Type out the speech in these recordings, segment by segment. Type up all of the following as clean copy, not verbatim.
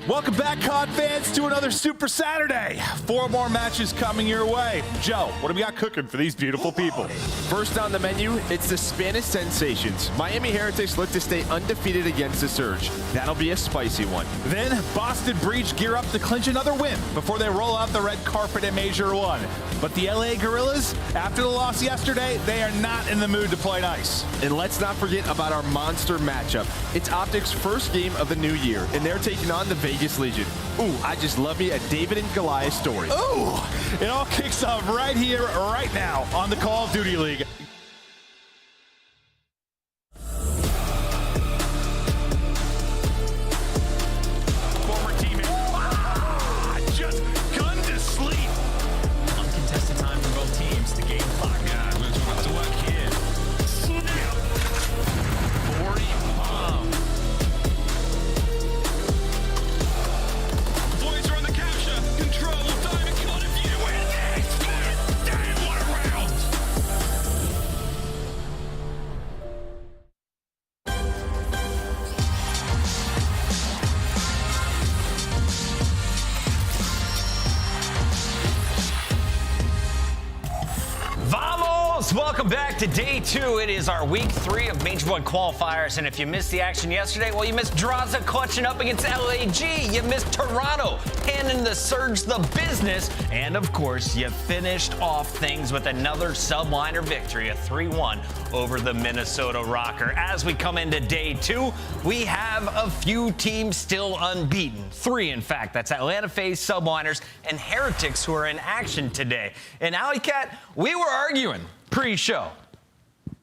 Welcome back, COD fans, to another Super Saturday. 4 more matches coming your way. Joe, what do we got cooking for these beautiful people? First on the menu, it's the Spanish sensations. Miami Heretics look to stay undefeated against the Surge. That'll be a spicy one. Then Boston Breach gear up to clinch another win before they roll out the red carpet at Major I. But the LA Guerrillas, after the loss yesterday, they are not in the mood to play nice. And let's not forget about our monster matchup. It's OpTic's first game of the new year, and they're taking on the Vegas Legion. Ooh, I just love me a David and Goliath story. Ooh, it all kicks off right here, right now on the Call of Duty League. Former teammate, just gunned to sleep. Uncontested time for both teams. The game clock. Yeah, we're just going to work here. Snap. 40 bomb. Boys are on the capture. Control, diamond cut if you win this. Damn, what a round. Vamos! Welcome back to day 2. It is our week 3 of Major I Qualifiers. And if you missed the action yesterday, well, you missed Drazah clutching up against LAG. You missed Toronto handing the Surge the business. And of course, you finished off things with another subliner victory, a 3-1 over the Minnesota Røkkr. As we come into day 2, we have a few teams still unbeaten. 3, in fact. That's Atlanta FaZe, Subliners, and Heretics who are in action today. And Alley Cat, we were arguing pre-show.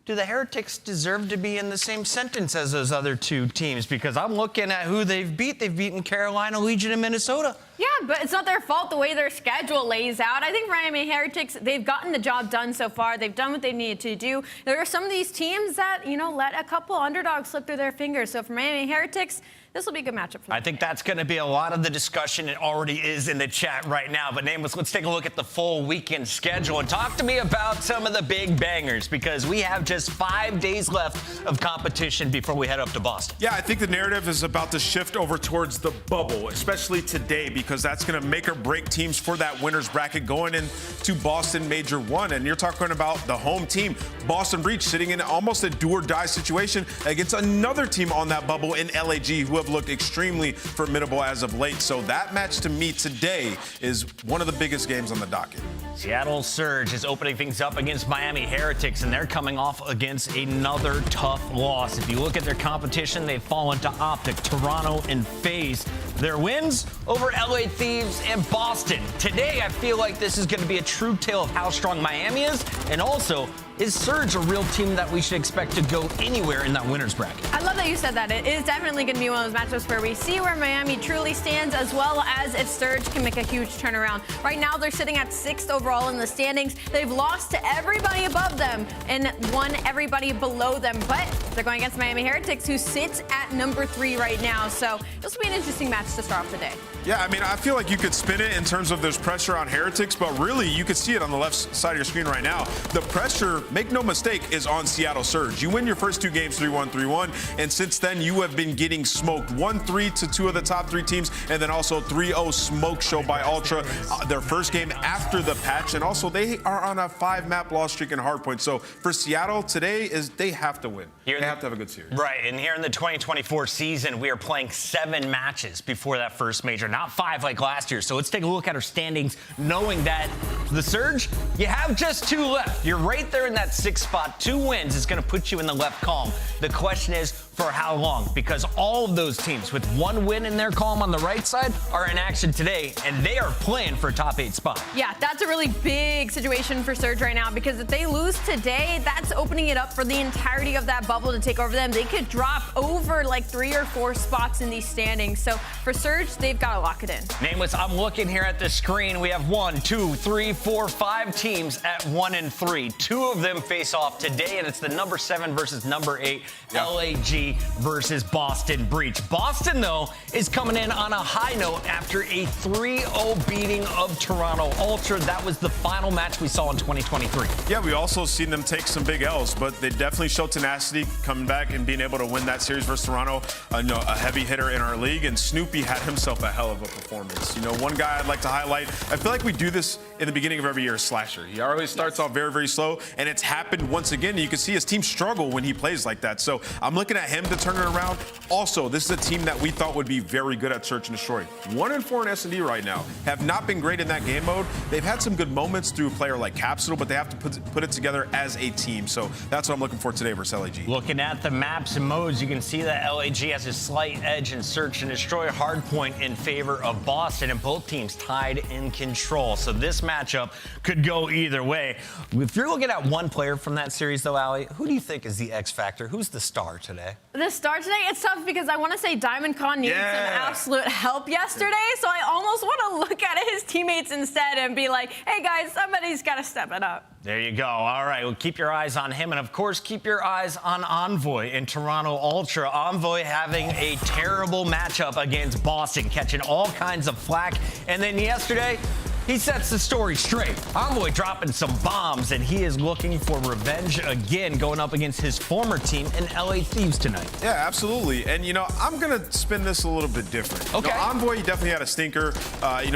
Do the Heretics deserve to be in the same sentence as those other 2 teams? Because I'm looking at who they've beat. They've beaten Carolina, Legion, and Minnesota. Yeah, but it's not their fault the way their schedule lays out. I think Miami Heretics, they've gotten the job done so far. They've done what they needed to do. There are some of these teams that, you know, let a couple underdogs slip through their fingers. So for Miami Heretics, this will be a good matchup for them. I think that's going to be a lot of the discussion. It already is in the chat right now. But Nameless, let's take a look at the full weekend schedule and talk to me about some of the big bangers, because we have just 5 days left of competition before we head up to Boston. Yeah, I think the narrative is about to shift over towards the bubble, especially today, because that's going to make or break teams for that winner's bracket going into Boston Major I. And you're talking about the home team, Boston Breach, sitting in almost a do-or-die situation against another team on that bubble in LAG, who have looked extremely formidable as of late. So that match to me today is one of the biggest games on the docket. Seattle Surge is opening things up against Miami Heretics, and they're coming off against another tough loss. If you look at their competition, they've fallen to OpTic, Toronto, and FaZe. Their wins over LA Thieves and Boston. Today, I feel like this is going to be a true tale of how strong Miami is, and also, is Surge a real team that we should expect to go anywhere in that winner's bracket? I love that you said that. It is definitely going to be one of those matchups where we see where Miami truly stands, as well as if Surge can make a huge turnaround. Right now, they're sitting at 6th overall in the standings. They've lost to everybody above them and won everybody below them, but they're going against Miami Heretics, who sits at number 3 right now. So this will be an interesting match to start off the day. Yeah, I mean, I feel like you could spin it in terms of there's pressure on Heretics, but really you could see it on the left side of your screen right now. The pressure, make no mistake, is on Seattle Surge. You win your first 2 games 3-1, 3-1, and since then you have been getting smoked. 1-3 to 2 of the top 3 teams, and then also 3-0 smoke show by Ultra, their first game after the patch, and also they are on a 5-map loss streak in hardpoint. So for Seattle today, they have to win. They have to have a good series. Right, and here in the 2024 season, we are playing 7 matches before that first major, not 5 like last year. So let's take a look at our standings, knowing that the Surge, you have just 2 left. You're right there in that 6th spot. 2 wins is going to put you in the left column. The question is, for how long? Because all of those teams with 1 win in their column on the right side are in action today, and they are playing for a top 8 spot. Yeah, that's a really big situation for Surge right now, because if they lose today, that's opening it up for the entirety of that bubble to take over them. They could drop over like 3 or 4 spots in these standings. So for Surge, they've got to lock it in. Nameless, I'm looking here at the screen. We have 1, 2, 3, 4, 5 teams at 1 and 3. 2 of them face off today, and it's the number 7 versus number 8 LAG. Ghosty versus Boston Breach. Boston, though, is coming in on a high note after a 3-0 beating of Toronto Ultra. That was the final match we saw in 2023. Yeah, we also seen them take some big L's, but they definitely showed tenacity coming back and being able to win that series versus Toronto. A heavy hitter in our league, and Snoopy had himself a hell of a performance. One guy I'd like to highlight, I feel like we do this in the beginning of every year, Slasher. He always starts off very, very slow, and it's happened once again. You can see his team struggle when he plays like that. So I'm looking at him to turn it around. Also, this is a team that we thought would be very good at search and destroy. 1-4 in S&D right now. Have not been great in that game mode. They've had some good moments through a player like Capsidal, but they have to put it together as a team. So that's what I'm looking for today versus LAG. Looking at the maps and modes, you can see that LAG has a slight edge in search and destroy, hardpoint in favor of Boston, and both teams tied in control. So this matchup could go either way. If you're looking at one player from that series, though, Allie, who do you think is the X factor? Who's the star today? The star today, it's tough because I want to say Diamond Con needed some absolute help yesterday, so I almost want to look at his teammates instead and be like, hey guys, somebody's got to step it up. There you go. All right, well, keep your eyes on him. And, of course, keep your eyes on Envoy in Toronto Ultra. Envoy having a terrible matchup against Boston, catching all kinds of flack. And then yesterday, he sets the story straight. Envoy dropping some bombs, and he is looking for revenge again, going up against his former team in LA Thieves tonight. Yeah, absolutely. And, I'm going to spin this a little bit different. Okay. Envoy definitely had a stinker.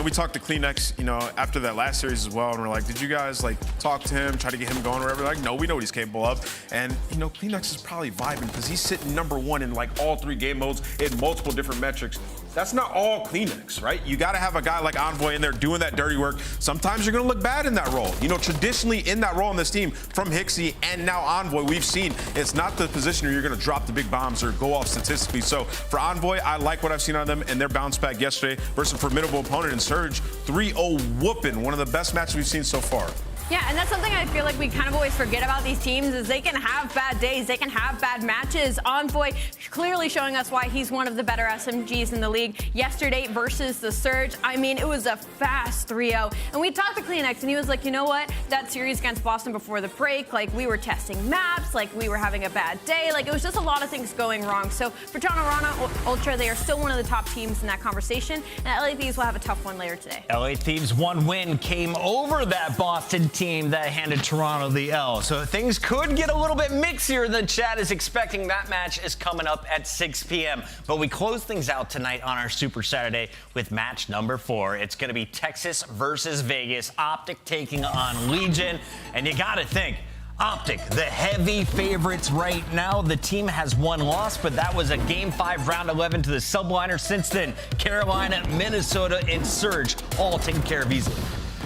We talked to Kleenex, after that last series as well, and we're like, did you guys, talk to him, try to get him going or whatever? Like, no, we know what he's capable of. And, Kleenex is probably vibing because he's sitting #1 in, all 3 game modes in multiple different metrics. That's not all Kleenex, right? You got to have a guy like Envoy in there doing that dirty work. Sometimes you're going to look bad in that role. Traditionally in that role in this team, from Hixie and now Envoy, we've seen it's not the position where you're going to drop the big bombs or go off statistically. So for Envoy, I like what I've seen on them and their bounce back yesterday versus a formidable opponent in Surge. 3-0 whooping, one of the best matches we've seen so far. Yeah, and that's something I feel like we kind of always forget about these teams is they can have bad days, they can have bad matches. Envoy clearly showing us why he's one of the better SMGs in the league. Yesterday versus the Surge, it was a fast 3-0. And we talked to Kleenex and he was like, you know what? That series against Boston before the break, we were testing maps, we were having a bad day. It was just a lot of things going wrong. So for Toronto Ultra, they are still one of the top teams in that conversation. And LA Thieves will have a tough one later today. LA Thieves' one win came over that Boston team that handed Toronto the L. So things could get a little bit mixier than Chad is expecting. That match is coming up at 6 p.m. But we close things out tonight on our Super Saturday with match number 4. It's going to be Texas versus Vegas. OpTic taking on Legion. And you got to think, OpTic, the heavy favorites right now. The team has one loss, but that was a Game 5, Round 11 to the Subliners. Since then, Carolina, Minnesota, and Surge all taking care of easily.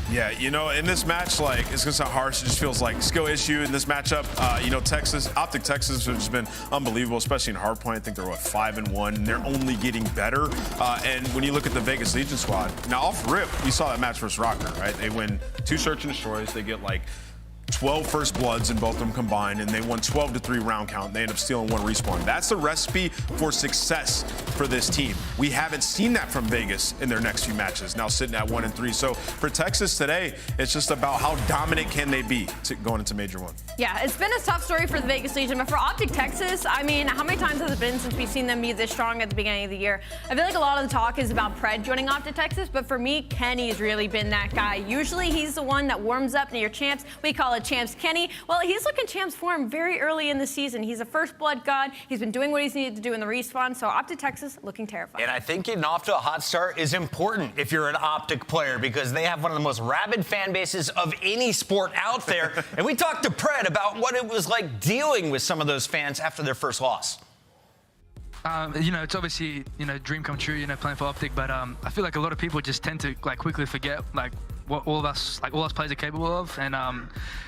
Yeah, in this match, it's going to sound harsh. It just feels like skill issue in this matchup. OpTic Texas has been unbelievable, especially in hardpoint. I think they're, 5-1, and they're only getting better. And when you look at the Vegas Legion squad, now off rip, we saw that match versus Røkkr, right? They win 2 search and destroys. They get 12 first bloods and both of them combined, and they won 12-3 round count. They end up stealing 1 respawn. That's the recipe for success for this team. We haven't seen that from Vegas in their next few matches, now sitting at 1-3. So for Texas today, it's just about how dominant can they be going into Major 1. Yeah, it's been a tough story for the Vegas Legion, but for OpTic Texas, how many times has it been since we've seen them be this strong at the beginning of the year? I feel like a lot of the talk is about Pred joining OpTic Texas, but for me, Kenny's really been that guy. Usually he's the one that warms up near champs. We call it Champs Kenny. Well, he's looking champs form very early in the season. He's a first blood god. He's been doing what he's needed to do in the respawn. So OpTic Texas looking terrifying. And I think getting off to a hot start is important if you're an OpTic player because they have one of the most rabid fan bases of any sport out there. And we talked to Pred about what it was like dealing with some of those fans after their first loss. It's obviously, dream come true, playing for OpTic, but I feel like a lot of people just tend to quickly forget what all of us players are capable of, and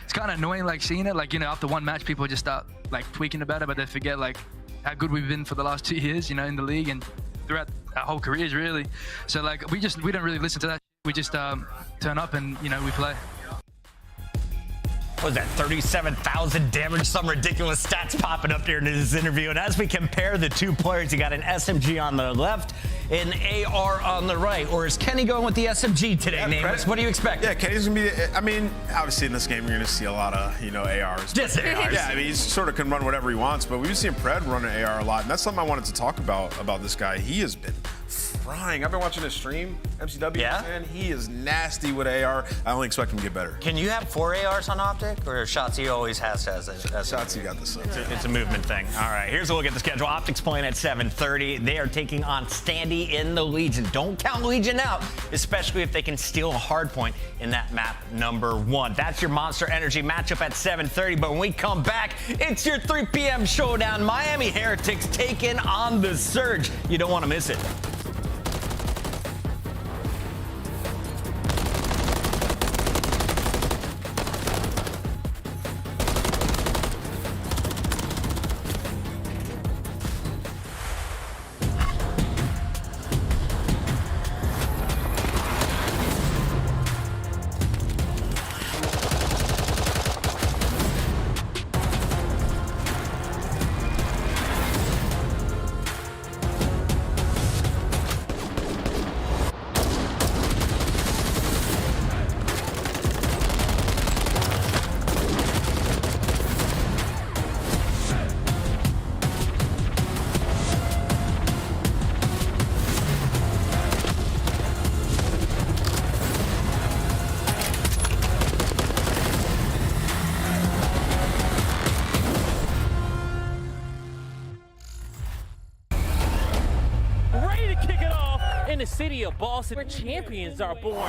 it's kind of annoying seeing it. After one match, people just start tweaking about it, but they forget how good we've been for the last 2 years, in the league and throughout our whole careers really. So we don't really listen to that. We just turn up and we play. what was that, 37,000 damage, some ridiculous stats popping up there in this interview. And as we compare the two players, you got an SMG on the left, an AR on the right. Or is Kenny going with the SMG today, Nameless? What do you expect? Yeah, Kenny's going to be, I mean, obviously in this game, you're going to see a lot of, ARs. Just ARs. Yeah, I mean, he sort of can run whatever he wants, but we've seen Pred run an AR a lot, and that's something I wanted to talk about this guy. He has been frying. I've been watching his stream, MCW, man. He is nasty with AR. I only expect him to get better. Can you have 4 ARs on OpTic, or Shotzzy always has to? Shotzzy got this. It's a movement thing. All right, here's a look at the schedule. OpTic's playing at 7:30. They are taking on Standy in the Legion. Don't count Legion out, especially if they can steal a hard point in that map number 1. That's your Monster Energy matchup at 7:30. But when we come back, it's your 3 p.m. showdown. Miami Heretics taking on the Surge. You don't want to miss it. The city of Boston, where champions are born.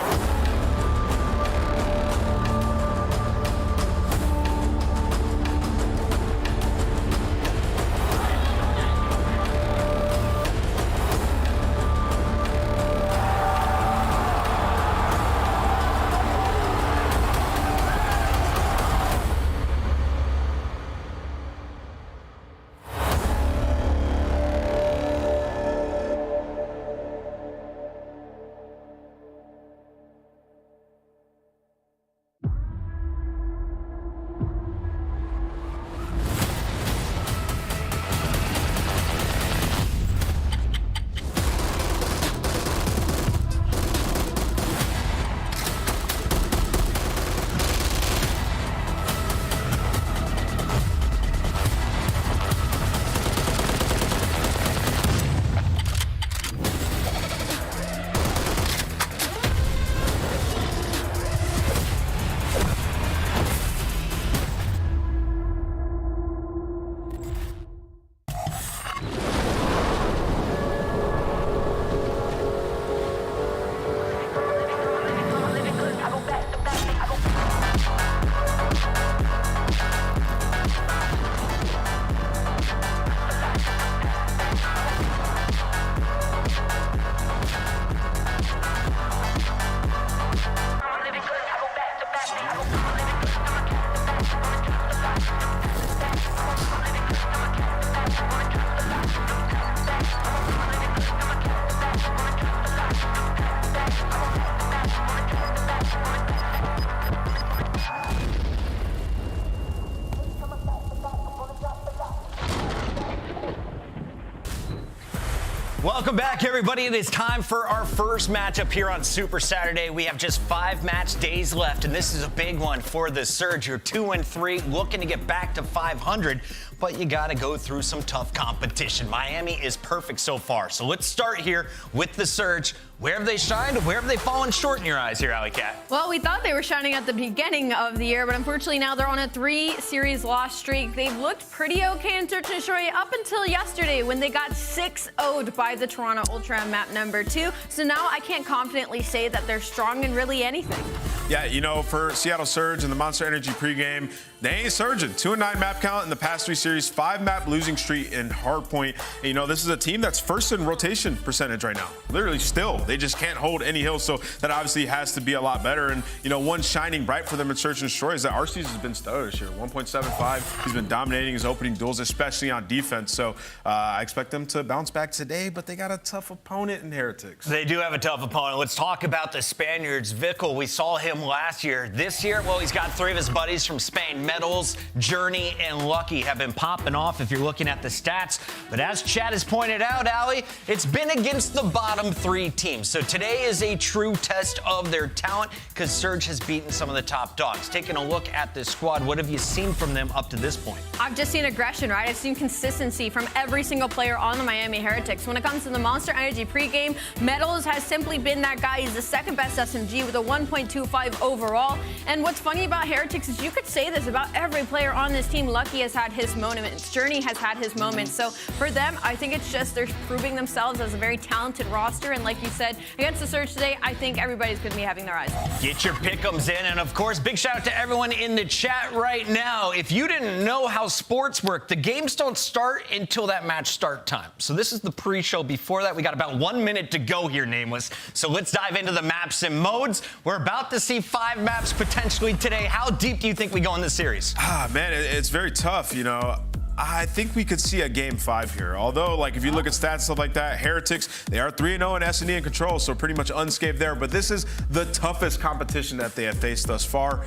Welcome back, everybody. It is time for our first matchup here on Super Saturday. We have just 5 match days left, and this is a big one for the Surge. You're 2-3, looking to get back to 500, but you got to go through some tough competition. Miami is perfect so far. So let's start here with the Surge. Where have they shined? Where have they fallen short in your eyes here, Alley Cat? Well, we thought they were shining at the beginning of the year, but unfortunately now they're on a 3-series loss streak. They've looked pretty okay in Search and Destroy up until yesterday when they got 6-0'd by the Toronto Ultra map number 2. So now I can't confidently say that they're strong in really anything. Yeah, you know, for Seattle Surge and the Monster Energy pregame, they ain't surging. 2-9 map count in the past 3 series, 5-map losing streak in hardpoint. And, you know, this is a team that's first in rotation percentage right now. Literally still. They just can't hold any hills, so that obviously has to be a lot better. And, you know, one shining bright for them in Search and Destroy is that Arcitys has been stellar this year. 1.75. He's been dominating his opening duels, especially on defense. So I expect them to bounce back today, but they got a tough opponent in Heretics. They do have a tough opponent. Let's talk about the Spaniards. Vickle, we saw him last year. This year, well, he's got 3 of his buddies from Spain. Metals, Journey, and Lucky have been popping off if you're looking at the stats. But as Chad has pointed out, Allie, it's been against the bottom 3 teams. So today is a true test of their talent because Surge has beaten some of the top dogs. Taking a look at this squad, what have you seen from them up to this point? I've just seen aggression, right? I've seen consistency from every single player on the Miami Heretics. When it comes to the Monster Energy pregame, Metals has simply been that guy. He's the second best SMG with a 1.25 overall. And what's funny about Heretics is you could say this about every player on this team. Lucky has had his moments. Journey has had his moments. So for them, I think it's just they're proving themselves as a very talented roster. And like you said, against the Surge today, I think everybody's going to be having their eyes on. Get your pick'ems in. And of course, big shout out to everyone in the chat right now. If you didn't know how sports work, the games don't start until that match start time. So this is the pre-show. Before that, we got about 1 minute to go here, Nameless. So let's dive into the maps and modes. We're about to see 5 maps potentially today. How deep do you think we go in this series? Man, it's very tough, you know. I think we could see a game 5 here. Although, like, if you look at stats and stuff like that, Heretics, they are 3-0 in S&E and control, so pretty much unscathed there. But this is the toughest competition that they have faced thus far.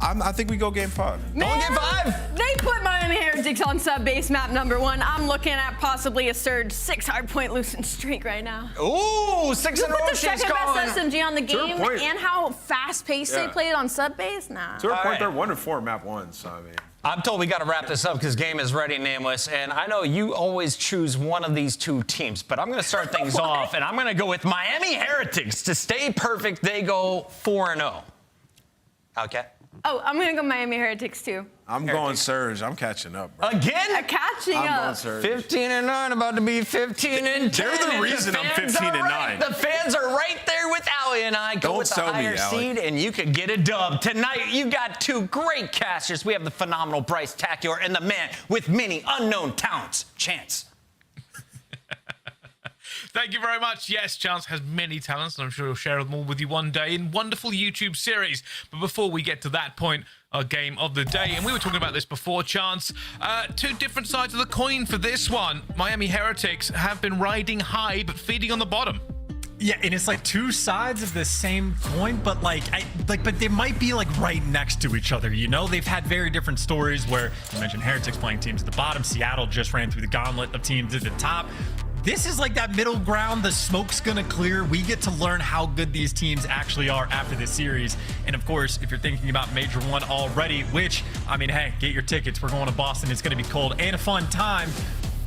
I think we go game 5. Going game 5? They put Miami Heretics on sub-base map #1. I'm looking at possibly a Surge 6 hardpoint losing streak right now. Ooh, 6 in a row. The second best SMG on the game point. and how fast-paced they played on sub-base? Nah. To our point, they're 1-4 map 1, so I mean. I'm told we got to wrap this up because game is ready, Nameless. And I know you always choose one of these 2 teams, but I'm going to start things off, and I'm going to go with Miami Heretics. To stay perfect, they go 4-0. Okay. Oh, I'm going to go Miami Heretics, too. I'm going Surge. I'm catching up, bro. Again? Catching I'm up. going Surge. 15-9, about to be 15-10. They're the reason I'm 15-9. The fans are right there with Allie and I. Go Don't with the sell me, higher Allie. seed, and you could get a dub. Tonight, you got 2 great casters. We have the phenomenal Bryce Tacular and the man with many unknown talents, Chance. Thank you very much. Yes, Chance has many talents, and I'm sure he'll share them all with you one day in wonderful YouTube series. But before we get to that point, our game of the day, and we were talking about this before, Chance, 2 different sides of the coin for this one. Miami Heretics have been riding high, but feeding on the bottom. Yeah, and it's like 2 sides of the same coin, but but they might be like right next to each other. You know, they've had very different stories where you mentioned Heretics playing teams at the bottom. Seattle just ran through the gauntlet of teams at the top. This is like that middle ground. The smoke's gonna clear. We get to learn how good these teams actually are after this series. And of course, if you're thinking about Major 1 already, which, I mean, hey, get your tickets. We're going to Boston. It's gonna be cold and a fun time.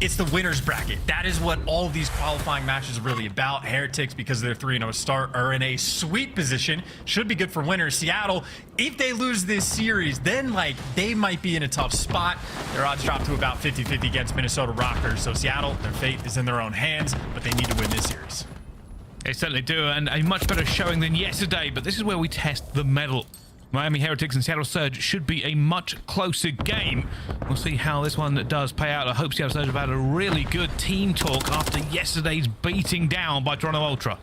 It's the winner's bracket. That is what all of these qualifying matches are really about. Heretics, because of their 3-0 start, are in a sweet position. Should be good for winners. Seattle, if they lose this series, then like they might be in a tough spot. Their odds drop to about 50-50 against Minnesota Røkkr. So Seattle, their fate is in their own hands, but they need to win this series. They certainly do, and a much better showing than yesterday, but this is where we test the medal. Miami Heretics and Seattle Surge should be a much closer game. We'll see how this one does play out. I hope Seattle Surge have had a really good team talk after yesterday's beating down by Toronto Ultra.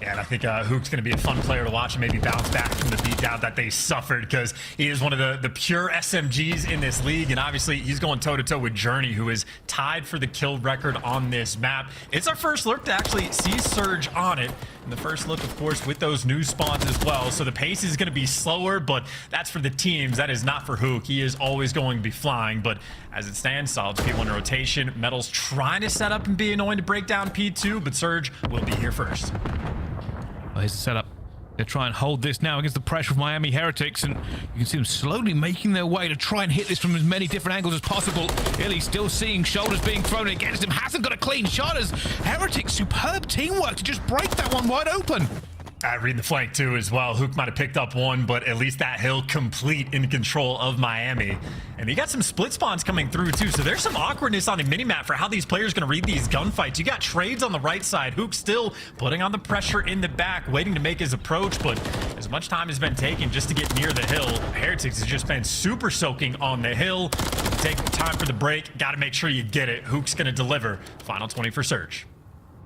Yeah, and I think Huke's going to be a fun player to watch and maybe bounce back from the beatdown that they suffered, because he is one of the pure SMGs in this league. And obviously, he's going toe-to-toe with Journey, who is tied for the kill record on this map. It's our first look to actually see Surge on it. And the first look, of course, with those new spawns as well. So the pace is going to be slower, but that's for the teams. That is not for Huke. He is always going to be flying. But as it stands, solid P1 in rotation. Metal's trying to set up and be annoying to break down P2, but Surge will be here first. Well, here's the setup. They'll try and hold this now against the pressure of Miami Heretics, and you can see them slowly making their way to try and hit this from as many different angles as possible. Illey still seeing shoulders being thrown against him. Hasn't got a clean shot as Heretics. Superb teamwork to just break that one wide open. Reading the flank too as well. Huke might have picked up one, but at least that hill complete in control of Miami. And you got some split spawns coming through too, so there's some awkwardness on the minimap for how these players are going to read these gunfights. You got trades on the right side. Huke still putting on the pressure in the back, waiting to make his approach, but as much time has been taken just to get near the hill. Heretics has just been super soaking on the hill. Take time for the break. Got to make sure you get it. Huke's going to deliver. Final 20 for Surge.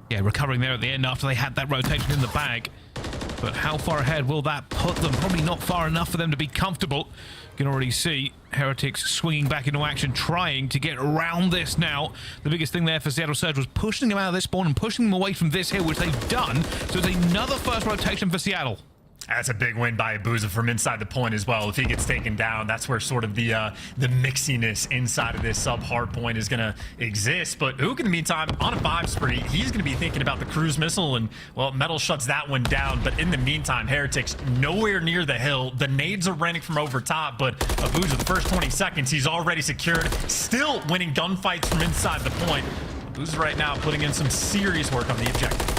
Yeah, recovering there at the end after they had that rotation in the bag. But how far ahead will that put them? Probably not far enough for them to be comfortable. You can already see Heretics swinging back into action, trying to get around this now. The biggest thing there for Seattle Surge was pushing them out of this spawn and pushing them away from this hill, which they've done. So it's another first rotation for Seattle. That's a big win by aBeZy from inside the point as well. If he gets taken down, that's where sort of the mixiness inside of this sub-hard point is going to exist. But Huke, in the meantime, on a 5 spree, he's going to be thinking about the cruise missile, and, well, Metal shuts that one down. But in the meantime, Heretics nowhere near the hill. The nades are renting from over top, but aBeZy, the first 20 seconds, he's already secured. Still winning gunfights from inside the point. aBeZy right now putting in some serious work on the objective.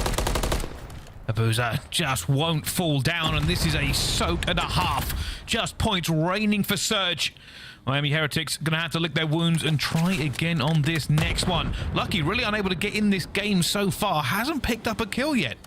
Abuzah just won't fall down, and this is a soak and a half. Just points raining for Surge. Miami Heretics going to have to lick their wounds and try again on this next one. Lucky, really unable to get in this game so far. Hasn't picked up a kill yet.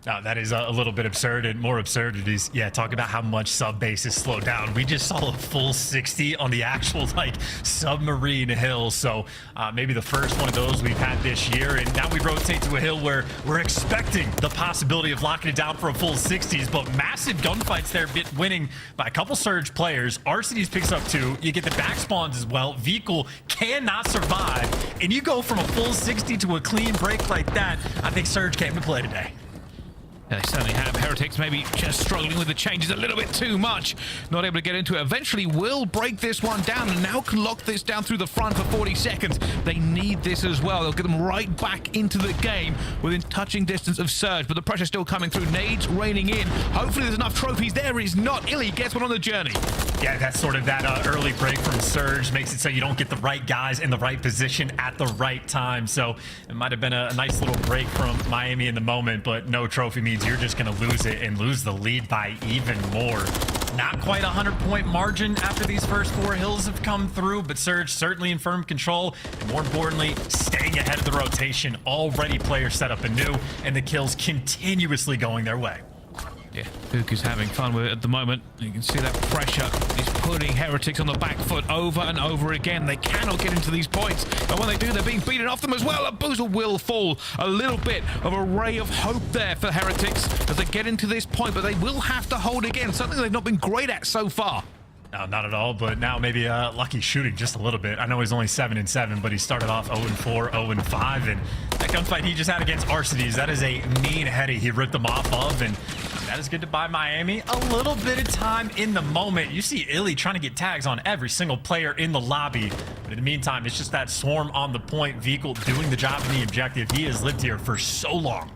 Now, that is a little bit absurd, and more absurdities. Yeah, talk about how much sub base is slowed down. We just saw a full 60 on the actual, like, submarine hill. So maybe the first one of those we've had this year. And now we rotate to a hill where we're expecting the possibility of locking it down for a full 60s. But massive gunfights there, winning by a couple Surge players. Arcitys picks up 2. You get the back spawns as well. Vehicle cannot survive. And you go from a full 60 to a clean break like that. I think Surge came to play today. Yeah, they certainly have. Heretics maybe just struggling with the changes a little bit too much. Not able to get into it. Eventually will break this one down and now can lock this down through the front for 40 seconds. They need this as well. They'll get them right back into the game within touching distance of Surge, but the pressure's still coming through. Nades raining in. Hopefully there's enough trophies. There is not. Illey gets one on the journey. Yeah, that's sort of that early break from Surge. Makes it so you don't get the right guys in the right position at the right time. So it might have been a nice little break from Miami in the moment, but no trophy means you're just going to lose it and lose the lead by even more. Not quite a 100-point margin after these first 4 hills have come through, but Surge certainly in firm control, and more importantly, staying ahead of the rotation. Already players set up anew, and the kills continuously going their way. Yeah, Huke is having fun with it at the moment. You can see that pressure is putting Heretics on the back foot over and over again. They cannot get into these points, and when they do, they're being beaten off them as well. Abuzah will fall. A little bit of a ray of hope there for Heretics as they get into this point, but they will have to hold again, something they've not been great at so far. No, not at all, but now maybe Lucky shooting just a little bit. I know he's only 7-7, but he started off 0-4, 0-5, and that gunfight he just had against Arcitys, that is a mean heady he ripped them off of, and that is good to buy Miami a little bit of time in the moment. You see Illey trying to get tags on every single player in the lobby, but in the meantime, it's just that swarm on the point, Vehicle doing the job in the objective. He has lived here for so long.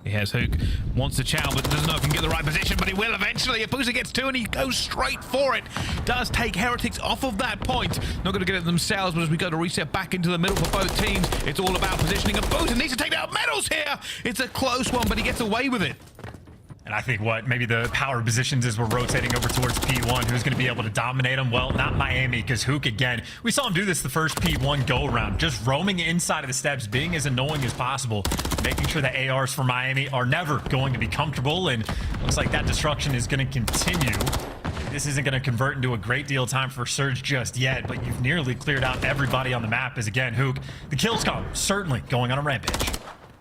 He has Huke, wants to chow, but doesn't know if he can get the right position, but he will eventually. Abuzah gets 2 and he goes straight for it. Does take Heretics off of that point. Not going to get it themselves, but as we go to reset back into the middle for both teams, it's all about positioning. Abuzah needs to take out Metals here. It's a close one, but he gets away with it. And I think maybe the power positions as we're rotating over towards P1, who's going to be able to dominate them? Well, not Miami, because Huke, again, we saw him do this the first P1 go-around, just roaming inside of the steps, being as annoying as possible, making sure the ARs for Miami are never going to be comfortable, and looks like that destruction is going to continue. This isn't going to convert into a great deal of time for Surge just yet, but you've nearly cleared out everybody on the map as, again, Huke, the kills come, certainly going on a rampage.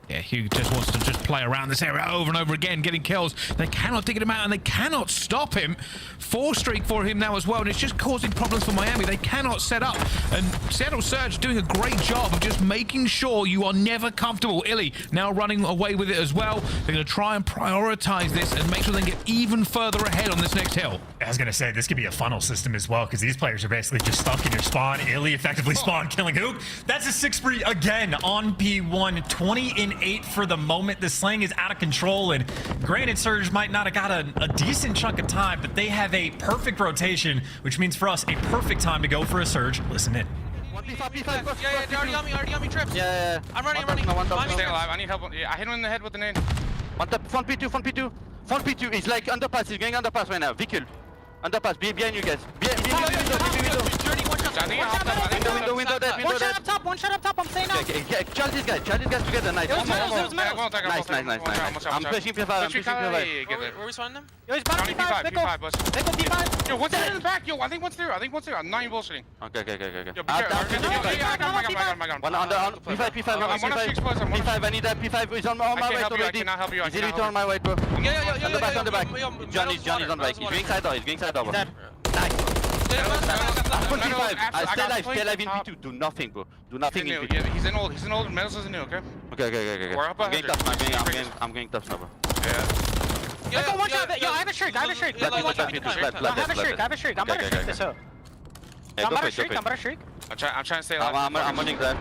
Yeah, Huke just wants to just play around this area over and over again, getting kills. They cannot dig him out, and they cannot stop him. 4 streak for him now as well, and it's just causing problems for Miami. They cannot set up, and Seattle Surge doing a great job of just making sure you are never comfortable. Illey now running away with it as well. They're going to try and prioritize this and make sure they get even further ahead on this next hill. I was going to say, this could be a funnel system as well, because these players are basically just stuck in your spawn. Illey effectively spawned, killing Huke. That's a 6 spree again on P1. 20-8 for the moment. The slang is out of control, and granted, Surge might not have got a decent chunk of time, but they have a perfect rotation, which means for us, a perfect time to go for a Surge. Listen in. Yeah, they're already on me, trips. Yeah. I'm running. Stay alive. I need help. Yeah, I hit him in the head with the nade. Front P2. Front P2 is like underpass. He's going underpass right now. Vehicle. Underpass. Behind you guys. Behind window. Window dead. One shot up top. I'm saying no. Okay. Charge these guys together. Nice. Nice. I'm pushing P5. Where are we spawning them? Yo, he's bottom P5. They go P5. Yo, what's in the back? Yo, I think one's through. I'm not even bullshitting. Okay. Yo, be careful. I got him. One on P5. I need that. P5 is on my right already. I cannot help you. He's literally on my right, bro. On the back. Johnny's on the back. He's going side door. Nice. I'm full P5. Stay alive in P2. Do nothing, bro. Do nothing in P2. Yeah, he's in old. Metals is new, okay? Okay. We're up I'm going tough now, bro. Yeah. Let's go one shot. Yo, I have a streak. Let me one shot. I have a streak. I'm gonna streak this up. I'm gonna streak. I'm trying to stay alive. I'm running that.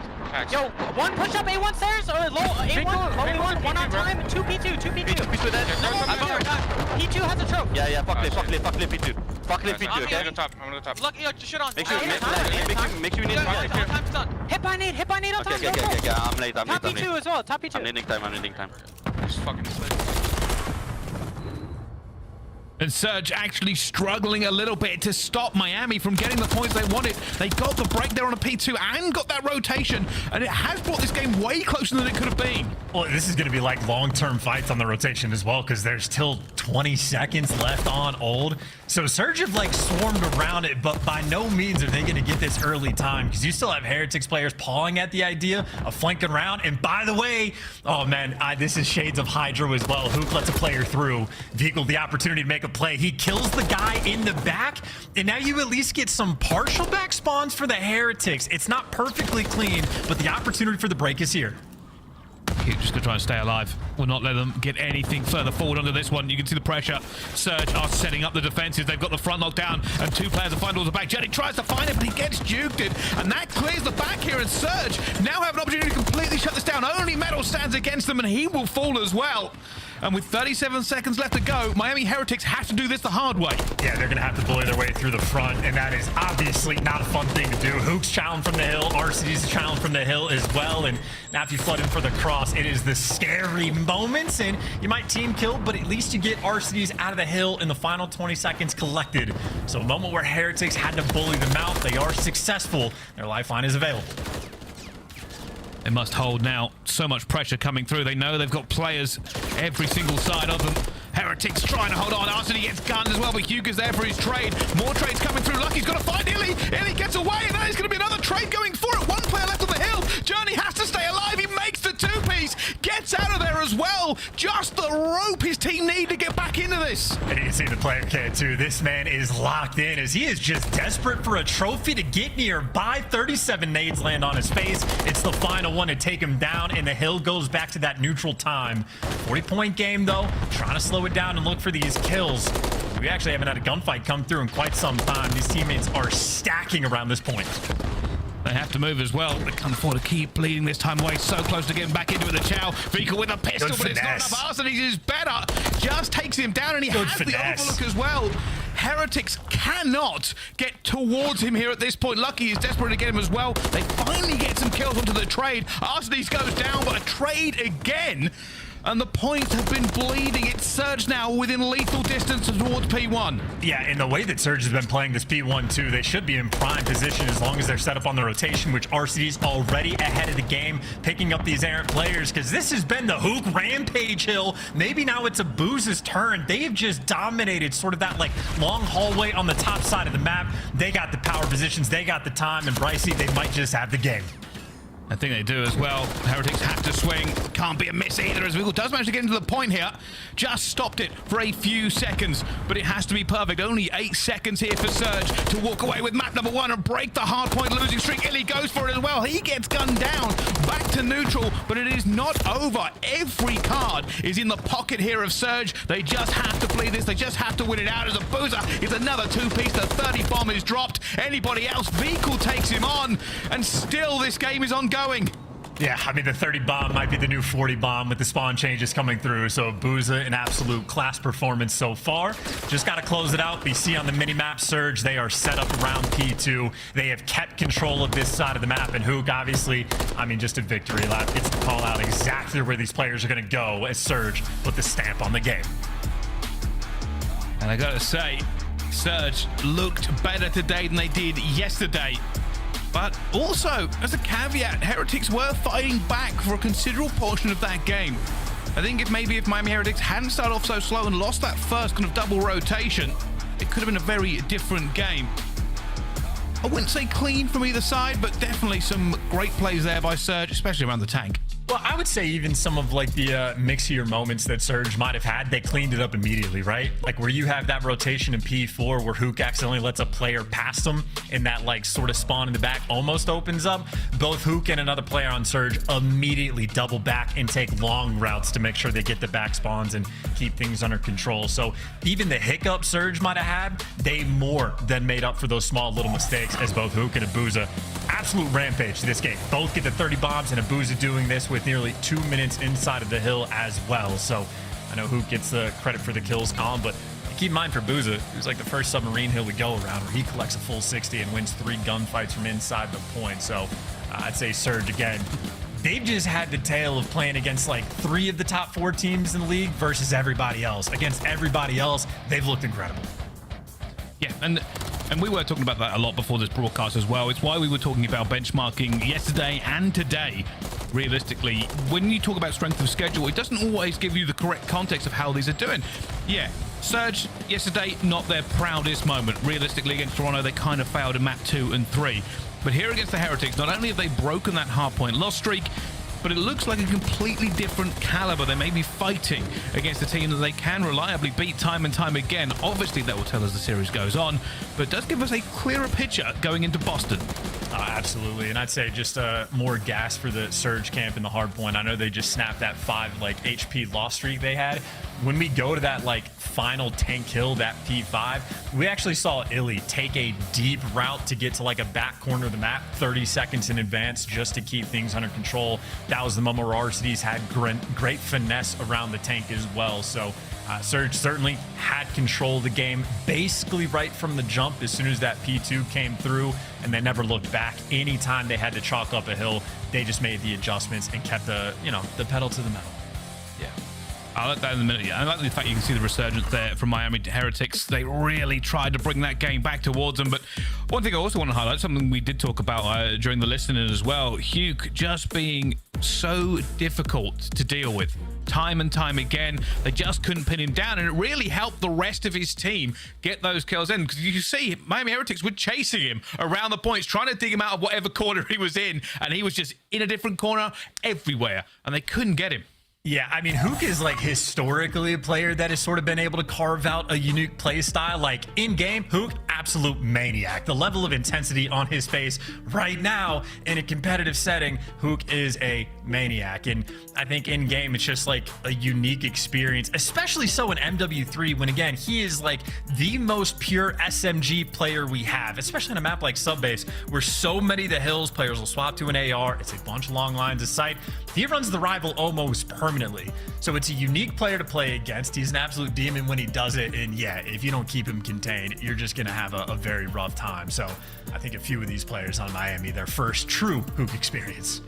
Yo, one push up A1 stairs or low A1, low A1, one on time, 2 P2. P2 dead. P2 has a choke. Yeah, fuck P2. Fuck P2, okay? I'm gonna go top. Look, yo, shit on. Make sure you need Time's done. Hit by nade on time. Okay, I'm late. Top P2 as well, top P2. I'm needing time. Just fucking slip. And Surge actually struggling a little bit to stop Miami from getting the points they wanted. They got the break there on a P2 and got that rotation, and it has brought this game way closer than it could have been. Well, this is going to be like long-term fights on the rotation as well, because there's still 20 seconds left on old. So Surge have like swarmed around it, but by no means are they going to get this early time, because you still have Heretics players pawing at the idea of flanking around. And by the way, oh man, this is shades of Hydra as well. Huke lets a player through. Vehicle the opportunity to make a play. He kills the guy in the back, and now you at least get some partial back spawns for the Heretics. It's not perfectly clean, but the opportunity for the break is here. Huke just gonna try and stay alive. Will not let them get anything further forward onto this one. You can see the pressure. Surge are setting up the defenses. They've got the front locked down, and 2 players are finding the back. Joedecieves tries to find it, but he gets juked it, and that clears the back here. And Surge now have an opportunity to completely shut this down. Only Metal stands against them, and he will fall as well. And with 37 seconds left to go, Miami Heretics have to do this the hard way. Yeah, they're going to have to bully their way through the front, and that is obviously not a fun thing to do. Huke's challenge from the hill, Arcitys challenge from the hill as well, and now if you flood in for the cross, it is the scary moments, and you might team kill, but at least you get Arcitys out of the hill in the final 20 seconds collected. So a moment where Heretics had to bully them out. They are successful. Their lifeline is available. They must hold now. So much pressure coming through. They know they've got players every single side of them. Heretics trying to hold on. Arcitys gets gunned as well, but Huke is there for his trade. More trades coming through. Lucky's got to find Illey. Illey gets away, and then there's going to be another trade going for it. 1 player left on the hill. Journey has to stay alive. He makes the 2-piece. Gets out of there as well. Just the rope his team need to get back into this. And you can see the player kit too. This man is locked in as he is just desperate for a trophy to get nearby. 37 nades land on his face. It's the final one to take him down, and the hill goes back to that neutral time. 40-point game though, trying to slow it down and look for these kills. We actually haven't had a gunfight come through in quite some time. These teammates are stacking around this point. They have to move as well. They can't afford to keep bleeding this time away. So close to getting back into it. The Chow Vehicle with a pistol, but it's not enough. Arcitys is better. Just takes him down, and he has the overlook as well. Heretics cannot get towards him here at this point. Lucky is desperate to get him as well. They finally get some kills onto the trade. Arcitys goes down, but a trade again. And the points have been bleeding. It's Surge now within lethal distance towards P1. Yeah, and the way that Surge has been playing this P1 too, they should be in prime position as long as they're set up on the rotation, which Arcitys already ahead of the game, picking up these errant players, because this has been the Huke rampage hill. Maybe now it's Abuzah's turn. They have just dominated sort of that like long hallway on the top side of the map. They got the power positions, they got the time, and Brycey, they might just have the game. I think they do as well. Heretics have to swing. Can't be a miss either, as Vehicle does manage to get into the point here. Just stopped it for a few seconds, but it has to be perfect. Only 8 seconds here for Surge to walk away with map number 1 and break the hard point losing streak. Illey goes for it as well. He gets gunned down. Back to neutral, but it is not over. Every card is in the pocket here of Surge. They just have to play this. They just have to win it out. As Abuzah is another 2-piece. The 30 bomb is dropped. Anybody else? Vehicle takes him on, and still this game is ongoing. Yeah, I mean, the 30 bomb might be the new 40 bomb with the spawn changes coming through. So Abuzah, an absolute class performance so far. Just got to close it out. We see on the mini-map Surge, they are set up around P2. They have kept control of this side of the map. And Huke, obviously, I mean, just a victory lap. It's to call out exactly where these players are going to go as Surge put the stamp on the game. And I got to say, Surge looked better today than they did yesterday. But also, as a caveat, Heretics were fighting back for a considerable portion of that game. I think if Miami Heretics hadn't started off so slow and lost that first kind of double rotation, it could have been a very different game. I wouldn't say clean from either side, but definitely some great plays there by Surge, especially around the tank. Well, I would say even some of like the mixier moments that Surge might have had, they cleaned it up immediately, right? Like where you have that rotation in P4 where Huke accidentally lets a player pass them and that like sort of spawn in the back almost opens up. Both Huke and another player on Surge immediately double back and take long routes to make sure they get the back spawns and keep things under control. So even the hiccup Surge might have had, they more than made up for those small little mistakes as both Huke and Abuzah absolute rampage this game. Both get the 30 bombs and Abuzah doing this with nearly 2 minutes inside of the hill as well. So I know Huke gets the credit for the kills column, but keep in mind for Abuzah, it was like the first submarine hill we go around where he collects a full 60 and wins 3 gunfights from inside the point. So I'd say Surge again, they've just had the tale of playing against like 3 of the top 4 teams in the league versus everybody else. Against everybody else, they've looked incredible. Yeah, and we were talking about that a lot before this broadcast as well. It's why we were talking about benchmarking yesterday and today. Realistically, when you talk about strength of schedule, it doesn't always give you the correct context of how these are doing. Yeah, Surge yesterday, not their proudest moment. Realistically, against Toronto, they kind of failed in map 2 and 3. But here against the Heretics, not only have they broken that hardpoint loss streak, but it looks like a completely different caliber. They may be fighting against a team that they can reliably beat time and time again. Obviously, that will tell as the series goes on, but it does give us a clearer picture going into Boston. Absolutely, and I'd say just more gas for the Surge camp in the hard point. I know they just snapped that 5 like HP loss streak they had. When we go to that like final tank kill, that P5, we actually saw Illey take a deep route to get to like a back corner of the map 30 seconds in advance just to keep things under control. That was the moment where Arcitys had great finesse around the tank as well. So Surge certainly had control of the game basically right from the jump as soon as that P2 came through, and they never looked back. Anytime they had to chalk up a hill, they just made the adjustments and kept the pedal to the metal. Yeah. I'll let that in a minute. I like the fact you can see the resurgence there from Miami Heretics. They really tried to bring that game back towards them. But one thing I also want to highlight, something we did talk about during the listening as well, Huke just being so difficult to deal with. Time and time again, they just couldn't pin him down, and it really helped the rest of his team get those kills in, because you see Miami Heretics were chasing him around the points, trying to dig him out of whatever corner he was in, and he was just in a different corner everywhere, and they couldn't get him. Yeah, I mean, Huke is like historically a player that has sort of been able to carve out a unique play style. Like in game, Huke, absolute maniac. The level of intensity on his face right now in a competitive setting, Huke is a maniac. And I think in game, it's just like a unique experience, especially so in MW3 when, again, he is like the most pure SMG player we have, especially in a map like Subbase where so many of the hills players will swap to an AR. It's a bunch of long lines of sight. He runs the rival almost permanently. So it's a unique player to play against. He's an absolute demon when he does it. And yeah, if you don't keep him contained, you're just going to have a very rough time. So I think a few of these players on Miami, their first true Huke experience.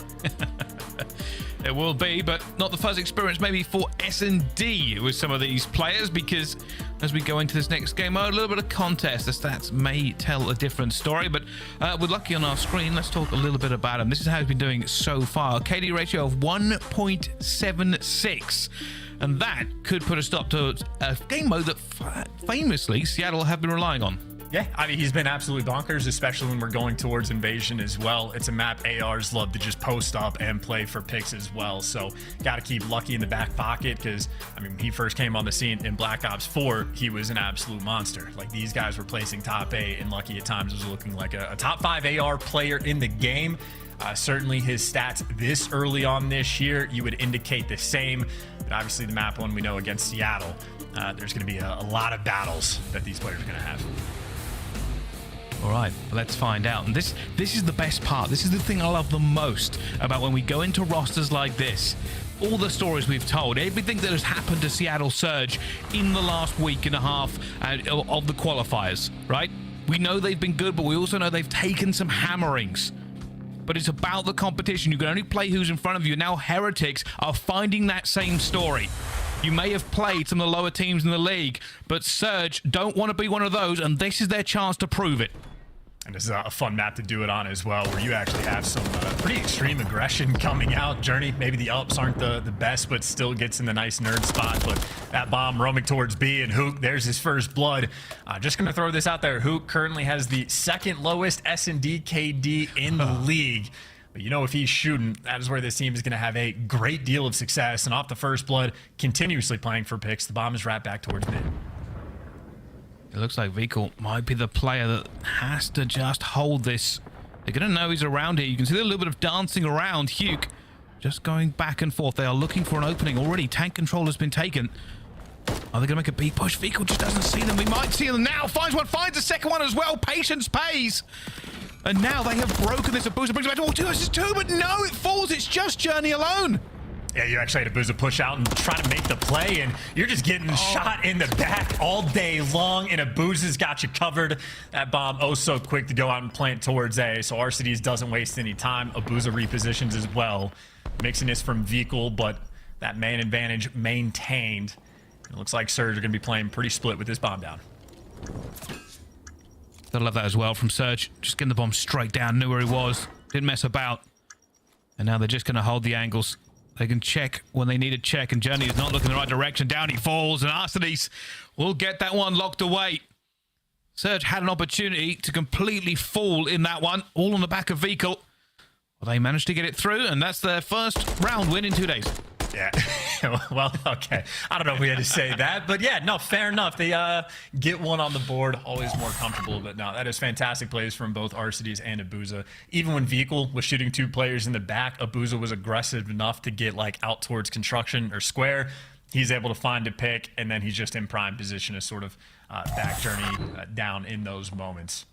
It will be, but not the first experience maybe for S&D with some of these players, because as we go into this next game, a little bit of contest, the stats may tell a different story, but with Lucky on our screen, let's talk a little bit about him. This is how he's been doing so far. KD ratio of 1.76. And that could put a stop to a game mode that famously Seattle have been relying on. Yeah, I mean, he's been absolutely bonkers, especially when we're going towards invasion as well. It's a map ARs love to just post up and play for picks as well. So got to keep Lucky in the back pocket, because, I mean, when he first came on the scene in Black Ops 4, he was an absolute monster. Like, these guys were placing top 8, and Lucky at times was looking like a top 5 AR player in the game. Certainly his stats this early on this year, you would indicate the same. But obviously the map one we know against Seattle, there's going to be a lot of battles that these players are going to have. All right, let's find out. And this is the best part. This is the thing I love the most about when we go into rosters like this. All the stories we've told, everything that has happened to Seattle Surge in the last week and a half of the qualifiers, right? We know they've been good, but we also know they've taken some hammerings. But it's about the competition. You can only play who's in front of you. Now Heretics are finding that same story. You may have played some of the lower teams in the league, but Surge don't want to be one of those, and this is their chance to prove it. And this is a fun map to do it on as well, where you actually have some pretty extreme aggression coming out. Journey, maybe the ups aren't the best, but still gets in the nice nerd spot. But that bomb roaming towards B, and Huke, there's his first blood. Just going to throw this out there. Huke currently has the second lowest S&D KD in the league. But you know, if he's shooting, that is where this team is going to have a great deal of success. And off the first blood, continuously playing for picks. The bomb is right back towards mid. It looks like Vikal might be the player that has to just hold this. They're going to know he's around here. You can see a little bit of dancing around. Huke just going back and forth. They are looking for an opening already. Tank control has been taken. Are they going to make a B push? Vikal just doesn't see them. We might see them now. Finds one, finds a second one as well. Patience pays. And now they have broken this. Abuzah brings it back to 2 versus 2, but no, it falls. It's just Journey alone. Yeah, you actually had Abuzah push out and try to make the play, and you're just getting shot in the back all day long, and Abuzah's got you covered. That bomb, oh so quick to go out and plant towards A, so Arcitys doesn't waste any time. Abuzah repositions as well. Mixing this from Vikal, but that man advantage maintained. It looks like Surge are going to be playing pretty split with this bomb down. I love that as well from Surge. Just getting the bomb straight down, knew where he was, didn't mess about. And now they're just going to hold the angles. They can check when they need to check, and Journey is not looking in the right direction. Down he falls, and Arcitys will get that one locked away. Surge had an opportunity to completely fall in that one, all on the back of Vikal. Well, they managed to get it through, and that's their first round win in 2 days. Yeah, well, okay. I don't know if we had to say that, but yeah, no, fair enough. They get one on the board, always more comfortable, but no, that is fantastic plays from both Arcitys and Abuzah. Even when Vikal was shooting 2 players in the back, Abuzah was aggressive enough to get like out towards construction or square. He's able to find a pick, and then he's just in prime position to sort of back Journey down in those moments.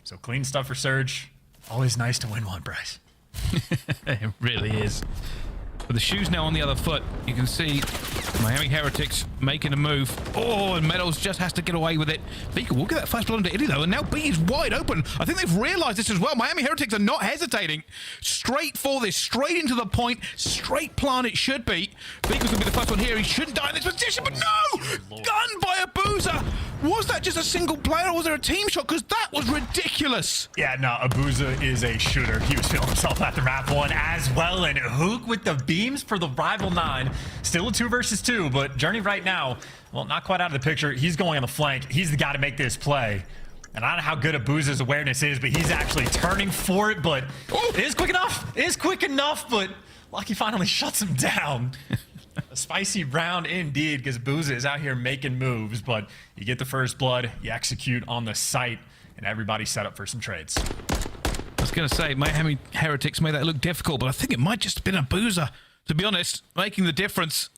So clean stuff for Surge. Always nice to win one, Bryce. It really is. With the shoes now on the other foot, you can see Miami Heretics making a move. Oh, and Metals just has to get away with it. Vikal will get that first blood into Illey though, and now B is wide open. I think they've realized this as well. Miami Heretics are not hesitating. Straight for this, straight into the point, straight plant it should be. Vikal's gonna be the first one here. He shouldn't die in this position, but no! Gun by Abuzah! Was that just a single player or was there a team shot? Because that was ridiculous. Yeah, no, Abuzah is a shooter. He was feeling himself after map 1 as well, and Huke with the beams for the rival 9. Still a 2 versus 2, but Journey right now, well, not quite out of the picture. He's going on the flank. He's the guy to make this play. And I don't know how good Abuzah's awareness is, but he's actually turning for it, but it is quick enough. It is quick enough, but Lucky finally shuts him down. A spicy round indeed, because Abuzah is out here making moves, but you get the first blood, you execute on the site, and everybody's set up for some trades. I was going to say, Miami Heretics made that look difficult, but I think it might just have been Abuzah, to be honest, making the difference.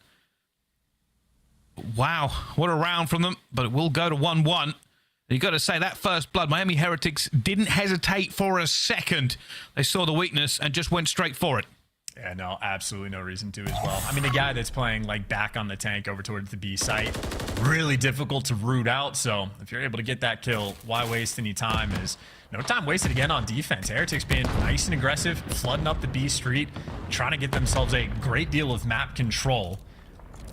Wow, what a round from them, but it will go to 1-1. You got to say, that first blood, Miami Heretics didn't hesitate for a second. They saw the weakness and just went straight for it. Yeah, no, absolutely no reason to as well. I mean, the guy that's playing like back on the tank over towards the B site, really difficult to root out. So if you're able to get that kill, why waste any time? Is no time wasted again on defense. Heretics being nice and aggressive, flooding up the B street, trying to get themselves a great deal of map control.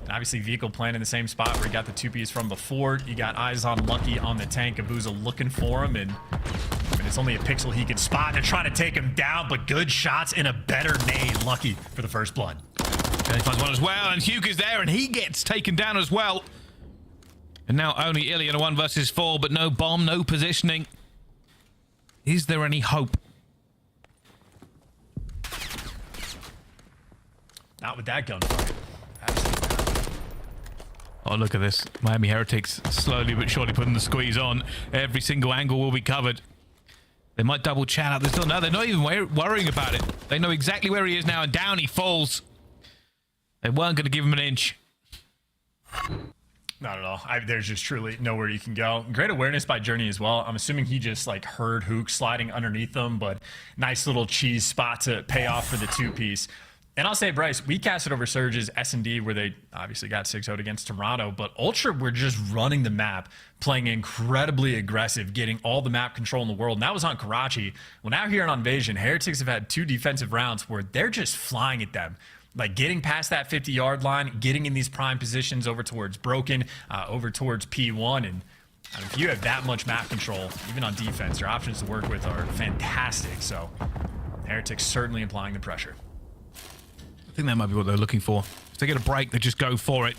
And obviously Vikal playing in the same spot where he got the 2Ps from before. You got eyes on Lucky on the tank. Abuzah looking for him, and it's only a pixel he can spot. They're trying to take him down, but good shots and a better nade. Lucky for the first blood. And he finds one as well, and Huke is there, and he gets taken down as well. And now only Illey in a 1 versus 4, but no bomb, no positioning. Is there any hope? Not with that gunfight. Oh, look at this. Miami Heretics slowly but surely putting the squeeze on. Every single angle will be covered. They might double chat out this still. No, they're not even worrying about it. They know exactly where he is now, and down he falls. They weren't going to give him an inch. Not at all. There's just truly nowhere you can go. Great awareness by Journey as well. I'm assuming he just like heard Huke sliding underneath them, but nice little cheese spot to pay off for the 2-piece. And I'll say, Bryce, we casted over Surge's S&D where they obviously got 6-0 against Toronto, but Ultra were just running the map, playing incredibly aggressive, getting all the map control in the world. And that was on Karachi. Well, now here on Invasion, Heretics have had 2 defensive rounds where they're just flying at them. Like getting past that 50-yard line, getting in these prime positions over towards Broken, over towards P1. And if you have that much map control, even on defense, your options to work with are fantastic. So Heretics certainly applying the pressure. I think that might be what they're looking for. If they get a break, they just go for it.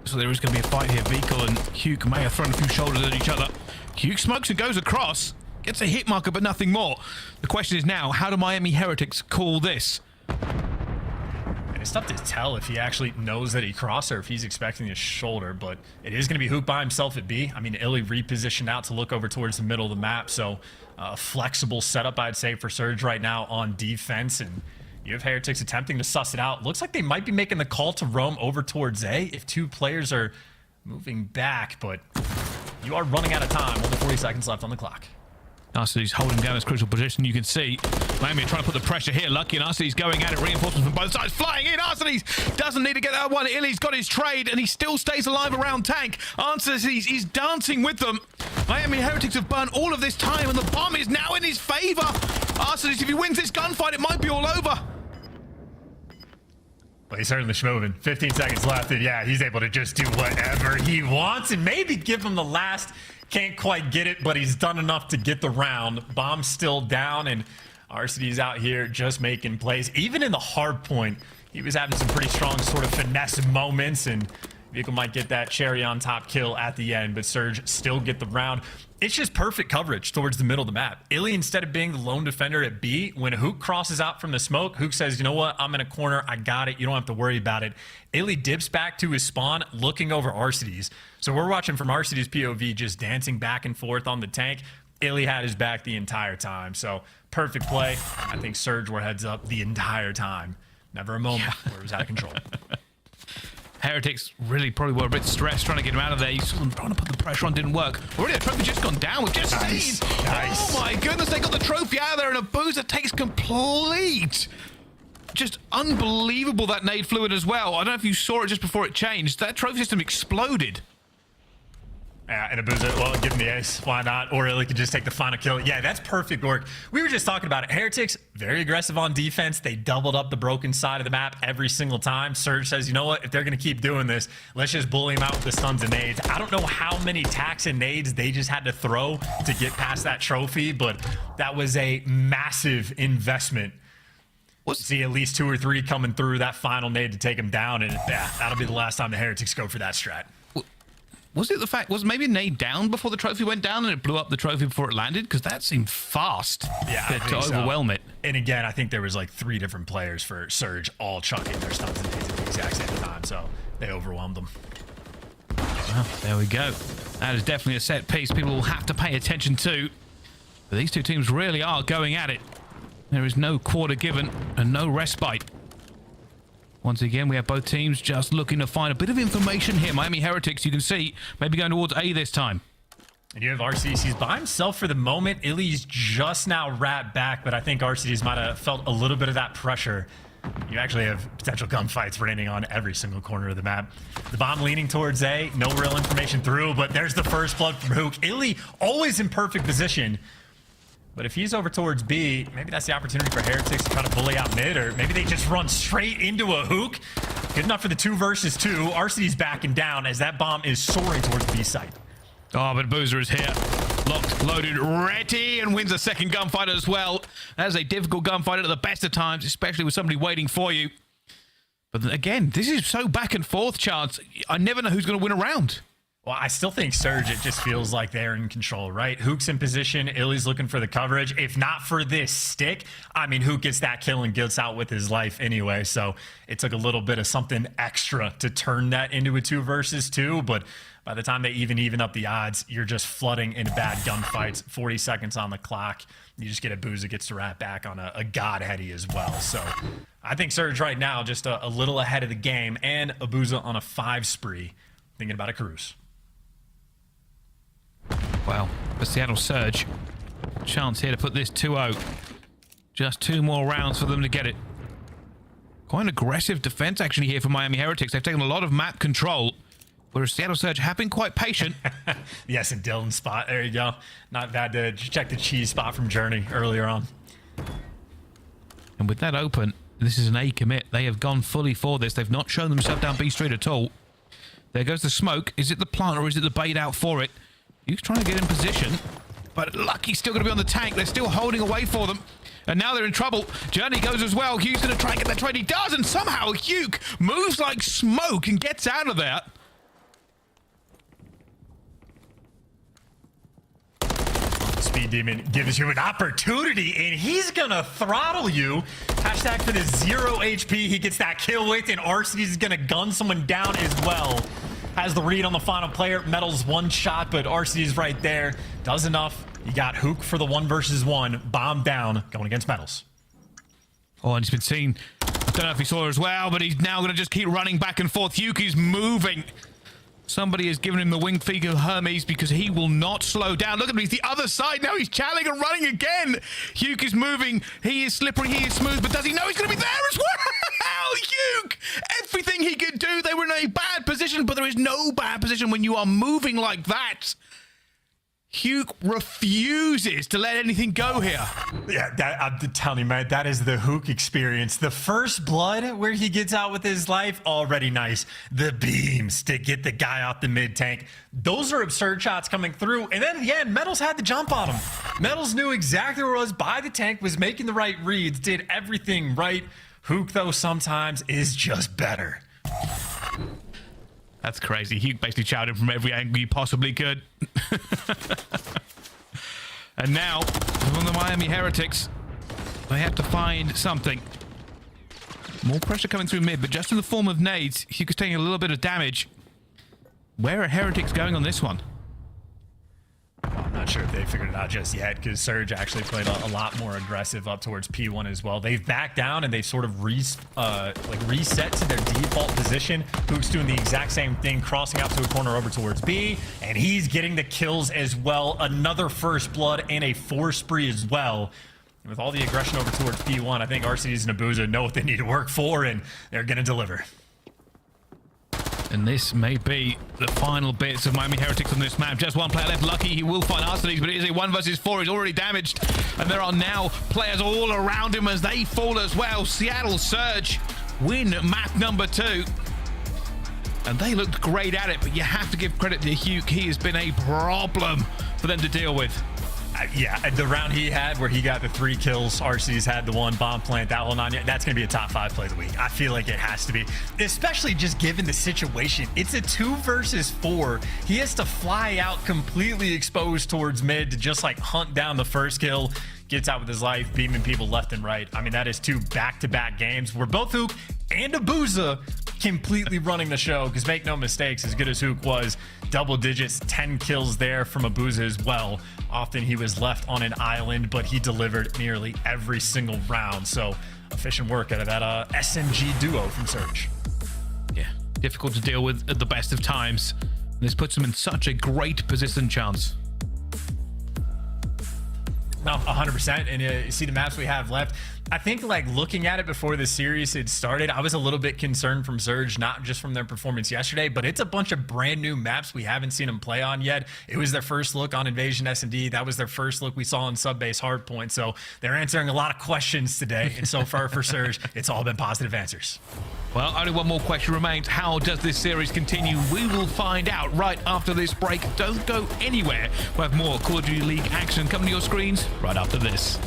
So there is going to be a fight here. Vikal and Huke may have thrown a few shoulders at each other. Huke smokes and goes across. Gets a hit marker, but nothing more. The question is now, how do Miami Heretics call this? And it's tough to tell if he actually knows that he crossed or if he's expecting his shoulder, but it is going to be Huke by himself at B. I mean, Illey repositioned out to look over towards the middle of the map, so a flexible setup, I'd say, for Surge right now on defense, and you have Heretics attempting to suss it out. Looks like they might be making the call to roam over towards A if two players are moving back, but you are running out of time. Only 40 seconds left on the clock. Arcitys holding down his crucial position. You can see Miami trying to put the pressure here. Lucky and Arcitys going at it. Reinforcements from both sides flying in. Arcitys doesn't need to get that one. Illey's got his trade and he still stays alive around tank. Arcitys is dancing with them. Miami Heretics have burned all of this time and the bomb is now in his favor. Arcitys, if he wins this gunfight, it might be all over. Well, he's certainly schmoving. 15 seconds left, and yeah, he's able to just do whatever he wants and maybe give him the last. Can't quite get it, but he's done enough to get the round. Bomb's still down, and Arcitys out here just making plays. Even in the hard point, he was having some pretty strong sort of finesse moments, and Vehicle might get that cherry on top kill at the end, but Surge still get the round. It's just perfect coverage towards the middle of the map. Illey, instead of being the lone defender at B, when Huke crosses out from the smoke, Huke says, you know what, I'm in a corner, I got it, you don't have to worry about it. Illey dips back to his spawn, looking over Arcitys. So we're watching from Arcitys' POV, just dancing back and forth on the tank. Illey had his back the entire time, so perfect play. I think Surge were heads up the entire time. Never a moment where it was out of control. Heretics really probably were a bit stressed trying to get him out of there. You saw them trying to put the pressure on, didn't work. Already the trophy just gone down. We've just seen. Nice. Oh my goodness, they got the trophy out of there, and Abuzah takes complete. Just unbelievable that nade fluid as well. I don't know if you saw it just before it changed. That trophy system exploded. Yeah, and Abuzah, well, give him the ace. Why not? Or Illey could just take the final kill. Yeah, that's perfect work. We were just talking about it. Heretics, very aggressive on defense. They doubled up the broken side of the map every single time. Surge says, you know what? If they're going to keep doing this, let's just bully them out with the stuns and nades. I don't know how many tacks and nades they just had to throw to get past that trophy, but that was a massive investment. We'll see at least 2 or 3 coming through that final nade to take them down, and yeah, that'll be the last time the Heretics go for that strat. Was it the fact, was maybe a nade down before the trophy went down and it blew up the trophy before it landed? Because that seemed fast to overwhelm it. And again, I think there was like 3 different players for Surge all chucking their stuns and nades at the exact same time, so they overwhelmed them. Well, there we go. That is definitely a set piece people will have to pay attention to. But these two teams really are going at it. There is no quarter given and no respite. Once again, we have both teams just looking to find a bit of information here. Miami Heretics, you can see, maybe going towards A this time. And you have Arcitys. He's by himself for the moment. Illey's just now wrapped back, but I think Arcitys might have felt a little bit of that pressure. You actually have potential gunfights raining on every single corner of the map. The bomb leaning towards A. No real information through, but there's the first blood from Huke. Illey always in perfect position. But if he's over towards B, maybe that's the opportunity for Heretics to try to bully out mid, or maybe they just run straight into a Huke. Good enough for the 2 versus 2. Arcitys backing down as that bomb is soaring towards B site. Oh, but Abuzah is here. Locked, loaded, ready, and wins a second gunfight as well. That is a difficult gunfight at the best of times, especially with somebody waiting for you. But then again, this is so back and forth, Chance. I never know who's going to win a round. Well, I still think Surge, it just feels like they're in control, right? Huke's in position. Illey's looking for the coverage. If not for this stick, I mean, Huke gets that kill and gets out with his life anyway. So it took a little bit of something extra to turn that into a 2 versus 2. But by the time they even up the odds, you're just flooding into bad gunfights. 40 seconds on the clock. You just get Abuzah gets to wrap back on a God heady as well. So I think Surge right now just a little ahead of the game, and Abuzah on a 5 spree, thinking about a cruise. Well, the Seattle Surge, chance here to put this 2-0. Just 2 more rounds for them to get it. Quite an aggressive defense actually here for Miami Heretics. They've taken a lot of map control, whereas Seattle Surge have been quite patient. Yes, and Dylan's spot. There you go. Not bad to check the cheese spot from Journey earlier on. And with that open, this is an A commit. They have gone fully for this. They've not shown themselves down B Street at all. There goes the smoke. Is it the plant or is it the bait out for it? Huke's trying to get in position, but Lucky's still going to be on the tank. They're still holding away for them, and now they're in trouble. Journey goes as well. Huke's going to try and get that trade. He does, and somehow Huke moves like smoke and gets out of there. Speed Demon gives you an opportunity, and he's gonna throttle you. Hashtag for the 0 HP he gets that kill with, and Arcitys is gonna gun someone down as well. Has the read on the final player. Metal's one shot, but Arcitys right there does enough. You got Huke for the 1 versus 1. Bomb down, going against Metals. Oh, and he's been seen. I don't know if he saw her as well, but he's now going to just keep running back and forth. Huke is moving. Somebody has given him the wing feet of Hermes because he will not slow down. Look at him, he's the other side now. He's channeling and running again. Huke is moving. He is slippery, he is smooth, but does he know he's going to be there as well? Huke! Everything he could do, they were in a bad position, but there is no bad position when you are moving like that. Huke refuses to let anything go here. Yeah, I'm telling you, man, that is the Huke experience. The first blood where he gets out with his life, already nice. The beams to get the guy off the mid tank. Those are absurd shots coming through. And then, yeah, Metals had the jump on him. Metals knew exactly where it was by the tank, was making the right reads, did everything right. Huke, though, sometimes is just better. That's crazy. Huke basically shouted from every angle you possibly could. And now, from the Miami Heretics, they have to find something. More pressure coming through mid, but just in the form of nades. Huke is taking a little bit of damage. Where are Heretics going on this one? I'm not sure if they figured it out just yet, because Surge actually played a lot more aggressive up towards P1 as well. They've backed down and they've sort of reset to their default position. Huke's doing the exact same thing, crossing out to a corner over towards B, and he's getting the kills as well. Another first blood and a 4 spree as well. And with all the aggression over towards P1, I think Arcitys and Abuzah know what they need to work for, and they're going to deliver. And this may be the final bits of Miami Heretics on this map. Just one player left. Lucky he will find Arcitys, but it is a 1 versus 4. He's already damaged. And there are now players all around him as they fall as well. Seattle Surge win map number 2. And they looked great at it, but you have to give credit to Huke. He has been a problem for them to deal with. Yeah, the round he had where he got the 3 kills, Arcitys had the 1 bomb plant, that whole 9, that's going to be a top 5 play of the week. I feel like it has to be, especially just given the situation. It's a 2 versus 4. He has to fly out completely exposed towards mid to just like hunt down the first kill, gets out with his life, beaming people left and right. I mean, that is 2 back-to-back games where both Huke and Abuzah completely running the show, because make no mistakes, as good as Huke was, double digits, 10 kills there from Abuzah as well. Often he was left on an island, but he delivered nearly every single round. So efficient work out of that SMG duo from Surge. Yeah, difficult to deal with at the best of times. This puts him in such a great position, Chance. No, 100%. And you see the maps we have left. I think, like, looking at it before the series had started, I was a little bit concerned from Surge, not just from their performance yesterday, but it's a bunch of brand new maps we haven't seen them play on yet. It was their first look on Invasion S&D. That was their first look we saw on Subbase Hardpoint. So they're answering a lot of questions today. And so far for Surge, it's all been positive answers. Well, only one more question remains. How does this series continue? We will find out right after this break. Don't go anywhere. We'll have more Call of Duty League action coming to your screens right after this.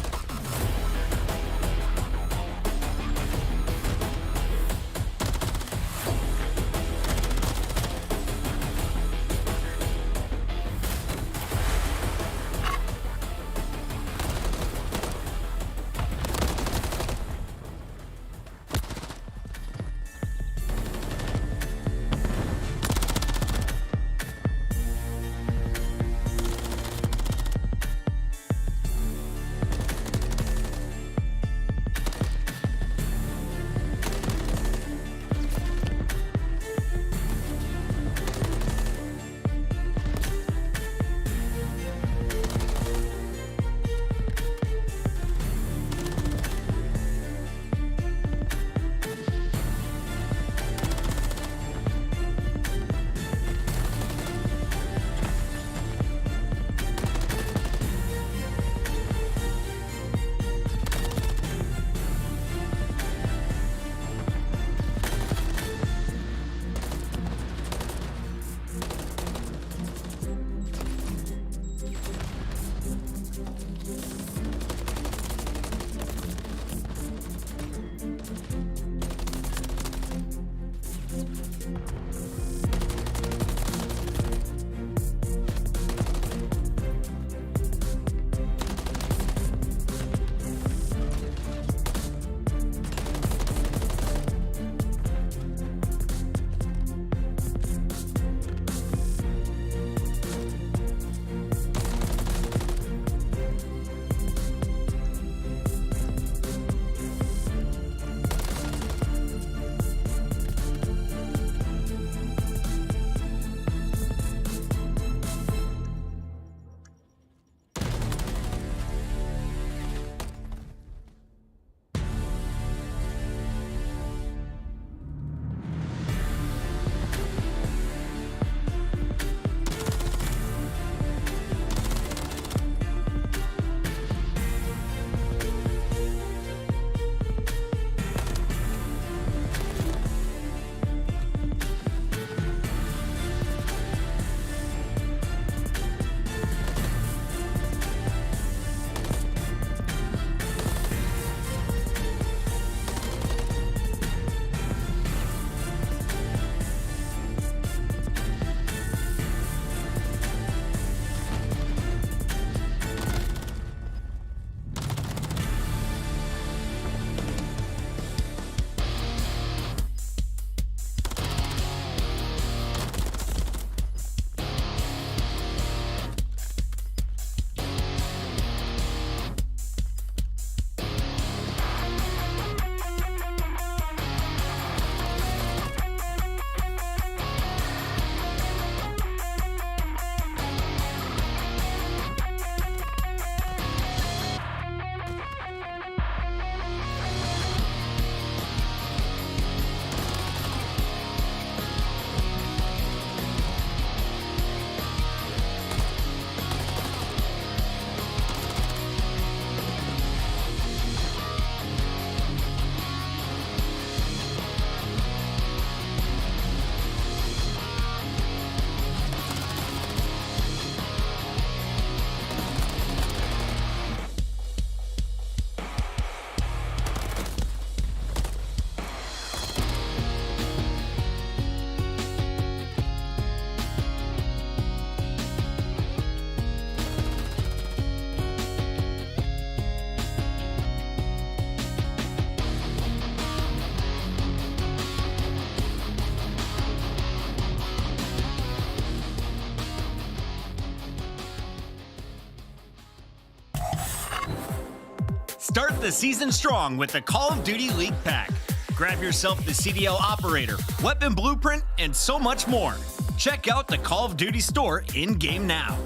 Start the season strong with the Call of Duty League Pack. Grab yourself the CDL Operator, Weapon Blueprint, and so much more. Check out the Call of Duty store in-game now.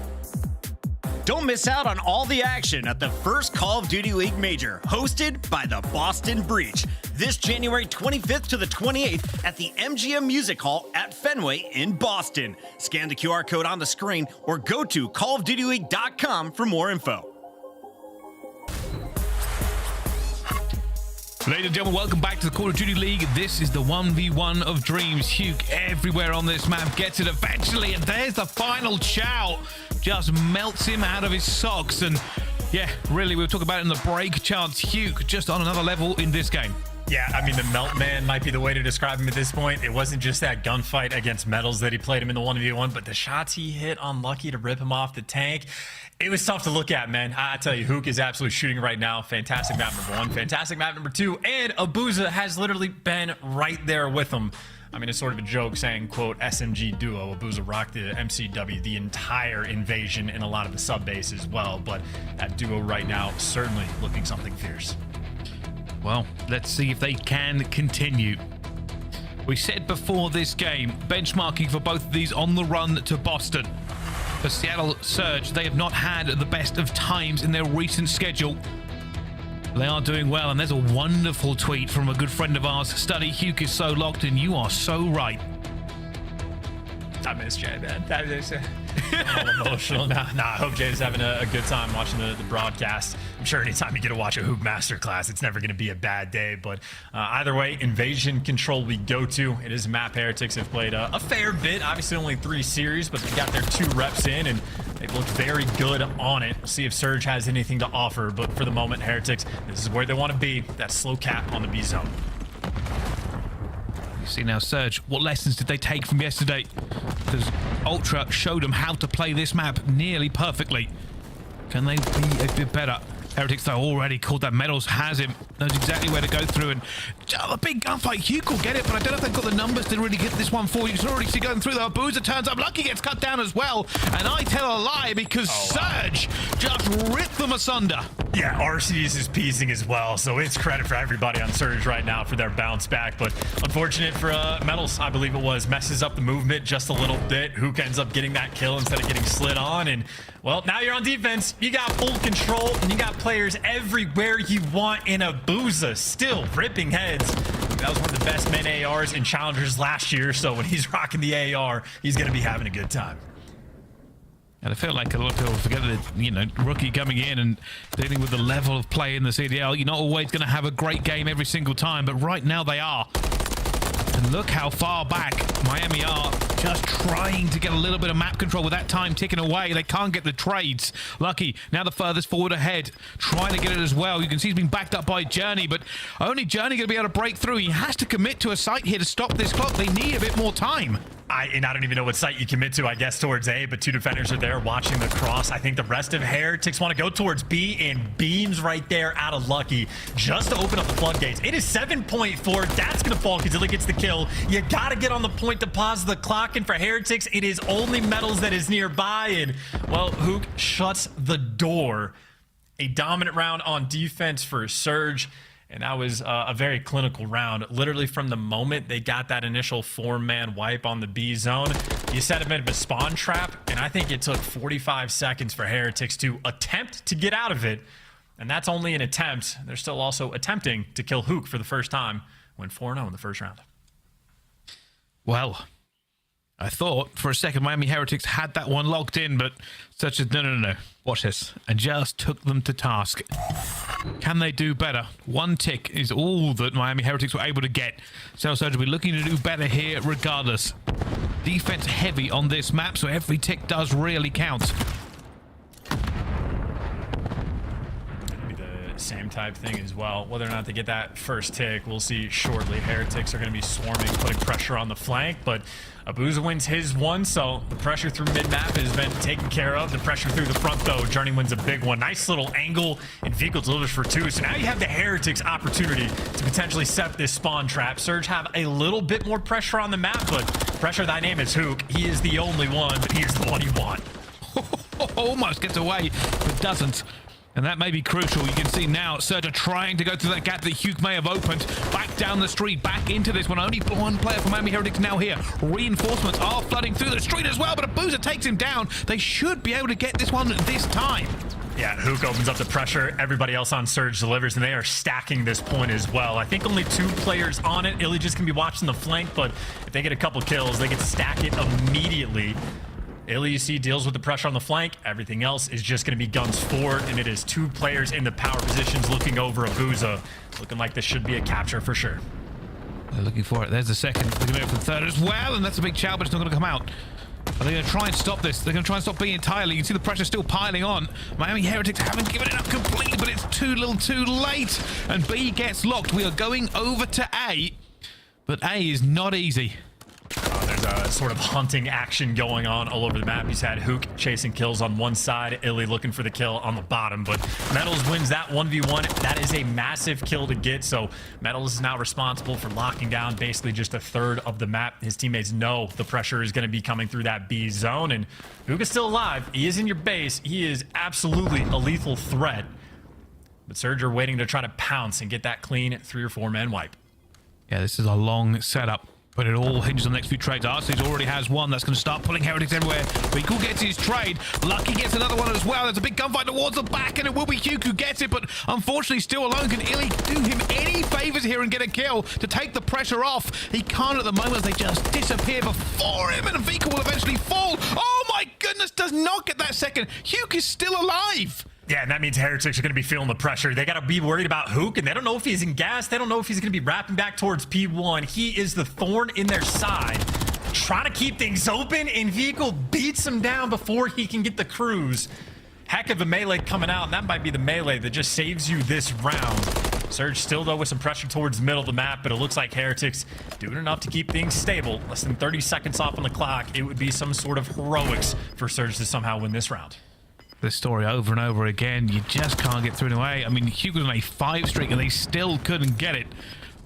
Don't miss out on all the action at the first Call of Duty League Major, hosted by the Boston Breach, this January 25th to the 28th at the MGM Music Hall at Fenway in Boston. Scan the QR code on the screen or go to callofdutyleague.com for more info. Ladies and gentlemen, welcome back to the Call of Duty League. This is the 1v1 of dreams. Huke everywhere on this map gets it eventually, and there's the final chow. Just melts him out of his socks. And yeah, really, we were talking about it in the break. Chance Huke just on another level in this game. Yeah, I mean, the Melt Man might be the way to describe him at this point. It wasn't just that gunfight against Metals that he played him in the 1v1, but the shots he hit unlucky to rip him off the tank. It was tough to look at, man. I tell you, Huke is absolutely shooting right now. Fantastic map number 1, fantastic map number 2, and Abuzah has literally been right there with him. I mean, it's sort of a joke saying, quote, SMG duo. Abuzah rocked the MCW, the entire invasion, and a lot of the sub base as well, but that duo right now certainly looking something fierce. Well, let's see if they can continue. We said before this game, benchmarking for both of these on the run to Boston. The Seattle Surge, they have not had the best of times in their recent schedule. They are doing well, and there's a wonderful tweet from a good friend of ours. Study Huke is so locked, and you are so right. I miss Jay, man. That is all emotional. Nah, I hope Jay's having a good time watching the broadcast. I'm sure anytime you get to watch a Huke masterclass, it's never going to be a bad day. But either way, Invasion Control we go to. It is a map Heretics have played a fair bit. Obviously only 3 series, but they got their 2 reps in, and they've looked very good on it. We'll see if Surge has anything to offer. But for the moment, Heretics, this is where they want to be. That slow cap on the B zone. You see now, Surge, what lessons did they take from yesterday? Because Ultra showed them how to play this map nearly perfectly. Can they be a bit better? Heretics, though, already called that. Metals has him. Knows exactly where to go through. And a big gunfight. Huke will get it, but I don't know if they've got the numbers to really get this one for you. You can already see going through. The Abuzah turns up. Lucky gets cut down as well. And I tell a lie because Surge just ripped them asunder. Yeah, Arcitys is piecing as well, so it's credit for everybody on Surge right now for their bounce back. But unfortunate for Metals, I believe it was, messes up the movement just a little bit. Huke ends up getting that kill instead of getting slid on. And, well, now you're on defense. You got full control, and you got players everywhere you want in Abuzah, still ripping heads. That was one of the best main ARs in Challengers last year, so when he's rocking the AR, he's going to be having a good time. And I feel like a lot of people forget that, you know, rookie coming in and dealing with the level of play in the CDL, you're not always going to have a great game every single time, but right now they are. And look how far back Miami are, just trying to get a little bit of map control with that time ticking away. They can't get the trades. Lucky, now the furthest forward ahead, trying to get it as well. You can see he's been backed up by Journey, but only Journey going to be able to break through. He has to commit to a site here to stop this clock. They need a bit more time. I don't even know what site you commit to, I guess, towards A, but 2 defenders are there watching the cross. I think the rest of Heretics want to go towards B, and Beams right there out of Lucky just to open up the floodgates. It is 7.4. That's going to fall because Illey gets the kill. You got to get on the point to pause the clock, and for Heretics, it is only Metals that is nearby, and, well, Huke shuts the door. A dominant round on defense for Surge. And that was a very clinical round. Literally from the moment they got that initial 4-man wipe on the B zone, you set a bit of a spawn trap, and I think it took 45 seconds for Heretics to attempt to get out of it. And that's only an attempt. They're still also attempting to kill Huke for the first time. Went 4-0 in the first round. Well, I thought for a second Miami Heretics had that one locked in, but such as no. Watch this. And just took them to task. Can they do better? 1 tick is all that Miami Heretics were able to get. Surge will be looking to do better here regardless. Defense heavy on this map, so every tick does really count. Same type thing as well. Whether or not they get that first tick, we'll see shortly. Heretics are going to be swarming, putting pressure on the flank, but Abuzah wins his one, so the pressure through mid-map has been taken care of. The pressure through the front, though, Journey wins a big one. Nice little angle, and vehicle delivers for 2. So now you have the Heretics opportunity to potentially set this spawn trap. Surge have a little bit more pressure on the map, but pressure, thy name is Huke. He is the only one, but he is the one you want. Almost gets away, but doesn't. And that may be crucial. You can see now Surge are trying to go through that gap that Huke may have opened. Back down the street, back into this one. Only one player from Miami Heretics now here. Reinforcements are flooding through the street as well, but Abuzah takes him down. They should be able to get this one this time. Yeah, Huke opens up the pressure. Everybody else on Surge delivers, and they are stacking this point as well. I think only 2 players on it. Illey just can be watching the flank, but if they get a couple kills, they can stack it immediately. Illey, you see, deals with the pressure on the flank. Everything else is just going to be guns forward, and it is 2 players in the power positions looking over Abuzah. Looking like this should be a capture for sure. They're looking for it. There's the second. They're going to go for the third as well, and that's a big chow, but it's not going to come out. Are they going to try and stop this? They're going to try and stop being entirely. You can see the pressure still piling on. Miami Heretics haven't given it up completely, but it's too little too late. And B gets locked. We are going over to A, but A is not easy. There's a sort of hunting action going on all over the map. He's had Huke chasing kills on one side, Illey looking for the kill on the bottom, but Metals wins that 1v1. That is a massive kill to get, so Metals is now responsible for locking down basically just a third of the map. His teammates know the pressure is going to be coming through that B zone, and Huke is still alive. He is in your base. He is absolutely a lethal threat, but Surge are waiting to try to pounce and get that clean 3 or 4 man wipe. Yeah, this is a long setup, but it all hinges on the next few trades. Arcitys already has one that's going to start pulling Heretics everywhere. Røkkr gets his trade. Lucky gets another one as well. There's a big gunfight towards the back, and it will be Huke who gets it, but unfortunately still alone. Can Illey do him any favors here and get a kill to take the pressure off? He can't at the moment. They just disappear before him, and a vehicle will eventually fall. Oh my goodness, does not get that second. Huke is still alive. Yeah, and that means Heretics are going to be feeling the pressure. They got to be worried about Huke, and they don't know if he's in gas. They don't know if he's going to be wrapping back towards P1. He is the thorn in their side, trying to keep things open, and Vehicle beats him down before he can get the cruise. Heck of a melee coming out, and that might be the melee that just saves you this round. Surge still, though, with some pressure towards the middle of the map, but it looks like Heretics doing enough to keep things stable. Less than 30 seconds off on the clock. It would be some sort of heroics for Surge to somehow win this round. This story over and over again. You just can't get through in a way. I mean, Huke was on a 5 streak and they still couldn't get it.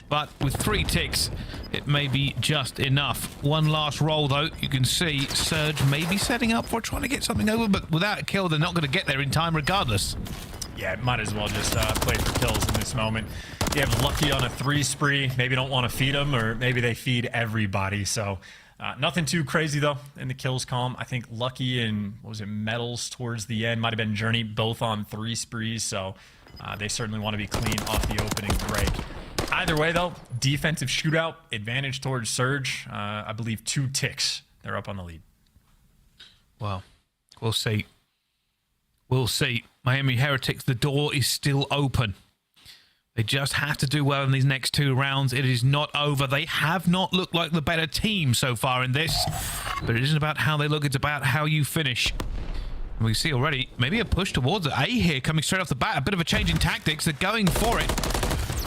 But with 3 ticks, it may be just enough. One last roll, though. You can see Surge may be setting up for trying to get something over, but without a kill, they're not going to get there in time regardless. Yeah, might as well just play for kills in this moment. You have Lucky on a 3 spree. Maybe don't want to feed him, or maybe they feed everybody. So nothing too crazy, though, in the kills column. I think Lucky and, what was it, Metals towards the end, might have been Journey, both on 3 sprees. So they certainly want to be clean off the opening break. Either way, though, defensive shootout, advantage towards Surge. I believe 2 ticks. They're up on the lead. Well, we'll see. We'll see. Miami Heretics, the door is still open. They just have to do well in these next 2 rounds. It is not over. They have not looked like the better team so far in this. But it isn't about how they look. It's about how you finish. And we see already maybe a push towards A here coming straight off the bat. A bit of a change in tactics. They're going for it.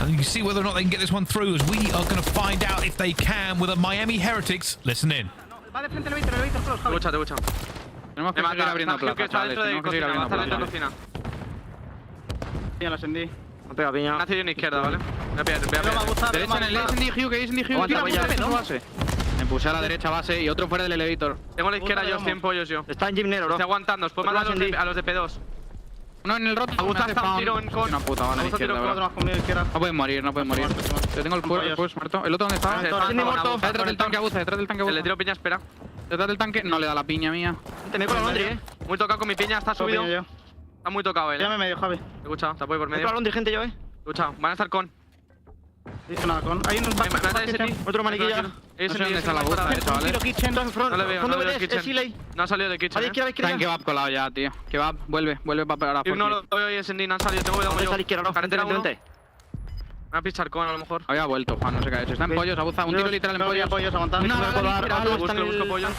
And you can see whether or not they can get this one through, as we are going to find out if they can with a Miami Heretics. Listen in. Tenemos que seguir abriendo plaza, chavales. Tenemos que seguir abriendo plaza. Ya la ascendí. No pega piña. Nace yo en izquierda, ¿vale? Voy a pillar. Derecha en el Huke, Huke. Me puse a la derecha base y otro fuera del elevator. Tengo la izquierda yo, 100 pollos yo. Está en gym negro, bro. Estoy aguantando, os puedo mandar a los de P2. Uno en el roto. Abuzah está un tiro en con. Una puta bala a la izquierda, bro. No pueden morir, no pueden morir. Yo tengo el push muerto. ¿El otro dónde está? Detrás del tanque, Abuzah, detrás del tanque, Abuzah. Le tiro piña, espera. Detrás del tanque no le da la piña mía. Te me con la Londri, Muy tocado con mi piña, está subido. Está muy tocado él. Tírame medio, Javi. Escucha, te apoyo por medio. Me con la Londri, gente, yo, Escucha, van a estar con. Dice nada, con. Hay un otro maniquilla. No sé dónde está la Abuzah, chavales. No le veo, no le veo el kitchen. No ha salido de kitchen. Está en kebab colado ya, tío. Kebab, vuelve para no lo veo y es en Din, han salido, tengo cuidado como yo. Carretera 1. Me va a pichar con a lo mejor. Había vuelto, Juan, no sé qué ha hecho. Está en pollos, Abuzah, un tiro literal en pollos. Pollos aguantando. Busco pollos.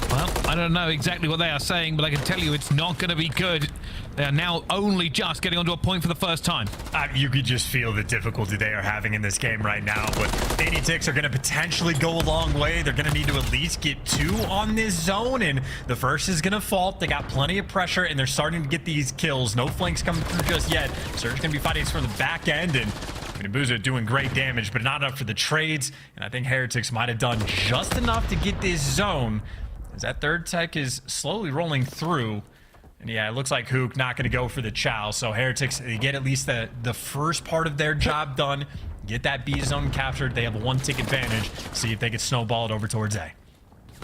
Well, I don't know exactly what they are saying, but I can tell you it's not going to be good. They are now only just getting onto a point for the first time. You could just feel the difficulty they are having in this game right now, but any ticks are going to potentially go a long way. They're going to need to at least get 2 on this zone, and the first is going to fall. They got plenty of pressure, and they're starting to get these kills. No flanks coming through just yet. Surge going to be fighting from the back end, and Abuzah doing great damage, but not enough for the trades, and I think Heretics might have done just enough to get this zone, as that third tech is slowly rolling through. And yeah, it looks like Huke not going to go for the chow. So Heretics, they get at least the first part of their job done. Get that B zone captured. They have a 1-tick advantage. See if they can snowball it over towards A.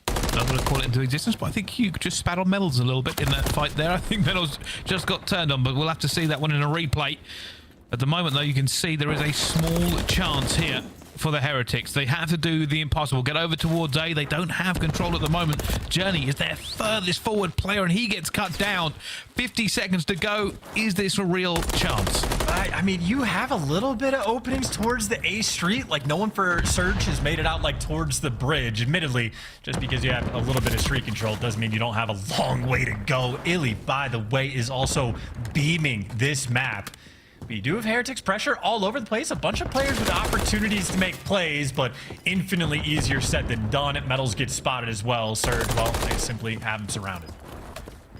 I'm going to call it into existence, but I think Huke just spat on Medals a little bit in that fight there. I think Medals just got turned on, but we'll have to see that one in a replay. At the moment, though, you can see there is a small chance here for the Heretics. They have to do the impossible. Get over towards A. They don't have control at the moment. Journey is their furthest forward player, and he gets cut down. 50 seconds to go. Is this a real chance? I mean, you have a little bit of openings towards the A street. Like, no one for Surge has made it out, like, towards the bridge. Admittedly, just because you have a little bit of street control doesn't mean you don't have a long way to go. Illey, by the way, is also beaming this map. We do have Heretics pressure all over the place. A bunch of players with opportunities to make plays, but infinitely easier said than done. Metals get spotted as well. Surge, well, they simply have him surrounded.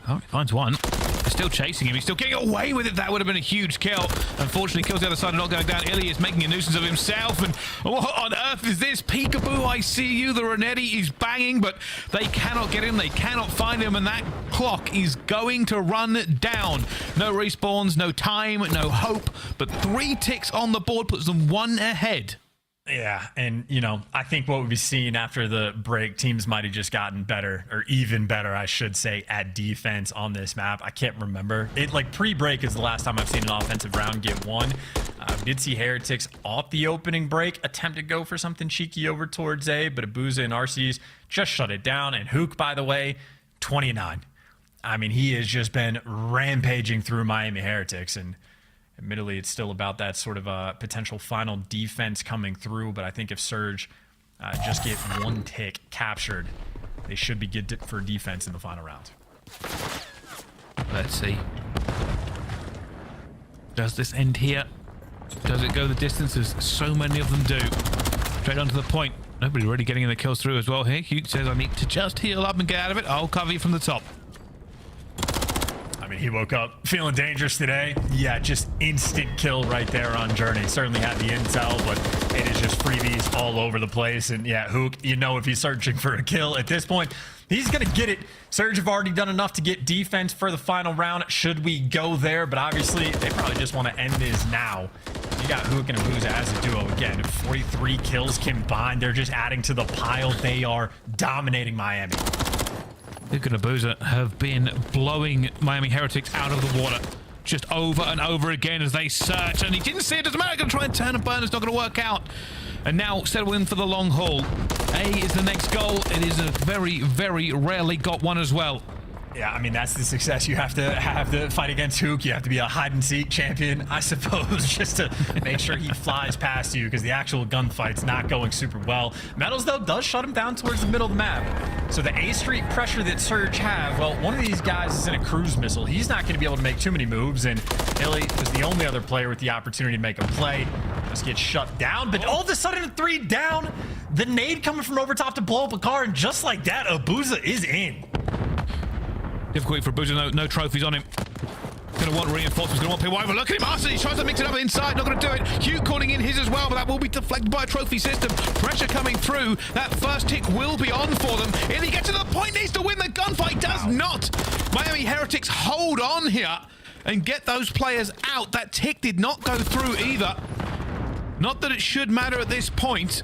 Oh, he finds one. They're still chasing him. He's still getting away with it. That would have been a huge kill. Unfortunately, kills the other side and not going down. Illey is making a nuisance of himself. And what on earth is this? Peekaboo, I see you. The Renetti is banging, but they cannot get him. They cannot find him. And that clock is going to run down. No respawns, no time, no hope. But 3 ticks on the board puts them 1 ahead. Yeah, and, you know, I think what we've seen after the break, teams might have just gotten better, or even better, I should say, at defense on this map. I can't remember. It, like, pre-break is the last time I've seen an offensive round get won. We did see Heretics off the opening break attempt to go for something cheeky over towards A, but Abuzah and Arcitys just shut it down. And Huke, by the way, 29. I mean, he has just been rampaging through Miami Heretics, and admittedly, it's still about that sort of potential final defense coming through, but I think if Surge just get 1 tick captured, they should be good for defense in the final round. Let's see. Does this end here? Does it go the distance as so many of them do? Straight onto the point. Nobody really getting the kills through as well here. Huke says, I need to just heal up and get out of it. I'll cover you from the top. I mean, he woke up feeling dangerous today. Yeah, just instant kill right there on Journey. Certainly had the intel, but it is just freebies all over the place. And yeah, Huke, you know, if he's searching for a kill at this point, he's going to get it. Surge have already done enough to get defense for the final round. Should we go there? But obviously, they probably just want to end this now. You got Huke and Abuzah as a duo again. 43 kills combined. They're just adding to the pile. They are dominating Miami. Huke and Abuzah have been blowing Miami Heretics out of the water just over and over again as they search. And he didn't see it. Doesn't matter. Going to try and turn and burn. It's not going to work out. And now settle in for the long haul. A is the next goal. It is a very, very rarely got one as well. Yeah, I mean, that's the success you have to fight against Huke. You have to be a hide-and-seek champion, I suppose, just to make sure he flies past you, because the actual gunfight's not going super well. Metals, though, does shut him down towards the middle of the map. So the A Street pressure that Surge have, well, one of these guys is in a cruise missile. He's not going to be able to make too many moves, and Illey was the only other player with the opportunity to make a play. Just get shut down, but all of a sudden, 3 down. The nade coming from over top to blow up a car, and just like that, Abuzah is in. Difficult for Abuzah, no trophies on him. Gonna want reinforcements, gonna want people over. Look at him, Arcitys tries to mix it up inside, not gonna do it. Huke calling in his as well, but that will be deflected by a trophy system. Pressure coming through, that first tick will be on for them. Illey gets to the point, needs to win the gunfight, does not. Miami Heretics hold on here and get those players out. That tick did not go through either. Not that it should matter at this point,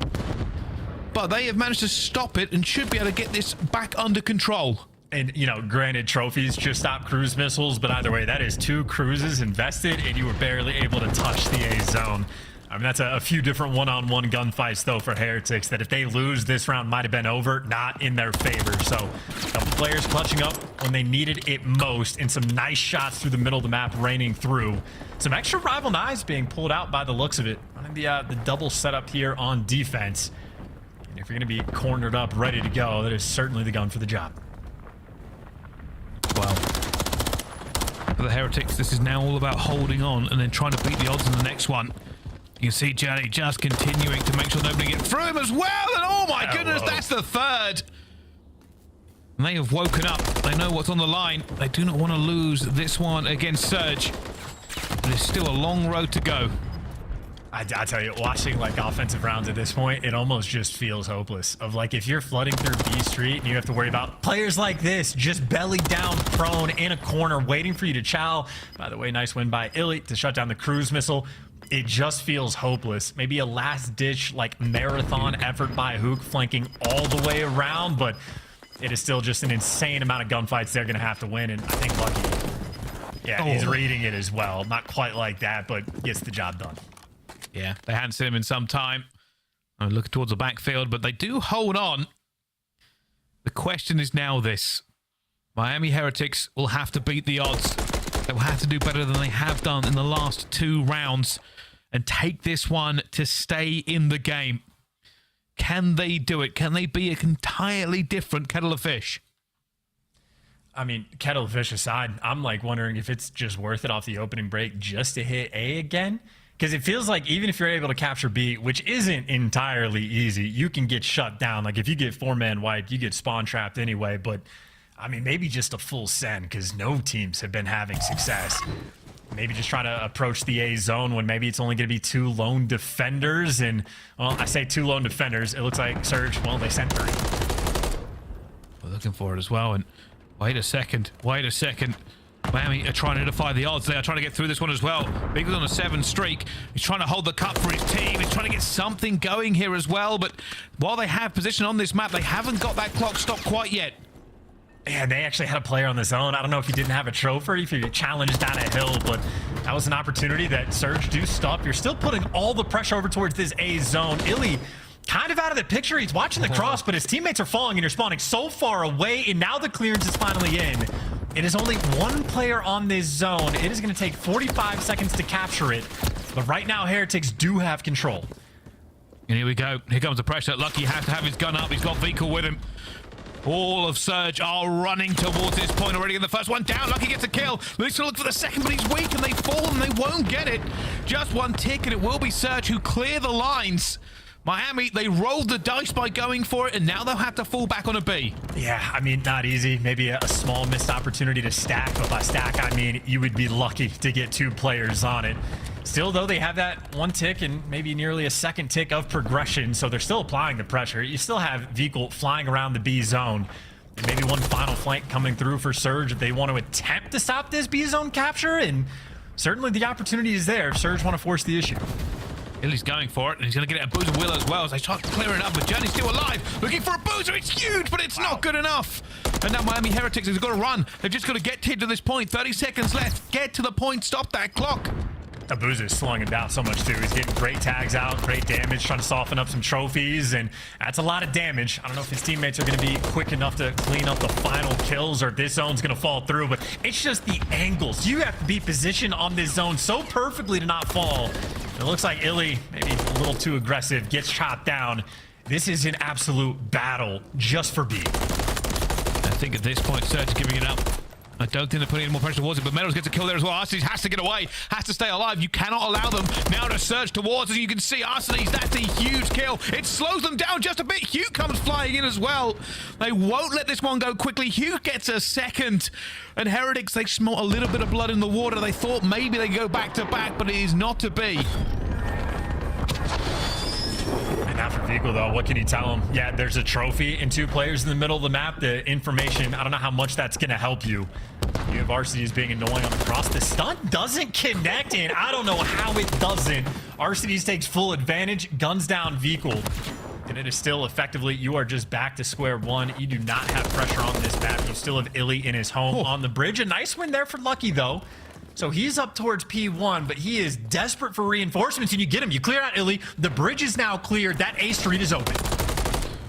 but they have managed to stop it and should be able to get this back under control. And, you know, granted, trophies just stop cruise missiles, but either way, that is 2 cruises invested, and you were barely able to touch the A zone. I mean, that's a few different one-on-one gunfights, though, for Heretics, that if they lose, this round might have been over, not in their favor. So, a couple players clutching up when they needed it most, and some nice shots through the middle of the map raining through. Some extra rival knives being pulled out by the looks of it. Running the double setup here on defense. And if you're going to be cornered up, ready to go, that is certainly the gun for the job. Well, for the Heretics, this is now all about holding on and then trying to beat the odds in the next one. You can see Johnny just continuing to make sure nobody gets through him as well. And oh my goodness, that's the 3rd. And they have woken up. They know what's on the line. They do not want to lose this one against Surge. But it's still a long road to go. I tell you, watching like offensive rounds at this point, it almost just feels hopeless. Of like, if you're flooding through B Street and you have to worry about players like this just belly down prone in a corner waiting for you to chow. By the way, nice win by Illey to shut down the cruise missile. It just feels hopeless. Maybe a last ditch like marathon effort by Huke flanking all the way around, but it is still just an insane amount of gunfights they're gonna have to win. And I think Lucky, yeah, he's reading it as well. Not quite like that, but gets the job done. Yeah, they hadn't seen him in some time. I'm looking towards the backfield, but they do hold on. The question is now this. Miami Heretics will have to beat the odds. They will have to do better than they have done in the last 2 rounds and take this one to stay in the game. Can they do it? Can they be an entirely different kettle of fish? I mean, kettle of fish aside, I'm like wondering if it's just worth it off the opening break just to hit A again. Because it feels like even if you're able to capture B, which isn't entirely easy, you can get shut down. Like if you get 4-man wiped, you get spawn trapped anyway. But I mean, maybe just a full send because no teams have been having success. Maybe just trying to approach the A zone when maybe it's only going to be 2 lone defenders. And, well, I say 2 lone defenders. It looks like Surge, well, they sent 3. We're looking for it as well. And wait a second. Miami are trying to defy the odds. They are trying to get through this one as well. Big was on a 7 streak. He's trying to hold the cup for his team. He's trying to get something going here as well. But while they have position on this map, they haven't got that clock stopped quite yet. Yeah, they actually had a player on the zone. I don't know if he didn't have a trophy, if he challenged down a hill, but that was an opportunity that Surge do stop. You're still putting all the pressure over towards this A zone. Illey kind of out of the picture. He's watching the cross, but his teammates are falling and you're spawning so far away, and now the clearance is finally in. It is only 1 player on this zone. It is going to take 45 seconds to capture it, but right now Heretics do have control. And here we go. Here comes the pressure. Lucky has to have his gun up. He's got Vehicle with him. All of Surge are running towards this point already. In the first one down, Lucky gets a kill. Looks to look for the second, but he's weak and they fall and they won't get it. Just 1 tick and it will be Surge who clear the lines. Miami, they rolled the dice by going for it, and now they'll have to fall back on a B. Yeah, I mean, not easy. Maybe a small missed opportunity to stack, but by stack, I mean, you would be lucky to get 2 players on it. Still, though, they have that 1 tick and maybe nearly a 2nd tick of progression, so they're still applying the pressure. You still have Vehicle flying around the B zone. And maybe 1 final flank coming through for Surge if they want to attempt to stop this B zone capture, and certainly the opportunity is there if Surge want to force the issue. Illey's going for it, and he's going to get Abuzah will as well as they try to clear it up, but Journey's still alive, looking for Abuzah. It's huge, but it's not good enough. And now Miami Heretics has got to run. They've just got to get to this point. 30 seconds left. Get to the point. Stop that clock. Abuzah is slowing him down so much too. He's getting great tags out, great damage, trying to soften up some trophies, and that's a lot of damage. I don't know if his teammates are going to be quick enough to clean up the final kills or if this zone's going to fall through, but it's just the angles. You have to be positioned on this zone so perfectly to not fall. It looks like Illey, maybe a little too aggressive, gets chopped down. This is an absolute battle just for B. I think at this point, Surge is giving it up. I don't think they're putting any more pressure towards it, but Meadows gets a kill there as well. Arcitys has to get away, has to stay alive. You cannot allow them now to surge towards us. You can see Arcitys, that's a huge kill. It slows them down just a bit. Huke comes flying in as well. They won't let this one go quickly. Huke gets a 2nd. And Heretics, they smelt a little bit of blood in the water. They thought maybe they go back to back, but it is not to be. And now for Vehicle, though, what can you tell him? Yeah, there's a trophy and 2 players in the middle of the map. The information, I don't know how much that's going to help you. You have Arcitys being annoying on the cross. The stun doesn't connect, and I don't know how it doesn't. Arcitys takes full advantage, guns down Vehicle. And it is still effectively, you are just back to square one. You do not have pressure on this map. You still have Illey in his home on the bridge. A nice win there for Lucky, though. So he's up towards P1, but he is desperate for reinforcements, and you get him. You clear out Illey. The bridge is now cleared. That A street is open.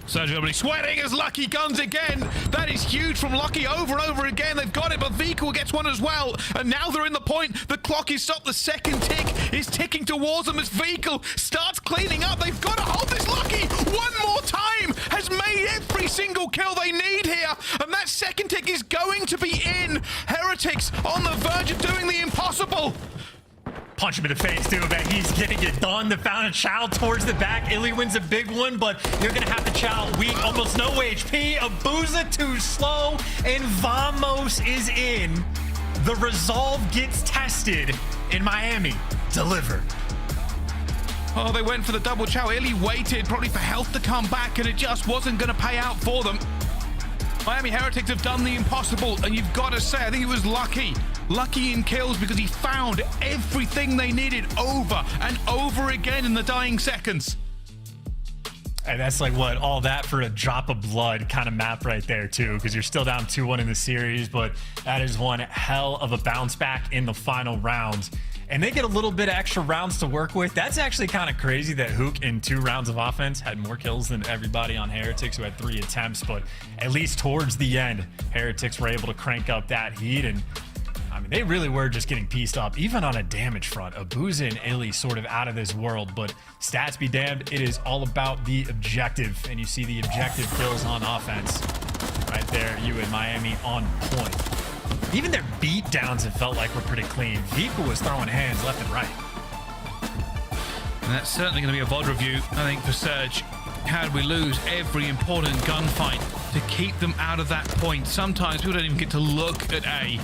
Surge nobody sweating as Lucky guns again. That is huge from Lucky over and over again. They've got it, but Vehicle gets one as well. And now they're in the point. The clock is stopped. The 2nd tick is ticking towards them as Vehicle starts cleaning up. They've got to hold this. Lucky one more time has made every single kill they need here. And that 2nd tick is going to be in. Heretics on the verge of doing the impossible. Punch him in the face, too, but he's getting it done. The fountain chow towards the back. Illey wins a big one, but you're going to have to chow weak, almost no HP. Abuzah too slow, and Vamos is in. The resolve gets tested in Miami. Deliver. Oh, they went for the double chow. Illey waited probably for health to come back, and it just wasn't going to pay out for them. Miami Heretics have done the impossible, and you've got to say, I think he was lucky in kills because he found everything they needed over and over again in the dying seconds. And that's like what, all that for a drop of blood kind of map right there too, because you're still down 2-1 in the series, but that is one hell of a bounce back in the final round. And they get a little bit of extra rounds to work with. That's actually kind of crazy that Huke in 2 rounds of offense had more kills than everybody on Heretics, who had 3 attempts. But at least towards the end, Heretics were able to crank up that heat. And I mean, they really were just getting pieced up, even on a damage front. Abuzah and Illey sort of out of this world. But stats be damned, it is all about the objective. And you see the objective kills on offense right there. You and Miami on point. Even their beat downs, it felt like, were pretty clean. Vico was throwing hands left and right. And that's certainly going to be a VOD review, I think, for Surge. How did we lose every important gunfight to keep them out of that point? Sometimes people don't even get to look at A.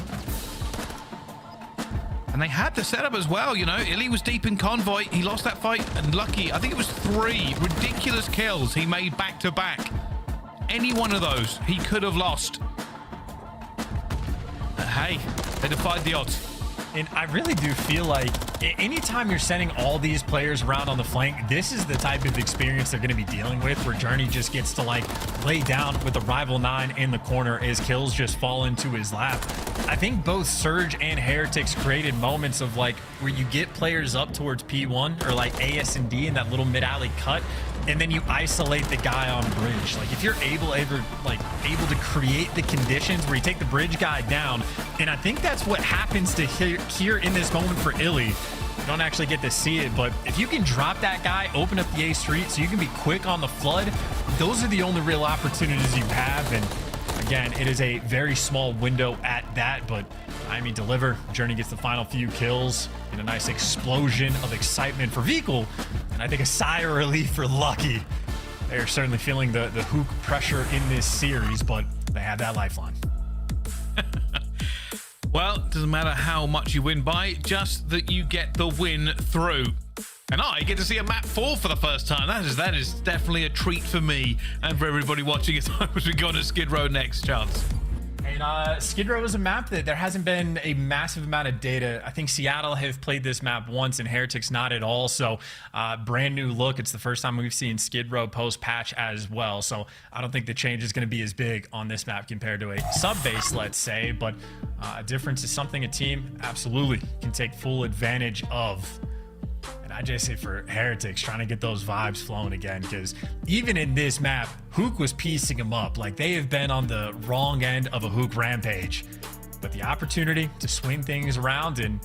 And they had the setup as well, you know. Illey was deep in convoy. He lost that fight, and lucky, I think it was 3 ridiculous kills he made back-to-back. Any one of those, he could have lost. But hey, they defied the odds. And I really do feel like anytime you're sending all these players around on the flank, this is the type of experience they're going to be dealing with, where Journey just gets to like lay down with a rival 9 in the corner as kills just fall into his lap. I think both Surge and Heretics created moments of like where you get players up towards P1 or like AS and D in that little mid-alley cut, and then you isolate the guy on bridge. Like if you're able to create the conditions where you take the bridge guy down, and I think that's what happens to here in this moment for Illey. You don't actually get to see it, but if you can drop that guy, open up the A street so you can be quick on the flood, those are the only real opportunities you have. And again, it is a very small window at that, but Miami deliver. Journey gets the final few kills in a nice explosion of excitement for Vico, and I think a sigh of relief for Lucky. They're certainly feeling the Huke pressure in this series, but they have that lifeline. Well, it doesn't matter how much you win by, just that you get the win through. And I get to see a map 4 for the first time. That is definitely a treat for me and for everybody watching as we go to Skid Row next, Chance. And Skid Row is a map that there hasn't been a massive amount of data. I think Seattle have played this map once and Heretics not at all. So brand new look. It's the first time we've seen Skid Row post-patch as well. So I don't think the change is going to be as big on this map compared to a sub-base, let's say. But a difference is something a team absolutely can take full advantage of. And I just say for Heretics, trying to get those vibes flowing again, because even in this map, Huke was piecing them up. Like they have been on the wrong end of a Huke rampage. But the opportunity to swing things around, and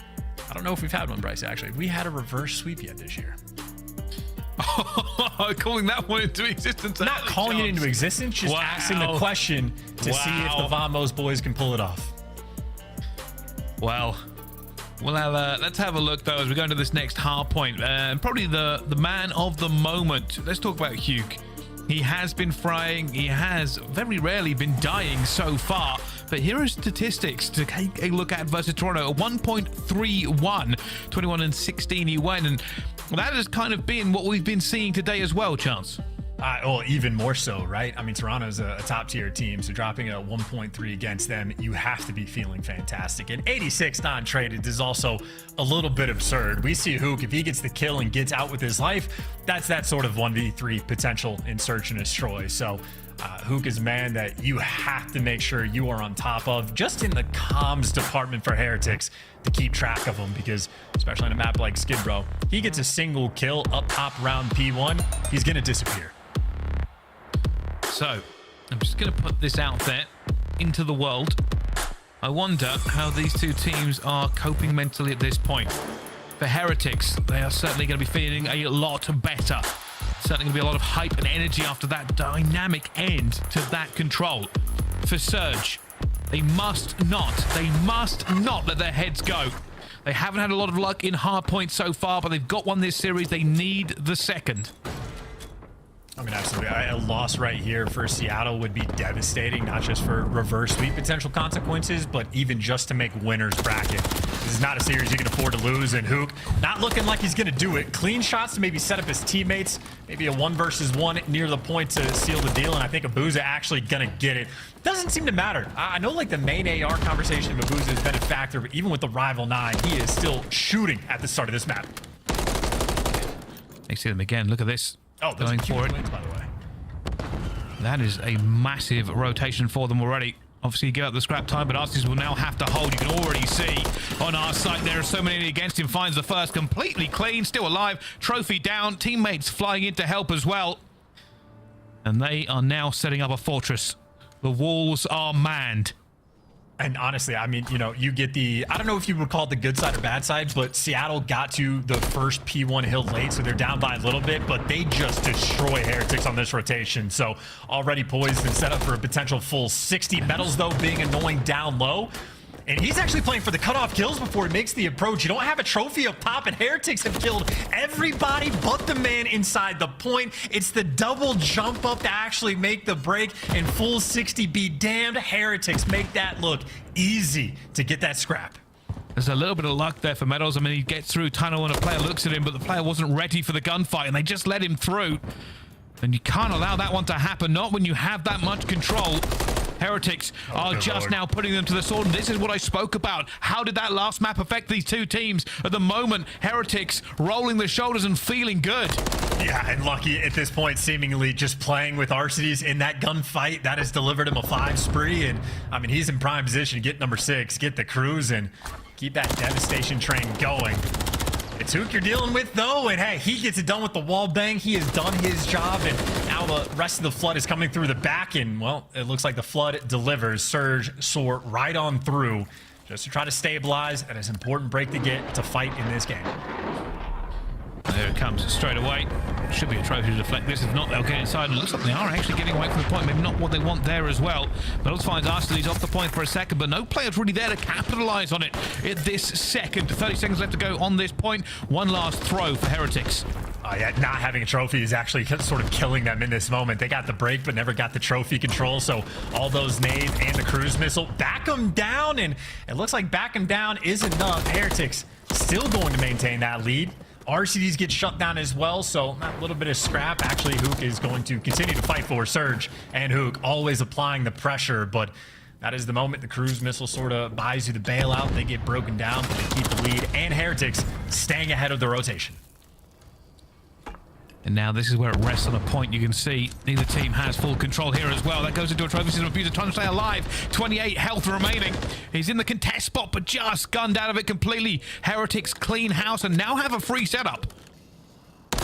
I don't know if we've had one, Bryce, actually. We had a reverse sweep yet this year. Calling that one into existence. Not calling it into existence, just asking the question to see if the Vamos boys can pull it off. Well, let's have a look, though, as we go into this next hard point. Probably the man of the moment. Let's talk about Huke. He has been frying. He has very rarely been dying so far. But here are statistics to take a look at versus Toronto. A 1.31, 21-16 he went. And that has kind of been what we've been seeing today as well, Chance. Well, even more so, right? I mean, Toronto's a top-tier team, so dropping a 1.3 against them, you have to be feeling fantastic. And 86 non-traded is also a little bit absurd. We see Huke, if he gets the kill and gets out with his life, that's that sort of 1v3 potential in Search and Destroy. So Huke is a man that you have to make sure you are on top of, just in the comms department for Heretics, to keep track of him, because especially on a map like Skid Row, he gets a single kill up top around P1, he's going to disappear. So, I'm just going to put this out there into the world. I wonder how these two teams are coping mentally at this point. For Heretics, they are certainly going to be feeling a lot better. Certainly going to be a lot of hype and energy after that dynamic end to that control. For Surge, they must not let their heads go. They haven't had a lot of luck in hard points so far, but they've got one this series. They need the second. I mean, absolutely. A loss right here for Seattle would be devastating, not just for reverse sweep potential consequences, but even just to make winner's bracket. This is not a series you can afford to lose, and Huke not looking like he's going to do it. Clean shots to maybe set up his teammates, maybe a 1 versus 1 near the point to seal the deal, and I think Abuzah actually going to get it. Doesn't seem to matter. I know like the main AR conversation of Abuzah has been a factor, but even with the rival 9, he is still shooting at the start of this map. They see them again. Look at this. Oh, going for it. Wins, by the way. That is a massive rotation for them already. Obviously, you give up the scrap time, but Arcitys will now have to hold. You can already see on our site there are so many against him. Finds the first, completely clean, still alive. Trophy down. Teammates flying in to help as well. And they are now setting up a fortress. The walls are manned. And honestly, I mean, you know, you get the, I don't know if you would call it the good side or bad side, but Seattle got to the first P1 hill late, so they're down by a little bit, but they just destroy Heretics on this rotation. So already poised and set up for a potential full 60. Metals, though, being annoying down low. And he's actually playing for the cutoff kills before he makes the approach. You don't have a trophy up top, and Heretics have killed everybody but the man inside the point. It's the double jump up to actually make the break in full 60. Be damned, Heretics make that look easy to get that scrap. There's a little bit of luck there for Metals. I mean, he gets through tunnel and a player looks at him, but the player wasn't ready for the gunfight, and they just let him through. And you can't allow that one to happen, not when you have that much control. Heretics are just now putting them to the sword, and this is what I spoke about. How did that last map affect these two teams? At the moment, Heretics rolling their shoulders and feeling good. Yeah, and Lucky at this point seemingly just playing with Arcitys in that gunfight. That has delivered him a 5 spree, and I mean, he's in prime position to get number 6, get the cruise, and keep that devastation train going. It's Huke you're dealing with, though, and hey, he gets it done with the wall bang. He has done his job, and now the rest of the flood is coming through the back, and, well, it looks like the flood delivers. Surge soar right on through just to try to stabilize, and it's an important break to get to fight in this game. There it comes straight away. Should be a trophy to deflect this. If not, they'll get inside. It looks like they are actually getting away from the point. Maybe not what they want there as well. Metals finds Arcitys off the point for a second, but no player's really there to capitalize on it at this second. 30 seconds left to go on this point. One last throw for Heretics. Yeah, not having a trophy is actually sort of killing them in this moment. They got the break, but never got the trophy control. So all those nades and the cruise missile back them down, and it looks like back them down is enough. Heretics still going to maintain that lead. Arcitys get shut down as well, so a little bit of scrap. Actually, Huke is going to continue to fight for Surge, and Huke always applying the pressure, but that is the moment the cruise missile sort of buys you the bailout. They get broken down, but they keep the lead, and Heretics staying ahead of the rotation. And now this is where it rests on a point. You can see neither team has full control here as well. That goes into a trophy system. ABeZy trying to stay alive. 28 health remaining. He's in the contest spot, but just gunned out of it completely. Heretics clean house and now have a free setup.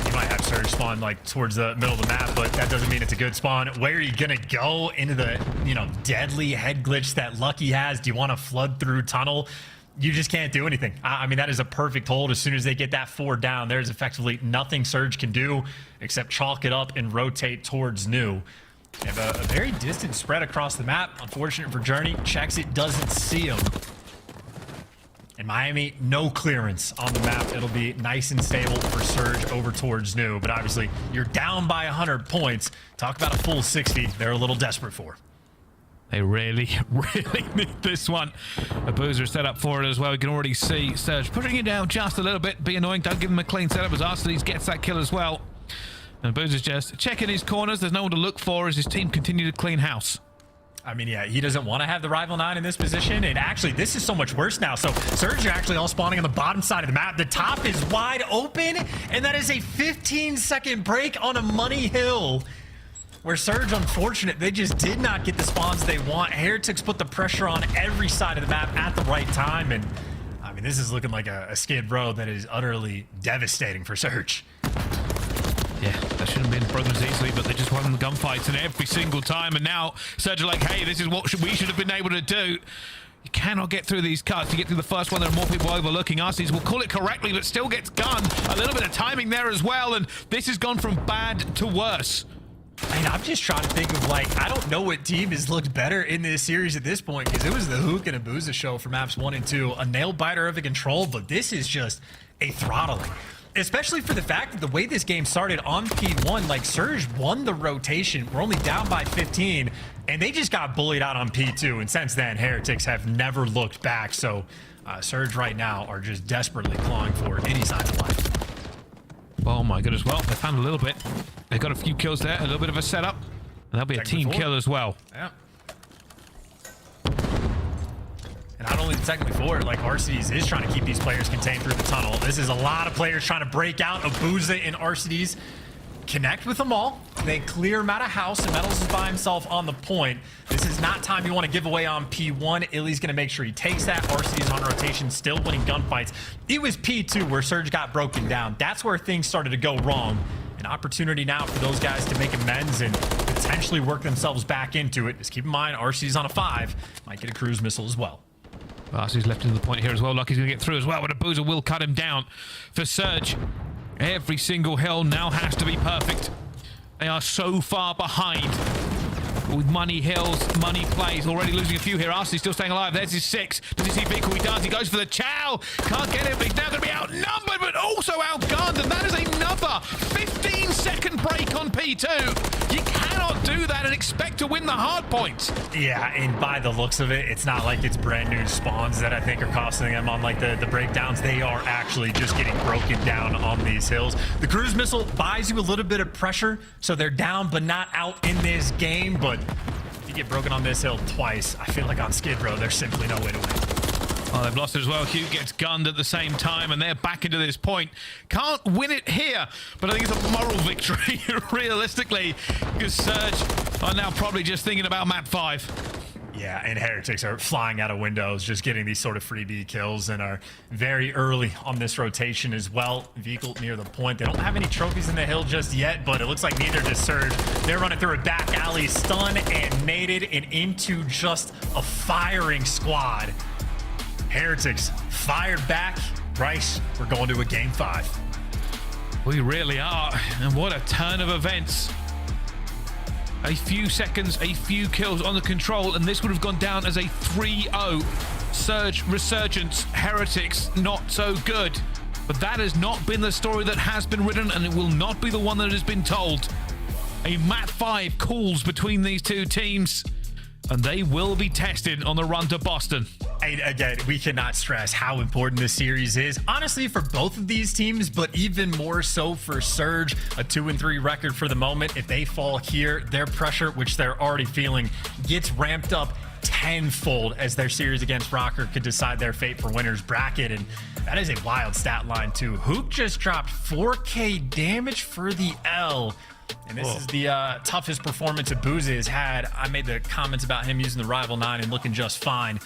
You might have Surge spawn like towards the middle of the map, but that doesn't mean it's a good spawn. Where are you gonna go into the, you know, deadly head glitch that Lucky has? Do you want to flood through tunnel? You just can't do anything. I mean, that is a perfect hold. As soon as they get that 4 down, there's effectively nothing Surge can do except chalk it up and rotate towards New. They have a very distant spread across the map. Unfortunate for Journey. Checks it, doesn't see him. And Miami, no clearance on the map. It'll be nice and stable for Surge over towards New. But obviously, you're down by 100 points. Talk about a full 60. They're a little desperate for. They really, really need this one. Abuzah is set up for it as well. You can already see Surge pushing it down just a little bit. Be annoying. Don't give him a clean setup as Arcitys gets that kill as well. And Abuzah's just checking his corners. There's no one to look for as his team continue to clean house. I mean, yeah, he doesn't want to have the rival 9 in this position. And actually, this is so much worse now. So Surge are actually all spawning on the bottom side of the map. The top is wide open. And that is a 15-second break on a money hill. Where Surge, unfortunate, they just did not get the spawns they want. Heretics put the pressure on every side of the map at the right time. And, I mean, this is looking like a skid row that is utterly devastating for Surge. Yeah, that shouldn't have been broken as easily, but they just won the gunfights and every single time. And now Surge are like, hey, this is what we should have been able to do. You cannot get through these cuts. To get through the first one, there are more people overlooking. Arcitys will call it correctly, but still gets gunned. A little bit of timing there as well, and this has gone from bad to worse. I mean, I'm just trying to think of, like, I don't know what team has looked better in this series at this point, because it was the Huke and ABeZy show for maps 1 and 2. A nail biter of a control, but this is just a throttling. especially for the fact that the way this game started on P1, like Surge won the rotation. We're only down by 15, and they just got bullied out on P2. And since then, Heretics have never looked back. So Surge right now are just desperately clawing for any sign of life. Oh my goodness. Well, they found a little bit. They got a few kills there, a little bit of a setup. And that'll be a team kill as well. Yeah. And not only technically forward, like Arcitys is trying to keep these players contained through the tunnel. This is a lot of players trying to break out. Abuzah and Arcitys connect with them all. They clear him out of house, and Metals is by himself on the point. This is not time you want to give away on P1. Illey's going to make sure he takes that. Arcitys on rotation, still winning gunfights. It was P2 where Surge got broken down. That's where things started to go wrong. An opportunity now for those guys to make amends and potentially work themselves back into it. Just keep in mind, Arcitys on a 5. Might get a cruise missile as well. Arcitys left into the point here as well. Lucky's going to get through as well, but Abuzah will cut him down. For Surge, every single hill now has to be perfect. They are so far behind with money hills, money plays. Already losing a few here. Arcitys still staying alive. There's his 6. Does he see Vehicle? He does. He goes for the chow. Can't get him, but he's now going to be outnumbered, but also outgunned. And that is another 15-second break on P2. You cannot do that and expect to win the hard points. Yeah, and by the looks of it, it's not like it's brand new spawns that I think are costing them on like the breakdowns. They are actually just getting broken down on these hills. The cruise missile buys you a little bit of pressure, so they're down but not out in this game. But if you get broken on this hill twice, I feel like on Skid Row, there's simply no way to win. Oh, they've lost it as well. Huke gets gunned at the same time, and they're back into this point. Can't win it here, but I think it's a moral victory, realistically, because Surge are now probably just thinking about map 5. Yeah, and Heretics are flying out of windows, just getting these sort of freebie kills, and are very early on this rotation as well. Vehicle near the point. They don't have any trophies in the hill just yet, but it looks like neither does Surge. They're running through a back alley, stun and naded, and into just a firing squad. Heretics fired back. Bryce, we're going to a game 5. We really are, and what a turn of events. A few seconds, a few kills on the control, and this would have gone down as a 3-0. Surge resurgence, Heretics not so good. But that has not been the story that has been written, and it will not be the one that has been told. A map 5 calls between these two teams, and they will be tested on the run to Boston. Again, we cannot stress how important this series is, honestly, for both of these teams, but even more so for Surge. A 2-3 record for the moment. If they fall here, their pressure, which they're already feeling, gets ramped up tenfold as their series against Røkkr could decide their fate for winner's bracket. And that is a wild stat line too. Huke just dropped 4k damage for the L. And this is the toughest performance Abuzah has had. I made the comments about him using the Rival 9 and looking just fine.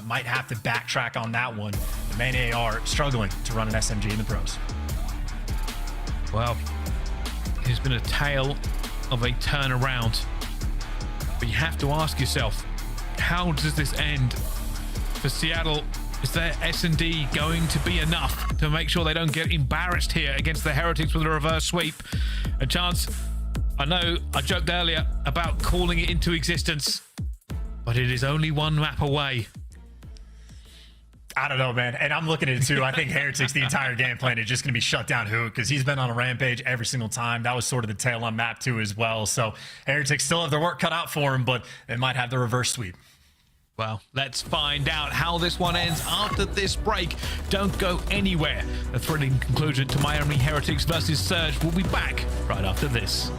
Might have to backtrack on that one. The main AR struggling to run an SMG in the pros. Well, it's been a tale of a turnaround. But you have to ask yourself, how does this end for Seattle? Is their S&D going to be enough to make sure they don't get embarrassed here against the Heretics with a reverse sweep? A chance, I know I joked earlier about calling it into existence, but it is only one map away. I don't know, man. And I'm looking at it too. I think Heretics, the entire game plan is just going to be shut down Huke because he's been on a rampage every single time. That was sort of the tail on map 2 as well. So Heretics still have their work cut out for him, but they might have the reverse sweep. Well, let's find out how this one ends after this break. Don't go anywhere. The thrilling conclusion to Miami Heretics versus Surge will be back right after this.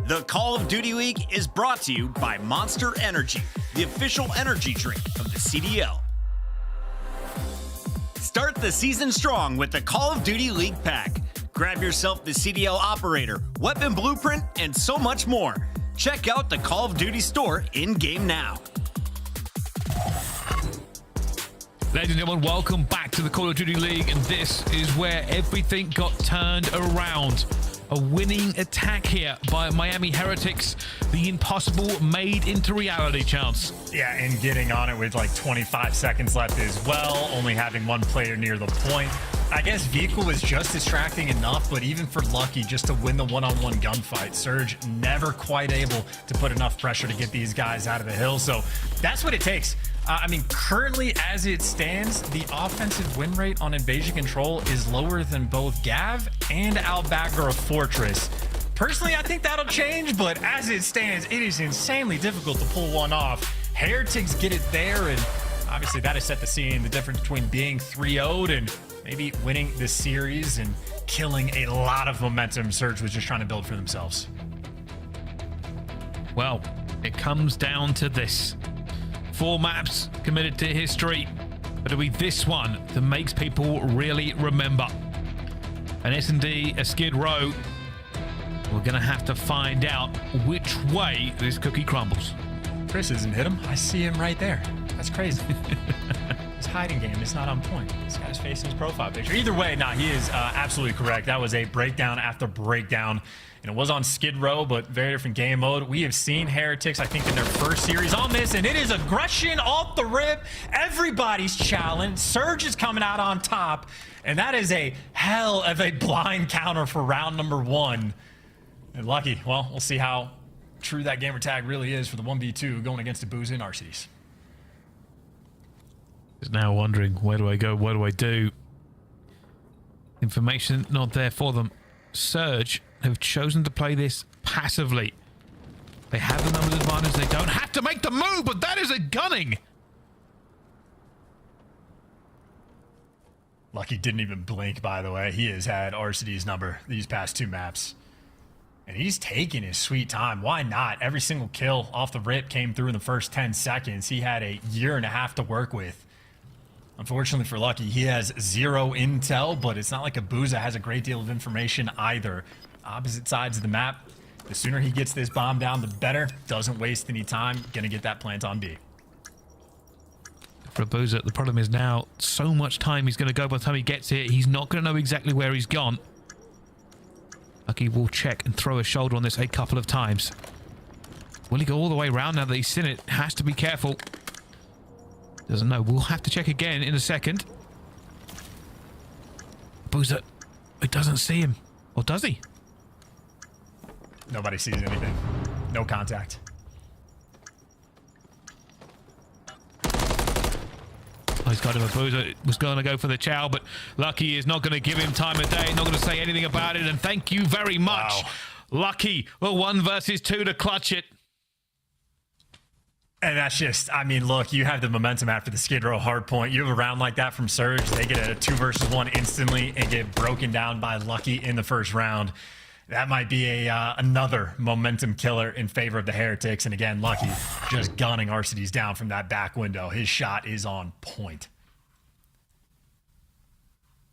The Call of Duty League is brought to you by Monster Energy, the official energy drink of the CDL. Start the season strong with the Call of Duty League pack. Grab yourself the CDL Operator, Weapon Blueprint, and so much more. Check out the Call of Duty store in-game now. Ladies and gentlemen, welcome back to the Call of Duty League, and this is where everything got turned around. A winning attack here by Miami Heretics. The impossible made into reality, Chance. Yeah, and getting on it with like 25 seconds left as well, only having one player near the point. I guess Vehicle was just distracting enough, but even for Lucky just to win the one-on-one gunfight, Surge never quite able to put enough pressure to get these guys out of the hill. So that's what it takes. I mean, currently as it stands, the offensive win rate on Invasion Control is lower than both Gav and Al-Baghdad Fortress. Personally, I think that'll change, but as it stands, it is insanely difficult to pull one off. Heretics get it there, and obviously that has set the scene, the difference between being 3-0'd and maybe winning this series and killing a lot of momentum Surge was just trying to build for themselves. Well, it comes down to this. 4 maps committed to history, but it'll be this one that makes people really remember. An S&D, a Skid Row. We're going to have to find out which way this cookie crumbles. Chris hasn't hit him. I see him right there. That's crazy. His hiding game is not on point. This guy's facing his profile picture. Either way, he is absolutely correct. That was a breakdown after breakdown. And it was on Skid Row, but very different game mode. We have seen Heretics, I think, in their first series on this, and it is aggression off the rip. Everybody's challenged. Surge is coming out on top, and that is a hell of a blind counter for round number 1. And Lucky, well, we'll see how true that gamer tag really is for the 1v2 going against Abuzah and Arcitys. Is now wondering, where do I go? What do I do? Information not there for them. Surge have chosen to play this passively. They have the numbers advantage. They don't have to make the move, but that is a gunning. Lucky didn't even blink, by the way. He has had Arcitys' number these past 2 maps. And he's taking his sweet time. Why not? Every single kill off the rip came through in the first 10 seconds. He had a year and a half to work with. Unfortunately for Lucky, he has 0 intel, but it's not like Abuzah has a great deal of information either. Opposite sides of the map. The sooner he gets this bomb down, the better. Doesn't waste any time. Gonna get that plant on B. For Abuzah, the problem is now so much time he's going to go by the time he gets here. He's not going to know exactly where he's gone. Lucky will check and throw a shoulder on this a couple of times. Will he go all the way around now that he's seen it? Has to be careful. Doesn't know. We'll have to check again in a second. Abuzah, he doesn't see him. Or does he? Nobody sees anything. No contact. Oh, he's got him. Abuzah was going to go for the chow, but Lucky is not going to give him time of day, not going to say anything about it, and thank you very much. Wow. Lucky, well, 1 versus 2 to clutch it. And that's just, I mean, look, you have the momentum after the Skid Row hard point. You have a round like that from Surge. They get a 2 versus 1 instantly and get broken down by Lucky in the first round. That might be another momentum killer in favor of the Heretics. And again, Lucky just gunning Arcitys down from that back window. His shot is on point.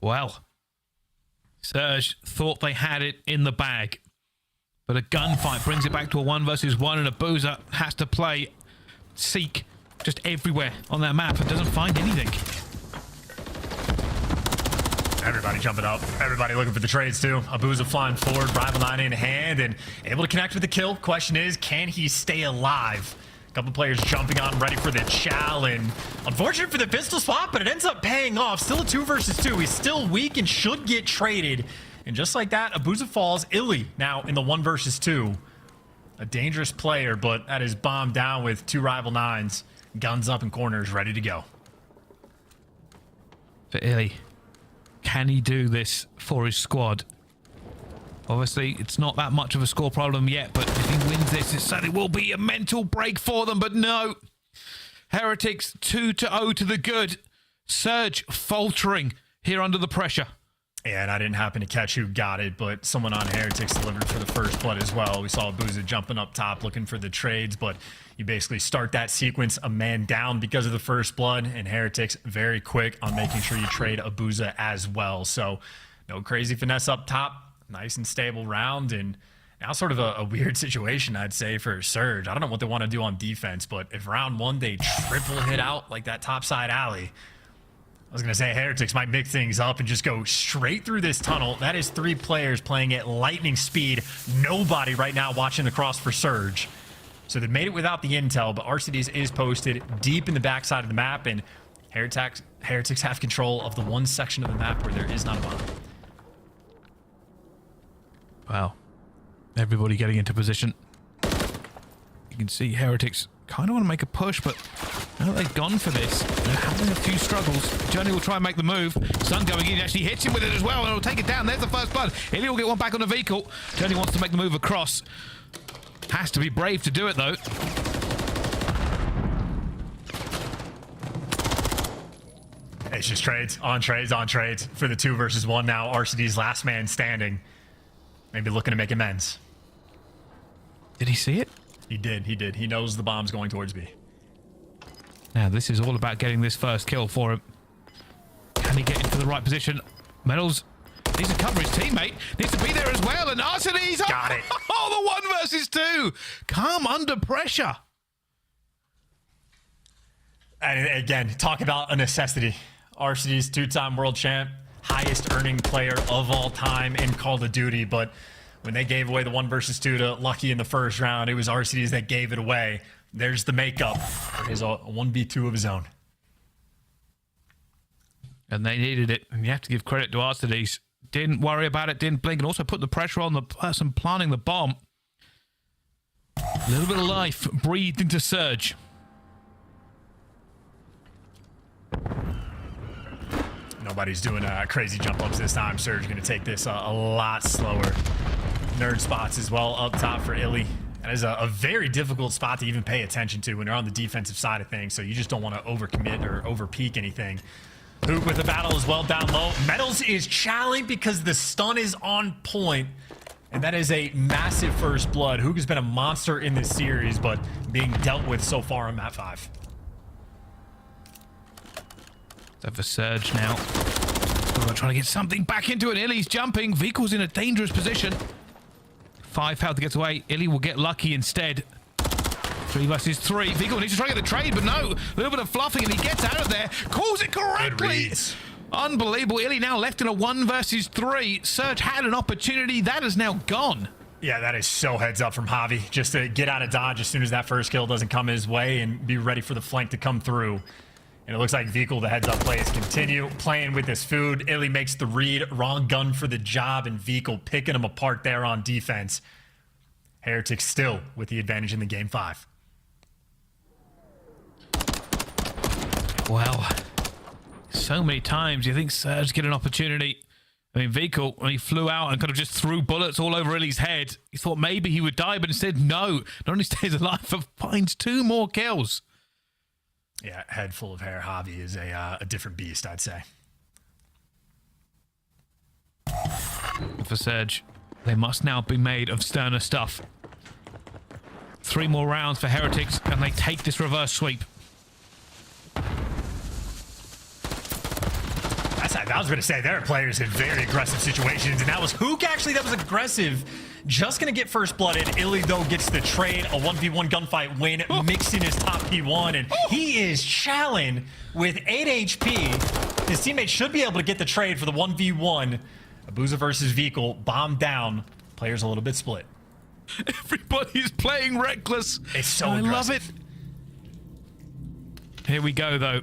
Well, Surge thought they had it in the bag, but a gunfight brings it back to a 1 versus 1, and Abuzah has to play seek just everywhere on that map and doesn't find anything. Everybody jumping up. Everybody looking for the trades too. Abuzah flying forward, rival 9 in hand, and able to connect with the kill. Question is, can he stay alive? A couple players jumping on, ready for the chow, and unfortunate for the pistol swap, but it ends up paying off. Still a 2 versus 2. He's still weak and should get traded. And just like that, Abuzah falls. Illey now in the 1 versus 2. A dangerous player, but that is bombed down with 2 rival 9s. Guns up in corners, ready to go. For Illey, can he do this for his squad? Obviously, it's not that much of a score problem yet, but if he wins this, it certainly will be a mental break for them. But no, Heretics 2-0 to the good. Surge faltering here under the pressure. Yeah, and I didn't happen to catch who got it, but someone on Heretics delivered for the first blood as well. We saw Abuzah jumping up top looking for the trades, but you basically start that sequence a man down because of the first blood, and Heretics very quick on making sure you trade Abuzah as well. So no crazy finesse up top, nice and stable round, and now sort of a weird situation, I'd say, for Surge. I don't know what they want to do on defense, but if round one they triple hit out like that topside alley, I was going to say Heretics might mix things up and just go straight through this tunnel. That is 3 players playing at lightning speed. Nobody right now watching the cross for Surge. So they made it without the intel, but Arcitys is posted deep in the backside of the map, and Heretics have control of the one section of the map where there is not a bomb. Wow. Everybody getting into position. You can see Heretics kind of want to make a push, but now they've gone for this. They're having a few struggles. Johnny will try and make the move. Sun going in, actually hits him with it as well, and it'll take it down. There's the first blood. Illey will get one back on the vehicle. Johnny wants to make the move across. Has to be brave to do it, though. It's just trades on trades for the 2 versus 1 now. Arcitys last man standing. Maybe looking to make amends. Did he see it? He did. He knows the bomb's going towards B. Now, this is all about getting this first kill for him. Can he get into the right position? Medals needs to cover his teammate. Needs to be there as well. And Arcitys! Got it. Oh, the 1 versus 2. Come under pressure. And again, talk about a necessity. Arcitys, 2-time world champ, highest earning player of all time in Call of Duty, but when they gave away the 1 versus 2 to Lucky in the first round, it was Arcitys that gave it away. There's the makeup. There's a 1v2 of his own. And they needed it. And you have to give credit to Arcitys. Didn't worry about it, didn't blink, and also put the pressure on the person planting the bomb. A little bit of life breathed into Surge. Nobody's doing crazy jump ups this time. Surge going to take this a lot slower. Nerd spots as well up top for Illey. That is a very difficult spot to even pay attention to when you're on the defensive side of things, so you just don't want to overcommit or overpeak anything. Huke with the battle as well down low. Metals is challenged because the stun is on point, and that is a massive first blood. Huke has been a monster in this series, but being dealt with so far on map 5. Have a Surge now. Trying to get something back into it. Illey's jumping. Vehicle's in a dangerous position. 5 health to get away. Illey will get lucky instead. 3 versus 3. Vehicle needs to try to get the trade, but no. A little bit of fluffing, and he gets out of there. Calls it correctly. Unbelievable. Illey now left in a 1 versus 3. Surge had an opportunity. That is now gone. Yeah, that is so heads up from Javi. Just to get out of dodge as soon as that first kill doesn't come his way and be ready for the flank to come through. And it looks like Vehicle, the heads-up plays continue playing with his food. Illey makes the read. Wrong gun for the job, and Vehicle picking him apart there on defense. Heretics still with the advantage in the game 5. Well, so many times you think Surge get an opportunity. I mean, Vehicle, when he flew out and kind of just threw bullets all over Illey's head, he thought maybe he would die, but instead, no. Not only stays alive, but finds 2 more kills. Yeah, head full of hair. Javi is a different beast, I'd say. For Surge, they must now be made of sterner stuff. 3 more rounds for Heretics, and they take this reverse sweep. I was going to say, there are players in very aggressive situations, and that was Huke, actually, that was aggressive. Just going to get first blooded. Illey, though, gets the trade. A 1v1 gunfight win, mixing his top P1, and he is challenged with 8 HP. His teammate should be able to get the trade for the 1v1. Abuzah versus Vehicle, bomb down. Players a little bit split. Everybody's playing reckless. It's so I aggressive. love it. Here we go, though.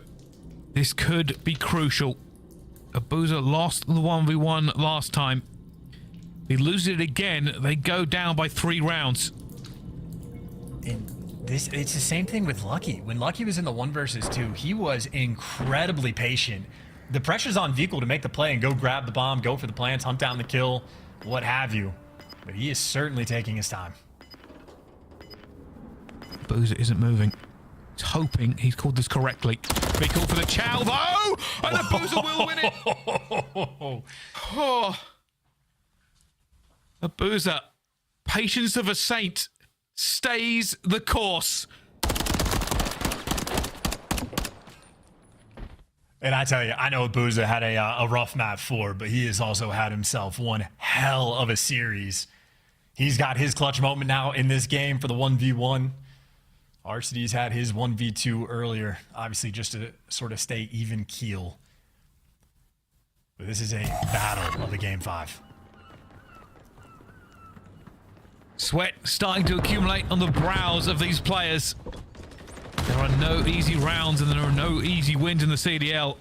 This could be crucial. Abuzah lost the 1v1 last time. They lose it again. They go down by 3 rounds. And it's the same thing with Lucky. When Lucky was in the 1 versus 2, he was incredibly patient. The pressure's on Vehicle to make the play and go grab the bomb, go for the plants, hunt down the kill, what have you. But he is certainly taking his time. Abuzah isn't moving. He's hoping he's called this correctly. Big call for the chow, though! And Abuzah will win it! Oh. Abuzah, patience of a saint, stays the course. And I tell you, I know Abuzah had a rough map 4, but he has also had himself one hell of a series. He's got his clutch moment now in this game for the 1v1. Arcitys had his 1v2 earlier, obviously just to sort of stay even keel. But this is a battle of the game 5. Sweat starting to accumulate on the brows of these players. There are no easy rounds and there are no easy wins in the CDL.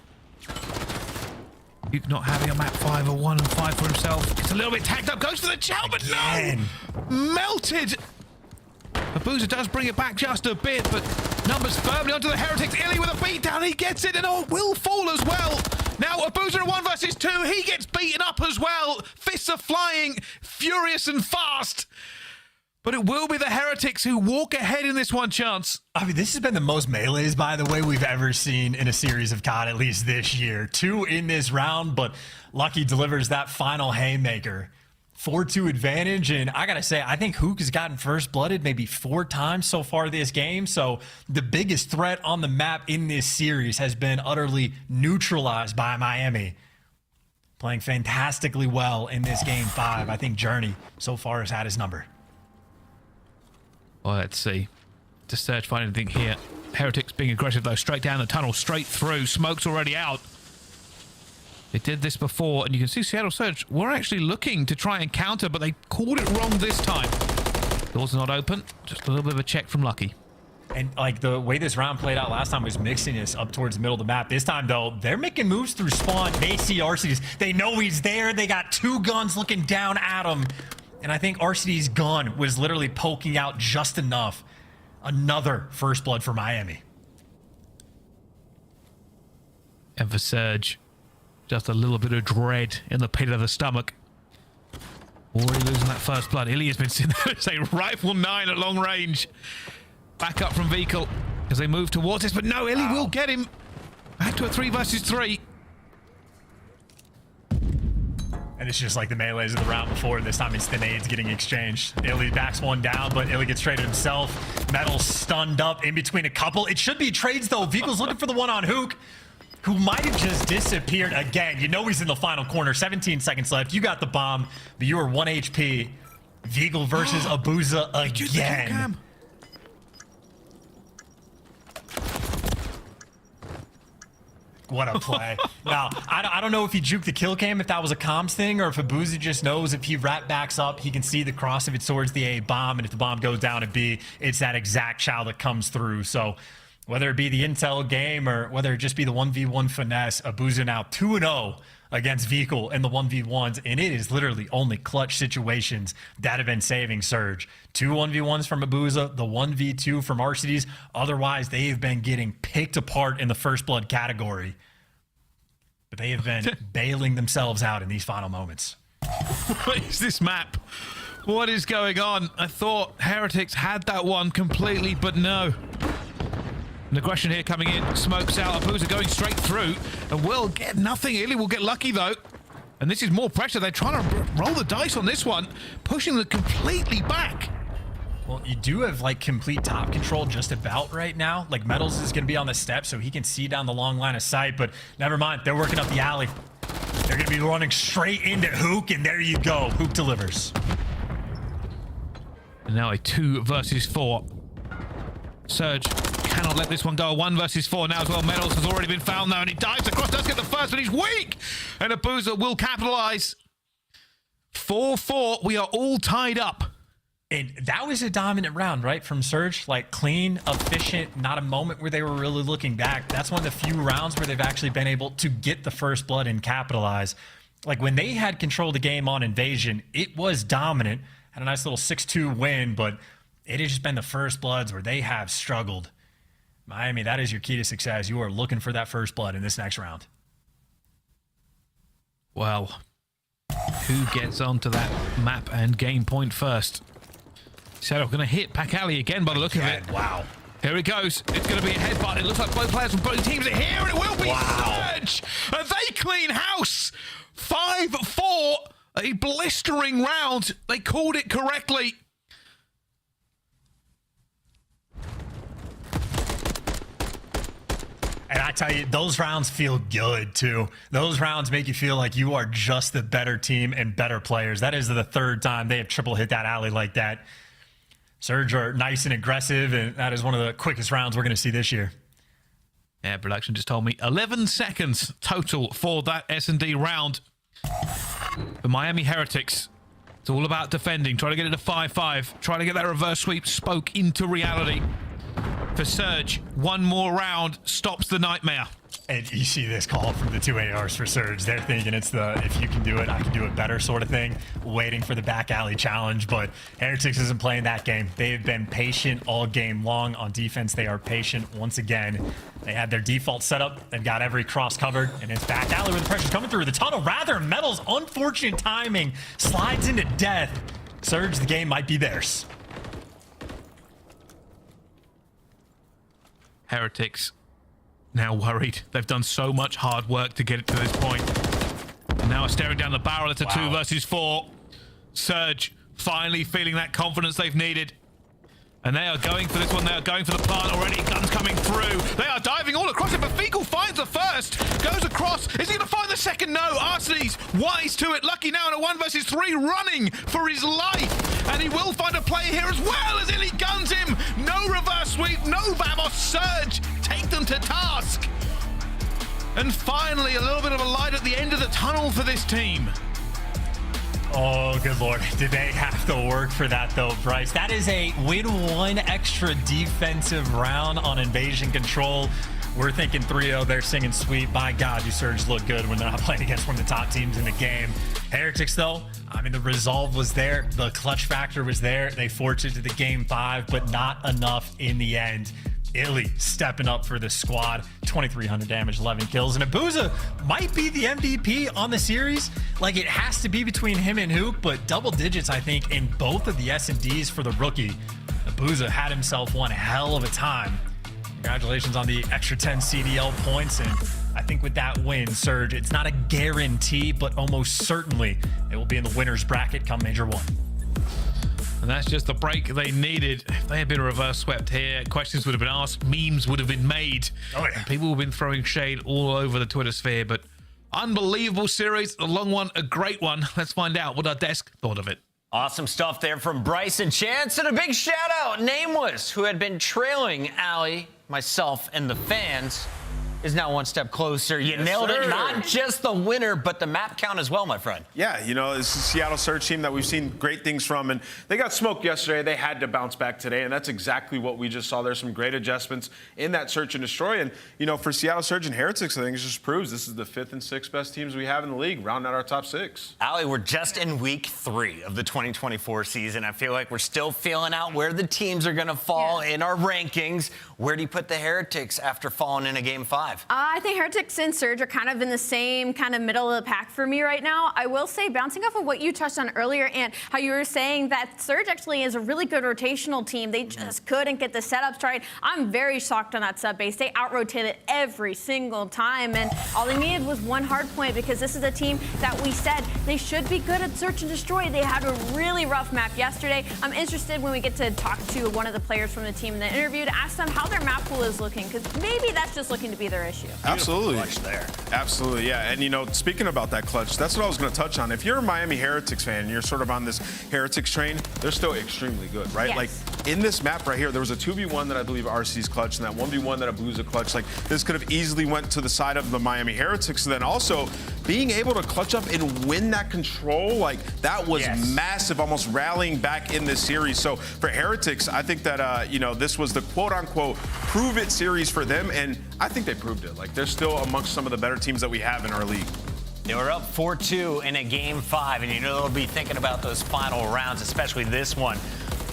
Huke not having a map 5 or 1 and 5 for himself. Gets a little bit tagged up, goes for the chow, but no! Melted! Abuzah does bring it back just a bit, but numbers firmly onto the Heretics. Illey with a beatdown, he gets it, and will fall as well. Now Abuzah in 1 versus 2, he gets beaten up as well. Fists are flying, furious and fast. But it will be the Heretics who walk ahead in this one, Chance. I mean, this has been the most melees, by the way, we've ever seen in a series of COD, at least this year. 2 in this round, but Lucky delivers that final haymaker. 4-2 advantage, and I gotta say, I think Huke has gotten first blooded maybe 4 times so far this game, so the biggest threat on the map in this series has been utterly neutralized by Miami. Playing fantastically well in this game 5. I think Journey so far has had his number. Well, let's see. Does Surge find anything here? Heretics being aggressive, though. Straight down the tunnel, straight through. Smoke's already out. They did this before, and you can see Seattle Surge were actually looking to try and counter, but they called it wrong this time. Doors are not open. Just a little bit of a check from Lucky. And like the way this round played out last time was mixing us up towards the middle of the map. This time, though, they're making moves through spawn. They see Arcitys. They know he's there. They got 2 guns looking down at him. And I think Arcitys' gun was literally poking out just enough. Another first blood for Miami. And for Surge, just a little bit of dread in the pit of the stomach. Already losing that first blood. Illey has been sitting there, say, rifle 9 at long range. Back up from vehicle as they move towards this, but no, Illey will get him. Back to a 3 versus 3. And it's just like the melees of the round before. This time it's the nades getting exchanged. Illey backs one down, but Illey gets traded himself. Metal stunned up in between a couple. It should be trades, though. Vehicle's looking for the one on Huke, who might have just disappeared again. You know he's in the final corner. 17 seconds left. You got the bomb, but you are 1 HP. Vehicle versus Abuzah again. What a play. Now, I don't know if he juked the kill cam, if that was a comms thing, or if Abuzah just knows if he rat backs up, he can see the cross of it towards the A bomb, and if the bomb goes down at B, it's that exact chow that comes through. So whether it be the intel game or whether it just be the 1v1 finesse, Abuzah now 2-0 against Vehicle in the 1v1s, and it is literally only clutch situations that have been saving Surge. 2 1v1s from Abuzah, the 1v2 from Arcitys. Otherwise, they've been getting picked apart in the first blood category. But they have been bailing themselves out in these final moments. What is this map? What is going on? I thought Heretics had that one completely, but no. An aggression here coming in. Smokes out. Abuzah going straight through. And will get nothing. Illey will get lucky, though. And this is more pressure. They're trying to roll the dice on this one. Pushing them completely back. Well, you do have, like, complete top control just about right now. Like, Metals is going to be on the step, so he can see down the long line of sight. But never mind. They're working up the alley. They're going to be running straight into Huke, and there you go. Huke delivers. And now a 2 versus 4. Surge cannot let this one go. A 1 versus 4 now as well. Metals has already been found now, and he dives across, does get the first, but he's weak. And Abuzah will capitalize. 4-4. We are all tied up. And that was a dominant round, right, from Surge? Like, clean, efficient, not a moment where they were really looking back. That's one of the few rounds where they've actually been able to get the first blood and capitalize. Like, when they had control of the game on Invasion, it was dominant. Had a nice little 6-2 win, but it has just been the first bloods where they have struggled. Miami, that is your key to success. You are looking for that first blood in this next round. Well, who gets onto that map and game point first? Shadow going to hit back alley again by the look of it. Wow. Here it goes. It's going to be a headbutt. It looks like both players from both teams are here, and it will be Surge. And they clean house. 5-4. A blistering round. They called it correctly. And I tell you, those rounds feel good too. Those rounds make you feel like you are just the better team and better players. That is the third time they have triple hit that alley like that. Surge are nice and aggressive, and that is one of the quickest rounds we're going to see this year. Yeah, production just told me 11 seconds total for that S&D round. The Miami Heretics. It's all about defending, trying to get it to 5-5, trying to get that reverse sweep spoke into reality. For Surge, one more round stops the nightmare. And you see this call from the two ARs for Surge. They're thinking it's the if you can do it, I can do it better sort of thing, waiting for the back alley challenge. But Heretics isn't playing that game. They've been patient all game long. On defense, they are patient once again. They had their default setup. They've got every cross covered, and it's back alley where the pressure's coming through. The tunnel, rather, Metal's unfortunate timing slides into death. Surge, the game might be theirs. Heretics now worried. They've done so much hard work to get it to this point. And now staring down the barrel. It's a 2 versus 4. Surge finally feeling that confidence they've needed. And they are going for this one. They are going for the plant already. Guns coming through. They are diving all across it, but Fecal finds the first. Goes across. Is he going to find the second? No. Arcitys wise to it. Lucky now in a 1 versus 3, running for his life. And he will find a play here as well as Illey guns him. No reverse sweep. No Vamos. Surge take them to task. And finally, a little bit of a light at the end of the tunnel for this team. Oh, good Lord. Did they have to work for that, though, Bryce? That is a win 1 extra defensive round on invasion control. We're thinking 3-0. They're singing sweet. By God, you Surge look good when they're not playing against one of the top teams in the game. Heretics, though, I mean, the resolve was there. The clutch factor was there. They forced it to the game 5, but not enough in the end. Illey stepping up for the squad, 2,300 damage, 11 kills, and Abuzah might be the MVP on the series. Like, it has to be between him and Huke, but double digits, I think, in both of the S&Ds for the rookie. Abuzah had himself one hell of a time. Congratulations on the extra 10 CDL points, and I think with that win, Surge, it's not a guarantee, but almost certainly they will be in the winner's bracket come Major 1. And that's just the break they needed. If they had been reverse swept here, questions would have been asked, memes would have been made. Oh, yeah. People have been throwing shade all over the Twitter sphere, but unbelievable series, a long one, a great one. Let's find out what our desk thought of it. Awesome stuff there from Bryce and Chance, and a big shout out, Nameless, who had been trailing Allie, myself, and the fans, is now one step closer. You nailed it. Not just the winner, but the map count as well, my friend. Yeah, you know, this is a Seattle Surge team that we've seen great things from, and they got smoked yesterday. They had to bounce back today, and that's exactly what we just saw. There's some great adjustments in that Search and Destroy, and, you know, for Seattle Surge and Heretics, I think it just proves this is the 5th and 6th best teams we have in the league, rounding out our top 6. Allie, we're just in week 3 of the 2024 season. I feel like we're still feeling out where the teams are going to fall in our rankings. Where do you put the Heretics after falling in a game 5? I think Heretics and Surge are kind of in the same kind of middle of the pack for me right now. I will say, bouncing off of what you touched on earlier, and how you were saying that Surge actually is a really good rotational team. They just couldn't get the setups right. I'm very shocked on that sub base. They out-rotated every single time, and all they needed was one hard point, because this is a team that we said they should be good at Search and Destroy. They had a really rough map yesterday. I'm interested when we get to talk to one of the players from the team in the interview to ask them how their map pool is looking, because maybe that's just looking to be their issue. Absolutely. Clutch there. Absolutely, yeah. And, you know, speaking about that clutch, that's what I was going to touch on. If you're a Miami Heretics fan and you're sort of on this Heretics train, they're still extremely good, right? Yes. Like, in this map right here, there was a 2v1 that I believe RC's clutched, and that 1v1 that Abuzah clutched. Like, this could have easily went to the side of the Miami Heretics. And then also, being able to clutch up and win that control, like, that was massive, almost rallying back in this series. So, for Heretics, I think that, you know, this was the quote-unquote prove-it series for them, and I think they proved it. Like, they're still amongst some of the better teams that we have in our league. They were up 4-2 in a game 5, and you know they'll be thinking about those final rounds, especially this one.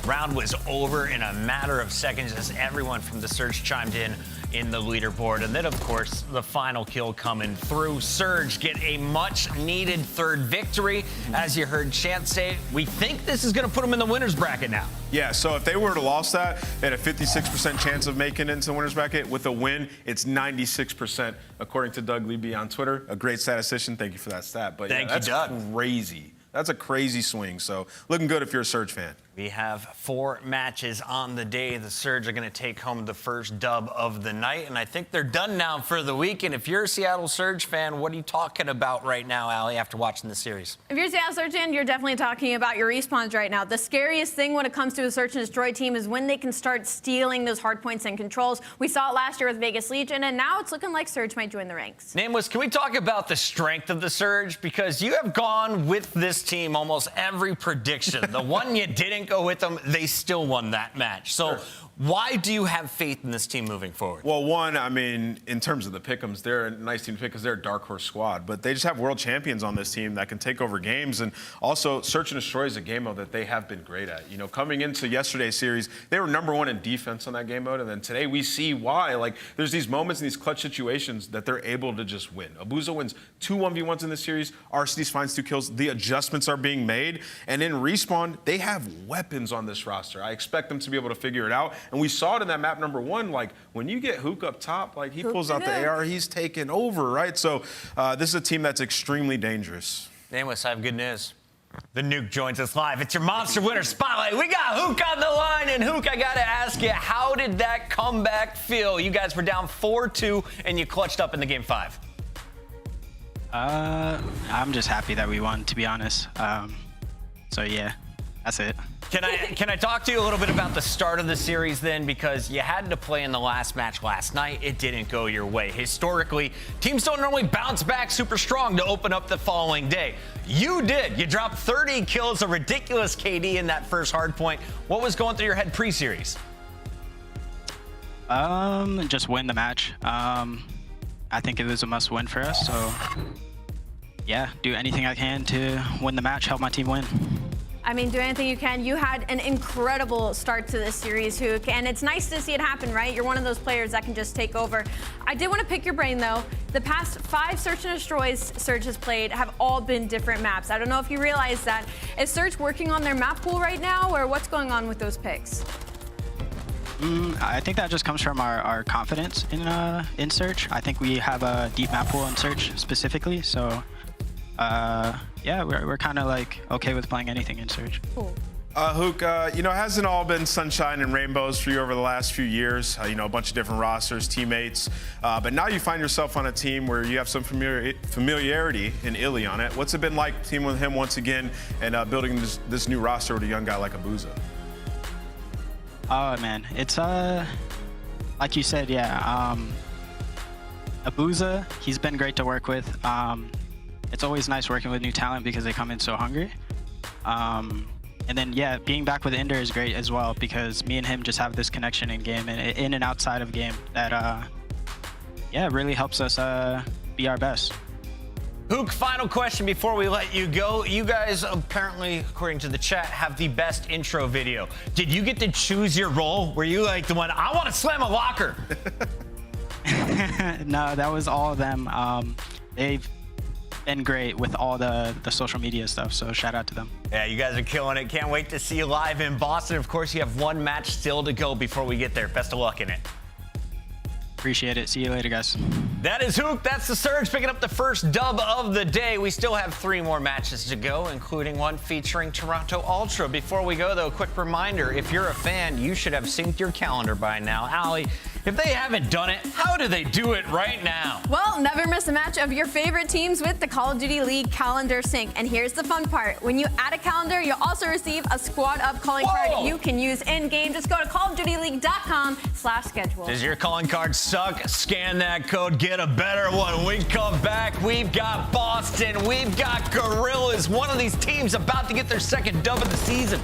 Round was over in a matter of seconds as everyone from the Surge chimed in. in the leaderboard. And then, of course, the final kill coming through. Surge get a much-needed third victory. As you heard Chance say, we think this is going to put them in the winner's bracket now. Yeah, so if they were to lose that, they had a 56% chance of making it into the winner's bracket. With a win, it's 96%, according to Doug Leby on Twitter. A great statistician. Thank you for that stat. But Thank yeah, you, Doug. That's crazy. That's a crazy swing. So looking good if you're a Surge fan. We have 4 matches on the day. The Surge are going to take home the first dub of the night, and I think they're done now for the week. And if you're a Seattle Surge fan, what are you talking about right now, Allie, after watching the series? If you're a Seattle Surge fan, you're definitely talking about your respawns right now. The scariest thing when it comes to a Search and Destroy team is when they can start stealing those hard points and controls. We saw it last year with Vegas Legion, and now it's looking like Surge might join the ranks. Nameless, can we talk about the strength of the Surge? Because you have gone with this team almost every prediction. The one you didn't go with them, they still won that match. So why do you have faith in this team moving forward? Well, one, I mean, in terms of the pick'ems, they're a nice team to pick because they're a dark horse squad. But they just have world champions on this team that can take over games. And also, Search and Destroy is a game mode that they have been great at. You know, coming into yesterday's series, they were #1 in defense on that game mode. And then today we see why. Like, there's these moments in these clutch situations that they're able to just win. Abuzah wins 2 1v1s in this series. Arcitys finds 2 kills. The adjustments are being made. And in Respawn, they have weapons on this roster. I expect them to be able to figure it out. And we saw it in that map #1, like when you get Huke up top, like he pulls out the AR, he's taking over, right? So this is a team that's extremely dangerous. Nameless, I have good news. The Nuke joins us live. It's your Monster Winner Spotlight. We got Huke on the line, and Huke, I gotta ask you, how did that comeback feel? You guys were down 4-2, and you clutched up in the game 5. I'm just happy that we won, to be honest. So yeah, that's it. Can I talk to you a little bit about the start of the series then? Because you had to play in the last match last night. It didn't go your way. Historically, teams don't normally bounce back super strong to open up the following day. You did. You dropped 30 kills, a ridiculous KD in that first hard point. What was going through your head pre-series? Just win the match. I think it was a must win for us. So yeah, do anything I can to win the match, help my team win. I mean, do anything you can. You had an incredible start to this series, Huke, and it's nice to see it happen, right? You're one of those players that can just take over. I did want to pick your brain, though. The past 5 Search and Destroys Surge has played have all been different maps. I don't know if you realize that. Is Surge working on their map pool right now, or what's going on with those picks? I think that just comes from our confidence in Search. I think we have a deep map pool in Search specifically, so yeah, we're kind of like okay with playing anything in Surge. Cool. Huke, you know, it hasn't all been sunshine and rainbows for you over the last few years. You know, a bunch of different rosters, teammates. But now you find yourself on a team where you have some familiarity in Illey on it. What's it been like teaming with him once again and building this new roster with a young guy like Abuzah? Oh, man. It's, like you said, yeah. Abuzah, he's been great to work with. It's always nice working with new talent because they come in so hungry. And then, yeah, being back with Ender is great as well because me and him just have this connection in game and in and outside of game that, yeah, really helps us be our best. Huke, final question before we let you go. You guys, apparently, according to the chat, have the best intro video. Did you get to choose your role? Were you like the one, I want to slam a locker? No, that was all of them. They've been great with all the social media stuff, so shout out to them. Yeah, you guys are killing it. Can't wait to see you live in Boston. Of course, you have 1 match still to go before we get there. Best of luck in it. Appreciate it. See you later, guys. That is Huke. That's the Surge picking up the first dub of the day. We still have 3 more matches to go, including one featuring Toronto Ultra. Before we go, though, a quick reminder, if you're a fan, you should have synced your calendar by now. Allie, if they haven't done it, how do they do it right now? Well, never miss a match of your favorite teams with the Call of Duty League calendar sync. And here's the fun part. When you add a calendar, you'll also receive a squad up calling card you can use in-game. Just go to callofdutyleague.com/schedule. Does your calling card suck? Scan that code, get a better one. When we come back, we've got Boston, we've got Guerrillas. One of these teams about to get their second dub of the season.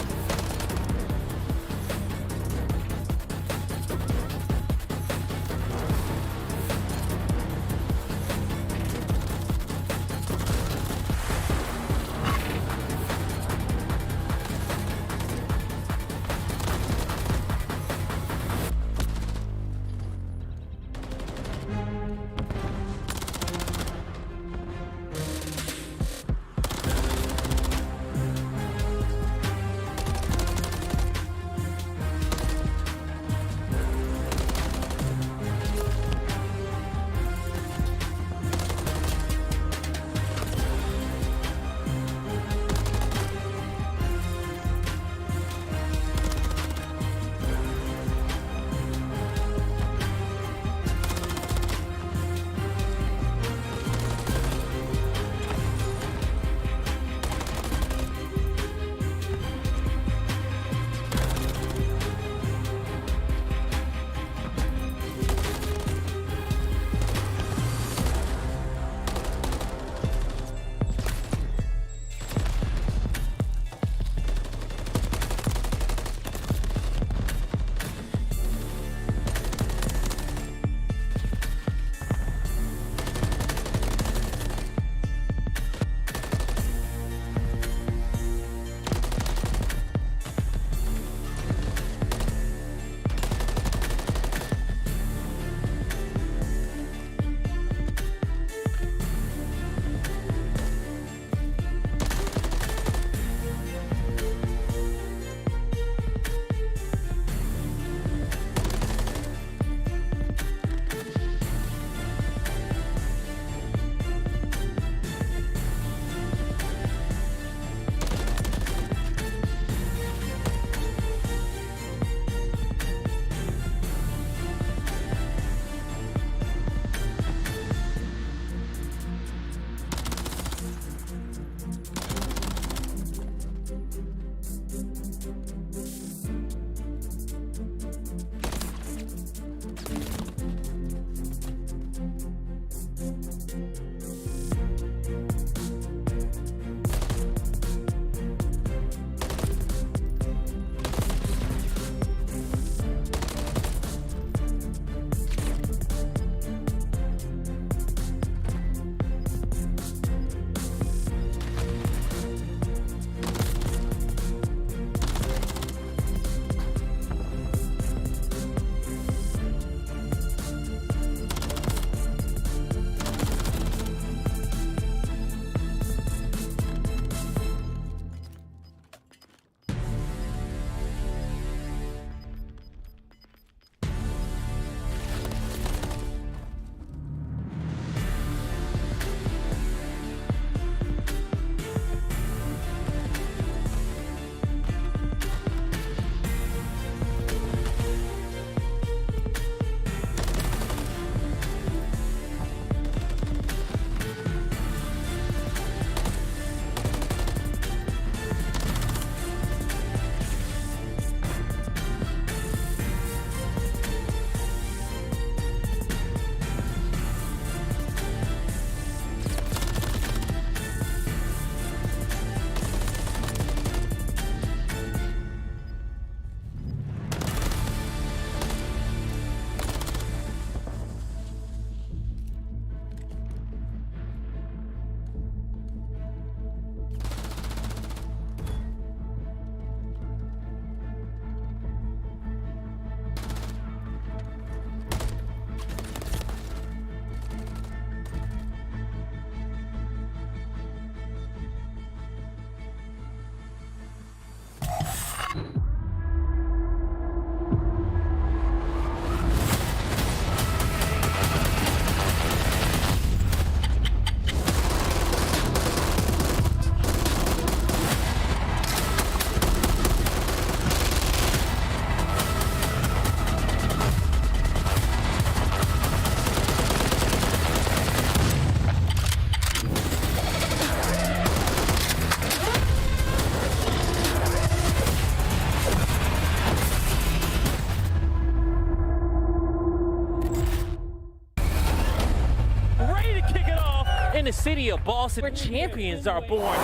city of Boston, where champions are born.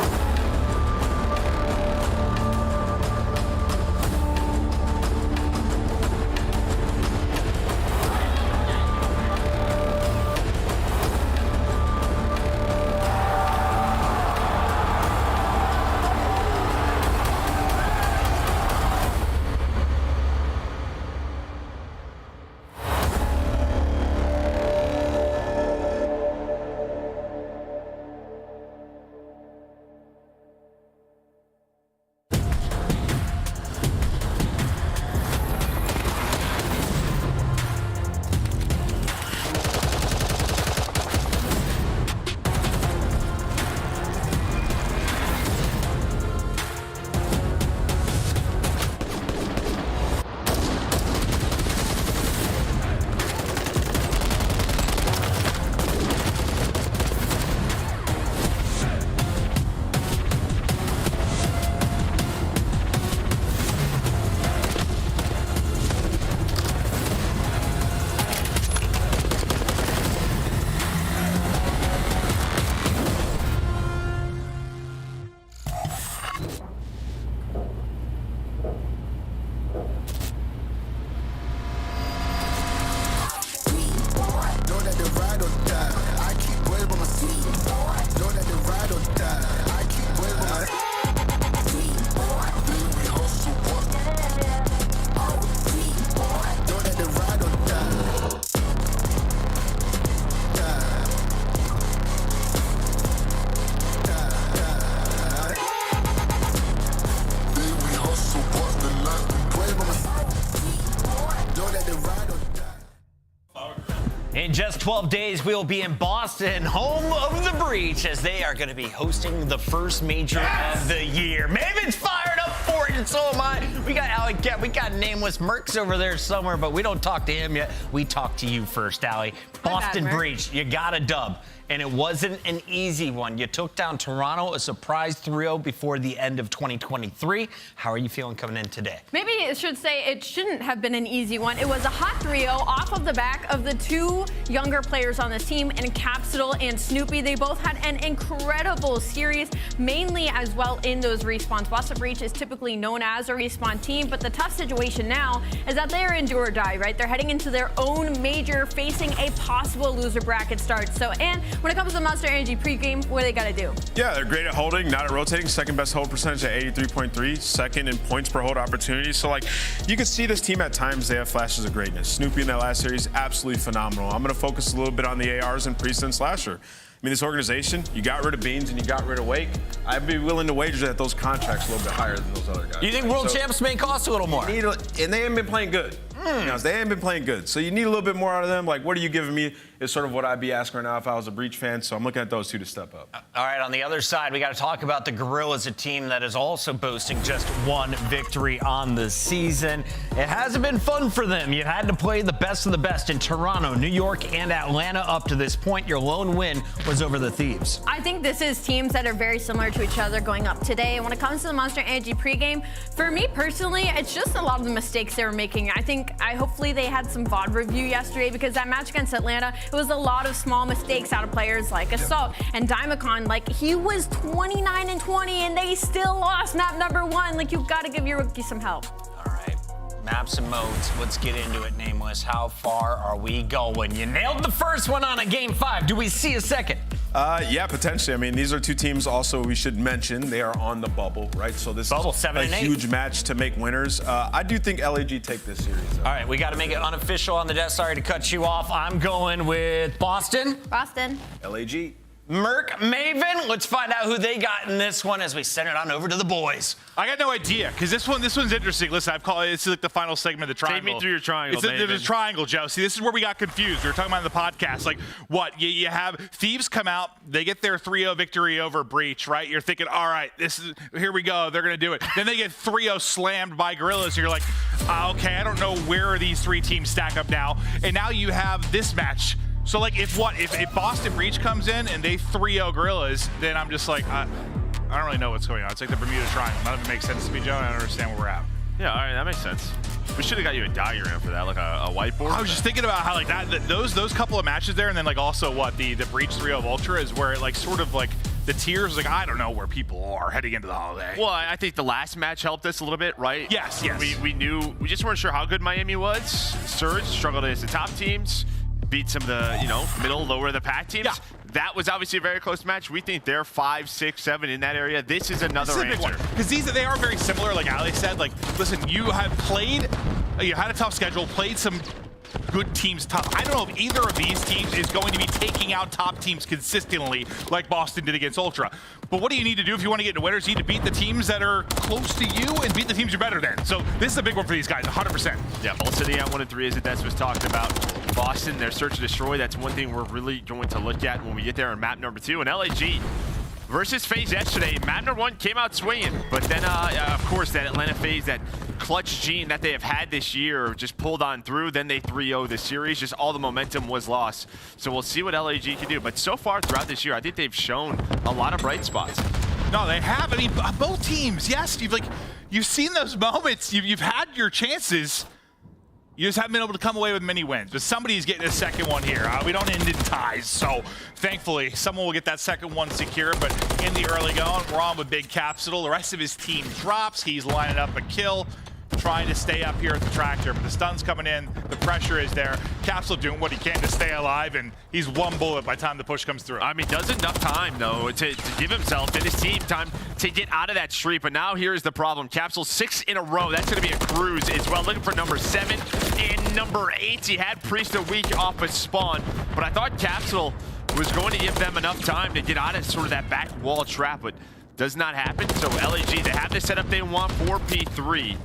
In just 12 days, we'll be in Boston, home of the Breach, as they are going to be hosting the first major of the year. Maven's fired up for it, and so am I. We got nameless Mercs over there somewhere, but we don't talk to him yet. We talk to you first, Allie. Boston Breach, you got a dub. And it wasn't an easy one. You took down Toronto, a surprise 3-0 before the end of 2023. How are you feeling coming in today? Maybe it should say it shouldn't have been an easy one. It was a hot 3-0 off of the back of the two younger players on this team, and Capsidal and Snoopy. They both had an incredible series, mainly as well in those respawns. Boston Breach is typically known as a respawn team, but the tough situation now is that they are in do or die, right? They're heading into their own major, facing a possible loser bracket start. So, and when it comes to Monster Energy pregame, what do they got to do? Yeah, they're great at holding, not at rotating. Second best hold percentage at 83.3. Second in points per hold opportunities. So, like, you can see this team at times, they have flashes of greatness. Snoopy in that last series, absolutely phenomenal. I'm going to focus a little bit on the ARs and Priestahh and Slasher. I mean, this organization, you got rid of Beans and you got rid of Wake. I'd be willing to wager that those contracts a little bit higher than those other guys. You think world champs may cost a little more? And they haven't been playing good. You know, they haven't been playing good. So you need a little bit more out of them. Like, what are you giving me is sort of what I'd be asking right now if I was a Breach fan. So I'm looking at those two to step up. All right, on the other side, we got to talk about the Guerrillas, a team that is also boasting just one victory on the season. It hasn't been fun for them. You've had to play the best of the best in Toronto, New York, and Atlanta up to this point. Your lone win was over the Thieves. I think this is teams that are very similar to each other going up today. And when it comes to the Monster Energy pregame, for me personally, it's just a lot of the mistakes they were making. Hopefully they had some VOD review yesterday, because that match against Atlanta, it was a lot of small mistakes out of players like Assault and Dimacon. Like, he was 29-20 and they still lost map number 1. Like, you've got to give your rookie some help. All right, maps and modes. Let's get into it, Nameless. How far are we going? You nailed the first one on a game 5. Do we see a second? Yeah, potentially. I mean, these are two teams also we should mention. They are on the bubble, right? So this is a huge match to make winners. I do think LAG take this series. All right, we got to make it unofficial on the desk. Sorry to cut you off. I'm going with Boston. Boston. LAG. Merc, Maven. Let's find out who they got in this one as we send it on over to the boys. I got no idea, because this one's interesting. Listen, I've called it, this is like the final segment of the triangle. Take me through your triangle, It's a triangle, Joe. See, this is where we got confused. We were talking about in the podcast. Like, what? You have Thieves come out, they get their 3-0 victory over Breach, right? You're thinking, all right, here we go. They're going to do it. Then they get 3-0 slammed by Guerrillas. You're like, okay, I don't know where these three teams stack up now. And now you have this match. So, like, if Boston Breach comes in and they 3-0 Guerrillas, then I'm just like, I don't really know what's going on. It's like the Bermuda Triangle. None of it makes sense to me, Joe. I don't understand where we're at. Yeah, all right, that makes sense. We should have got you a diagram for that, like a whiteboard. I was just thinking about how like those couple of matches there, and then like also what the Breach 3-0 Ultra is where it like sort of like the tiers, like I don't know where people are heading into the holiday. Well, I think the last match helped us a little bit, right? Yes. We knew, we just weren't sure how good Miami was. Surge struggled against the top teams, beat some of the, middle, lower of the pack teams. Yeah. That was obviously a very close match. We think they're 5, 6, 7 in that area. This is another answer. Because they are very similar, like Ali said. Like, listen, you have played, you had a tough schedule, played some good teams tough. I don't know if either of these teams is going to be taking out top teams consistently like Boston did against Ultra. But what do you need to do if you want to get into winners? You need to beat the teams that are close to you and beat the teams you're better than. So this is a big one for these guys, 100%. Yeah, both sitting at 1 and 3 as Des was talking about. Boston, their search and destroy, that's one thing we're really going to look at when we get there on map number 2. And LAG versus FaZe yesterday, map number 1 came out swinging, but then of course that Atlanta FaZe, that clutch gene that they have had this year just pulled on through. Then they 3-0 the series, just all the momentum was lost. So we'll see what LAG can do, but so far throughout this year I think they've shown a lot of bright spots. No, they have. I mean, both teams, yes, you've seen those moments, you've had your chances. You just haven't been able to come away with many wins, but somebody's getting a second one here. We don't end in ties, so thankfully someone will get that second one secure. But in the early going, we're on with big Capsidal. The rest of his team drops. He's lining up a kill, trying to stay up here at the tractor, but the stun's coming in. The pressure is there. Capsidal doing what he can to stay alive, and he's 1 bullet by the time the push comes through. I mean, does enough time, though, to give himself and his team time to get out of that streak. But now here's the problem. Capsidal 6 in a row. That's going to be a cruise as well. Looking for number 7 and number 8. He had Priestahh weak off his spawn, but I thought Capsidal was going to give them enough time to get out of sort of that back wall trap, but does not happen. So LAG, they have the setup they want for P3.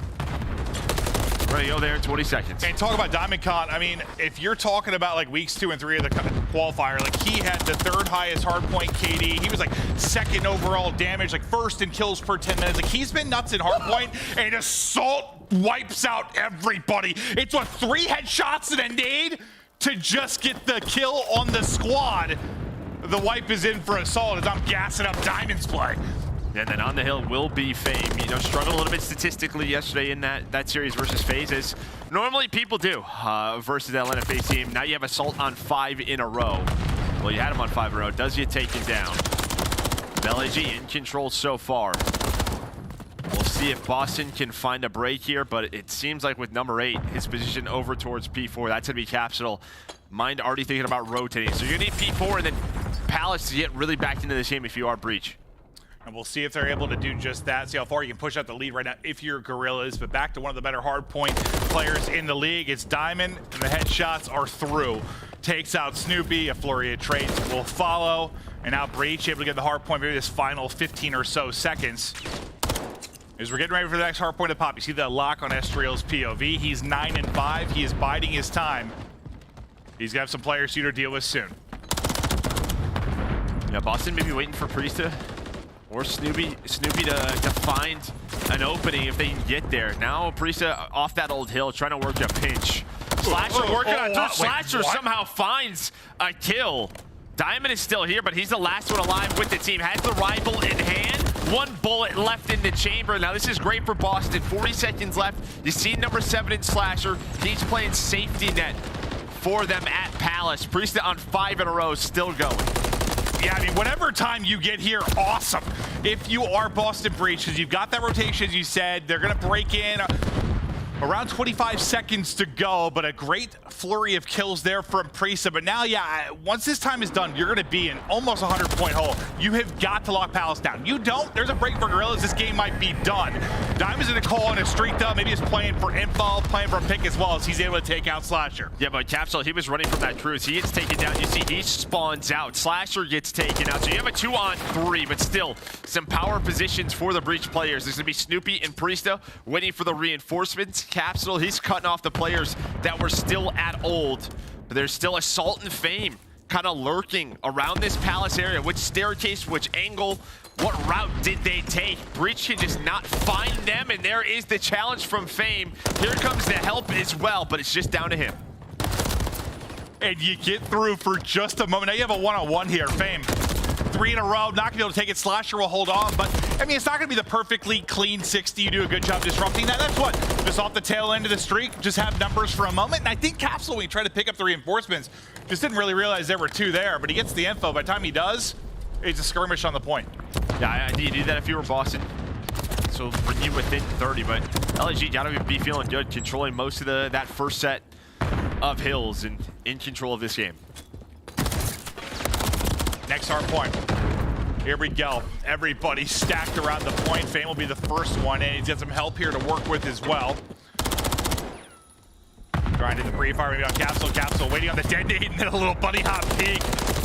Ready to go there in 20 seconds. And talk about Diamond Con, I mean, if you're talking about like weeks 2 and 3 of the qualifier, like he had the 3rd highest hardpoint KD. He was like 2nd overall damage, like 1st in kills per 10 minutes. Like he's been nuts in hardpoint, and Assault wipes out everybody. It's what, 3 headshots and a nade to just get the kill on the squad. The wipe is in for Assault as I'm gassing up Diamond's play. And then on the hill will be Fame. Struggled a little bit statistically yesterday in that series versus FaZe, as normally people do versus that Atlanta FaZe team. Now you have Assault on 5 in a row. Well, you had him on 5 in a row. Does you take him down? LAG in control so far. We'll see if Boston can find a break here, but it seems like with number 8, his position over towards P4, that's going to be Capsidal. Mind already thinking about rotating. So you're going to need P4 and then Palace to get really back into this game if you are Breach. And we'll see if they're able to do just that. See how far you can push out the lead right now if you're Guerrillas. But back to one of the better hardpoint players in the league. It's Diamond, and the headshots are through. Takes out Snoopy. A flurry of trades will follow. And now Breach able to get the hardpoint maybe this final 15 or so seconds. As we're getting ready for the next hardpoint to pop. You see that lock on Estriel's POV. He's 9 and 5. He is biding his time. He's gonna have some players here to deal with soon. Yeah, Boston may be waiting for Priestahh or Snoopy to find an opening if they can get there. Now Priestahh off that old hill trying to work a pinch. Slasher working on through. Slasher somehow finds a kill. Diamond is still here, but he's the last one alive with the team. Has the rifle in hand. 1 bullet left in the chamber. Now this is great for Boston. 40 seconds left. You see number 7 in Slasher. He's playing safety net for them at Palace. Priestahh on 5 in a row, still going. Yeah, I mean, whatever time you get here, awesome. If you are Boston Breach, because you've got that rotation, as you said, they're going to break in around 25 seconds to go, but a great flurry of kills there from Priestahh. But now, yeah, once this time is done, you're going to be in almost a 100-point hole. You have got to lock Palace down. You don't, there's a break for Guerrillas. This game might be done. Diamond's in a call on a streak, though. Maybe he's playing for info, playing for a pick as well, as he's able to take out Slasher. Yeah, but Capsidal, he was running from that cruise. He gets taken down. You see, he spawns out. Slasher gets taken out. So you have a 2-on-3, but still some power positions for the Breach players. There's going to be Snoopy and Priestahh waiting for the reinforcements. Capsidal, he's cutting off the players that were still at old. But there's still Assault and Fame kind of lurking around this Palace area. Which staircase, which angle, what route did they take? Breach can just not find them, and there is the challenge from Fame. Here comes the help as well, but it's just down to him. And you get through for just a moment. Now you have a 1-on-1 here. Fame 3 in a row. Not going to be able to take it. Slasher will hold on, but I mean, it's not going to be the perfectly clean 60. You do a good job disrupting that. That's what, just off the tail end of the streak, just have numbers for a moment. And I think Capsidal, when he tried to pick up the reinforcements, just didn't really realize there were 2 there, but he gets the info. By the time he does, it's a skirmish on the point. Yeah, I think you do that if you were Boston. So bring you within 30, but LG gotta be feeling good, controlling most of that first set of hills and in control of this game. Next hard point. Here we go. Everybody stacked around the point. Fame will be the first one, and he's got some help here to work with as well. Grinding the pre-fire, maybe on Capsidal. Capsidal waiting on the detonate, and then a little bunny hop peek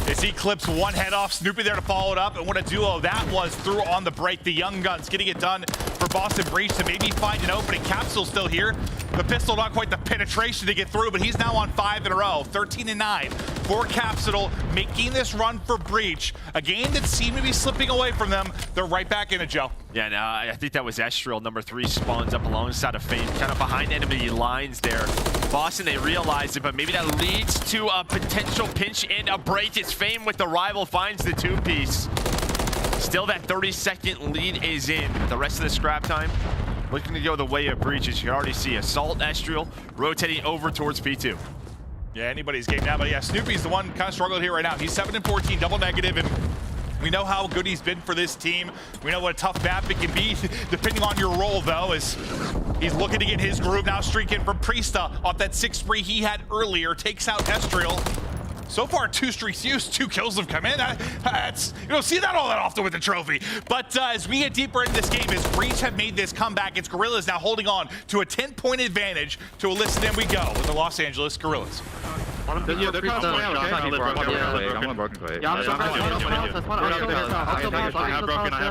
as he clips one head off. Snoopy there to follow it up, and what a duo that was through on the break. The Young Guns getting it done for Boston Breach to maybe find an opening. Capsidal still here. The pistol not quite the penetration to get through, but he's now on 5 in a row. 13-9 for Capsidal, making this run for Breach. A game that seemed to be slipping away from them. They're right back in it, Joe. Yeah, no, I think that was Estrel. Number 3 spawns up alongside of Fame, kind of behind enemy lines there. Boston, they realized it, but maybe that leads to a potential pinch and a break as Fame with the rival finds the 2-piece. Still that 30-second lead is in. The rest of the scrap time looking to go the way of Breach, as you can already see. Assault, Estrel rotating over towards P2. Yeah, anybody's game now, but yeah, Snoopy's the one kind of struggling here right now. He's 7-14, double negative, and we know how good he's been for this team. We know what a tough map it can be, depending on your role, though, as he's looking to get his groove now, streaking from Priestahh off that 6 spree he had earlier, takes out Estrel. So far, 2 streaks used, 2 kills have come in. You don't see that all that often with the trophy. But as we get deeper into this game, as Breach have made this comeback, it's Guerrillas now holding on to a 10-point advantage to a list, and we go with the Los Angeles Guerrillas. I'm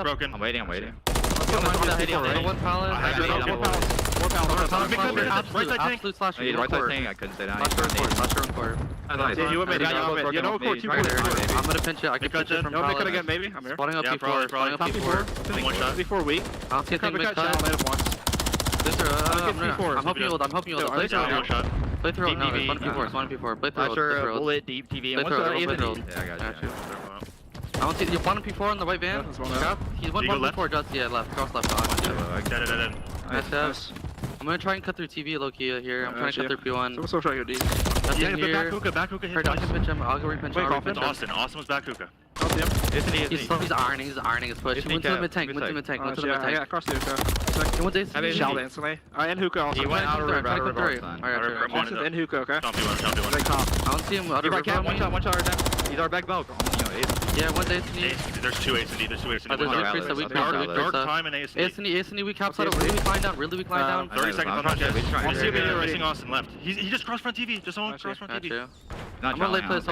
broken I'm waiting. Absolute slash. Right side tank. I couldn't say that. I'm gonna pinch it. I can pinch it from Palace. Could again, maybe. I'm here. Spawning up P4. Spawning up P4. One shot. Before weak. I'll see anything mid cut. I'm helping you. Play through. No, it's 1P4. Play through. Bullet, deep TV. Play through. Yeah, I got you. I don't see you. 1P4 on the right van. He's 1P4. Just left. Cross left. Nice. I'm gonna try and cut through TV low key here. I'm trying to cut through P1. What's trying to do? Back hookah. Heard I can pinch him. I'll go repinch him. Austin was back hookah. He's ironing his push. He went to the mid-tank. Yeah, cross the hookah. He went to the shell instantly. And hookah also. He went out of river. Austin and hookah, okay? I don't see him out of river. One shot. He's our back belt. Yeah, one day. There's 2 Ace and D. Dark time and Ace and D. We Capsidal. Really weak line down. 30 seconds on Hydra. One CDL racing Austin left. He just crossed front TV. Just someone cross front TV. I'm gonna lay play this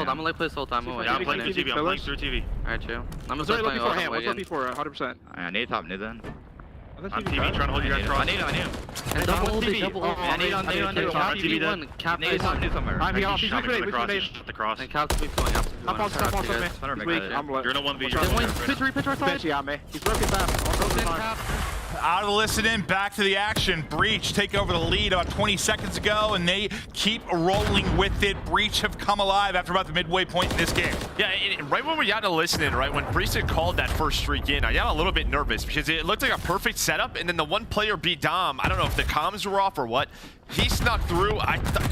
whole time. Yeah, I'm playing through TV. I'm playing through TV. Alright, chill. I'm gonna start playing all the way in. What's up before? 100%. I need top mid then. I'm TV trying to hold you guys cross. I need him. And double ult. I need on TV then. Cap need somewhere. I'm here. He's recruiting. The cross. And Cap's going up. I'm on. You're in a 1v. Pitch right side. Yeah, man. He's broken fast. Out of the listening, back to the action. Breach take over the lead about 20 seconds ago, and they keep rolling with it. Breach have come alive after about the midway point in this game. Yeah, right when we got to listening, right when Priestahh called that first streak in, I got a little bit nervous because it looked like a perfect setup, and then the one player beat Dom. I don't know if the comms were off or what. He snuck through.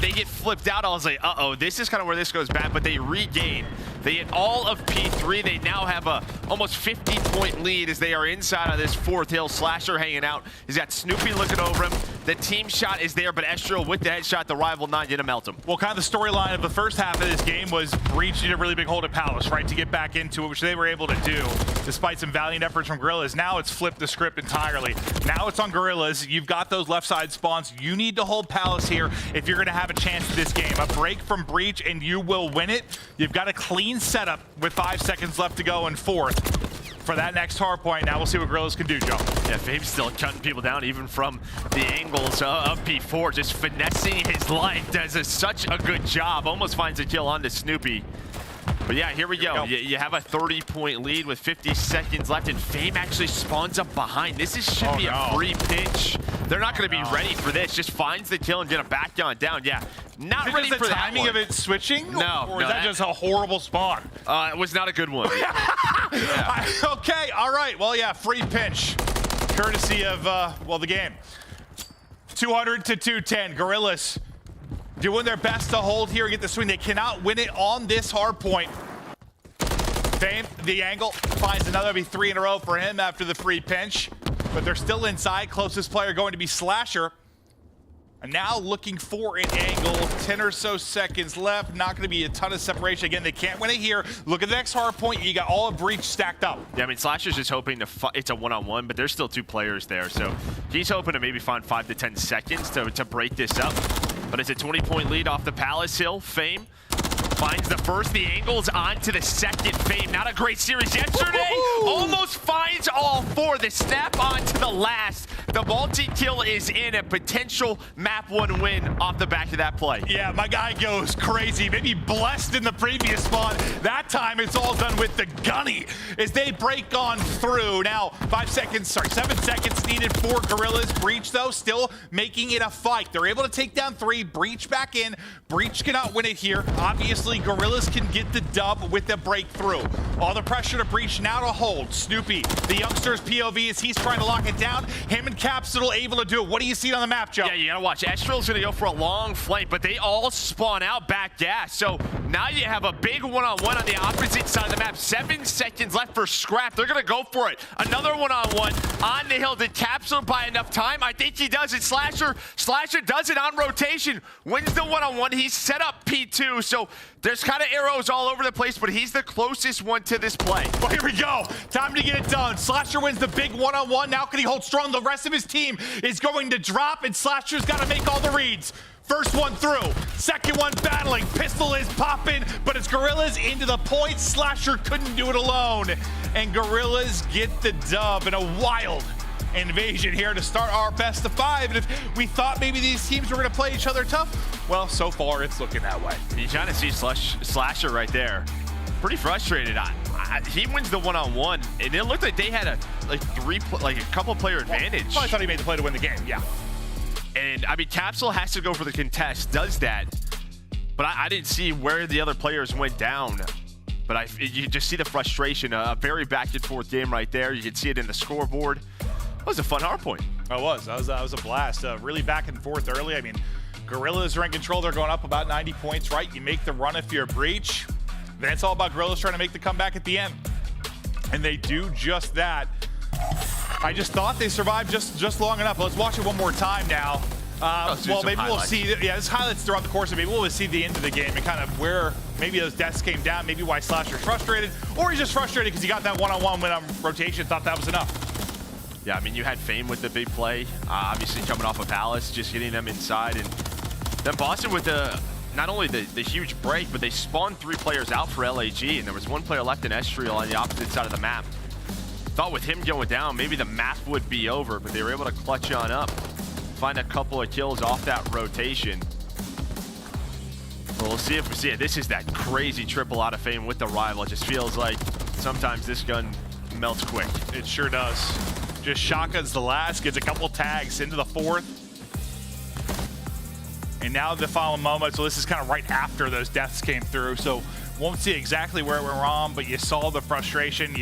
They get flipped out. I was like, uh-oh, this is kind of where this goes bad, but they regain. They hit all of P3. They now have a almost 50-point lead as they are inside of this 4th hill. Slasher hanging out. He's got Snoopy looking over him. The team shot is there, but Estrel with the headshot, the rival not gonna melt him. Well, kind of the storyline of the first half of this game was Breach did a really big hold at Palace, right, to get back into it, which they were able to do, despite some valiant efforts from Guerrillas. Now it's flipped the script entirely. Now it's on Guerrillas. You've got those left side spawns. You need to hold Palace here if you're gonna have a chance in this game. A break from Breach and you will win it. You've got a clean setup with 5 seconds left to go in 4th. For that next hard point, now we'll see what Guerrillas can do, Joe. Yeah, Fame's still cutting people down, even from the angles of P4, just finessing his life. Does such a good job. Almost finds a kill onto Snoopy. But yeah, here we go. You have a 30-point lead with 50 seconds left, and Fame actually spawns up behind. This should be a free pinch. They're not going to be ready for this. Just finds the kill and get a back on down. Yeah, Not is ready it just for the that timing one. of it switching? No, Or no, is that just a horrible spawn? It was not a good one. Okay, all right. Well, yeah, free pinch. Courtesy of, the game. 200 to 210. Guerrillas doing their best to hold here and get the swing. They cannot win it on this hard point. Fame, the angle, finds another. It'll be 3 in a row for him after the free pinch. But they're still inside. Closest player going to be Slasher. And now looking for an angle. 10 or so seconds left. Not going to be a ton of separation. Again, they can't win it here. Look at the next hard point. You got all of Breach stacked up. Yeah, I mean, Slasher's just hoping to it's a one-on-one, but there's still 2 players there. So he's hoping to maybe find 5 to 10 seconds to break this up. But it's a 20-point lead off the Palace Hill. Fame finds the first. The angle's onto the second. Fame, not a great series yesterday. Almost finds all 4. The snap onto the last. The multi-kill is in. A potential map 1 win off the back of that play. Yeah, my guy goes crazy. Maybe blessed in the previous spawn. That time it's all done with the gunny as they break on through. Now, 7 seconds needed for Guerrillas. Breach, though, still making it a fight. They're able to take down 3. Breach back in. Breach cannot win it here. Obviously, Guerrillas can get the dub with the breakthrough. All the pressure to Breach now to hold. Snoopy, the youngster's POV as he's trying to lock it down. Him and Capsidal able to do it. What do you see on the map, Joe? Yeah, you gotta watch. Estrel's gonna go for a long flank, but they all spawn out back gas. So now you have a big one-on-one on the opposite side of the map. 7 seconds left for scrap. They're gonna go for it. Another one-on-one on the hill. Did Capsidal buy enough time? I think he does it. Slasher does it on rotation. Wins the one-on-one. He's set up P2, so there's kind of arrows all over the place, but he's the closest one to this play. Well, here we go. Time to get it done. Slasher wins the big one-on-one. Now can he hold strong? The rest of his team is going to drop, and Slasher's got to make all the reads. First one through. Second one battling. Pistol is popping, but it's Guerrillas into the point. Slasher couldn't do it alone. And Guerrillas get the dub in a wild invasion here to start our best of 5. And if we thought maybe these teams were going to play each other tough, well, so far it's looking that way. You kind of see Slasher right there. Pretty frustrated. He wins the one-on-one, and it looked like they had a couple player advantage. Probably thought he made the play to win the game. Yeah. And I mean, Capsule has to go for the contest, does that, but I didn't see where the other players went down. But you just see the frustration. A very back and forth game right there. You can see it in the scoreboard. That was a fun hard point. That was a blast. Really back and forth early. I mean, Guerrillas are in control. They're going up about 90 points, right? You make the run if you're a Breach. Then it's all about Guerrillas trying to make the comeback at the end. And they do just that. I just thought they survived just long enough. Let's watch it one more time now. Well, maybe we'll see. Yeah, there's highlights throughout the course of it. Maybe we'll see the end of the game and kind of where maybe those deaths came down, maybe why Slasher's frustrated, or he's just frustrated because he got that one-on-one win on rotation, thought that was enough. Yeah, I mean, you had Fame with the big play, obviously coming off of Palace, just getting them inside, and then Boston with not only the huge break, but they spawned 3 players out for LAG, and there was 1 player left in Estriel on the opposite side of the map. Thought with him going down, maybe the map would be over, but they were able to clutch on up, find a couple of kills off that rotation. Well, we'll see if we see it. This is that crazy triple out of Fame with the rival. It just feels like sometimes this gun melts quick. It sure does. Just shotguns the last, gets a couple tags into the 4th. And now the final moment, so this is kind of right after those deaths came through, so won't see exactly where it went wrong, but you saw the frustration.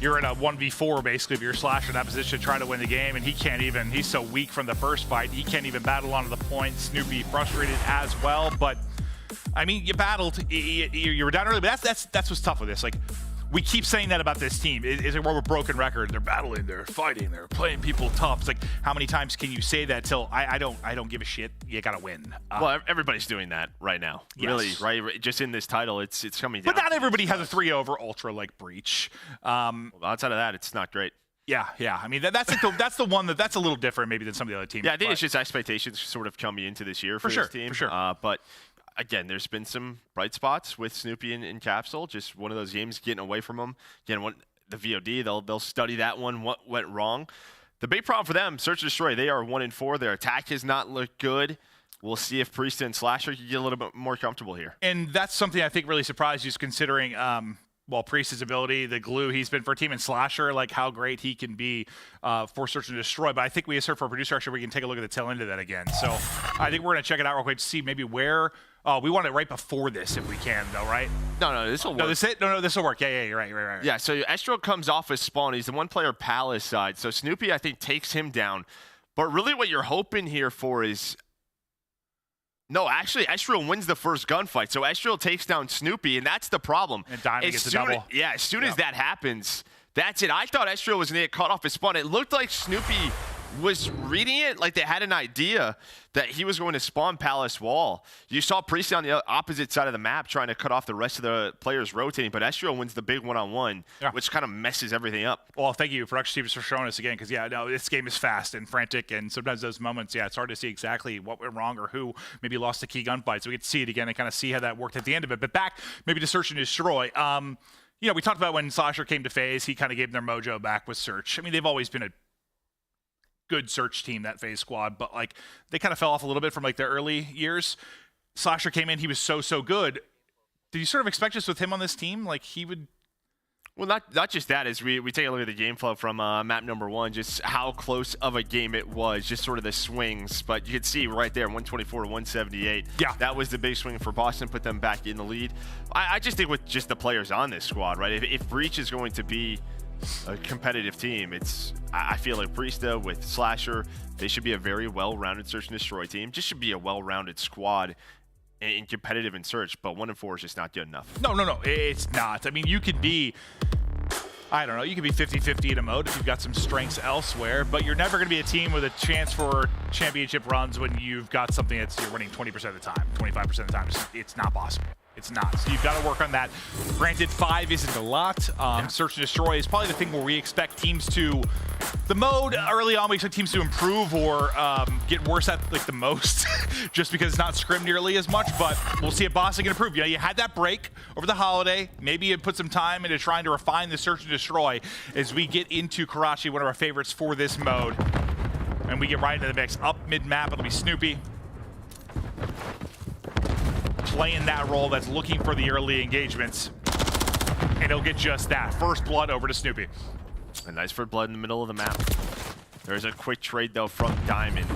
You're in a 1v4 basically if you're Slasher in that position to try to win the game, and he's so weak from the first fight, he can't even battle onto the point. Snoopy frustrated as well, but I mean, you battled, you were down early, but that's what's tough with this. Like, we keep saying that about this team. Is it where we're broken record? They're battling, they're fighting, they're playing people tough. It's like, how many times can you say that till I don't give a shit? You gotta win. Well, everybody's doing that right now. Yes. Really, right? Just in this title, it's coming down. But not everybody has a 3 over ultra like Breach. Outside of that, it's not great. Yeah. I mean, that's the one that's a little different maybe than some of the other teams. Yeah, I think it's just expectations sort of coming into this year for this team. For sure. But again, there's been some bright spots with Snoopy and Capsule. Just one of those games getting away from them. Again, the VOD, they'll study that one, what went wrong. The big problem for them, Search and Destroy, they are 1-4. Their attack has not looked good. We'll see if Priestahh and Slasher can get a little bit more comfortable here. And that's something I think really surprised you, considering well, Priesth's ability, the glue he's been for a team, and Slasher, like how great he can be for Search and Destroy. But I think we just heard for producer, actually, we can take a look at the tail end of that again. So I think we're going to check it out real quick to see maybe where. We want it right before this if we can, though, right? No, this will work. No, this will work. Yeah, you're right. Yeah, so Estro comes off his spawn. He's the one-player Palace side. So Snoopy, I think, takes him down. But really what you're hoping here for is... No, actually, Estriel wins the first gunfight. So Estriel takes down Snoopy, and that's the problem. And Diamond gets a double. Yeah, as soon as that happens, that's it. I thought Estriel was going to get caught off his spawn. It looked like Snoopy was reading it, like they had an idea that he was going to spawn Palace Wall. You saw Priestahh on the opposite side of the map trying to cut off the rest of the players rotating, but Estriel wins the big one-on-one, which kind of messes everything up. Well, thank you, Joedecieves, for showing us again, because, this game is fast and frantic, and sometimes those moments, it's hard to see exactly what went wrong or who maybe lost the key gunfight, so we get to see it again and kind of see how that worked at the end of it. But back maybe to Search and Destroy. We talked about when Slasher came to FaZe, he kind of gave them their mojo back with Search. I mean, they've always been a good Search team, that FaZe squad, but like they kind of fell off a little bit from like their early years. Slasher came in, he was so good. Did you sort of expect us with him on this team? Like he would... Well, not just that, as we take a look at the game flow from map number 1, just how close of a game it was, just sort of the swings. But you can see right there, 124 to 178. Yeah. That was the big swing for Boston, put them back in the lead. I just think with just the players on this squad, right? If Breach is going to be a competitive team, I feel like Priestahh with Slasher, they should be a very well-rounded Search and Destroy team. Just should be a well-rounded squad in competitive and Search, but 1 and 4 is just not good enough. No, it's not. I mean, you could be, I don't know, you could be 50-50 in a mode if you've got some strengths elsewhere, but you're never going to be a team with a chance for championship runs when you've got something that's you're winning 20% of the time, 25% of the time. It's not possible. It's not. So you've got to work on that. Granted, 5 isn't a lot. Search and Destroy is probably the thing where we expect teams to, the mode early on, we expect teams to improve or get worse at like the most, just because it's not scrimmed nearly as much. But we'll see if Boston can improve. You had that break over the holiday. Maybe you put some time into trying to refine the Search and Destroy as we get into Karachi, one of our favorites for this mode, and we get right into the mix. Up mid-map, it'll be Snoopy playing that role that's looking for the early engagements, and he'll get just that. First blood over to Snoopy. A nice first blood in the middle of the map. There's a quick trade, though, from Diamond.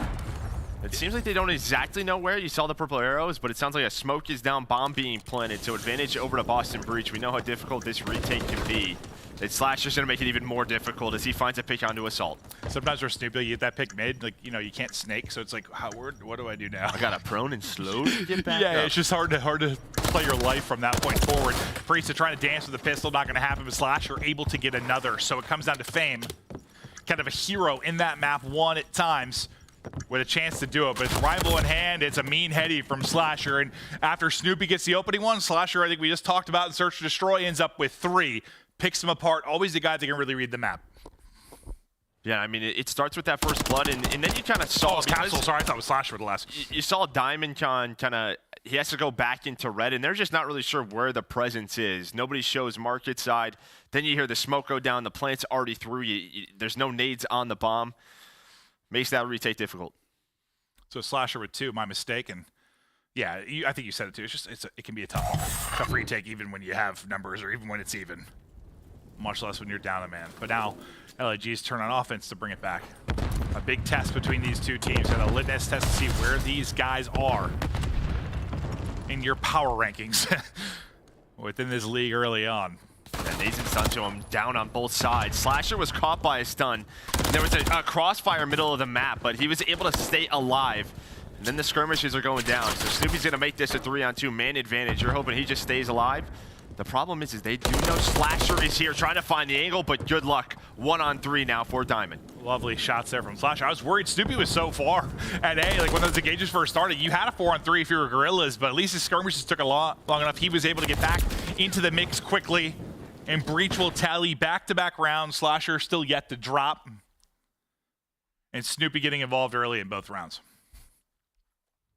It seems like they don't exactly know where. You saw the purple arrows, but it sounds like a smoke is down, bomb being planted. So advantage over to Boston Breach. We know how difficult this retake can be. And Slasher's going to make it even more difficult as he finds a pick onto Assault. Sometimes for Snoopy, you get that pick mid, like, you can't snake, so it's like, what do I do now? I got a prone and slow to get back yeah, up. It's just hard to play your life from that point forward. Priestahh trying to dance with the pistol, not going to happen, but Slasher able to get another. So it comes down to Fame. Kind of a hero in that map, one at times, with a chance to do it, but it's rival in hand. It's a mean heady from Slasher, and after Snoopy gets the opening one, Slasher, I think we just talked about in Search and Destroy, ends up with 3. Picks them apart. Always the guy that can really read the map. Yeah, I mean, it starts with that first blood, and then you kind of saw... Capsidal, sorry, I thought it was Slasher with the last. You saw Diamond kind of... He has to go back into red, and they're just not really sure where the presence is. Nobody shows market side. Then you hear the smoke go down. The plant's already through. There's no nades on the bomb. Makes that retake difficult. So Slasher with 2, my mistake, and yeah, I think you said it too. It can be a tough retake even when you have numbers or even when it's even. Much less when you're down a man. But now, LIG's turn on offense to bring it back. A big test between these two teams and a litmus test to see where these guys are in your power rankings within this league early on. And Nathan stun to him down on both sides. Slasher was caught by a stun. There was a crossfire middle of the map, but he was able to stay alive. And then the skirmishes are going down. So Snoopy's going to make this a 3-on-2 man advantage. You're hoping he just stays alive. The problem is they do know Slasher is here trying to find the angle, but good luck. 1-on-3 now for Diamond. Lovely shots there from Slasher. I was worried Snoopy was so far. And hey, like when those engagements first started, you had a 4-on-3 if you were Guerrillas, but at least his skirmishes took long enough. He was able to get back into the mix quickly, and Breach will tally back-to-back rounds. Slasher still yet to drop, and Snoopy getting involved early in both rounds.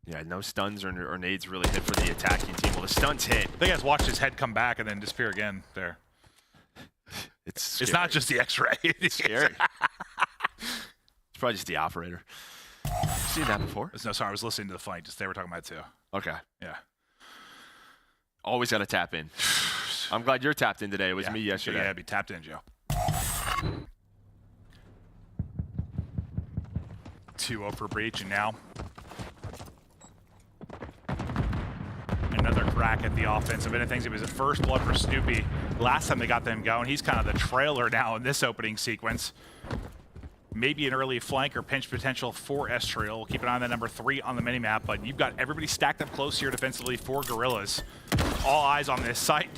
Yeah, no stuns or nades really hit for the attacking team. Well, the stuns hit. I think I just watched his head come back and then disappear again there. It's not just the X-ray. It's scary. It's probably just the operator. You've seen that before? No, sorry, I was listening to the fight. Just they were talking about it too. Okay. Yeah. Always got to tap in. I'm glad you're tapped in today. It was me yesterday. Yeah, be tapped in, Joe. 2-0 for Breach, and now another crack at the offensive end of things. It was the first blood for Snoopy last time they got them going. He's kind of the trailer now in this opening sequence. Maybe an early flank or pinch potential for Estriel. We'll keep an eye on that number 3 on the minimap, but you've got everybody stacked up close here defensively for Guerrillas. All eyes on this site.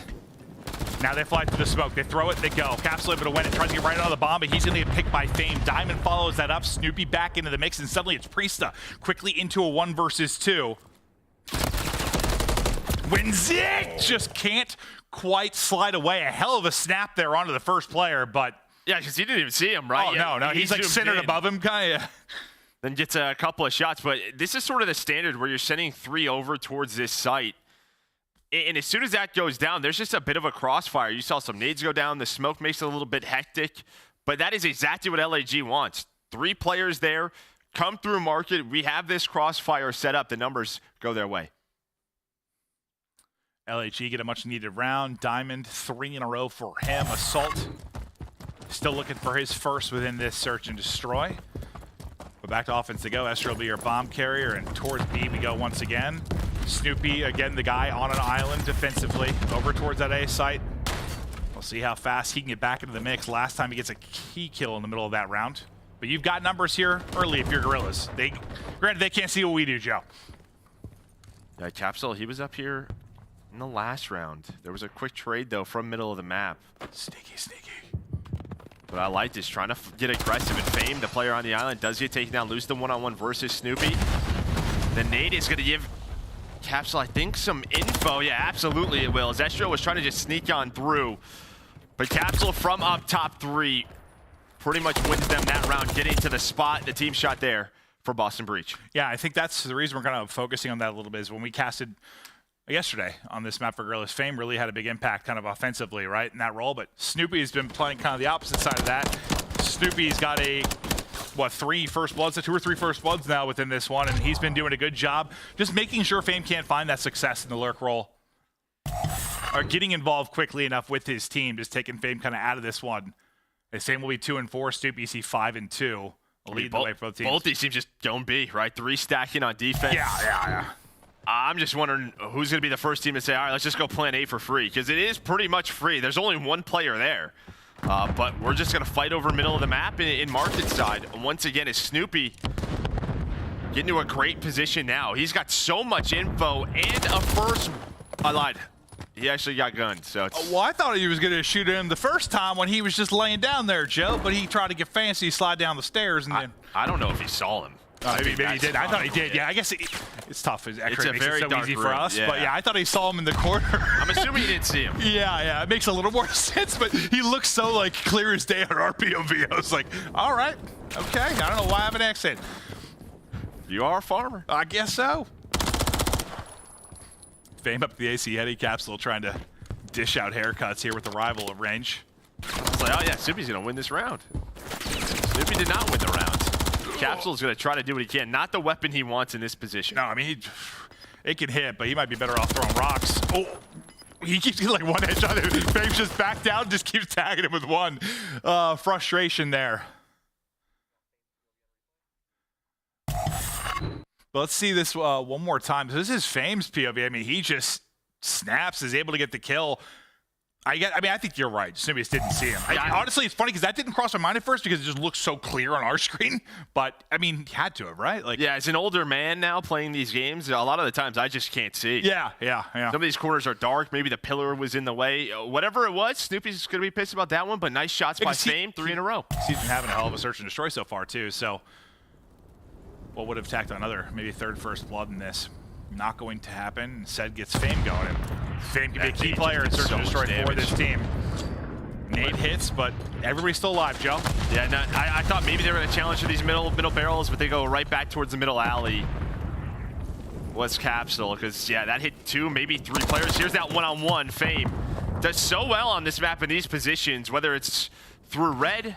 Now they fly through the smoke. They throw it, they go. Capsidal able to win it, tries to get right out of the bomb, but he's going to get picked by Fame. Diamond follows that up. Snoopy back into the mix, and suddenly it's Priestahh quickly into a 1 versus 2. Wins it! Just can't quite slide away. A hell of a snap there onto the first player, but... Yeah, because he didn't even see him, right? Oh, no. He's like centered above him, kind of. Then gets a couple of shots, but this is sort of the standard where you're sending 3 over towards this site. And as soon as that goes down, there's just a bit of a crossfire. You saw some nades go down. The smoke makes it a little bit hectic, but that is exactly what LAG wants. 3 players there, come through market. We have this crossfire set up. The numbers go their way. LAG get a much needed round. Diamond 3 in a row for him. Assault still looking for his first within this search and destroy. But back to offense to go. Estriel will be your bomb carrier, and towards B we go once again. Snoopy, again, the guy on an island defensively, over towards that A site. We'll see how fast he can get back into the mix. Last time he gets a key kill in the middle of that round. But you've got numbers here early if you're Guerrillas. Granted, they can't see what we do, Joe. Yeah, Capsidal, he was up here in the last round. There was a quick trade, though, from middle of the map. Sneaky, sneaky. But I like this, trying to get aggressive. And Fame, the player on the island, does get taken down, lose the one-on-one versus Snoopy. The nade is going to give Capsidal, I think, some info. Yeah, absolutely it will. Estriel was trying to just sneak on through. But Capsidal from up top 3 pretty much wins them that round, getting to the spot. The team shot there for Boston Breach. Yeah, I think that's the reason we're kind of focusing on that a little bit, is when we casted yesterday on this map for Guerrillas, Fame really had a big impact kind of offensively, right, in that role. But Snoopy's been playing kind of the opposite side of that. Snoopy's got a, what, 3 first bloods, 2 or 3 first bloods now within this one, and he's been doing a good job just making sure Fame can't find that success in the lurk role. Or getting involved quickly enough with his team, just taking Fame kind of out of this one. The same will be 2 and 4. Snoopy see 5 and 2. Lead the way for both teams. Both these teams just don't be, right? 3 stacking on defense. Yeah. I'm just wondering who's going to be the first team to say, all right, let's just go plan A for free, because it is pretty much free. There's only 1 player there. But we're just going to fight over middle of the map in market side. Once again, is Snoopy getting to a great position now. He's got so much info and a first. I lied. He actually got gunned, so it's... Well, I thought he was going to shoot him the first time when he was just laying down there, Joe, but he tried to get fancy, slide down the stairs, and then... I don't know if he saw him. Maybe he did. I thought he did. Yeah, I guess it's tough. It's a very so dark easy room. for us. Yeah. But yeah, I thought he saw him in the corner. I'm assuming he didn't see him. Yeah, it makes a little more sense. But he looks so like clear as day on our POV. I was like, all right, okay. I don't know why I have an accent. You are a farmer. I guess so. Fame up the AC Heady Capsidal trying to dish out haircuts here with the rival of range. It's like, oh yeah, Snoopy's gonna win this round. Snoopy did not win the round. Capsidal's going to try to do what he can. Not the weapon he wants in this position. No, I mean, it can hit, but he might be better off throwing rocks. Oh, he keeps getting like 1 headshot. Fame's just back down, just keeps tagging him with 1. Frustration there. But let's see this one more time. So this is Fame's POV. I mean, he just snaps, is able to get the kill. I think you're right. Snoopy just didn't see him. Honestly, it's funny because that didn't cross my mind at first because it just looks so clear on our screen. But, I mean, he had to have, right? Like, yeah, as an older man now playing these games, a lot of the times I just can't see. Yeah. Some of these corners are dark. Maybe the pillar was in the way. Whatever it was, Snoopy's going to be pissed about that one. But nice shots by Fame, 3 in a row. He's been having a hell of a search and destroy so far, too. So, what would have tacked on another, maybe 3rd first blood in this? Not going to happen. Instead gets Fame going. And Fame can be a key player in search and destroy for this team. Nade hits, but everybody's still alive, Joe. Yeah, no, I thought maybe they were going to challenge for these middle barrels, but they go right back towards the middle alley. Was Capsidal, because, yeah, that hit 2, maybe 3 players. Here's that one-on-one. Fame does so well on this map in these positions, whether it's through red,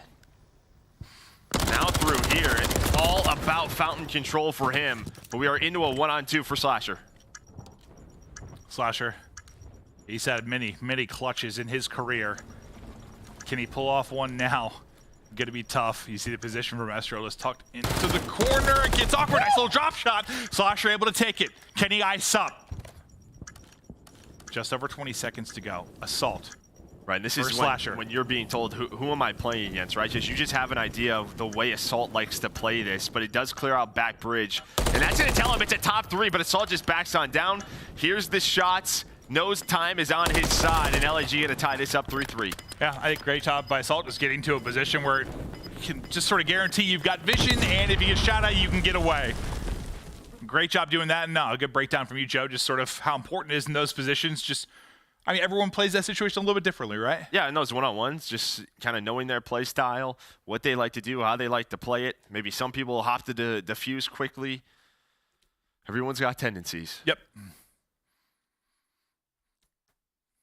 now through here. It's all about fountain control for him, but we are into a 1-on-2 for Slasher. Slasher. He's had many, many clutches in his career. Can he pull off one now? Gonna be tough. You see the position from Astro is tucked into the corner. It gets awkward. Nice little drop shot. Slasher able to take it. Can he ice up? Just over 20 seconds to go. Assault. Right, and this First is Slasher. when you're being told, who am I playing against, right? You just have an idea of the way Assault likes to play this, but it does clear out back bridge. And that's going to tell him it's a top 3, but Assault just backs on down. Here's the shots. Knows time is on his side, and LAG going to tie this up 3-3. Yeah, I think great job by Assault just getting to a position where it can just sort of guarantee you've got vision, and if you get shot at, you can get away. Great job doing that, and a good breakdown from you, Joe, just sort of how important it is in those positions. Just, I mean, everyone plays that situation a little bit differently, right? Yeah, in those one-on-ones, just kind of knowing their play style, what they like to do, how they like to play it. Maybe some people hop to defuse quickly. Everyone's got tendencies. Yep.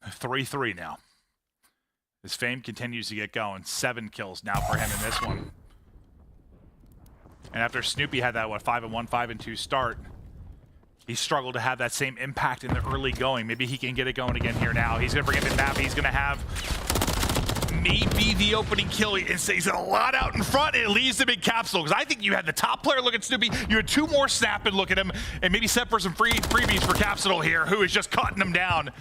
3-3 now. His fame continues to get going. 7 kills now for him in this one. And after Snoopy had that, 5-1, 5-2 start, he struggled to have that same impact in the early going. Maybe he can get it going again here now. He's going to bring it in map. He's going to have maybe the opening kill. And he's a lot out in front, and it leaves the big Capsidal. Because I think you had the top player look at Snoopy. You had 2 more snap and look at him, and maybe set for some freebies for Capsidal here, who is just cutting him down.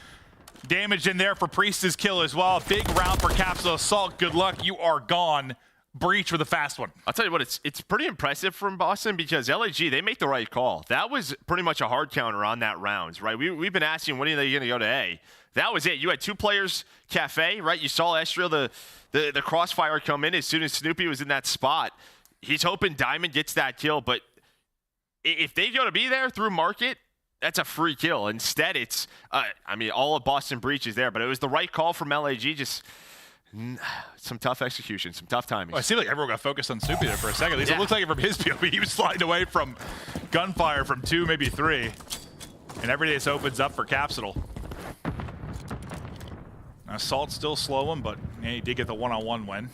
Damage in there for Priesth's kill as well. Big round for Capsidal. Assault, good luck. You are gone. Breach with a fast one. I'll tell you what, it's pretty impressive from Boston because LAG, they make the right call. That was pretty much a hard counter on that round, right? We've been asking, when are they going to go to A? That was it. You had 2 players cafe, right? You saw Estriel, the crossfire come in as soon as Snoopy was in that spot. He's hoping Diamond gets that kill, but if they go to be there through market, that's a free kill. Instead, it's, I mean, all of Boston Breach is there, but it was the right call from LAG. Just some tough execution, some tough timing. Well, I seem like everyone got focused on Snoopy there for a second. At least it looks like it from his POV. He was sliding away from gunfire from 2, maybe 3. And every day this opens up for Capsidal. Now, Assault still slow him, but yeah, he did get the one-on-one win.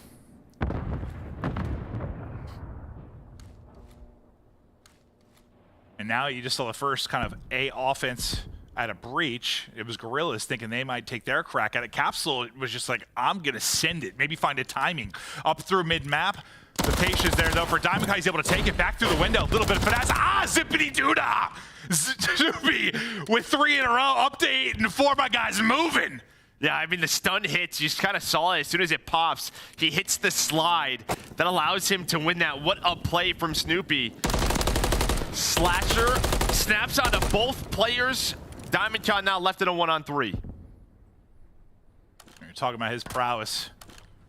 And now you just saw the first kind of A offense at a breach. It was Guerrillas thinking they might take their crack at it. Capsidal was just like, I'm going to send it. Maybe find a timing. Up through mid-map. The patience there, though, for Diamond. He's able to take it back through the window. A little bit of finesse. Zippity-doo-dah! Snoopy with 3 in a row. Up to 8 and 4. My guy's moving. Yeah, I mean, the stun hits, you just kind of saw it as soon as it pops. He hits the slide that allows him to win that what-up play from Snoopy. Slasher snaps onto both players. Diamondcon now left in a 1-on-3. You're talking about his prowess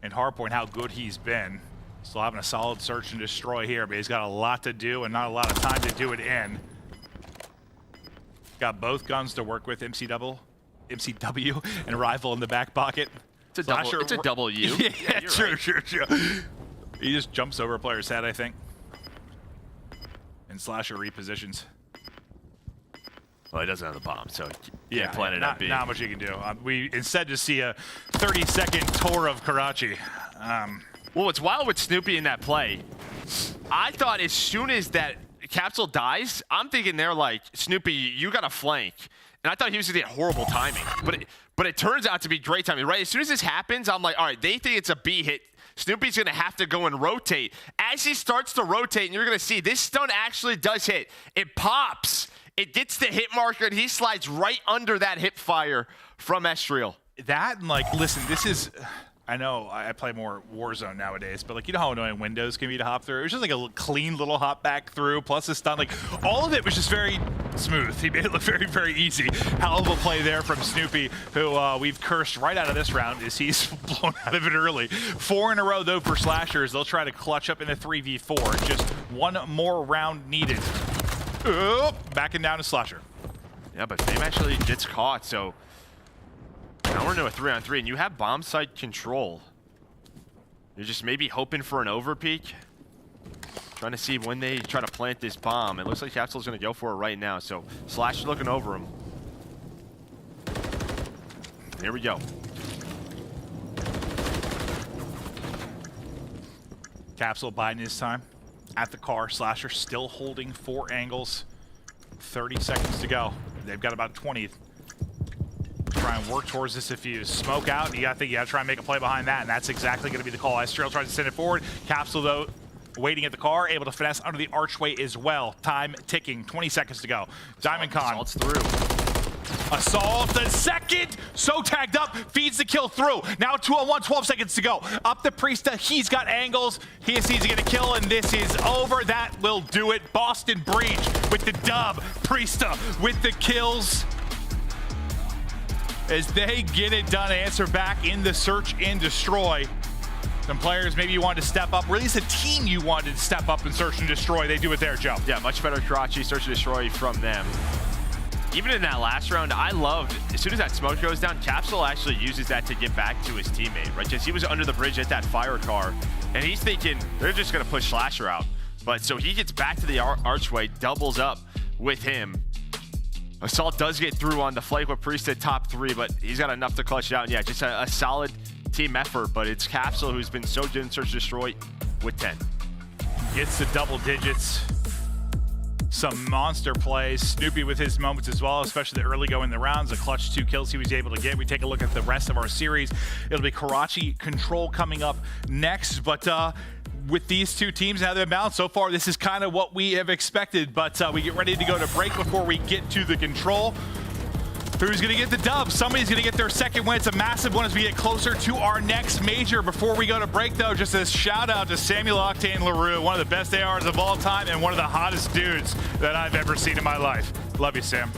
and hardpoint, how good he's been. Still having a solid search and destroy here, but he's got a lot to do and not a lot of time to do it in. Got both guns to work with, MCW and Rifle in the back pocket. It's a double U. Yeah, true. He just jumps over a player's head, I think. And Slasher repositions. Well, he doesn't have the bomb, so he yeah, can't plan it not, up B. Not much you can do. We instead just see a 30-second tour of Karachi. Well, what's wild with Snoopy in that play, I thought as soon as that capsule dies, I'm thinking they're like, Snoopy, you got a flank. And I thought he was going to get horrible timing. But it turns out to be great timing, right? As soon as this happens, I'm like, all right, they think it's a B hit. Snoopy's going to have to go and rotate. As he starts to rotate, and you're going to see this stun actually does hit. It pops. It gets the hit marker, and he slides right under that hip fire from Estriel. That, and like, listen, this is... I know I play more Warzone nowadays, but like, you know how annoying Windows can be to hop through? It was just like a clean little hop back through, plus the stun. Like, all of it was just very smooth. He made it look very, very easy. Hell of a play there from Snoopy, who we've cursed right out of this round as he's blown out of it early. 4 in a row, though, for Slashers. They'll try to clutch up in the 3v4. Just one more round needed. Backing down to Slasher. Yeah, but Fame actually gets caught, so... Now we're into a 3-on-3, and you have bomb site control. You're just maybe hoping for an overpeak. Trying to see when they try to plant this bomb. It looks like Capsidal's going to go for it right now, so Slash is looking over him. Here we go. Capsidal biding his time. At the car, Slasher still holding 4 angles. 30 seconds to go. They've got about 20. try and work towards this. If you smoke out, you gotta try and make a play behind that, and that's exactly going to be the call. Estriel tries to send it forward. Capsidal, though, waiting at the car, able to finesse under the archway as well. Time ticking, 20 seconds to go. Diamond Con. Assault's through. Assault the second, so tagged up, feeds the kill through. Now 2-on-1, 12 seconds to go. Up the Priestahh, he's got angles. He sees to get a kill, and this is over. That will do it. Boston Breach with the dub. Priestahh with the kills. As they get it done, answer back in the search and destroy. Some players maybe you wanted to step up, or at least a team you wanted to step up and search and destroy. They do it there, Joe. Yeah, much better Karachi search and destroy from them. Even in that last round, I loved, as soon as that smoke goes down, Capsidal actually uses that to get back to his teammate, right? Because he was under the bridge at that fire car, and he's thinking they're just going to push Slasher out. But so he gets back to the archway, doubles up with him. Assault does get through on the flake with Priestahh top 3, but he's got enough to clutch it out. And yeah, just a solid team effort, but it's Capsidal who's been so good in search and destroy with 10. Gets to double digits. Some monster plays. Snoopy with his moments as well, especially the early go in the rounds. The clutch 2 kills he was able to get. We take a look at the rest of our series. It'll be Karachi Control coming up next, but with these two teams and how they're balanced so far, this is kind of what we have expected, but we get ready to go to break before we get to the control. Who's going to get the dub? Somebody's going to get their second win. It's a massive one as we get closer to our next major. Before we go to break, though, just a shout out to Samuel Octane LaRue, one of the best ARs of all time and one of the hottest dudes that I've ever seen in my life. Love you, Sam.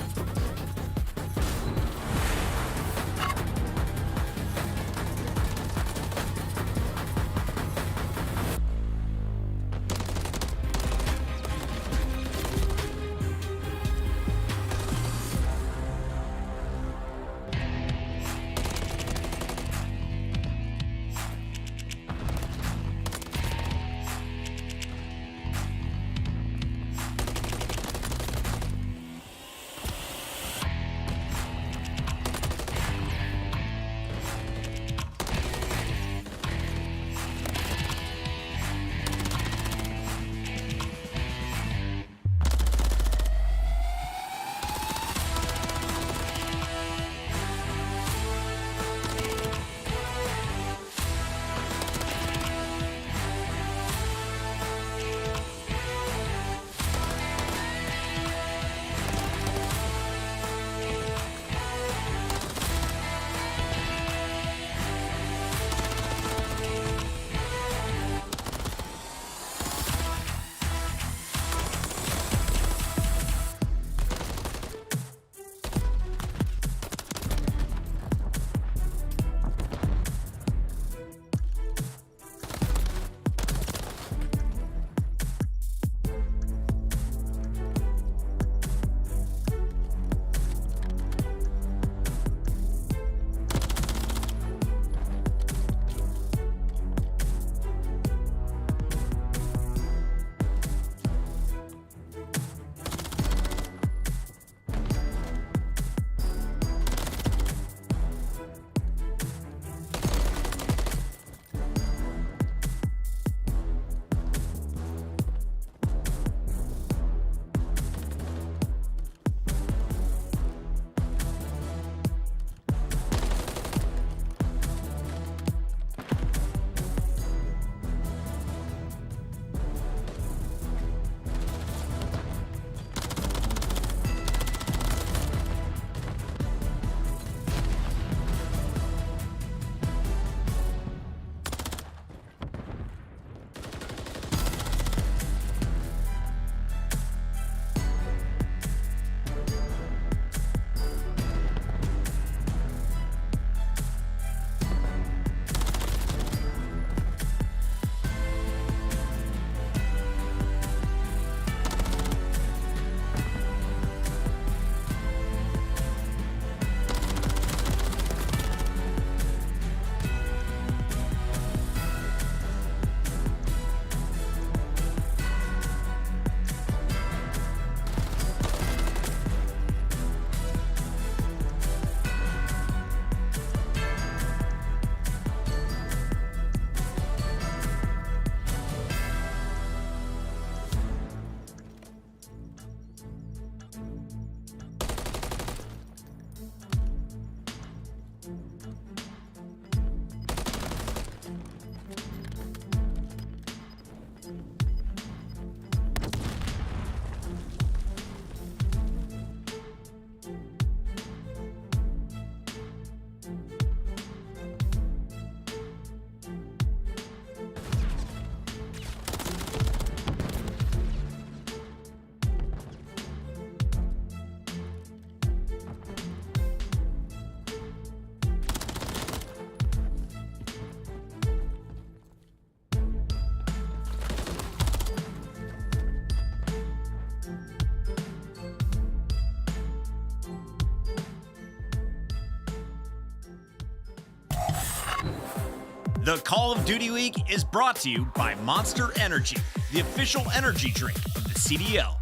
The Call of Duty League is brought to you by Monster Energy, the official energy drink of the CDL.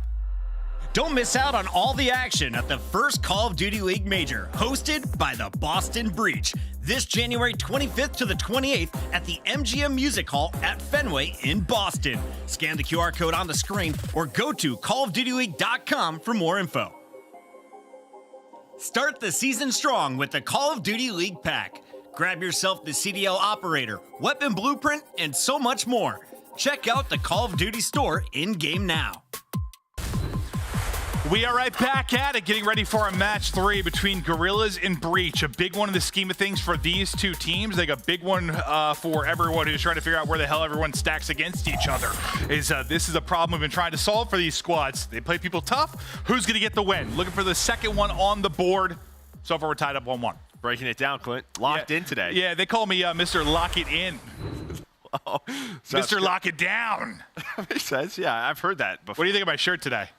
Don't miss out on all the action at the first Call of Duty League Major, hosted by the Boston Breach, this January 25th to the 28th at the MGM Music Hall at Fenway in Boston. Scan the QR code on the screen or go to callofdutyleague.com for more info. Start the season strong with the Call of Duty League Pack. Grab yourself the CDL Operator, Weapon Blueprint, and so much more. Check out the Call of Duty store in-game now. We are right back at it, getting ready for a match 3 between Guerrillas and Breach. A big one in the scheme of things for these two teams. They got a big one for everyone who's trying to figure out where the hell everyone stacks against each other. This is a problem we've been trying to solve for these squads. They play people tough. Who's going to get the win? Looking for the second one on the board. So far, we're tied up 1-1. Breaking it down, Clint. Locked in today. Yeah, they call me Mr. Lock It In. Oh, Mr. Lock It Down. Makes sense. Yeah, I've heard that before. What do you think of my shirt today?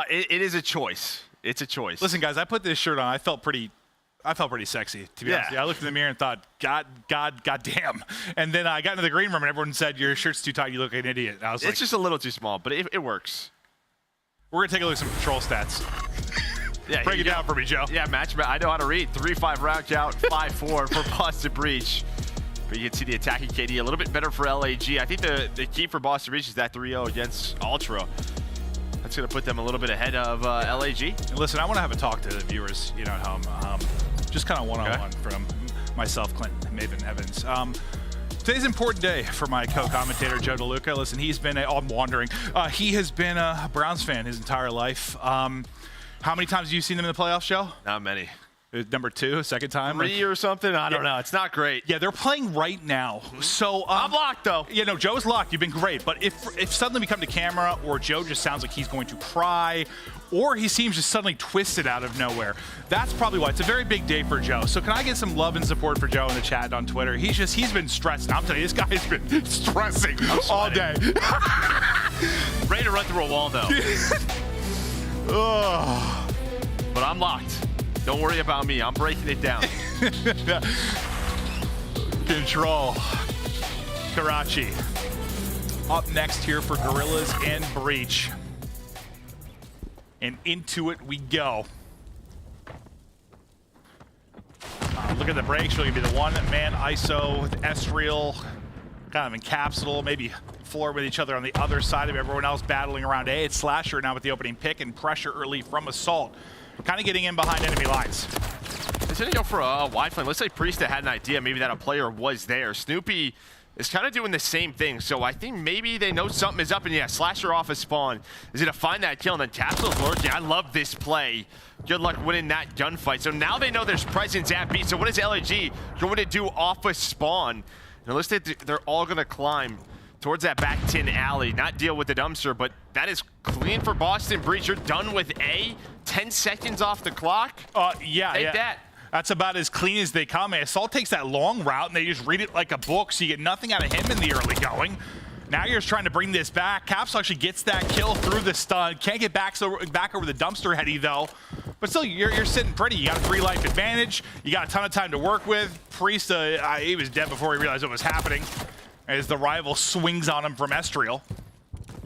It is a choice. It's a choice. Listen, guys, I put this shirt on. I felt pretty sexy, to be honest. I looked in the mirror and thought, God damn. And then I got into the green room and everyone said, your shirt's too tight. You look like an idiot. And I was like, it's just a little too small, but it works. We're going to take a look at some control stats. Yeah, break it down for me, Joe. Yeah, match. I know how to read. 3-5 round count, 5-4 for Boston Breach. But you can see the attacking KD a little bit better for LAG. I think the key for Boston Breach is that 3-0 against Ultra. That's going to put them a little bit ahead of LAG. And listen, I want to have a talk to the viewers, at home. Just kind of one-on-one from myself, Clinton, Maven Evans. Today's an important day for my co-commentator, Joe DeLuca. Listen, he's been, I'm wandering. He has been a Browns fan his entire life. How many times have you seen them in the playoffs, Joe? Not many. Number 2, second time? 3 or something? I don't know. It's not great. Yeah, they're playing right now. So I'm locked, though. Yeah, no, Joe's locked. You've been great. But if suddenly we come to camera or Joe just sounds like he's going to cry or he seems just suddenly twisted out of nowhere, that's probably why. It's a very big day for Joe. So can I get some love and support for Joe in the chat on Twitter? He's been stressed. I'm telling you, this guy's been stressing all day. Ready to run through a wall, though. But I'm locked. Don't worry about me. I'm breaking it down. Control. Karachi. Up next here for Guerrillas and Breach. And into it we go. Look at the break. She'll be the one-man ISO with Estriel. Kind of in Capsidal, maybe floor with each other on the other side of everyone else battling around A. It's Slasher now with the opening pick and pressure early from Assault. Kind of getting in behind enemy lines. He's going to go for a wide flank. Let's say Priestahh had an idea, maybe that a player was there. Snoopy is kind of doing the same thing, so I think maybe they know something is up, and yeah, Slasher off his spawn is going to find that kill, and then Capsidal's lurking. I love this play. Good luck winning that gunfight. So now they know there's presence at B, so what is LAG going to do off a spawn? And it looks like they're all going to climb towards that back tin alley, not deal with the dumpster, but that is clean for Boston Breach. You're done with A. 10 seconds off the clock. Yeah. Take that. That's about as clean as they come. Assault takes that long route, and they just read it like a book, so you get nothing out of him in the early going. Now you're just trying to bring this back. Caps actually gets that kill through the stun. Can't get back over the dumpster heady, though. But still, you're sitting pretty. You got a 3-life advantage. You got a ton of time to work with. Priestahh, he was dead before he realized what was happening as the rival swings on him from Estriel.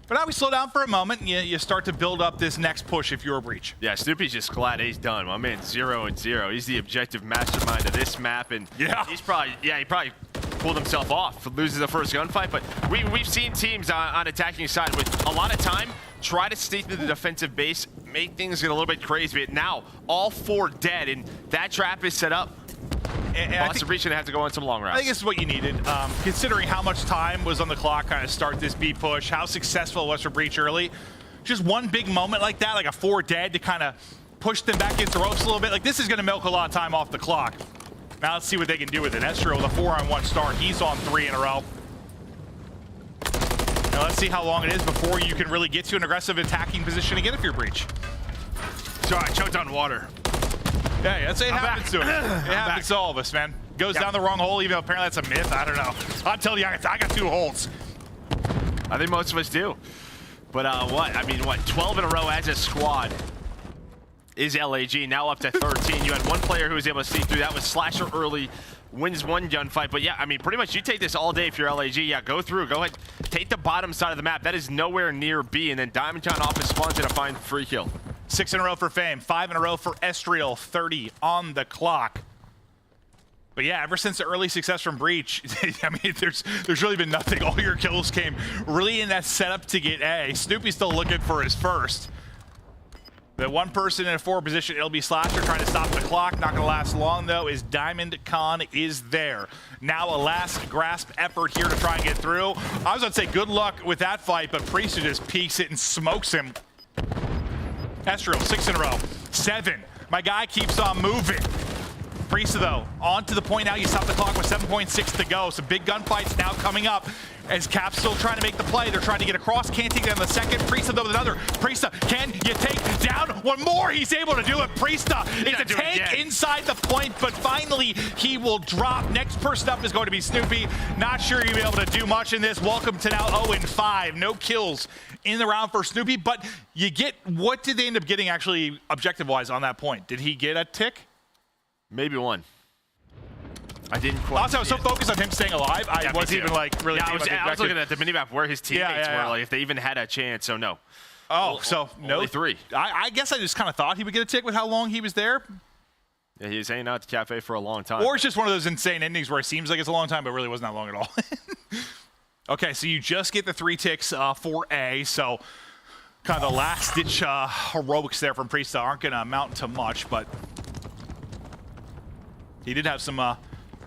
But now we slow down for a moment, and you start to build up this next push if you're a Breach. Yeah, Snoopy's just glad he's done. My man's 0-0. He's the objective mastermind of this map, and he probably pulled himself off, loses the first gunfight. But we've seen teams on attacking side with a lot of time try to sneak through the defensive base, make things get a little bit crazy. But now all 4 dead, and that trap is set up. And Boston Breach gonna have to go on some long routes. I think this is what you needed, considering how much time was on the clock kind of start this B push, how successful it was for Breach early. Just one big moment like that, like a 4 dead to kind of push them back into the ropes a little bit. Like, this is going to milk a lot of time off the clock. Now let's see what they can do with it. Estriel with a 4-on-1 start. He's on 3 in a row. Now let's see how long it is before you can really get to an aggressive attacking position again if you're Breach. Sorry, I choked on water. Yeah, that's it happens to him. It happens to all of us, man. Goes down the wrong hole, even though apparently that's a myth. I don't know. I'm telling you, I got 2 holes. I think most of us do. But what? 12 in a row as a squad is LAG. Now up to 13. You had one player who was able to see through. That was Slasher early. wins one gunfight. But yeah, I mean, pretty much you take this all day if you're LAG. Yeah, go through, go ahead, take the bottom side of the map. That is nowhere near B, and then Diamondcon off his spawn's gonna find free kill. 6 in a row for Fame, 5 in a row for Estriel, 30 on the clock. But yeah, ever since the early success from Breach, I mean, there's really been nothing. All your kills came really in that setup to get A. Snoopy's still looking for his first. The one person in a forward position, it'll be Slasher trying to stop the clock. Not gonna last long though, is Diamondcon is there. Now a last grasp effort here to try and get through. I was gonna say good luck with that fight, but Priestahh just peeks it and smokes him. Estriel, 6 in a row, 7. My guy keeps on moving. Priestahh though, on to the point now. You stop the clock with 7.6 to go. Some big gunfights now coming up as Capsidal trying to make the play. They're trying to get across. Can't take down the second. Priestahh though with another. Priestahh, can you take down one more? He's able to do it. Priestahh is a tank inside the point, but finally he will drop. Next person up is going to be Snoopy. Not sure he'll be able to do much in this. Welcome to now 0-5. No kills in the round for Snoopy, but you get, what did they end up getting actually objective-wise on that point? Did he get a tick? Maybe one. I didn't quite. Also, I was so focused on him staying alive, I wasn't even like really. Yeah, I was looking at the minimap where his teammates were, like if they even had a chance. So no. Oh, so no. Only 3. I guess I just kind of thought he would get a tick with how long he was there. Yeah, he was hanging out at the cafe for a long time. Or it's just one of those insane endings where it seems like it's a long time, but really wasn't that long at all. Okay, so you just get the 3 ticks for A. So kind of the last-ditch heroics there from Priestahh aren't going to amount to much, but he did have some, well,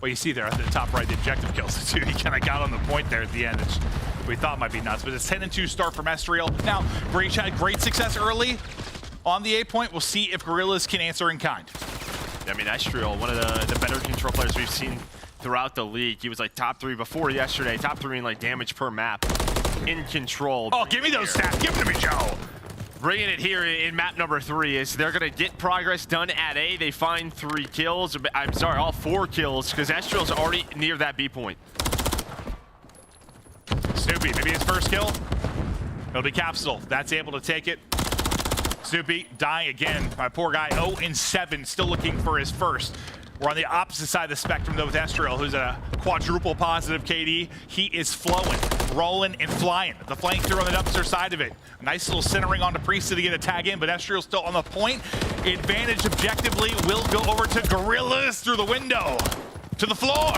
you see there at the top right, the objective kills too. He kind of got on the point there at the end, which we thought might be nuts, but it's 10-2 start from Estriel. Now, Breach had great success early on the A point. We'll see if Guerrillas can answer in kind. I mean, Estriel, one of the better control players we've seen throughout the league. He was like top 3 before yesterday, top 3 in like damage per map in control. Oh, give me those stats. Give them to me, Joe. Bringing it here in map number 3 is they're going to get progress done at A. They find 3 kills. I'm sorry, all 4 kills because Estriel's already near that B point. Snoopy, maybe his first kill. It'll be Capsidal. That's able to take it. Snoopy dying again. My poor guy, 0-7, still looking for his first. We're on the opposite side of the spectrum, though, with Estriel, who's a quadruple positive KD. He is flowing, rolling, and flying. The flank through on the dumpster side of it. Nice little centering onto Priestahh to get a tag in, but Estriel's still on the point. Advantage objectively will go over to Guerrillas through the window. To the floor.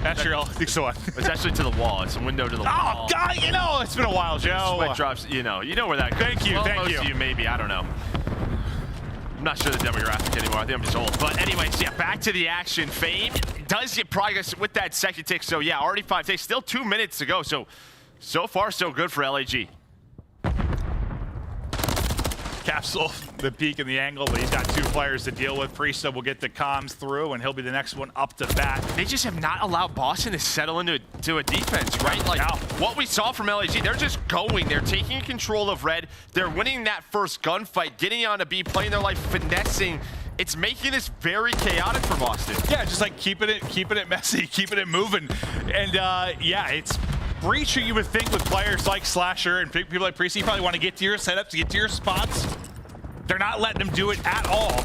Estriel, thanks what? It's actually to the wall. It's a window to the wall. Oh, God, you know, it's been a while, Joe. Sweat drops, you know where that goes. Thank you, well, thank most you. of you, maybe, I don't know. I'm not sure the demographic anymore. I think I'm just old. But anyways, yeah, back to the action. Fame does get progress with that second tick. So yeah, already 5 ticks. Still 2 minutes to go. So far, so good for LAG. Capsule, the peak and the angle, but he's got 2 players to deal with. Priestahh will get the comms through, and he'll be the next one up to bat. They just have not allowed Boston to settle into a defense, right? Like what we saw from LAG, they're just going. They're taking control of Red. They're winning that first gunfight, getting on to B, playing their life, finessing. It's making this very chaotic for Boston. Yeah, just like keeping it messy, keeping it moving. And yeah, it's Breach, who you would think with players like Slasher and people like Priestahh, you probably want to get to your setups, to get to your spots. They're not letting them do it at all.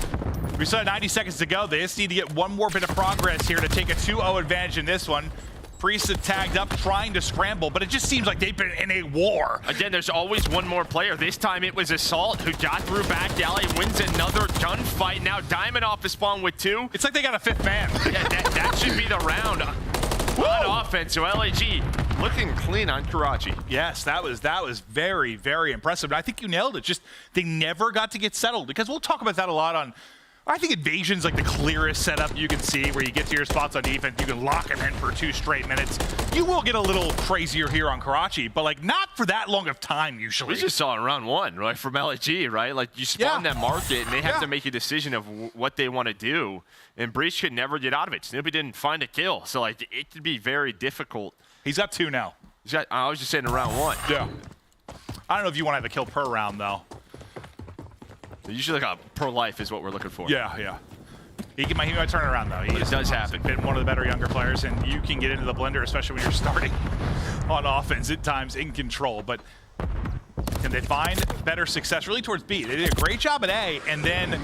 We still have 90 seconds to go. They just need to get one more bit of progress here to take a 2-0 advantage in this one. Priestahh tagged up, trying to scramble, but it just seems like they've been in a war. Again, there's always one more player. This time it was Assault who got through back alley, wins another gunfight. Now Diamond off the spawn with 2. It's like they got a 5th man. Yeah, that should be the round on offense. So LAG looking clean on Karachi. Yes, that was very, very impressive. And I think you nailed it. Just they never got to get settled, because we'll talk about that a lot on. I think Invasion's like the clearest setup you can see, where you get to your spots on defense, you can lock them in for 2 straight minutes. You will get a little crazier here on Karachi, but like not for that long of time usually. We just saw in round 1, right, from LAG, right? Like you spawn that market, and they have to make a decision of what they want to do, and Breach could never get out of it. Snoopy didn't find a kill, so like it could be very difficult. He's got 2 now. I was just saying in round 1. Yeah. I don't know if you want to have a kill per round though. Usually like a per life is what we're looking for. Yeah. He might turn it around though. It does happen. Been one of the better younger players, and you can get into the blender, especially when you're starting on offense at times in control. But can they find better success really towards B? They did a great job at A, and then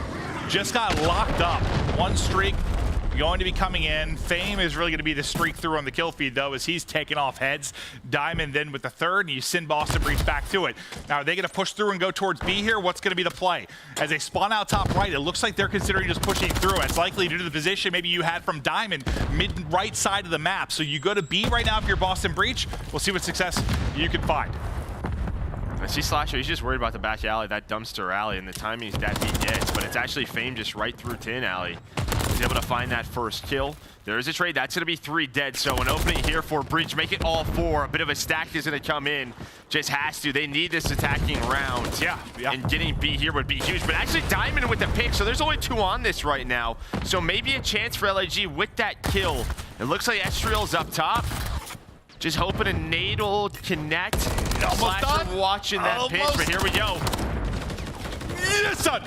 just got locked up. 1 streak going to be coming in. Fame is really going to be the streak through on the kill feed, though, as he's taking off heads. Diamond then with the third, and you send Boston Breach back to it. Now, are they going to push through and go towards B here? What's going to be the play? As they spawn out top right, it looks like they're considering just pushing through. It's likely due to the position maybe you had from Diamond, mid-right side of the map. So you go to B right now if you're Boston Breach. We'll see what success you can find. I see Slasher, he's just worried about the back alley, that dumpster alley, and the timing that he gets, but it's actually Fame just right through Tin Alley. He's able to find that first kill. There is a trade. That's going to be 3 dead, so an opening here for Breach. Make it all 4. A bit of a stack is going to come in. Just has to. They need this attacking round. Yeah. And getting B here would be huge. But actually, Diamond with the pick, so there's only 2 on this right now. So maybe a chance for LAG with that kill. It looks like Estriel's up top. Just hoping a nade will connect. Slasher watching that pitch, but here we go. Son,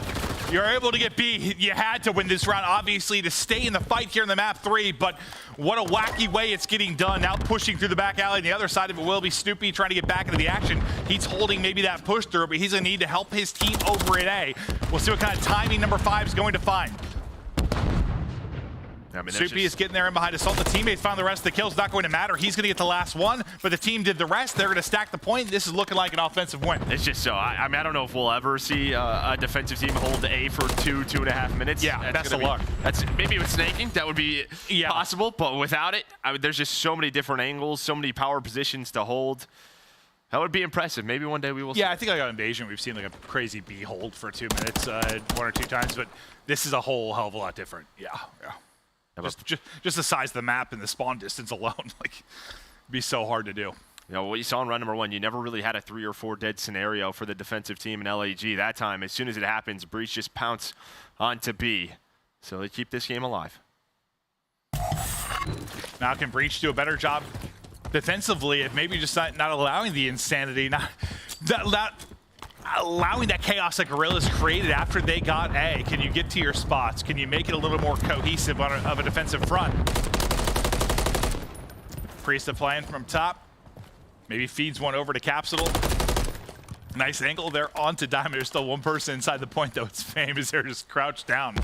you're able to get B. You had to win this round, obviously, to stay in the fight here in the map 3, but what a wacky way it's getting done. Now pushing through the back alley, and the other side of it will be Snoopy trying to get back into the action. He's holding maybe that push through, but he's going to need to help his team over at A. We'll see what kind of timing number 5 is going to find. I mean, Snoopy is getting there in behind Assault. The teammates found the rest of the kills. Not going to matter. He's going to get the last one, but the team did the rest. They're going to stack the point. This is looking like an offensive win. It's just so, I mean, I don't know if we'll ever see a defensive team hold A for 2.5 minutes. Yeah, best of luck. That's maybe with snaking, that would be possible, but without it, I mean, there's just so many different angles, so many power positions to hold. That would be impressive. Maybe one day we will see. Yeah, I think like on Invasion, we've seen like a crazy B hold for 2 minutes 1 or 2 times, but this is a whole hell of a lot different. Yeah. Just the size of the map and the spawn distance alone, like, it'd be so hard to do. You know, what you saw in round number 1, you never really had a 3 or 4 dead scenario for the defensive team in LAG. That time, as soon as it happens, Breach just pounce onto B. So they keep this game alive. Now can Breach do a better job defensively if maybe just not allowing the insanity, not allowing that chaos that Guerrillas created after they got A. Can you get to your spots? Can you make it a little more cohesive of a defensive front? Priestahh playing from top. Maybe feeds one over to Capsidal. Nice angle there onto Diamond. There's still one person inside the point, though. It's Fame as they're just crouched down.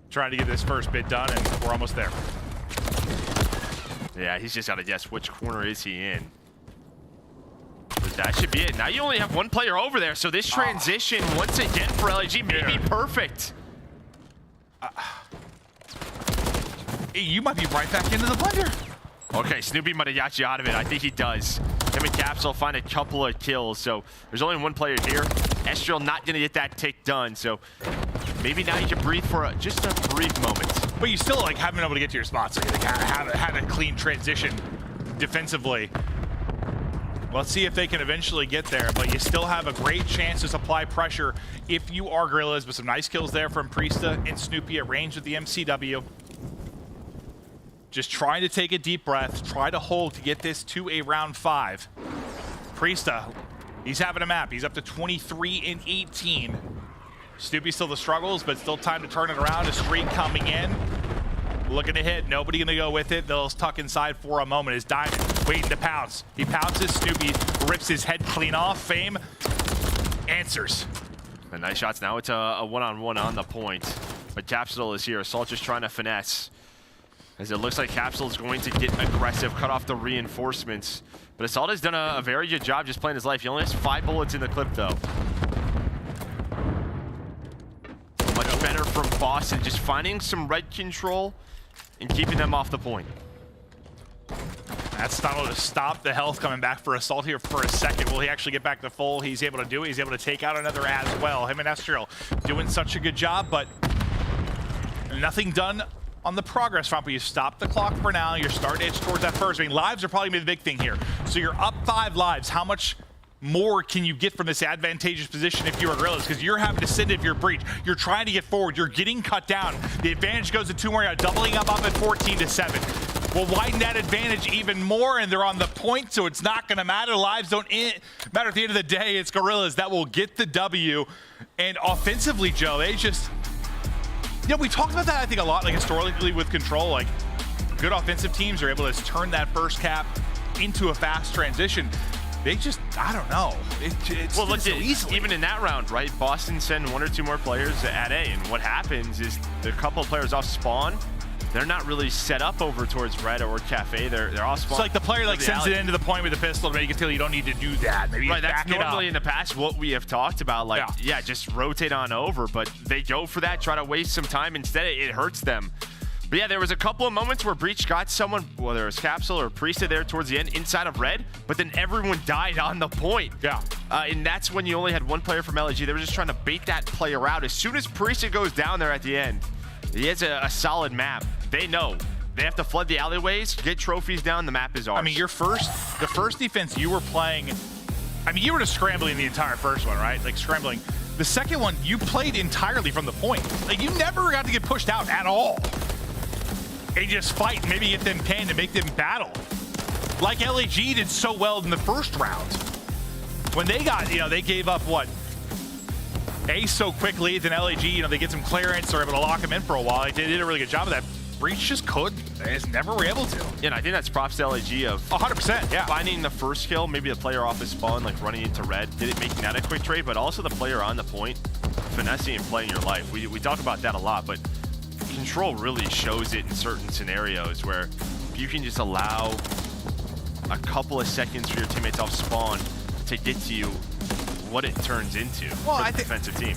Trying to get this first bit done, and we're almost there. Yeah, he's just got to guess which corner is he in. That should be it. Now you only have 1 player over there, so this transition, once again for LAG, may be perfect. You might be right back into the blender. Okay, Snoopy might have got you out of it. I think he does. Him and Capsule find a couple of kills, so there's only 1 player here. Estriel not going to get that tick done, so maybe now you can breathe for just a brief moment. But you still like haven't been able to get to your spots. So you have had a clean transition defensively. Let's see if they can eventually get there, but you still have a great chance to supply pressure if you are Guerrillas, with some nice kills there from Priestahh and Snoopy at range with the MCW. Just trying to take a deep breath, try to hold to get this to a round 5. Priestahh, he's having a map. He's up to 23 and 18. Snoopy still the struggles, but still time to turn it around. A streak coming in. Looking to hit, nobody gonna go with it. They'll tuck inside for a moment. Is Diamond waiting to pounce. He pounces, Snoopy rips his head clean off. Fame answers. And nice shots. Now it's a one-on-one on the point. But Capsidal is here. Assault just trying to finesse. As it looks like Capsidal is going to get aggressive, cut off the reinforcements. But Assault has done a very good job just playing his life. He only has 5 bullets in the clip, though. Much better from Boston, just finding some red control and keeping them off the point. That's not able to stop the health coming back for Assault here for a second. Will he actually get back to full? He's able to do it. He's able to take out another as well. Him and Estriel doing such a good job, but nothing done on the progress front. But you stop the clock for now. You're starting to edge towards that first. I mean, lives are probably going to be the big thing here. So you're up 5 lives. How much more can you get from this advantageous position if you're Guerrillas? Because you're having to send if you're Breach. You're trying to get forward. You're getting cut down. The advantage goes to 2 more. You're doubling up at 14 to 7. Will widen that advantage even more, and they're on the point, so it's not going to matter. Lives don't matter at the end of the day. It's Guerrillas that will get the W. And offensively, Joe, they just... You know, we talked about that, I think, a lot, like, historically with Control. Like, good offensive teams are able to turn that first cap into a fast transition. they just, I don't know. It's well, look, so easily. even in that round, right? Boston send 1 or 2 more players at A, and what happens is the couple of players off spawn, they're not really set up over towards Red or Cafe. They're all spawn. So like the player like sends it into the point with the pistol to make it feel you don't need to do that. Maybe right, that's back it normally up. in the past what we have talked about. Like, yeah, just rotate on over, but they go for that, try to waste some time. Instead, it hurts them. But yeah, there was a couple of moments where Breach got someone, whether it was Capsidal or Priestahh there towards the end inside of Red, but then everyone died on the point. Yeah. And that's when you only had one player from LG. They were just trying to bait that player out. As soon as Priestahh goes down there at the end, he has a solid map. They know. They have to flood the alleyways, get trophies down, the map is ours. I mean, the first defense you were playing, I mean, you were just scrambling the entire first one, right? Like scrambling. The second one, you played entirely from the point. Like you never got to get pushed out at all. And just fight and maybe get them pinned and make them battle. Like LAG did so well in the first round. When they got, they gave up what? A so quickly, then LAG, they get some clearance, they're able to lock them in for a while. They did a really good job of that. Breach just couldn't. They just never were able to. Yeah, and I think that's props to LAG of 100%, yeah. Finding the first kill, maybe the player off his spawn, like running into Red, making that a quick trade, but also the player on the point, finessing and playing your life. We talk about that a lot, but Control really shows it in certain scenarios where you can just allow a couple of seconds for your teammates off spawn to get to you, what it turns into for the defensive team.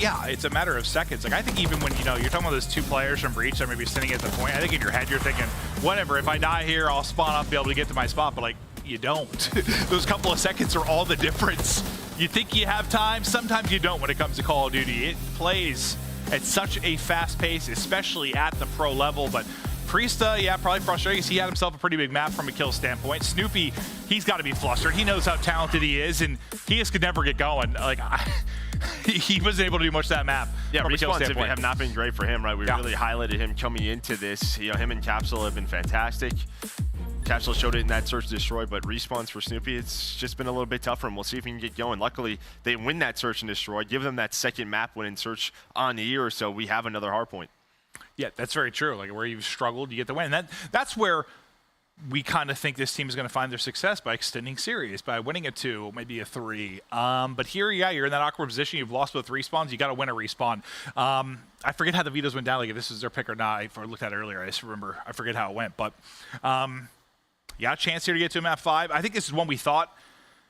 Yeah, it's a matter of seconds. Like I think even when, you're talking about those 2 players from Breach that may be sitting at the point, I think in your head you're thinking, whatever, if I die here, I'll spawn up, be able to get to my spot, but like, you don't. Those couple of seconds are all the difference. You think you have time, sometimes you don't when it comes to Call of Duty. It plays at such a fast pace, especially at the pro level, but Priestahh, yeah, probably frustrating because he had himself a pretty big map from a kill standpoint. Snoopy, he's got to be flustered. He knows how talented he is, and he just could never get going. Like, he wasn't able to do much of that map. Yeah, respawns have not been great for him, right? We really highlighted him coming into this. Him and Capsidal have been fantastic. Capsidal showed it in that search destroy, but respawns for Snoopy, it's just been a little bit tougher, and we'll see if he can get going. Luckily, they win that search and destroy, give them that second map win in search on the year, so we have another hard point. Yeah, that's very true. Like where you've struggled, you get the win. That's where we kind of think this team is going to find their success by extending series, by winning a 2, maybe a 3. But here, yeah, you're in that awkward position. You've lost both respawns. You got to win a respawn. I forget how the vetoes went down. Like if this is their pick or not. I looked at it earlier. I just remember. I forget how it went. But you got a chance here to get to a map 5. I think this is one we thought.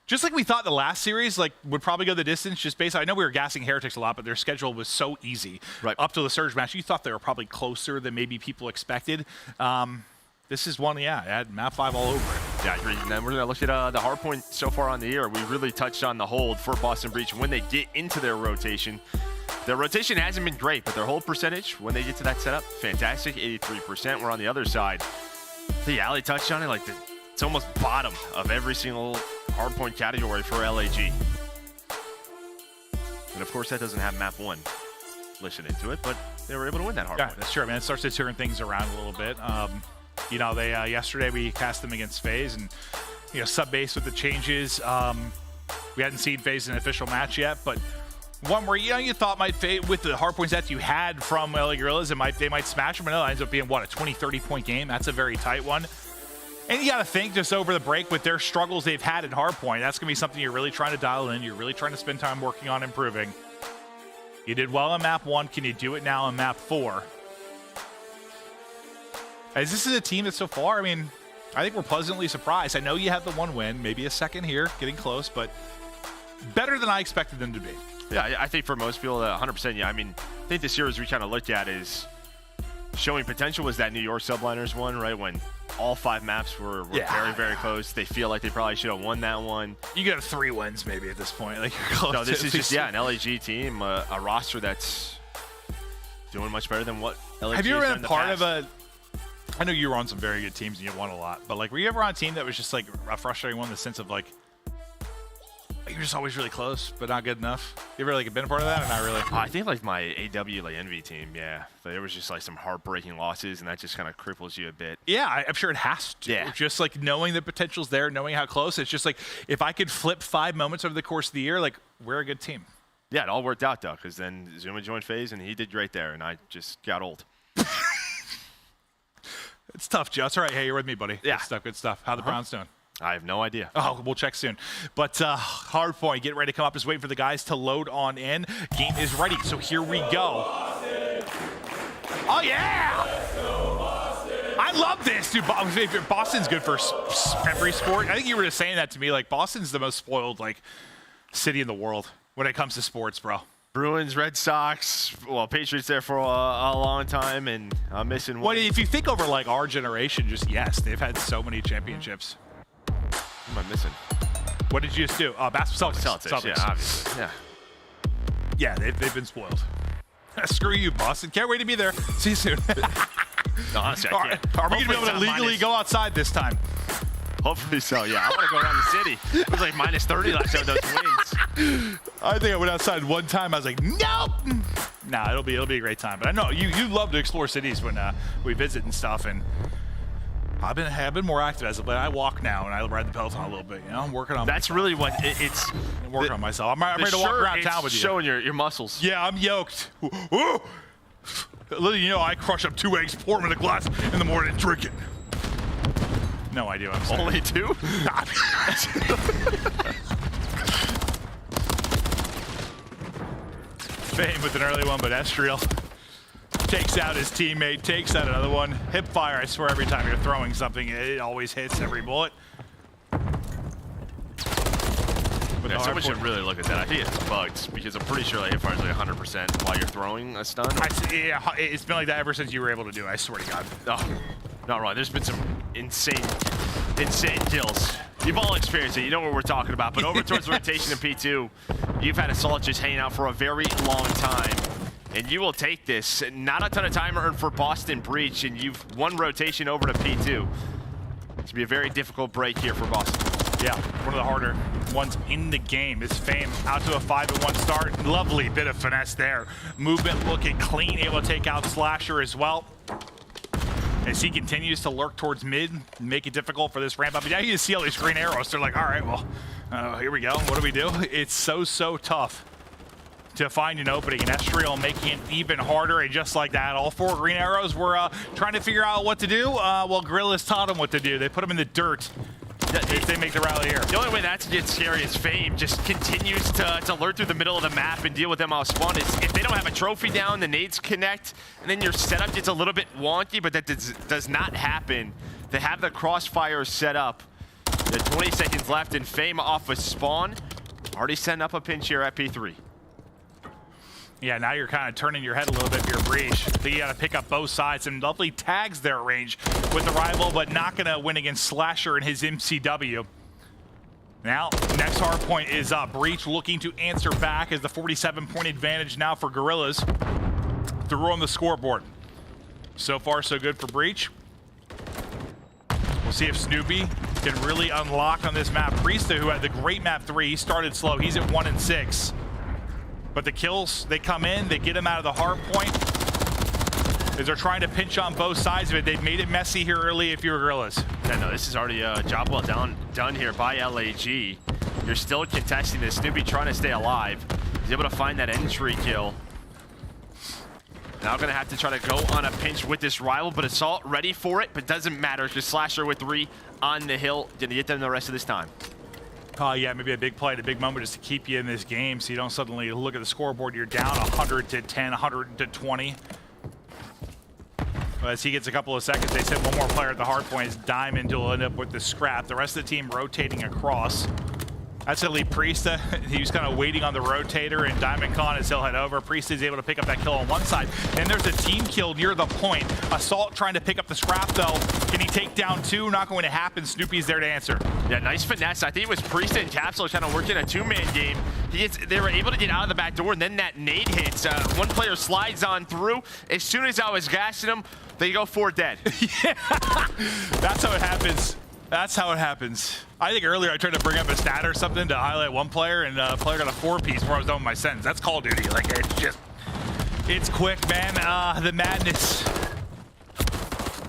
Just like we thought the last series would probably go the distance, just based on, I know we were gassing Heretics a lot, but their schedule was so easy. Right. Up to the Surge match, you thought they were probably closer than maybe people expected. This is one, yeah, it had map 5 all over it. Yeah, I agree. And then we're going to look at the hard point so far on the year. We really touched on the hold for Boston Breach when they get into their rotation. Their rotation hasn't been great, but their hold percentage, when they get to that setup, fantastic, 83%. We're on the other side. The alley touched on it, like it's almost bottom of every single hardpoint category for LAG. And of course, that doesn't have map 1 listed into it, but they were able to win that hardpoint. Yeah, that's true. I mean, it starts to turn things around a little bit. They yesterday we cast them against FaZe, and sub-base with the changes. We hadn't seen FaZe in an official match yet, but one where you thought might fade with the hardpoints that you had from LA Guerrillas, they might smash them, and it ends up being what, a 20-30 point game. That's a very tight one. And you got to think just over the break with their struggles they've had in hardpoint, that's going to be something you're really trying to dial in. You're really trying to spend time working on improving. You did well on map 1. Can you do it now on map 4? As this is a team that so far, I mean, I think we're pleasantly surprised. I know you have the 1 win, maybe a second here, getting close, but better than I expected them to be. Yeah, I think for most people, 100%, yeah. I mean, I think the series we kind of looked at is showing potential was that New York Subliners one, right? When all 5 maps were very, very close. They feel like they probably should have won that one. You got 3 wins maybe at this point. Like you're close. No, this is just, an LAG team, a roster that's doing much better than what LAG have you ever been part past. of a, I know you were on some very good teams and you won a lot, but like were you ever on a team that was just like a frustrating one in the sense of like, you're just always really close, but not good enough? You ever like been a part of that or not really? I think like my AW like Envy team, yeah. There was just like some heartbreaking losses, and that just kind of cripples you a bit. Yeah, I'm sure it has to. Yeah. Just like knowing the potential's there, knowing how close. It's just like if I could flip 5 moments over the course of the year, like we're a good team. Yeah, it all worked out though, because then Zuma joined FaZe, and he did great there, and I just got old. It's tough, Joe. It's all right. Hey, you're with me, buddy. Yeah. Good stuff. How the Browns doing? I have no idea. Oh, we'll check soon. But Hardpoint, get ready to come up. Just waiting for the guys to load on in. Game is ready, so here we go. Oh, yeah! I love this, dude. Boston's good for every sport. I think you were just saying that to me. Like, Boston's the most spoiled, like, city in the world when it comes to sports, bro. Bruins, Red Sox, well, Patriots there for a long time, and I'm missing one. Well, if you think over, like, our generation, just yes, they've had so many championships. What am I missing? What did you just do? Basketball Celtics. Yeah, obviously. Yeah. Yeah, they've been spoiled. Screw you, Boston. Can't wait to be there. See you soon. No, honestly, I can't. Are we going to be able to legally go outside this time? Hopefully so, yeah. I want to go around the city. It was like minus 30 last time with those wings. I think I went outside one time. I was like, nope. Nah, it'll be a great time. But I know you love to explore cities when we visit and stuff. And I've been more active as of late. I walk now and I ride the Peloton a little bit. You know, I'm working on. That's myself. really what it's. I'm working on myself. I'm ready to walk around town with you. Showing your muscles. Yeah, I'm yoked. Ooh. Little you know, I crush up 2 eggs, pour them in a glass in the morning, and drink it. No idea what I'm saying. Only 2? Fame with an early one, but Estriel takes out his teammate, takes out another one. Hip fire, I swear every time you're throwing something, it always hits every bullet. Yeah, someone should really look at that. I think it's bugged because I'm pretty sure like hip fire is like 100% while you're throwing a stun. Yeah, it's been like that ever since you were able to do it, I swear to God. Oh, not wrong. There's been some insane kills. You've all experienced it. You know what we're talking about. But over towards rotation in P2, you've had Assault just hanging out for a very long time. And you will take this. Not a ton of time earned for Boston Breach, and you've won rotation over to P2. It's going to be a very difficult break here for Boston. Yeah, one of the harder ones in the game is Fame. Out to a 5-1 start. Lovely bit of finesse there. Movement looking clean, able to take out Slasher as well. As he continues to lurk towards mid, make it difficult for this ramp up. Now you see all these green arrows. They're like, all right, well, here we go. What do we do? It's so tough to find an opening, and Estriel making it even harder. And just like that, all 4 green arrows were trying to figure out what to do. Well, Guerrillas taught them what to do. They put them in the dirt. They make the rally here. The only way that gets scary is Fame just continues to lurk through the middle of the map and deal with them off spawn. If they don't have a trophy down, the nades connect, and then your setup gets a little bit wonky, but that does not happen. They have the crossfire set up. There's 20 seconds left, and Fame off a spawn. Already setting up a pinch here at P3. Yeah, now you're kind of turning your head a little bit for your breach. I think you got to pick up both sides. Some lovely tags there at range with the rival, but not going to win against Slasher and his MCW. Now, next hard point is up. Breach looking to answer back as the 47-point advantage now for Guerrillas. Through on the scoreboard. So far, so good for Breach. We'll see if Snoopy can really unlock on this map. Priestahh, who had the great map 3, he started slow. He's at 1 and 6. But the kills, they come in, they get him out of the hard point. As they're trying to pinch on both sides of it, they've made it messy here early if you're Guerrillas. Yeah, no, this is already a job well done here by LAG. You're still contesting this. Snoopy trying to stay alive. He's able to find that entry kill. Now gonna have to try to go on a pinch with this rival, but Assault ready for it, but doesn't matter. Just Slasher with 3 on the hill. Gonna get them the rest of this time. Oh yeah, maybe a big play at a big moment just to keep you in this game so you don't suddenly look at the scoreboard, you're down 100 to 10, 100 to 20. Well, as he gets a couple of seconds, they said one more player at the hard point. His Diamond will end up with the scrap. The rest of the team rotating across. That's Elite Priestahh. He was kind of waiting on the rotator, and Diamond Con as he'll head over. Priestahh is able to pick up that kill on one side. Then there's a team kill near the point. Assault trying to pick up the scrap, though. Can he take down 2? Not going to happen. Snoopy's there to answer. Yeah, nice finesse. I think it was Priestahh and Capsidal trying to work in a 2-man game. They were able to get out of the back door, and then that nade hits. One player slides on through. As soon as I was gassing him, they go 4 dead. Yeah, that's how it happens. That's how it happens. I think earlier I tried to bring up a stat or something to highlight one player, and a player got a 4-piece before I was done with my sentence. That's Call of Duty. Like, it's quick, man. The madness.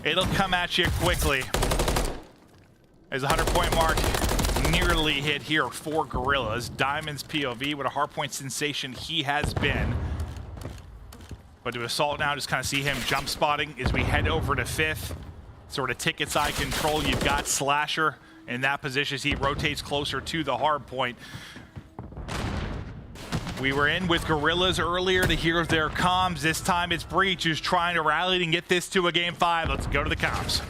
It'll come at you quickly. There's a 100-point mark nearly hit here for Guerrillas. Diamond's POV, what a hardpoint sensation he has been. But to Assault now, just kind of see him jump spotting as we head over to 5th. Sort of tickets eye control. You've got Slasher in that position as he rotates closer to the hard point. We were in with Guerrillas earlier to hear their comms. This time it's Breach who's trying to rally and get this to a game 5. Let's go to the comms.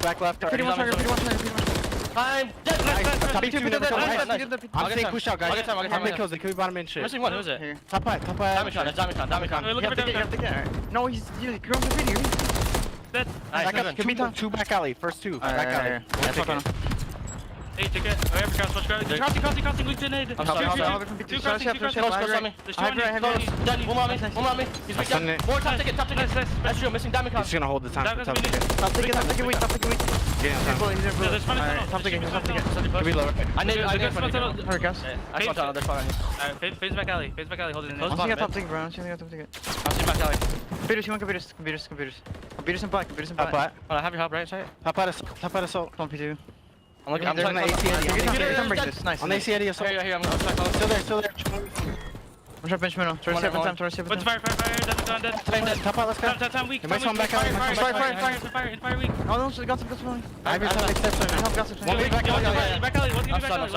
Back left. I'm saying push out, guys. I'm kills. They could be bottom in shit. Missing one. Who is it? Here. Top right. Damicon. You have to get. No, he's girl in the video. Back up. Could be two back alley. First two. Back alley. Hey, ticket. I have a cross. Watch guard. Crossing. Weak grenade. I'm sorry. Two crossing. Close on me. There's two on me. Danny, one on me. He's big down. More top ticket. That's true. Missing Damicon. He's gonna hold the time. Top ticket weak. Top ticket weak. Yeah, there's one in top ticket. Could be lower. I need Hurry, guys. I saw tunnel. There's one on you. Alright, phase back alley. Hold it in. I'm seeing a top ticket, bro. I'm seeing a top ticket. I'll see back alley. Computers and black. Hold on, have your help right side. Top out assault. Come P2. I'm looking. There's an AC Eddie. Nice. On AC Eddie assault. Here, I'm going to back Still there. I'm trying to bench middle. 27 times. Fire. Dead. Top out, let's go. Time weak. Fire weak. Oh, no, got some. I have your top exception. One weak back alley. Back alley. I'm trying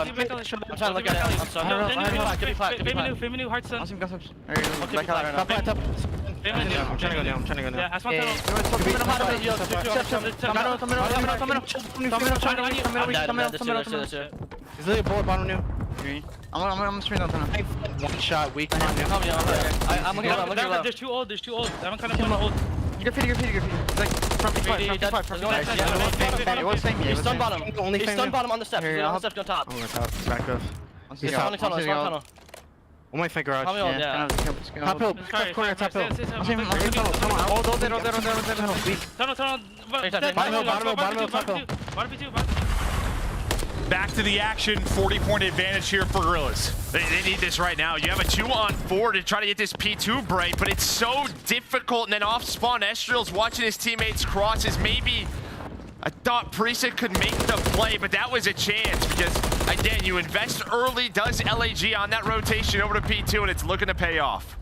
to look at it. I'm sorry. Fame new, heart stun. Awesome, got some. Back alley. Top. I'm trying to go down. Yeah, that's my tunnel. He's literally board bottom new. I'm streaming on tunnel. One shot, weak. I'm looking low. There's two old. I haven't kind of hold. You're good. It's like front P5. He's stun bottom. He's stun bottom on the steps. He's on the steps, on top. I'm on top. Back off. He's on tunnel. One my finger out. Yeah. Top hill. Corner, top hill. I'm tunnel. Hold there. Bottom hill, top hill. Back to the action, 40-point advantage here for Guerrillas. They need this right now. You have a 2-on-4 to try to get this P2 break, but it's so difficult. And then off spawn, Estriel's watching his teammates crosses. Maybe I thought Priestahh could make the play, but that was a chance because, again, you invest early, does LAG on that rotation over to P2, and it's looking to pay off.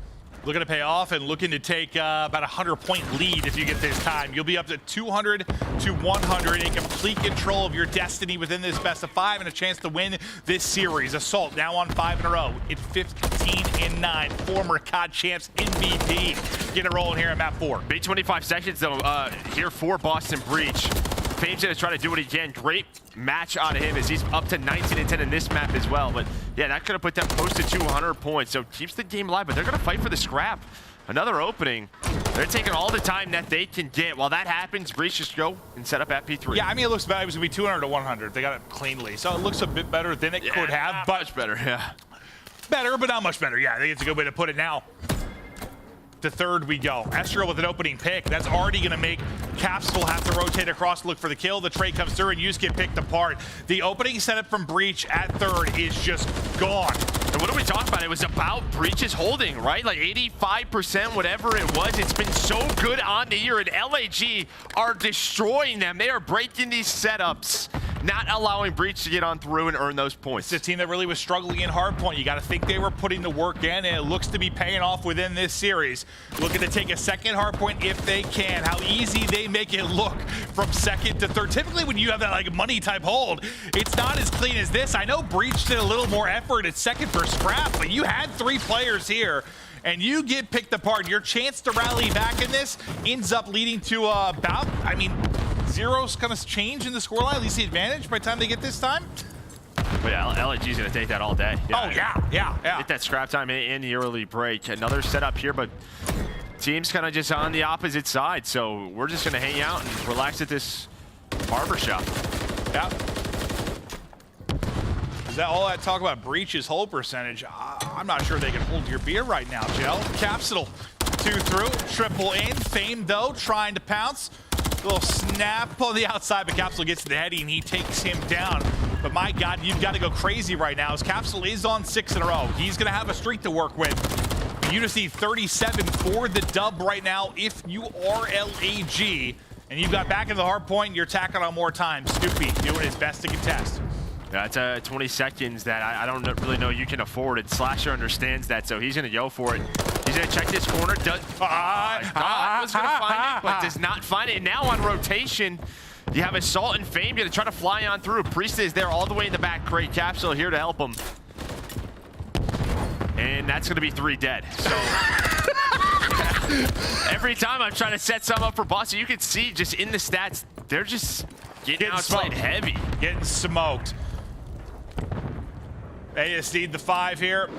Looking to pay off and looking to take about a 100-point lead if you get this time. You'll be up to 200 to 100 in complete control of your destiny within this best of 5 and a chance to win this series. Assault now on 5 in a row. It's 15-9. Former COD champs MVP. Get it rolling here at map 4. Big 25 seconds though here for Boston Breach. FaZe gonna try to do what he can. Great match out of him as he's up to 19-10 in this map as well. But yeah, that could have put them close to 200 points. So keeps the game alive, but they're gonna fight for the scrap. Another opening. They're taking all the time that they can get. While that happens, Breach just go and set up at P3. Yeah, I mean, it looks bad. It was gonna be 200 to 100. They got it cleanly. So it looks a bit better than it could have, but much better, yeah. Better, but not much better. Yeah, I think it's a good way to put it now. To third we go. Estriel with an opening pick. That's already going to make Capsidal have to rotate across, look for the kill. The trade comes through and Yu's get picked apart. The opening setup from Breach at third is just gone. And what are we talking about? It was about Breach's holding, right? Like 85%, whatever it was. It's been so good on the year, and LAG are destroying them. They are breaking these setups, not allowing Breach to get on through and earn those points. It's a team that really was struggling in hardpoint. You got to think they were putting the work in, and it looks to be paying off within this series. Looking to take a second hardpoint if they can. How easy they make it look from second to third. Typically when you have that like money type hold, it's not as clean as this. I know Breach did a little more effort at second for scrap, but you had 3 players here and you get picked apart. Your chance to rally back in this ends up leading to about, I mean, zero's gonna change in the scoreline, at least the advantage by the time they get this time. But yeah, LAG's gonna take that all day. Oh yeah. Get that scrap time in the early break. Another setup here, but team's kind of just on the opposite side. So we're just gonna hang out and relax at this barber shop. Yeah. Is that all that talk about Breach's hold percentage? I'm not sure they can hold your beer right now, Gel. Capsidal 2 through, triple in. Fame though, trying to pounce. Little snap on the outside, but Capsidal gets the heady and he takes him down. But my God, you've got to go crazy right now as Capsidal is on 6 in a row. He's going to have a streak to work with. You just need 37 for the dub right now if you are LAG. And you've got back in the hard point, you're tacking on more time. Snoopy doing his best to contest. That's 20 seconds that I don't really know you can afford it. Slasher understands that, so he's going to go for it. He's going to check this corner. Was going to find it, but does not find it. And now on rotation, you have Assault and Fame going to try to fly on through. Priestahh is there all the way in the back. Great Capsidal here to help him. And that's going to be 3 dead. So every time I'm trying to set some up for Boston, you can see just in the stats, they're just getting outside heavy. Getting smoked. They just need the 5 here.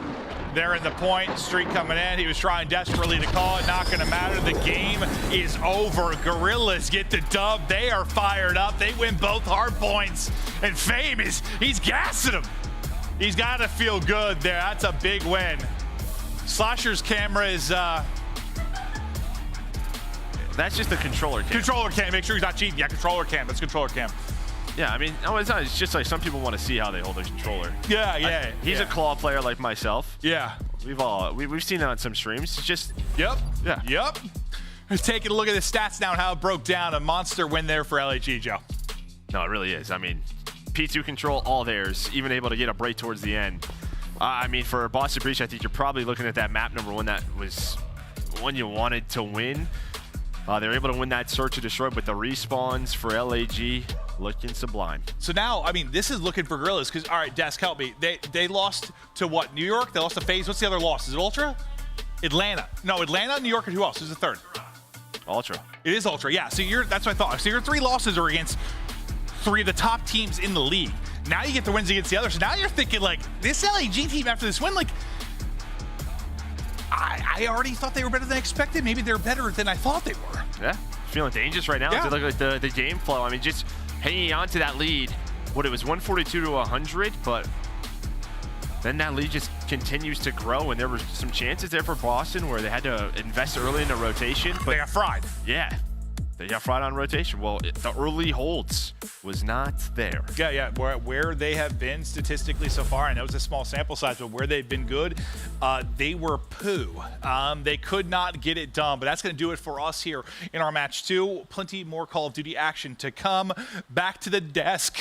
They're in the point. Streak coming in. He was trying desperately to call it. Not going to matter. The game is over. Guerrillas get the dub. They are fired up. They win both hard points. And Fame he's gassing them. He's got to feel good there. That's a big win. Slasher's camera is... That's just the controller cam. Controller cam. Make sure he's not cheating. Yeah, controller cam. That's controller cam. Yeah, I mean, no, it's not. It's just like some people want to see how they hold a controller. Yeah. He's a claw player like myself. Yeah. We've seen it on some streams. It's just... Yep. Yeah. Yep. Let's take a look at the stats now and how it broke down. A monster win there for LAG, Joe. No, it really is. I mean, P2 control, all theirs, even able to get a break towards the end. I mean, for Boston Breach, I think you're probably looking at that map number 1 that was one you wanted to win. They were able to win that Search and Destroy, but the respawns for LAG looking sublime. So now, I mean, this is looking for Guerrillas because, all right, Desk, help me. They lost to what? New York? They lost to FaZe. What's the other loss? Is it Ultra? Atlanta. No, Atlanta, New York, and who else? Who's the third? Ultra. It is Ultra, yeah. So that's what I thought. So your 3 losses are against 3 of the top teams in the league. Now you get the wins against the others. So now you're thinking, like, this LAG team after this win, like, I already thought they were better than expected. Maybe they're better than I thought they were. Yeah, feeling dangerous right now. Yeah. If you look at the game flow, I mean, just hanging on to that lead. What, it was 142 to 100, but then that lead just continues to grow, and there were some chances there for Boston where they had to invest early in the rotation. But they got fried. Yeah, they got fried on rotation. Well, the early holds was not there. Yeah. Where they have been statistically so far, I know it's a small sample size, but where they've been good, they were poo. They could not get it done, but that's going to do it for us here in our match 2. Plenty more Call of Duty action to come. Back to the desk.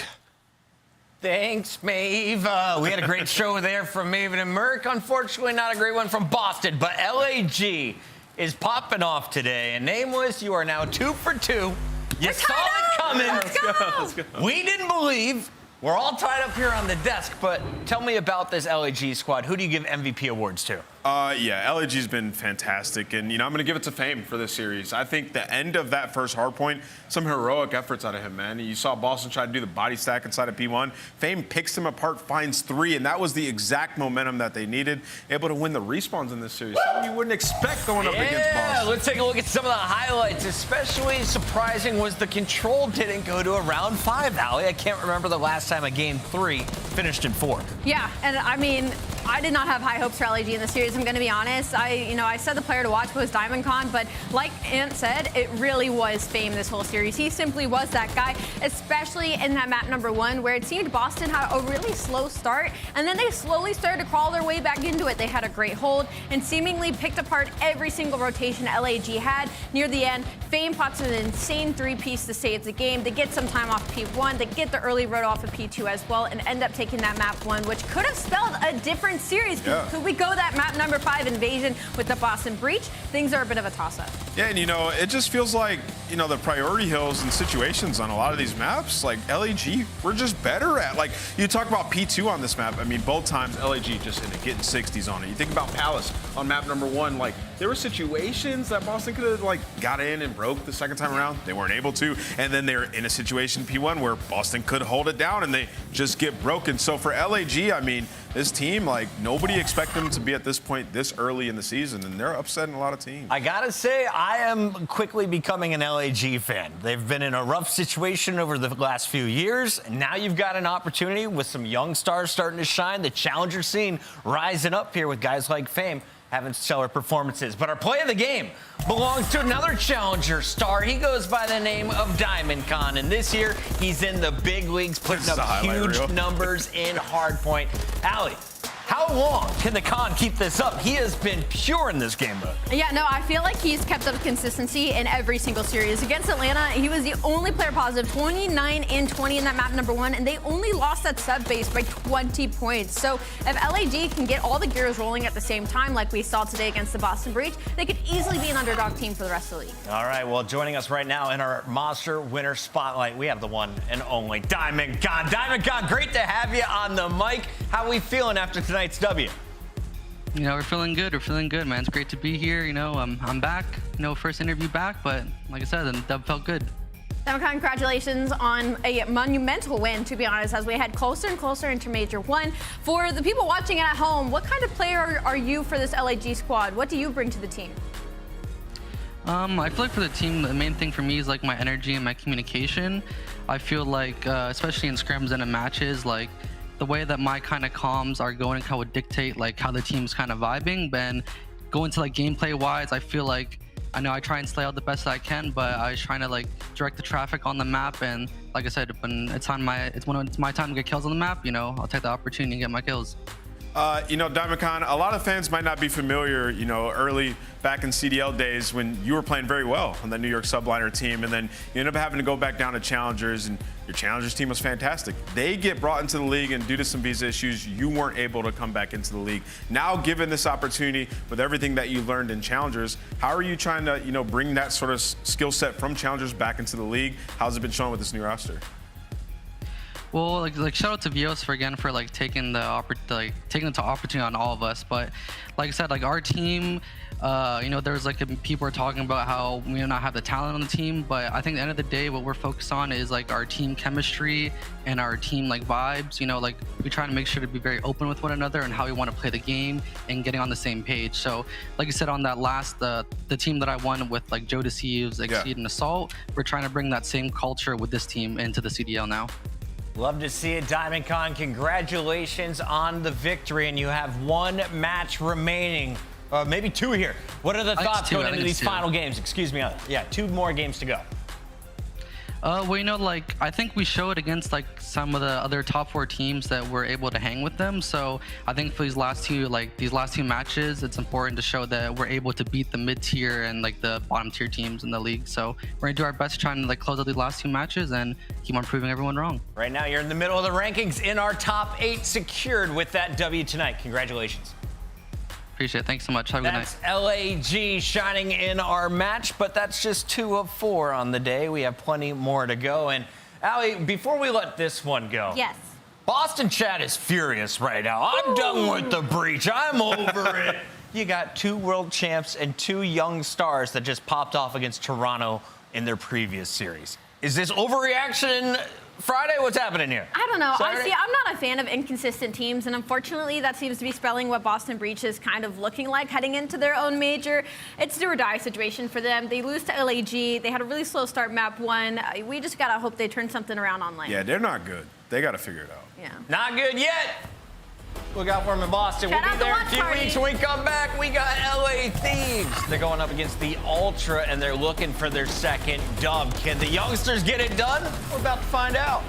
Thanks, Maeve. We had a great show there from Maven and Merc. Unfortunately, not a great one from Boston, but LAG is popping off today. And Nameless, you are now 2 for 2. You saw it coming. Let's go. We didn't believe. We're all tied up here on the desk, but tell me about this LAG squad. Who do you give MVP awards to? Yeah, LAG's been fantastic, and I'm going to give it to Fame for this series. I think the end of that first hard point, some heroic efforts out of him, man. You saw Boston try to do the body stack inside of P1. Fame picks him apart, finds 3, and that was the exact momentum that they needed. Able to win the respawns in this series. Something you wouldn't expect going up against Boston. Let's take a look at some of the highlights. Especially surprising was the control didn't go to a round 5, Allie. I can't remember the last time a game 3 finished in 4. Yeah, and I mean, I did not have high hopes for LAG in the series. I'm going to be honest. I said the player to watch was DiamondCon, but like Ant said, it really was Fame this whole series. He simply was that guy, especially in that map number 1, where it seemed Boston had a really slow start, and then they slowly started to crawl their way back into it. They had a great hold and seemingly picked apart every single rotation LAG had. Near the end, Fame pops an insane 3-piece to save the game. They get some time off P1, they get the early road off of P2 as well, and end up taking that map 1, which could have spelled a different series. Yeah. Could we go that map number 5 invasion with the Boston Breach? Things are a bit of a toss-up. Yeah, and it just feels like, the priority hills and situations on a lot of these maps, like LAG, we're just better at. Like, you talk about P2 on this map, I mean, both times LAG just ended getting 60s on it. You think about Palace on map number 1, like, there were situations that Boston could have, like, got in and broke the second time around. They weren't able to. And then they're in a situation P1 where Boston could hold it down and they just get broken. So for LAG, I mean, this team, like, nobody expected them to be at this point this early in the season, and they're upsetting a lot of teams. I gotta say, I am quickly becoming an LAG fan. They've been in a rough situation over the last few years, and now you've got an opportunity with some young stars starting to shine, the challenger scene rising up here with guys like Fame having stellar performances. But our play of the game belongs to another challenger star. He goes by the name of DiamondCon, and this year he's in the big leagues, putting up huge numbers in hardpoint. Allie, how How long can the Con keep this up? He has been pure in this game mode. Yeah, no, I feel like he's kept up consistency in every single series. Against Atlanta, he was the only player positive, 29 and 20 in that map #1, and they only lost that sub base by 20 points. So if LAG can get all the gears rolling at the same time, like we saw today against the Boston Breach, they could easily be an underdog team for the rest of the league. All right, well, joining us right now in our Monster Winner Spotlight, we have the one and only Diamond God. Diamond God, great to have you on the mic. How are we feeling after tonight's W? You know, we're feeling good. We're feeling good, man. It's great to be here. You know, I'm back. You know, first interview back, but like I said, the dub felt good. Congratulations on a monumental win, to be honest, as we head closer and closer into Major I. For the people watching at home, what kind of player are you for this LAG squad? What do you bring to the team? I feel like for the team, the main thing for me is like my energy and my communication. I feel like, especially in scrims and in matches, like the way that my kind of comms are going kind of would dictate like how the team's kind of vibing. Then going to like gameplay wise, I feel like I know I try and slay out the best that I can, but I was trying to like direct the traffic on the map. And like I said, when it's my time to get kills on the map, you know, I'll take the opportunity and get my kills. You know, Diamond Con, a lot of fans might not be familiar, you know, early back in CDL days when you were playing very well on the New York Subliner team, and then you end up having to go back down to Challengers, and your Challengers team was fantastic. They get brought into the league, and due to some visa issues, you weren't able to come back into the league. Now, given this opportunity with everything that you learned in Challengers, how are you trying to, you know, bring that sort of skill set from Challengers back into the league? How's it been shown with this new roster? Well, like shout out to Vios for like taking the opportunity on all of us. But like I said, like our team, you know, there's like people are talking about how we do not have the talent on the team, but I think at the end of the day, what we're focused on is like our team chemistry and our team like vibes. You know, like we try to make sure to be very open with one another and how we want to play the game and getting on the same page. So like I said, on that last the team that I won with like Joedecieves, Exceed, and Assault, we're trying to bring that same culture with this team into the CDL now. Love to see it, Diamond Con. Congratulations on the victory, and you have one match remaining, maybe two here. What are the thoughts going into these final games? Excuse me. Yeah, 2 more games to go. Well, you know, like I think we showed against like some of the other top 4 teams that we're able to hang with them. So I think for these last two matches, it's important to show that we're able to beat the mid-tier and like the bottom-tier teams in the league. So we're gonna do our best trying to like close out these last 2 matches and keep on proving everyone wrong. Right now, you're in the middle of the rankings in our top 8, secured with that W tonight. Congratulations. Appreciate it. Thanks so much. Have a good night. That's LAG shining in our match, but that's just 2 of 4 on the day. We have plenty more to go. And Allie, before we let this one go, yes, Boston chat is furious right now. I'm done with the breach. I'm over it. You got 2 world champs and 2 young stars that just popped off against Toronto in their previous series. Is this overreaction Friday? What's happening here? I don't know. Saturday? Honestly, I'm not a fan of inconsistent teams, and unfortunately, that seems to be spelling what Boston Breach is kind of looking like heading into their own major. It's do or die situation for them. They lose to LAG. They had a really slow start map 1. We just gotta hope they turn something around on lane. Yeah, they're not good. They got to figure it out. Yeah. Not good yet. Look out for them in Boston. Shout We'll out be there the in a few watch weeks. When we come back, we got LA Thieves. They're going up against the Ultra, and they're looking for their second dub. Can the youngsters get it done? We're about to find out.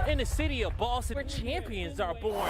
In the city of Boston, where champions are born.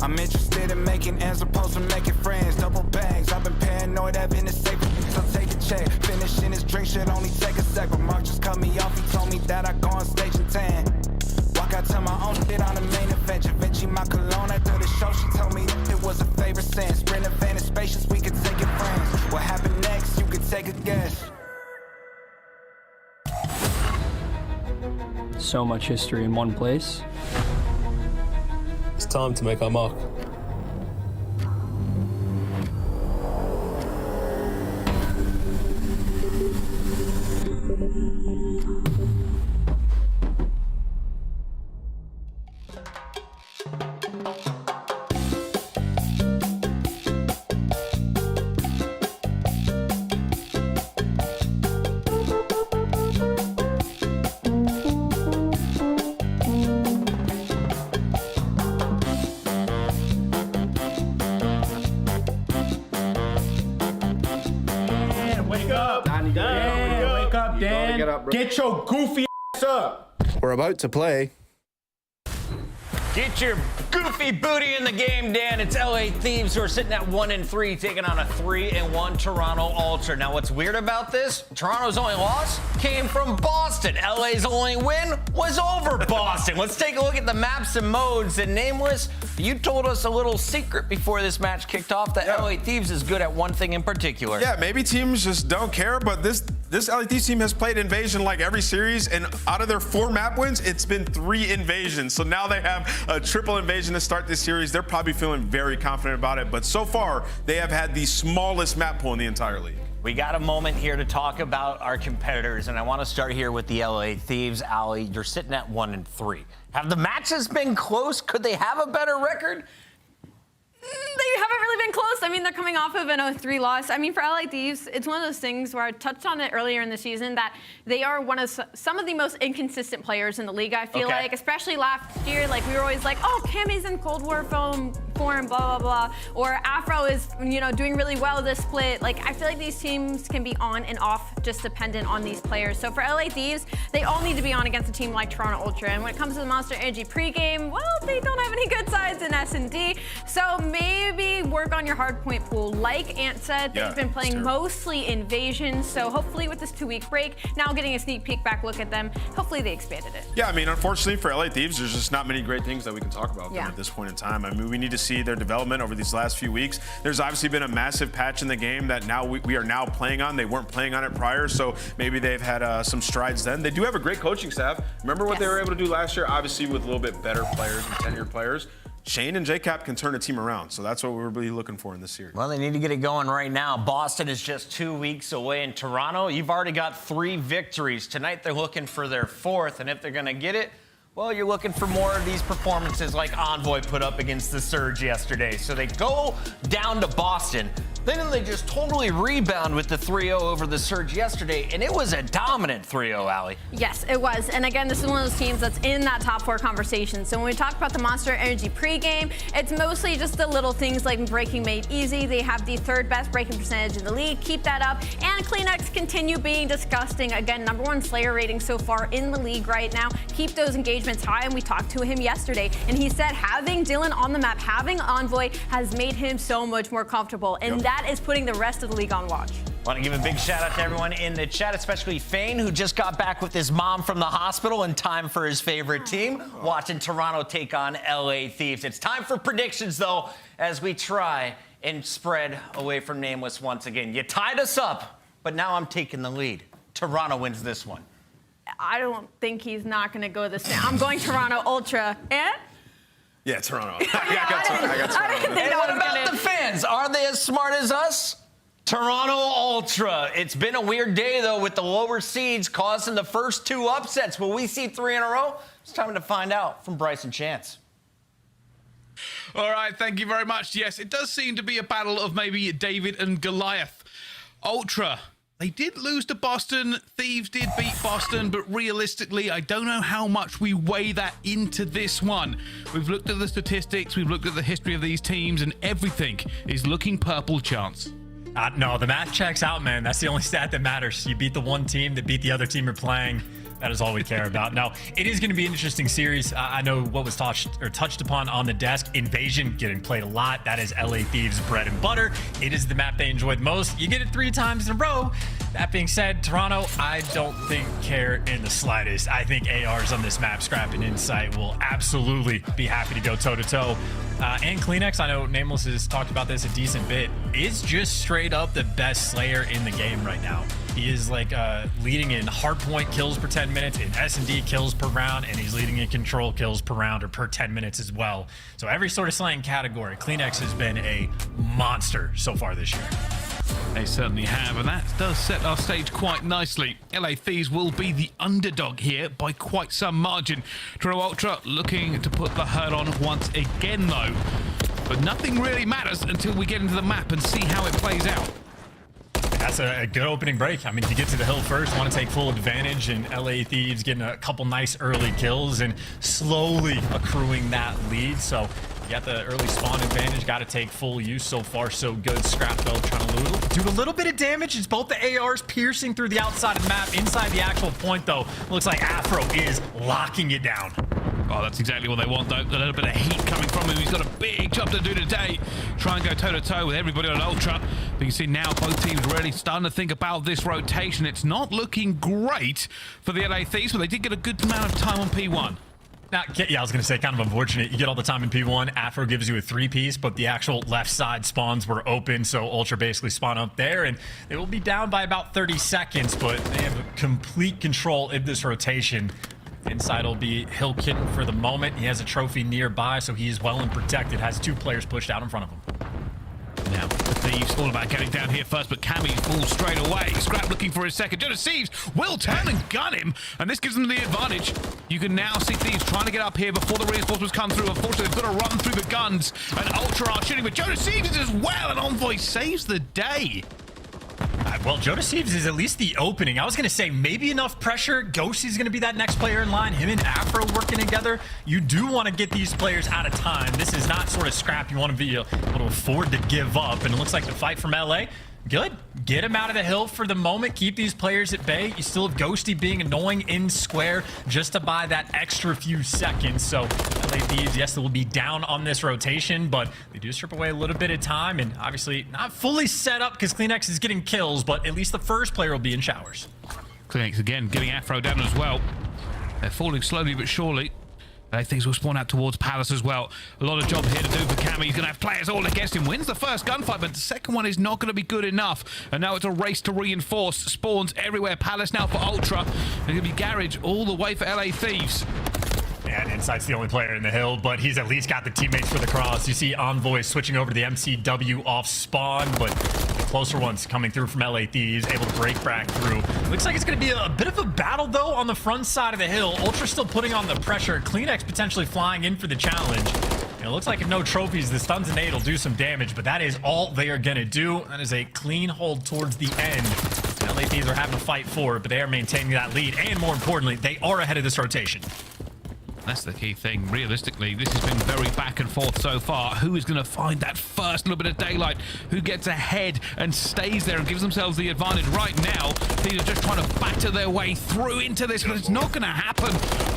I'm interested in making as opposed to making friends. Double bags, I've been paranoid, having it safe, so take a check. Finishing his drink should only take a sec, but Mark just cut me off, he told me that I go on stage in 10. Walk out to my own shit on the main event. Givenchy my cologne after the show, she told me it was a favorite sin. Sprint a van in spacious, we could take it friends. What happened next, you could take a guess. So much history in one place. It's time to make our mark. Get your goofy ass up. We're about to play. Get your goofy booty in the game, Dan. It's LA Thieves who are sitting at 1-3, taking on a 3-1 Toronto Ultra. Now, what's weird about this? Toronto's only loss came from Boston. LA's only win was over Boston. Let's take a look at the maps and modes. And Nameless, you told us a little secret before this match kicked off that LA Thieves is good at one thing in particular. Yeah, maybe teams just don't care, but this LA Thieves team has played Invasion like every series, and out of their 4 map wins, it's been 3 Invasions. So now they have a triple Invasion to start this series. They're probably feeling very confident about it, but so far, they have had the smallest map pool in the entire league. We got a moment here to talk about our competitors, and I want to start here with the LA Thieves. Ali, you're sitting at 1-3. Have the matches been close? Could they have a better record? They haven't really been close. I mean, they're coming off of an 0-3 loss. I mean, for LA Thieves, it's one of those things where I touched on it earlier in the season that they are one of some of the most inconsistent players in the league, I feel like, especially last year. Like, we were always like, oh, Cammy's in Cold War form, blah, blah, blah. Or Afro is, you know, doing really well this split. Like, I feel like these teams can be on and off, just dependent on these players. So for LA Thieves, they all need to be on against a team like Toronto Ultra. And when it comes to the Monster Energy pregame, well, they don't have any good sides in S&D. So maybe work on your hardpoint pool. Like Ant said, they've been playing mostly Invasion, so hopefully with this 2-week break, now getting a sneak peek back look at them, hopefully they expanded it. Yeah, I mean, unfortunately for LA Thieves, there's just not many great things that we can talk about them at this point in time. I mean, we need to see their development over these last few weeks. There's obviously been a massive patch in the game that now we are now playing on. They weren't playing on it prior, so maybe they've had some strides then. They do have a great coaching staff. Remember what they were able to do last year? Obviously with a little bit better players and tenured players. Shane and JCap can turn a team around, so that's what we're really looking for in this series. Well, they need to get it going right now. Boston is just 2 weeks away in Toronto. You've already got 3 victories. Tonight, they're looking for their 4th, and if they're going to get it, well, you're looking for more of these performances like Envoy put up against the Surge yesterday. So they go down to Boston. Then they just totally rebound with the 3-0 over the Surge yesterday, and it was a dominant 3-0, Allie. Yes, it was. And again, this is one of those teams that's in that top 4 conversation. So when we talk about the Monster Energy pregame, it's mostly just the little things like breaking made easy. They have the 3rd best breaking percentage in the league. Keep that up. And CleanX continue being disgusting. Again, #1 Slayer rating so far in the league right now. Keep those engagements high. And we talked to him yesterday, and he said having Dylan on the map, having Envoy has made him so much more comfortable. And that is putting the rest of the league on watch. Want to give a big shout out to everyone in the chat, especially Fane, who just got back with his mom from the hospital in time for his favorite team, watching Toronto take on LA Thieves. It's time for predictions, though, as we try and spread away from Nameless once again. You tied us up, but now I'm taking the lead. Toronto wins this one. I don't think he's not going to go this way. I'm going Toronto Ultra. And? Yeah, Toronto. I got Toronto. And what about the fans? Are they as smart as us? Toronto Ultra. It's been a weird day, though, with the lower seeds causing the first 2 upsets. Will we see 3 in a row? It's time to find out from Bryson Chance. All right, thank you very much. Yes, it does seem to be a battle of maybe David and Goliath. Ultra. They did lose to Boston. Thieves did beat Boston, but realistically, I don't know how much we weigh that into this one. We've looked at the statistics, we've looked at the history of these teams, and everything is looking purple, Chance. No, the math checks out, man. That's the only stat that matters. You beat the one team that beat the other team you're playing. That is all we care about. Now, it is going to be an interesting series. I know what was touched upon on the desk. Invasion getting played a lot. That is LA Thieves' bread and butter. It is the map they enjoyed most. You get it 3 times in a row. That being said, Toronto, I don't think care in the slightest. I think ARs on this map, Scrap and Insight, will absolutely be happy to go toe-to-toe. And CleanX, I know Nameless has talked about this a decent bit, is just straight up the best Slayer in the game right now. He is like leading in hardpoint kills per 10 minutes, in S&D kills per round, and he's leading in control kills per round or per 10 minutes as well. So every sort of slaying category, CleanX has been a monster so far this year. They certainly have, and that does set our stage quite nicely. LA Thieves will be the underdog here by quite some margin. Toronto Ultra looking to put the hurt on once again, though. But nothing really matters until we get into the map and see how it plays out. That's a good opening break. I mean, if you get to the hill first, want to take full advantage, and LA Thieves getting a couple nice early kills and slowly accruing that lead. So you got the early spawn advantage, got to take full use. So far, so good. Scrap, though, trying to do a little bit of damage. It's both the ARs piercing through the outside of the map. Inside the actual point, though, looks like Afro is locking it down. Oh, that's exactly what they want, though. A little bit of heat coming from him. He's got a big job to do today. Try and go toe-to-toe with everybody on Ultra. But you can see now both teams really starting to think about this rotation. It's not looking great for the LA Thieves, but they did get a good amount of time on P1. Now, yeah, I was going to say, kind of unfortunate. You get all the time in P1. Afro gives you a 3-piece, but the actual left side spawns were open, so Ultra basically spawn up there, and they will be down by about 30 seconds, but they have complete control of this rotation. Inside will be Huke for the moment. He has a trophy nearby, so he is well and protected. Has 2 players pushed out in front of him. Now, the Thieves all about getting down here first, but Cammy falls straight away. Scrap looking for his second. Joedecieves will turn and gun him, and this gives them the advantage. You can now see Thieves trying to get up here before the reinforcements come through. Unfortunately, they've got to run through the guns, and Ultra are shooting, but Joedecieves as well, and Envoy saves the day. Well, Joedecieves is at least the opening. I was going to say maybe enough pressure. Ghosty's going to be that next player in line. Him and Afro working together. You do want to get these players out of time. This is not sort of Scrap you want to be able to afford to give up. And it looks like the fight from LA, good. Get him out of the hill for the moment. Keep these players at bay. You still have Ghosty being annoying in square just to buy that extra few seconds. So LA Thieves, yes, they will be down on this rotation, but they do strip away a little bit of time, and obviously not fully set up because CleanX is getting kills, but at least the first player will be in showers. CleanX again getting Afro down as well. They're falling slowly but surely. Things will spawn out towards Palace as well. A lot of job here to do for Cammy. He's going to have players all against him. Wins the first gunfight, but the second one is not going to be good enough. And now it's a race to reinforce. Spawns everywhere. Palace now for Ultra. And going to be Garage all the way for LA Thieves. And Insight's the only player in the hill, but he's at least got the teammates for the cross. You see Envoy switching over to the MCW off spawn, but the closer ones coming through from LA Thieves, able to break back through. Looks like it's going to be a bit of a battle, though, on the front side of the hill. Ultra still putting on the pressure. CleanX potentially flying in for the challenge. it looks like if no trophies, the stuns and nade will do some damage, but that is all they are going to do. That is a clean hold towards the end. LA Thieves are having to fight for it, but they are maintaining that lead, and more importantly, they are ahead of this rotation. That's the key thing. Realistically, this has been very back and forth so far. Who is going to find that first little bit of daylight? Who gets ahead and stays there and gives themselves the advantage? Right now, these are just trying to batter their way through into this, but it's not going to happen.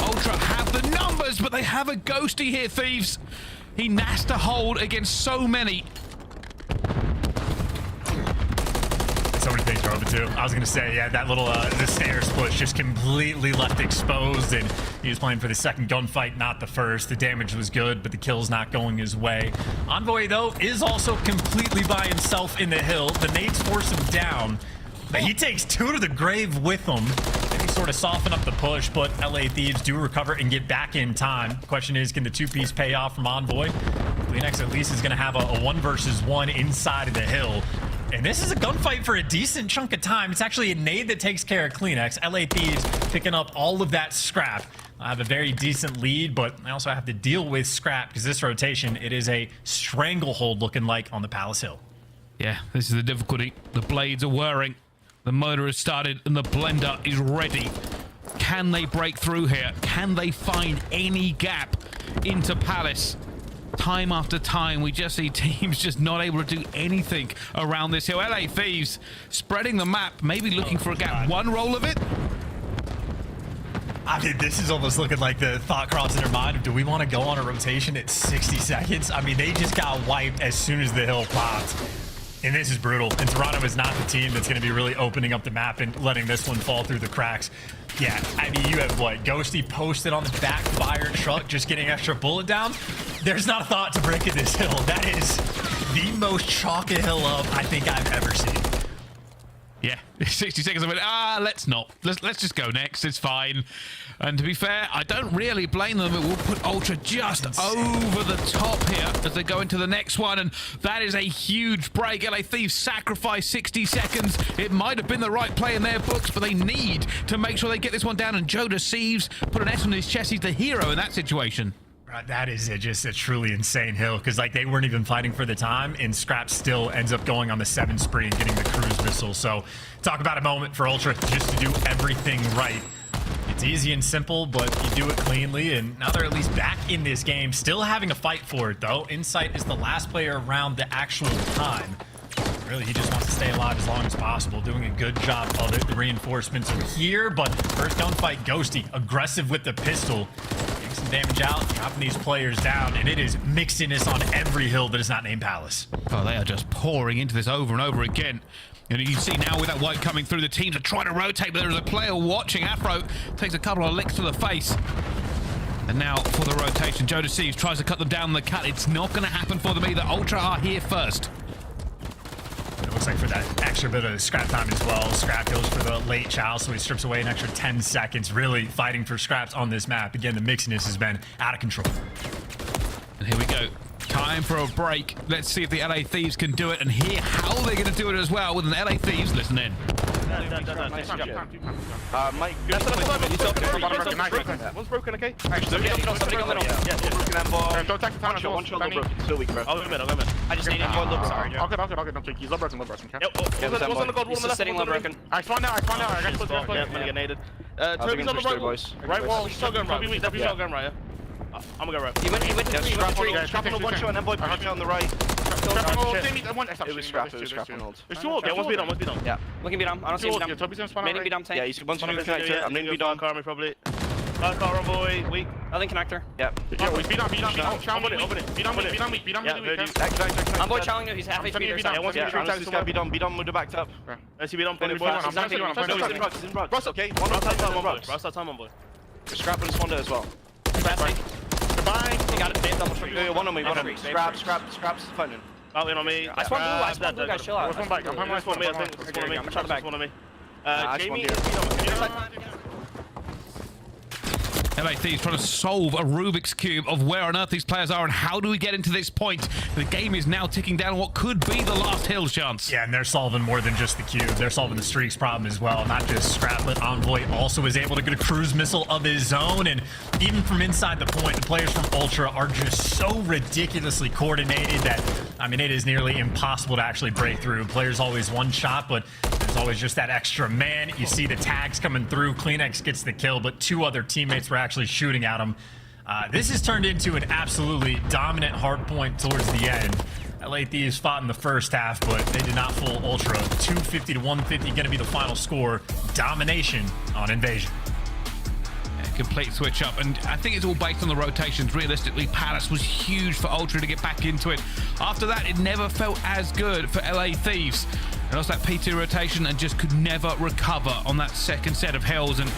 Ultra have the numbers, but they have a Ghosty here, Thieves. He has to hold against so many. So many things are open too. I was gonna say, yeah, that little the stairs push just completely left exposed, and he was playing for the second gunfight, not the first. The damage was good, but the kill's not going his way. Envoy though is also completely by himself in the hill. The nades force him down, but he takes 2 to the grave with him. Maybe sort of soften up the push, but LA Thieves do recover and get back in time. Question is, can the 2-piece pay off from Envoy? Lynz at least is gonna have a 1 versus 1 inside of the hill. And this is a gunfight for a decent chunk of time. It's actually a nade that takes care of Kleenex. LA Thieves picking up all of that scrap. I have a very decent lead, but I also have to deal with scrap because this rotation, it is a stranglehold looking like on the Palace Hill. Yeah, this is the difficulty. The blades are whirring. The motor has started and the blender is ready. Can they break through here? Can they find any gap into Palace? Time after time, we just see teams just not able to do anything around this hill. LA Thieves spreading the map, maybe looking for a gap. One roll of it. I mean, this is almost looking like the thought crossing their mind of, do we want to go on a rotation at 60 seconds? I mean, they just got wiped as soon as the hill popped. And this is brutal. And Toronto is not the team that's going to be really opening up the map and letting this one fall through the cracks. Yeah, I mean, you have what? Ghosty posted on the backfire truck, just getting extra bullet down. There's not a thought to break in this hill. That is the most chalky hill up I think I've ever seen. Yeah, 60 seconds. I went, let's not. Let's just go next. It's fine. And to be fair, I don't really blame them. It will put Ultra just over the top here as they go into the next one. And that is a huge break. LA Thieves sacrifice 60 seconds. It might have been the right play in their books, but they need to make sure they get this one down. And Joedecieves put an S on his chest. He's the hero in that situation. That is just a truly insane hill, because like they weren't even fighting for the time, and Scrap still ends up going on the 7 spree and getting the cruise missile. So talk about a moment for Ultra just to do everything right. It's easy and simple, but you do it cleanly, and now they're at least back in this game, still having a fight for it though. Insight is the last player around the actual time. Really, he just wants to stay alive as long as possible, doing a good job of it. The reinforcements are here, but first gunfight, Ghosty, aggressive with the pistol. Getting some damage out, dropping these players down, and it is mixiness on every hill that is not named Palace. Oh, they are just pouring into this over and over again. And you can see now with that white coming through, the teams are trying to rotate, but there is a player watching. Afro takes a couple of licks to the face. And now for the rotation, Joedecieves tries to cut them down the cut. It's not going to happen for them either. Ultra are here first. It looks like for that extra bit of scrap time as well, Scrap goes for the late chow, so he strips away an extra 10 seconds, really fighting for scraps on this map. Again, the mixiness has been out of control. And here we go. Time for a break. Let's see if the LA Thieves can do it and hear how they're going to do it as well with an LA Thieves. Listen in. Mike, one's broken, okay? Somebody on middle. Yeah, broken and ball. Don't attack the town. One shot, broken. Still weak, bro. I'll go mid. I just need him. Sorry. Okay, don't take. He's low broken, okay? Yep. What's on the gold wall on the left? Sitting low broken. I spawned out. I got close. Yeah, I'm gonna get naded. Toby's on the right wall. Right wall. Shotgun right. Toby shotgun right, yeah. I'm gonna go right. He went to the tree. Scrap on the one shot and then boy pushing on the right. It was scrap on hold. There's two hold. Yeah, one's beat on. Yeah. Looking beat on. I don't see him. Toby's gonna spawn out right. Tank. Yeah, he's one to the connector. I'm gonna beat on. Car me probably. Car on boy. Weak. Nothing connector. Yeah. Yo, he's beat on. Open it. Beat on. I'm boy challenging him. He's half HP. Yeah, one's gonna this guy beat on. Move back up. Let's see beat on. He's in Rust. Rust, okay. One Rust. Time on boy. Scrap and Swander as well. Goodbye. You got it. One on me. Scrap's fighting. Out in on me. I spawned blue, guys. Chill out. I'm back. I'm on me. I'm gonna try to back. One on me. Jamie. LA Thieves trying to solve a Rubik's Cube of where on earth these players are and how do we get into this point. The game is now ticking down what could be the last hills chance. Yeah, and they're solving more than just the cube. They're solving the streaks problem as well. Not just Scrap, but Envoy also is able to get a cruise missile of his own. And even from inside the point, the players from Ultra are just so ridiculously coordinated that, I mean, it is nearly impossible to actually break through. Players always one shot, but there's always just that extra man. You see the tags coming through. CleanX gets the kill, but 2 other teammates were actually shooting at him. This has turned into an absolutely dominant hard point towards the end. LA Thieves fought in the first half, but they did not fool Ultra. 250 to 150 going to be the final score. Domination on Invasion. Complete switch up, and I think it's all based on the rotations. Realistically, Palace was huge for Ultra to get back into it. After that, it never felt as good for LA Thieves. They lost that P2 rotation and just could never recover on that second set of hills. And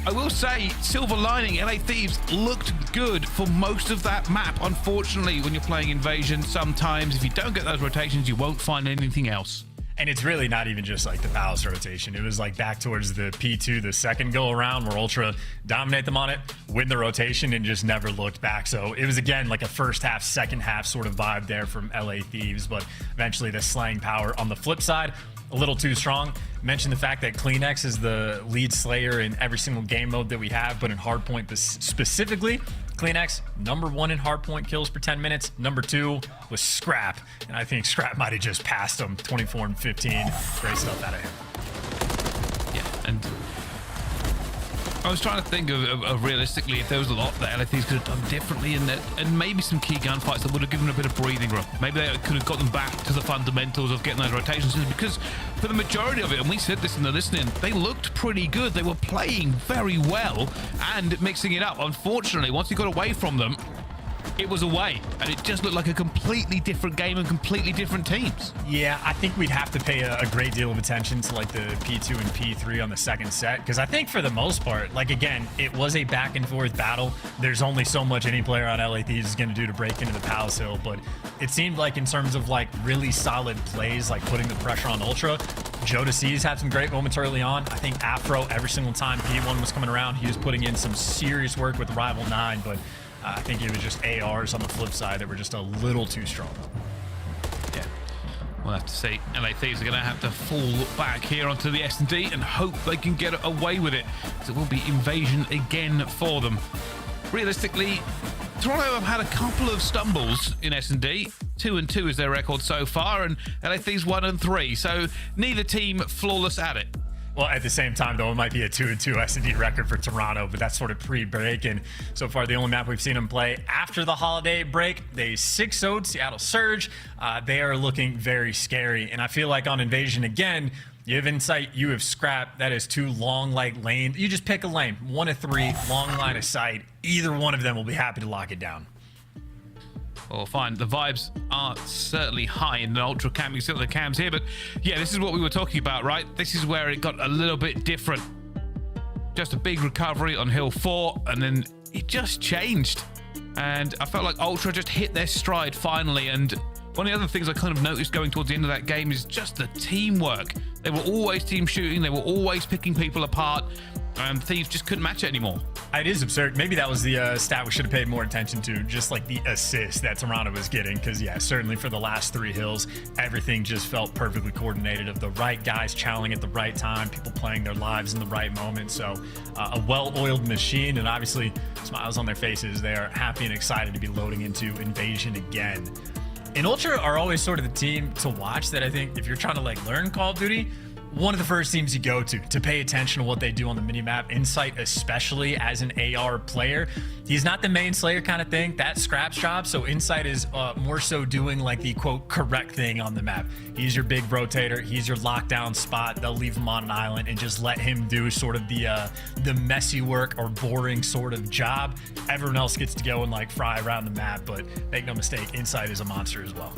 I will say, silver lining, LA Thieves looked good for most of that map. Unfortunately, when you're playing Invasion, sometimes if you don't get those rotations, you won't find anything else. And it's really not even just like the Palace rotation. It was like back towards the P2, the second go around, where Ultra dominate them on it, win the rotation, and just never looked back. So it was, again, like a first half, second half sort of vibe there from LA Thieves. But eventually the slaying power on the flip side, a little too strong. Mention the fact that CleanX is the lead slayer in every single game mode that we have, but in hardpoint specifically, CleanX, #1 in hardpoint kills per 10 minutes. #2 was Scrap, and I think Scrap might have just passed him. 24 and 15. Great stuff out of him. Yeah, and I was trying to think of realistically if there was a lot that LA Thieves could have done differently, and maybe some key gunfights that would have given them a bit of breathing room. Maybe they could have got them back to the fundamentals of getting those rotations, because for the majority of it, and we said this in the listening, they looked pretty good. They were playing very well and mixing it up. Unfortunately, once you got away from them, it was away, and it just looked like a completely different game and completely different teams. Yeah, I think we'd have to pay a great deal of attention to like the P2 and P3 on the second set, because I think for the most part, like again, it was a back and forth battle. There's only so much any player on LA Thieves is going to do to break into the Palace Hill, but it seemed like in terms of like really solid plays, like putting the pressure on Ultra, Joedecieves had some great moments early on. I think Afro, every single time P1 was coming around, he was putting in some serious work with Rival 9, but I think it was just ARs on the flip side that were just a little too strong. Yeah, we'll have to see. LA Thieves are going to have to fall back here onto the S&D and hope they can get away with it, because it will be Invasion again for them. Realistically, Toronto have had a couple of stumbles in S&D. 2-2 is their record so far, and LA Thieves 1-3, so neither team flawless at it. Well, at the same time, though, it might be a 2-2 S&D record for Toronto, but that's sort of pre-break. And so far, the only map we've seen them play after the holiday break, they 6-0'd Seattle Surge. They are looking very scary. And I feel like on Invasion, again, you have Insight, you have Scrap. That is 2 long, like, lane. You just pick a lane. 1 of 3, long line of sight. Either one of them will be happy to lock it down. Well, fine. The vibes are certainly high in the Ultra Cam. You see the cams here, but yeah, this is what we were talking about, right? This is where it got a little bit different. Just a big recovery on Hill 4, and then it just changed. And I felt like Ultra just hit their stride finally, and one of the other things I kind of noticed going towards the end of that game is just the teamwork. They were always team shooting, they were always picking people apart, and Thieves just couldn't match it anymore. It is absurd. Maybe that was the stat we should have paid more attention to, just like the assist that Toronto was getting, because yeah, certainly for the last 3 hills, everything just felt perfectly coordinated, of the right guys challenging at the right time, people playing their lives in the right moment. So a well-oiled machine, and obviously smiles on their faces. They are happy and excited to be loading into Invasion again. And Ultra are always sort of the team to watch that I think if you're trying to like learn Call of Duty, one of the first teams you go to pay attention to what they do on the minimap. Insight, especially as an AR player, he's not the main slayer kind of thing. That's Scrap's job. So Insight is more so doing like the quote correct thing on the map. He's your big rotator. He's your lockdown spot. They'll leave him on an island and just let him do sort of the messy work or boring sort of job. Everyone else gets to go and like fry around the map, but make no mistake, Insight is a monster as well.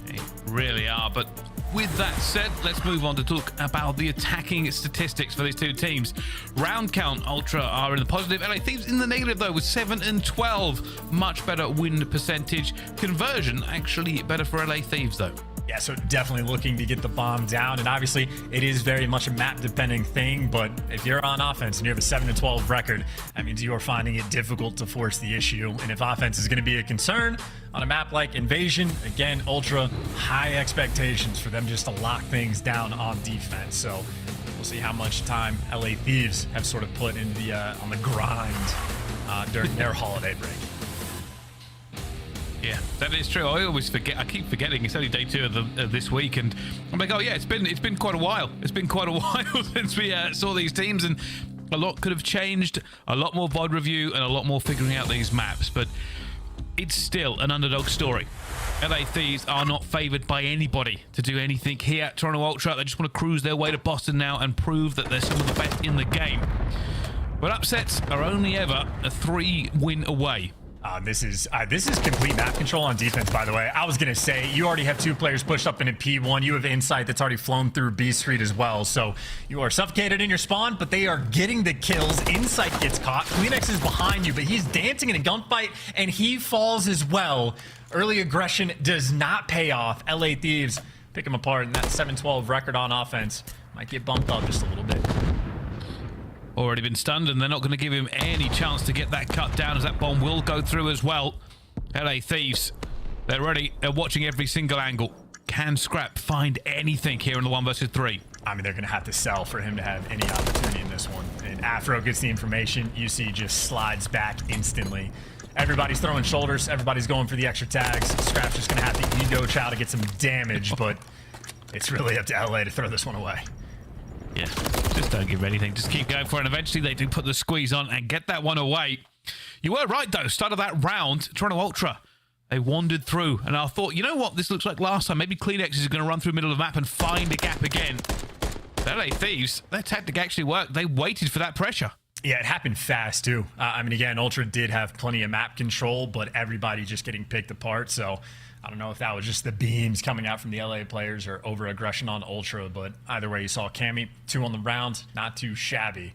They really are, but with that said, let's move on to talk about the attacking statistics for these two teams. Round count, Ultra are in the positive. LA Thieves in the negative, though, with 7 and 12. Much better win percentage. Conversion, actually better for LA Thieves, though. Yeah, so definitely looking to get the bomb down, and obviously it is very much a map-depending thing, but if you're on offense and you have a 7-12 record, that means you are finding it difficult to force the issue, and if offense is going to be a concern on a map like Invasion, again, Ultra, high expectations for them just to lock things down on defense, so we'll see how much time LA Thieves have sort of put in the on the grind during their holiday break. Yeah, that is true. I always forget. I keep forgetting it's only day 2 of this week, and I'm like, oh yeah, it's been quite a while. It's been quite a while since we saw these teams, and a lot could have changed. A lot more VOD review and a lot more figuring out these maps, but it's still an underdog story. LA Thieves are not favored by anybody to do anything here. Toronto Ultra, they just want to cruise their way to Boston now and prove that they're some of the best in the game. But upsets are only ever a 3-win away. This is complete map control on defense, by the way. I was going to say, you already have 2 players pushed up into P1. You have Insight that's already flown through B Street as well. So you are suffocated in your spawn, but they are getting the kills. Insight gets caught. Kleenex is behind you, but he's dancing in a gunfight, and he falls as well. Early aggression does not pay off. LA Thieves pick him apart, and that 7-12 record on offense might get bumped up just a little bit. Already been stunned, and they're not going to give him any chance to get that cut down, as that bomb will go through as well. LA Thieves, they're ready. They're watching every single angle. Can Scrap find anything here in the 1 versus 3? I mean, they're going to have to sell for him to have any opportunity in this one. And Afro gets the information. UC just slides back instantly. Everybody's throwing shoulders. Everybody's going for the extra tags. Scrap's just going to have to ego chow to get some damage, but it's really up to LA to throw this one away. Yeah, just don't give anything. Just keep going for it, and eventually they do put the squeeze on and get that one away. You were right, though. Start of that round, Toronto Ultra, they wandered through, and I thought, you know what? This looks like last time. Maybe Kleenex is going to run through the middle of the map and find a gap again. LA Thieves, their tactic actually worked. They waited for that pressure. Yeah, it happened fast, too. I mean, again, Ultra did have plenty of map control, but everybody just getting picked apart, so I don't know if that was just the beams coming out from the LA players or over-aggression on Ultra, but either way, you saw Cammy, 2 on the round, not too shabby.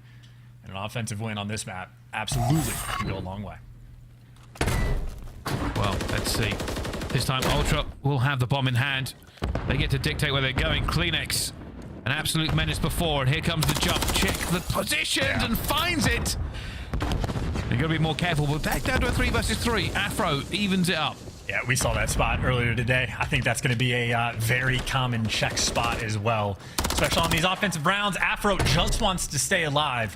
And an offensive win on this map absolutely can go a long way. Well, let's see. This time, Ultra will have the bomb in hand. They get to dictate where they're going. Kleenex, an absolute menace before, and here comes the jump. Check the positions and finds it. They've got to be more careful, but back down to a 3 versus 3. Afro evens it up. Yeah, we saw that spot earlier today. I think that's going to be a very common check spot as well, especially on these offensive rounds. Afro just wants to stay alive.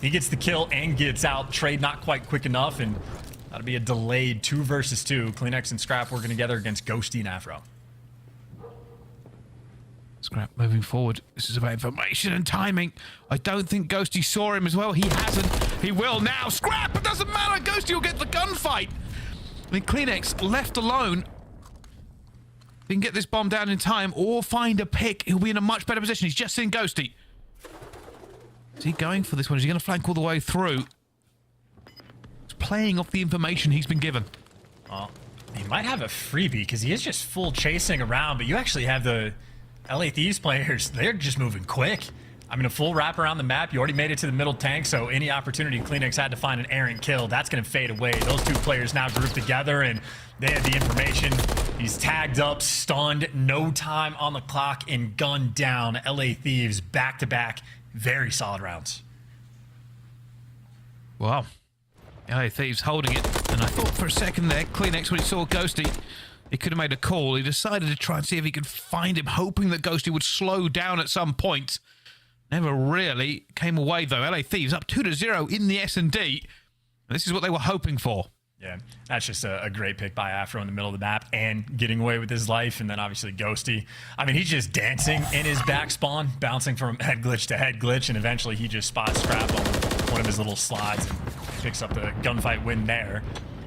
He gets the kill and gets out. Trade not quite quick enough, and that'll be a delayed 2 versus 2. Kleenex and Scrap working together against Ghosty and Afro. Scrap moving forward. This is about information and timing. I don't think Ghosty saw him as well. He hasn't. He will now. Scrap! It doesn't matter. Ghosty will get the gunfight. I mean, Kleenex left alone. He can get this bomb down in time or find a pick. He'll be in a much better position. He's just seen Ghosty. Is he going for this one? Is he going to flank all the way through? He's playing off the information he's been given. Well, he might have a freebie because he is just full chasing around, but you actually have the LA Thieves players. They're just moving quick. I mean, a full wrap around the map. You already made it to the middle tank, so any opportunity Kleenex had to find an errant kill, that's going to fade away. Those 2 players now grouped together, and they have the information. He's tagged up, stunned, no time on the clock, and gunned down. LA Thieves back-to-back, very solid rounds. Wow. LA Thieves holding it, and I thought for a second there, Kleenex, when he saw Ghosty, he could have made a call. He decided to try and see if he could find him, hoping that Ghosty would slow down at some point. Never really came away, though. LA Thieves up 2-0 in the S&D. This is what they were hoping for. Yeah, that's just a great pick by Afro in the middle of the map and getting away with his life. And then obviously Ghosty. I mean, he's just dancing in his back spawn, bouncing from head glitch to head glitch. And eventually he just spots Scrap on one of his little slides and picks up the gunfight win there.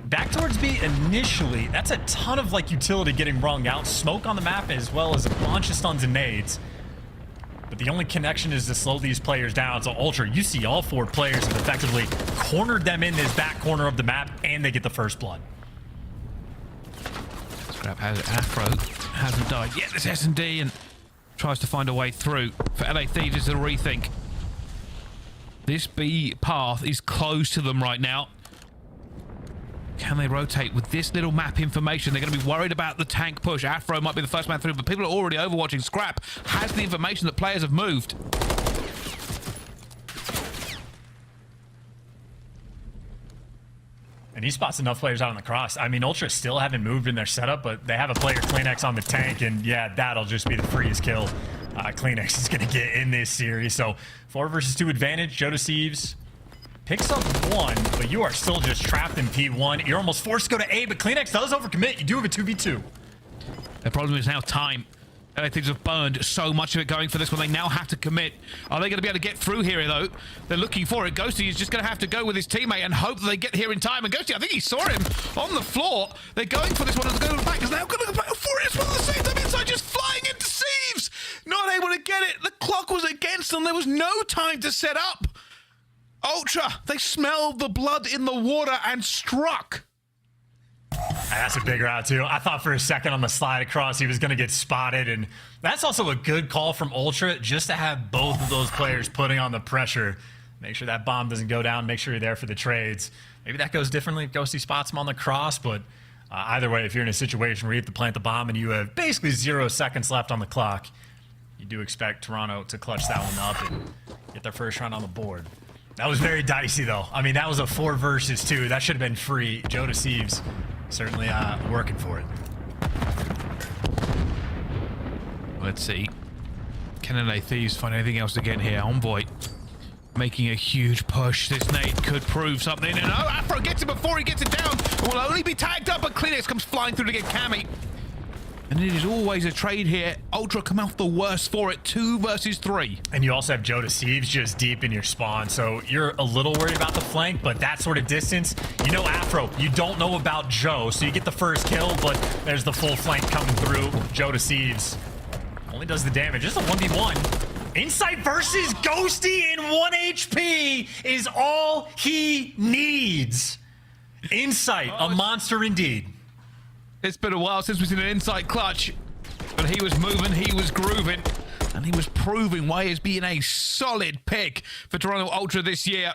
Back towards B initially, that's a ton of like utility getting wrung out. Smoke on the map as well as a bunch of stuns and nades. But the only connection is to slow these players down. So Ultra, you see all 4 players have effectively cornered them in this back corner of the map, and they get the first blood. Scrap has it. Afro hasn't died yet. This S&D and tries to find a way through. For LA Thieves, it's a rethink. This B path is close to them right now. Can they rotate with this little map information? They're going to be worried about the tank push. Afro might be the first man through, but people are already overwatching. Scrap has the information that players have moved. And he spots enough players out on the cross. I mean, Ultra still haven't moved in their setup, but they have a player, Kleenex, on the tank, and yeah, that'll just be the freest kill Kleenex is going to get in this series. So 4 versus 2 advantage. Joedecieves picks up 1, but you are still just trapped in P1. You're almost forced to go to A, but Kleenex does overcommit. You do have a 2v2. The problem is now time. Things have burned so much of it going for this one. They now have to commit. Are they going to be able to get through here, though? They're looking for it. Ghosty is just going to have to go with his teammate and hope that they get here in time. And Ghosty, I think he saw him on the floor. They're going for this one. It's going back. He's now going to go back for it. It's one of the same time inside, just flying into Thieves. Not able to get it. The clock was against them. There was no time to set up. Ultra, they smelled the blood in the water and struck. That's a big route, too. I thought for a second on the slide across he was going to get spotted, and that's also a good call from Ultra, just to have both of those players putting on the pressure. Make sure that bomb doesn't go down. Make sure you're there for the trades. Maybe that goes differently if Ghosty spots him on the cross, but either way, if you're in a situation where you have to plant the bomb and you have basically 0 seconds left on the clock, you do expect Toronto to clutch that one up and get their first run on the board. That was very dicey, though. I mean, that was a 4 versus 2. That should have been free. Joedecieves certainly working for it. Let's see. Can Thieves find anything else to get here? Envoy making a huge push. This nade could prove something. And oh, Afro gets it before he gets it down. It will only be tagged up, but Kleenex comes flying through to get Cammy. And it is always a trade here. Ultra come out the worst for it. 2 versus 3. And you also have Joedecieves just deep in your spawn, so you're a little worried about the flank, but that sort of distance, you know Afro, you don't know about Joe, so you get the first kill, but there's the full flank coming through. Joedecieves only does the damage. Just a 1v1. Insight versus Ghosty in 1 HP is all he needs. Insight, a monster indeed. It's been a while since we've seen an Insight clutch, but he was moving, he was grooving, and he was proving why he's being a solid pick for Toronto Ultra this year.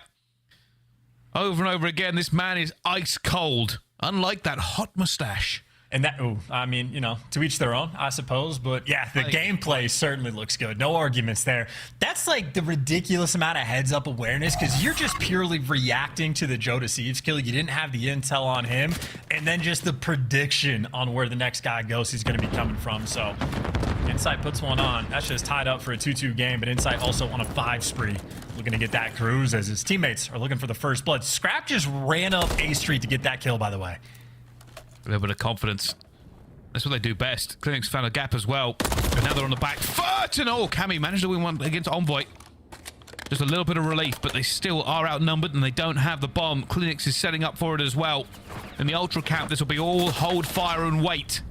Over and over again, this man is ice cold, unlike that hot mustache. And that, I mean, you know, to each their own, I suppose. But yeah, the gameplay certainly looks good. No arguments there. That's like the ridiculous amount of heads-up awareness, because you're just purely reacting to the Joedecieves kill. You didn't have the intel on him. And then just the prediction on where the next guy goes, he's going to be coming from. So Insight puts one on. That's just tied up for a 2-2 game. But Insight also on a 5 spree. Looking to get that cruise as his teammates are looking for the first blood. Scrap just ran up A Street to get that kill, by the way. A little bit of confidence. That's what they do best. Kleenex found a gap as well. But now they're on the back foot. And oh, Cammy managed to win one against Envoy. Just a little bit of relief, but they still are outnumbered and they don't have the bomb. Kleenex is setting up for it as well. In the Ultra camp, this will be all hold fire and wait.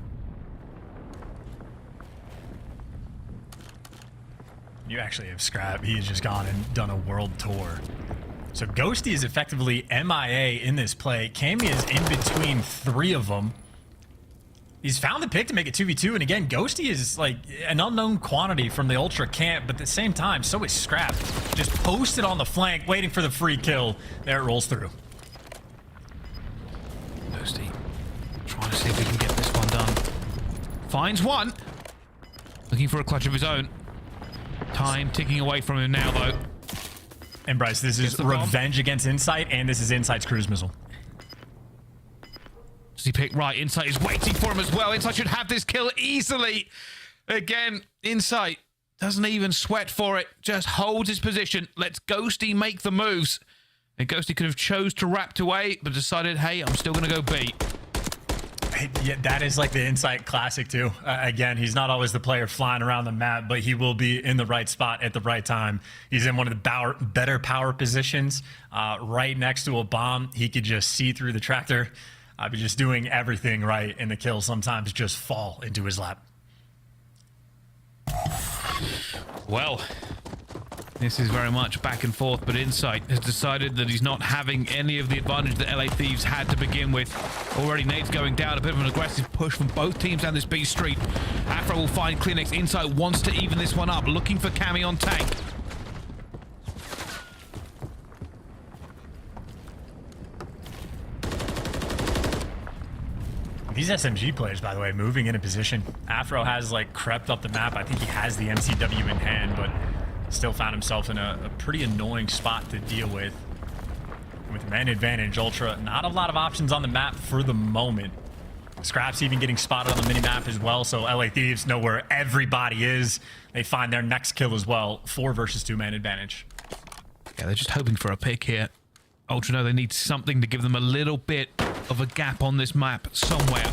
You actually have Scrap. He has just gone and done a world tour. So Ghosty is effectively MIA in this play. Cammy is in between 3 of them. He's found the pick to make it 2v2, and again, Ghosty is like an unknown quantity from the Ultra camp, but at the same time, so is Scrap. Just posted on the flank, waiting for the free kill. There it rolls through. Ghosty trying to see if he can get this one done. Finds one. Looking for a clutch of his own. Time ticking away from him now, though. And Bryce, this is revenge against Insight, and this is Insight's cruise missile. Does he pick right? Insight is waiting for him as well. Insight should have this kill easily. Again, Insight doesn't even sweat for it. Just holds his position. Lets Ghosty make the moves. And Ghosty could have chose to wrap away, but decided, hey, I'm still going to go B. Yeah, that is like the Insight classic too. Again, he's not always the player flying around the map, but he will be in the right spot at the right time. He's in one of the better power positions, right next to a bomb. He could just see through the tractor. Be just doing everything right, and the kills sometimes just fall into his lap. Well, this is very much back and forth, but Insight has decided that he's not having any of the advantage that LA Thieves had to begin with. Already nades going down, a bit of an aggressive push from both teams down this B street. Afro will find Kleenex. Insight wants to even this one up, looking for Cammy on tank. These SMG players, by the way, moving into position. Afro has like crept up the map. I think he has the MCW in hand, but still found himself in a pretty annoying spot to deal with. With man advantage, Ultra, not a lot of options on the map for the moment. Scraps even getting spotted on the mini-map as well, so LA Thieves know where everybody is. They find their next kill as well. 4 versus 2 man advantage. Yeah, they're just hoping for a pick here. Ultra know they need something to give them a little bit of a gap on this map somewhere.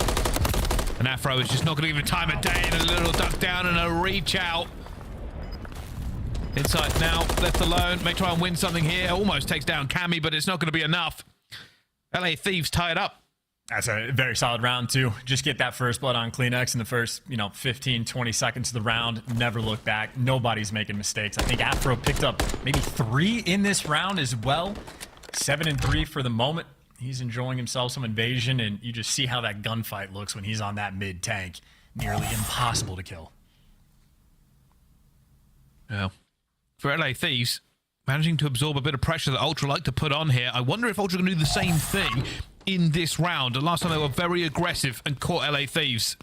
And Afro is just not going to give him time of day, and a little duck down and a reach out. Inside now, left alone. May try and win something here. Almost takes down Cammy, but it's not going to be enough. LA Thieves tie it up. That's a very solid round, too. Just get that first blood on CleanX in the first, 15, 20 seconds of the round. Never look back. Nobody's making mistakes. I think Afro picked up maybe 3 in this round as well. 7-3 for the moment. He's enjoying himself some invasion, and you just see how that gunfight looks when he's on that mid tank. Nearly impossible to kill. Yeah. For LA Thieves, managing to absorb a bit of pressure that Ultra like to put on here. I wonder if Ultra can do the same thing in this round. Last time they were very aggressive and caught LA Thieves.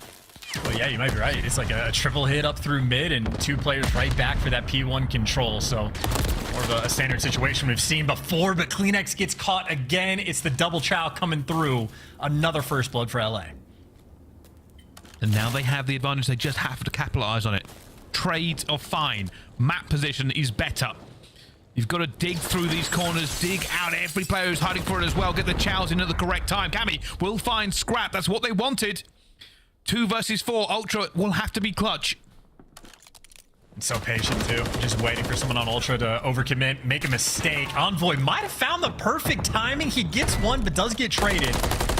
Well, yeah, you might be right. It's like a triple hit up through mid and 2 players right back for that P1 control. So more of a standard situation we've seen before, but CleanX gets caught again. It's the double chow coming through. Another first blood for LA. And now they have the advantage. They just have to capitalize on it. Trades are fine. Map position is better. You've got to dig through these corners, dig out every player who's hiding for it as well, get the chows in at the correct time. Cammy will find Scrap. That's what they wanted. 2 versus 4. Ultra will have to be clutch. And so patient, too. Just waiting for someone on Ultra to overcommit, make a mistake. Envoy might have found the perfect timing. He gets 1, but does get traded.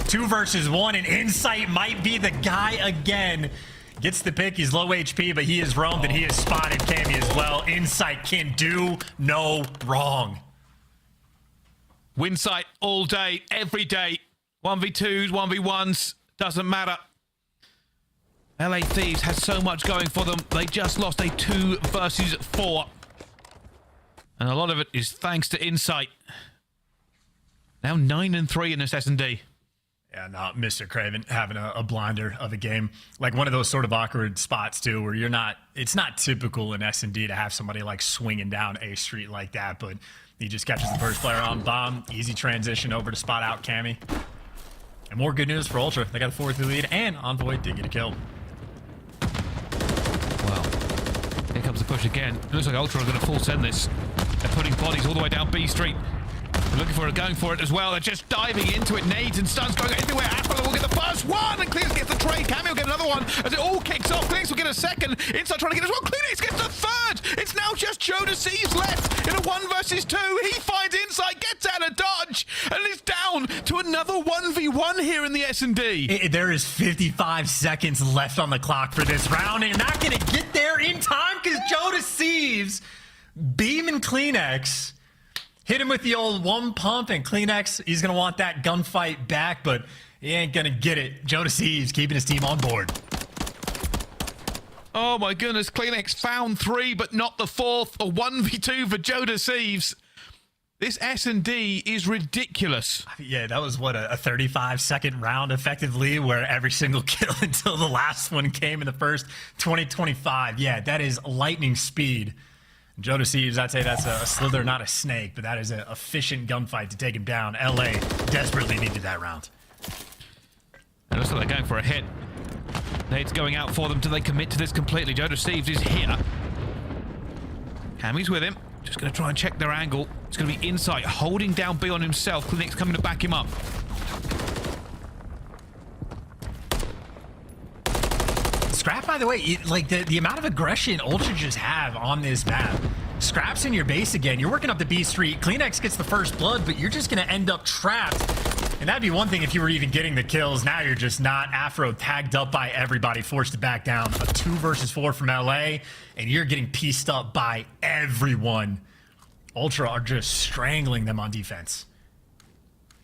2 versus 1, and Insight might be the guy again. Gets the pick. He's low HP, but he is roamed, and he has spotted Cammy as well. Insight can do no wrong. Winsight all day, every day. 1v2s, 1v1s, doesn't matter. LA Thieves has so much going for them. They just lost a 2 versus 4. And a lot of it is thanks to Insight. Now 9-3 in this S&D. Yeah, no, Mr. Craven having a blinder of a game. Like one of those sort of awkward spots, too, where it's not typical in S&D to have somebody like swinging down A Street like that, but he just catches the first player on bomb. Easy transition over to spot out Cammy. And more good news for Ultra. They got a 4-3 lead, and Envoy did get a kill. Well, here comes the push again. It looks like Ultra are going to full send this. They're putting bodies all the way down B Street. They're looking for it, going for it as well. They're just diving into it. Nades and stuns going everywhere. Afro will get the first one, and Cleanix gets the trade. Cammy will get another one as it all kicks off. Cleanix will get a second. Inside trying to get as well. Cleanix gets the third. It's now just Joedecieves left in a 1 versus 2. He finds Insight, gets out of dodge, and is down to another 1v1 here in the S&D. There is 55 seconds left on the clock for this round, and not going to get there in time because Joedecieves beaming Cleanix. Hit him with the old 1 pump, and CleanX, he's going to want that gunfight back, but he ain't going to get it. Joedecieves keeping his team on board. Oh my goodness, CleanX found 3, but not the 4th. A 1v2 for Joedecieves. This S&D is ridiculous. Yeah, that was, what, a 35-second round, effectively, where every single kill until the last one came in the first 20-25. Yeah, that is lightning speed. Joedecieves, I'd say that's a slither, not a snake, but that is an efficient gunfight to take him down. LA desperately needed that round. It looks like they're going for a hit. Nade's going out for them. Do they commit to this completely? Joedecieves is here. Cammy's with him. Just going to try and check their angle. It's going to be Insight holding down B on himself. Cleanix coming to back him up. Scrap, by the way, like the amount of aggression Ultra just have on this map. Scrap's in your base again. You're working up the B Street. CleanX gets the first blood, but you're just going to end up trapped. And that'd be one thing if you were even getting the kills. Now you're just not. Afro tagged up by everybody, forced to back down. A 2 versus 4 from LA, and you're getting pieced up by everyone. Ultra are just strangling them on defense.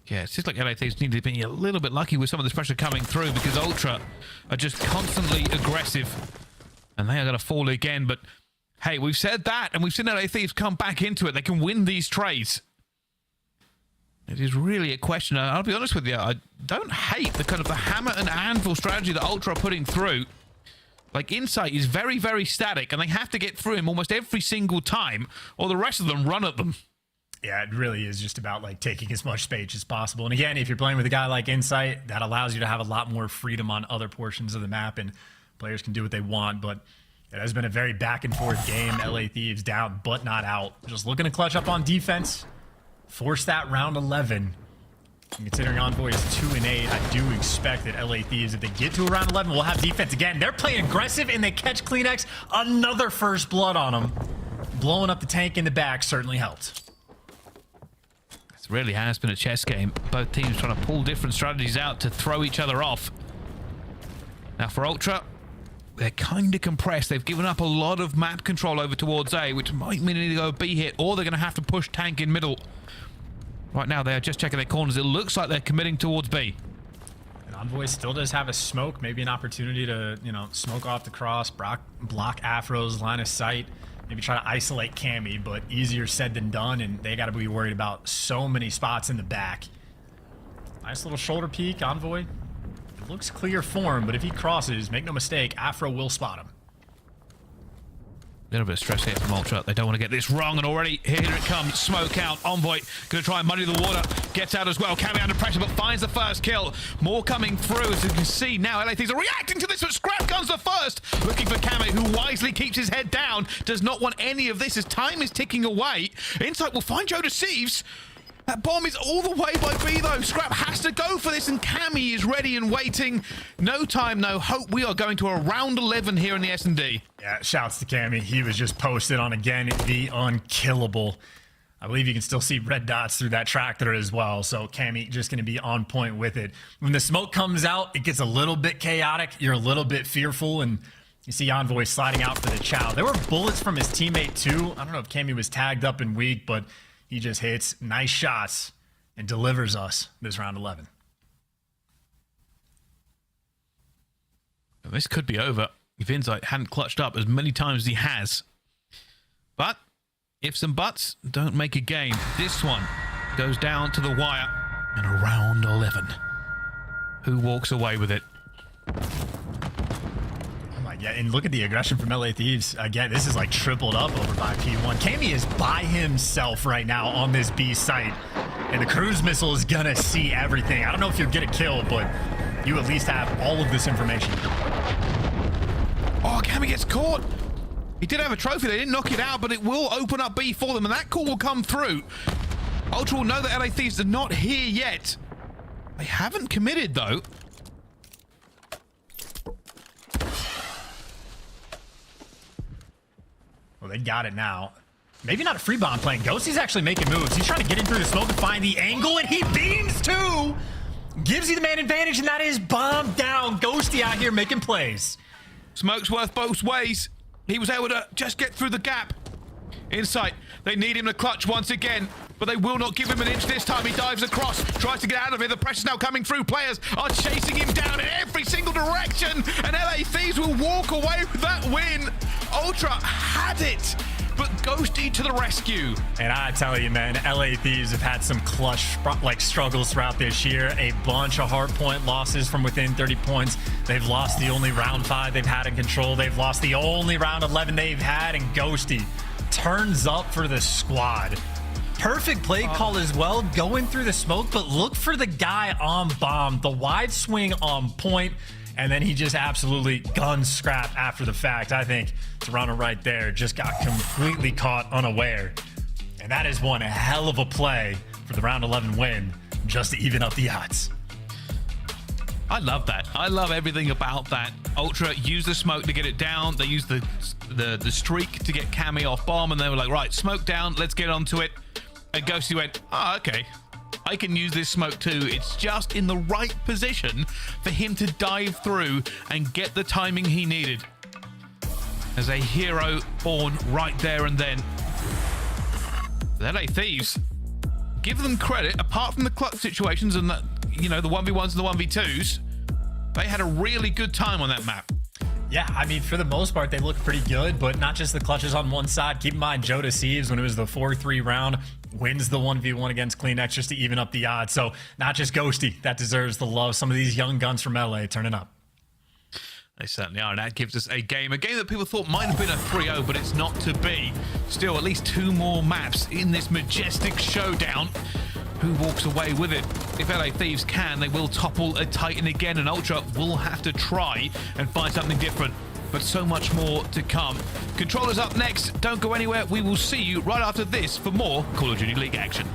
Yeah, it seems like LA Thieves need to be a little bit lucky with some of this pressure coming through because Ultra are just constantly aggressive. And they are going to fall again. But, hey, we've said that, and we've seen LA Thieves come back into it. They can win these trades. It is really a question. I'll be honest with you, I don't hate the kind of the hammer and anvil strategy that Ultra are putting through. Like, Insight is very, very static, and they have to get through him almost every single time, or the rest of them run at them. Yeah, it really is just about, like, taking as much space as possible. And again, if you're playing with a guy like Insight, that allows you to have a lot more freedom on other portions of the map, and players can do what they want. But it has been a very back-and-forth game. LA Thieves down, but not out. Just looking to clutch up on defense, force that round 11. And considering Envoy is 2-8, I do expect that LA Thieves, if they get to around 11, will have defense again. They're playing aggressive, and they catch CleanX. Another first blood on them. Blowing up the tank in the back certainly helped. It really has been a chess game. Both teams trying to pull different strategies out to throw each other off. Now for Ultra, they're kind of compressed. They've given up a lot of map control over towards A, which might mean they need to go B hit, or they're going to have to push tank in middle. Right now, they're just checking their corners. It looks like they're committing towards B. And Envoy still does have a smoke, maybe an opportunity to, you know, smoke off the cross, block Afro's line of sight, maybe try to isolate Cammy, but easier said than done, and they got to be worried about so many spots in the back. Nice little shoulder peek, Envoy. It looks clear for him, but if he crosses, make no mistake, Afro will spot him. A little bit of stress here from Ultra. They don't want to get this wrong, and already here it comes. Smoke out. Envoy going to try and muddy the water. Gets out as well. Cammy under pressure, but finds the first kill. More coming through, as you can see now. LA Thieves are reacting to this, but Scrap comes the first. Looking for Cammy, who wisely keeps his head down. Does not want any of this as time is ticking away. Insight will find Joedecieves. That bomb is all the way by B, though. Scrap has to go for this, and Cammy is ready and waiting. No time, no hope. We are going to a round 11 here in the S&D. Yeah, shouts to Cammy. He was just posted on, again, the unkillable. I believe you can still see red dots through that tractor as well, so Cammy just going to be on point with it. When the smoke comes out, it gets a little bit chaotic. You're a little bit fearful, and you see Envoy sliding out for the chow. There were bullets from his teammate, too. I don't know if Cammy was tagged up and weak, but he just hits nice shots and delivers us this round 11. This could be over if Insight hadn't clutched up as many times as he has. But ifs and buts don't make a game. This one goes down to the wire in a round 11. Who walks away with it? Yeah, and look at the aggression from LA Thieves. Again, this is like tripled up over by P1. Cammy is by himself right now on this B site, and the cruise missile is gonna see everything. I don't know if you'll get a kill, but you at least have all of this information. Oh, Cammy gets caught. He did have a trophy. They didn't knock it out, but it will open up B for them, and that call will come through. Ultra will know that LA Thieves are not here yet. They haven't committed, though. Well, they got it now. Maybe not a free bomb playing. Ghosty's actually making moves. He's trying to get in through the smoke and find the angle, and he beams too! Gives you the man advantage, and that is bomb down. Ghosty out here making plays. Smoke's worth both ways. He was able to just get through the gap. Insight, they need him to clutch once again, but they will not give him an inch this time. He dives across, tries to get out of it. The pressure's now coming through. Players are chasing him down in every single direction, and LA Thieves will walk away with that win. Ultra had it, but Ghosty to the rescue. And I tell you, man, LA Thieves have had some clutch struggles throughout this year. A bunch of hard point losses from within 30 points. They've lost the only round 5 they've had in control. They've lost the only round 11 they've had, and Ghosty turns up for the squad. Perfect play call as well, going through the smoke, but look for the guy on bomb. The wide swing on point, and then he just absolutely guns Scrap after the fact. I think Toronto right there just got completely caught unaware. And that is one hell of a play for the round 11 win, just to even up the odds. I love that. I love everything about that. Ultra used the smoke to get it down. They used the streak to get Cammy off bomb, and they were like, right, smoke down, let's get onto it. And Ghosty went, okay, I can use this smoke too. It's just in the right position for him to dive through and get the timing he needed. As a hero born right there and then. The LA Thieves, give them credit, apart from the clutch situations and that, you know, the 1v1s and the 1v2s, they had a really good time on that map. Yeah, I mean, for the most part, they look pretty good, but not just the clutches on one side. Keep in mind, Joedecieves, when it was the 4-3 round, wins the 1v1 against CleanX just to even up the odds. So not just Ghosty that deserves the love. Some of these young guns from LA turning up. They certainly are, and that gives us a game that people thought might have been a 3-0, but it's not to be. Still, at least 2 more maps in this majestic showdown. Who walks away with it? If LA Thieves can, they will topple a Titan again, and Ultra will have to try and find something different. But so much more to come. Controllers up next. Don't go anywhere. We will see you right after this for more Call of Duty League action.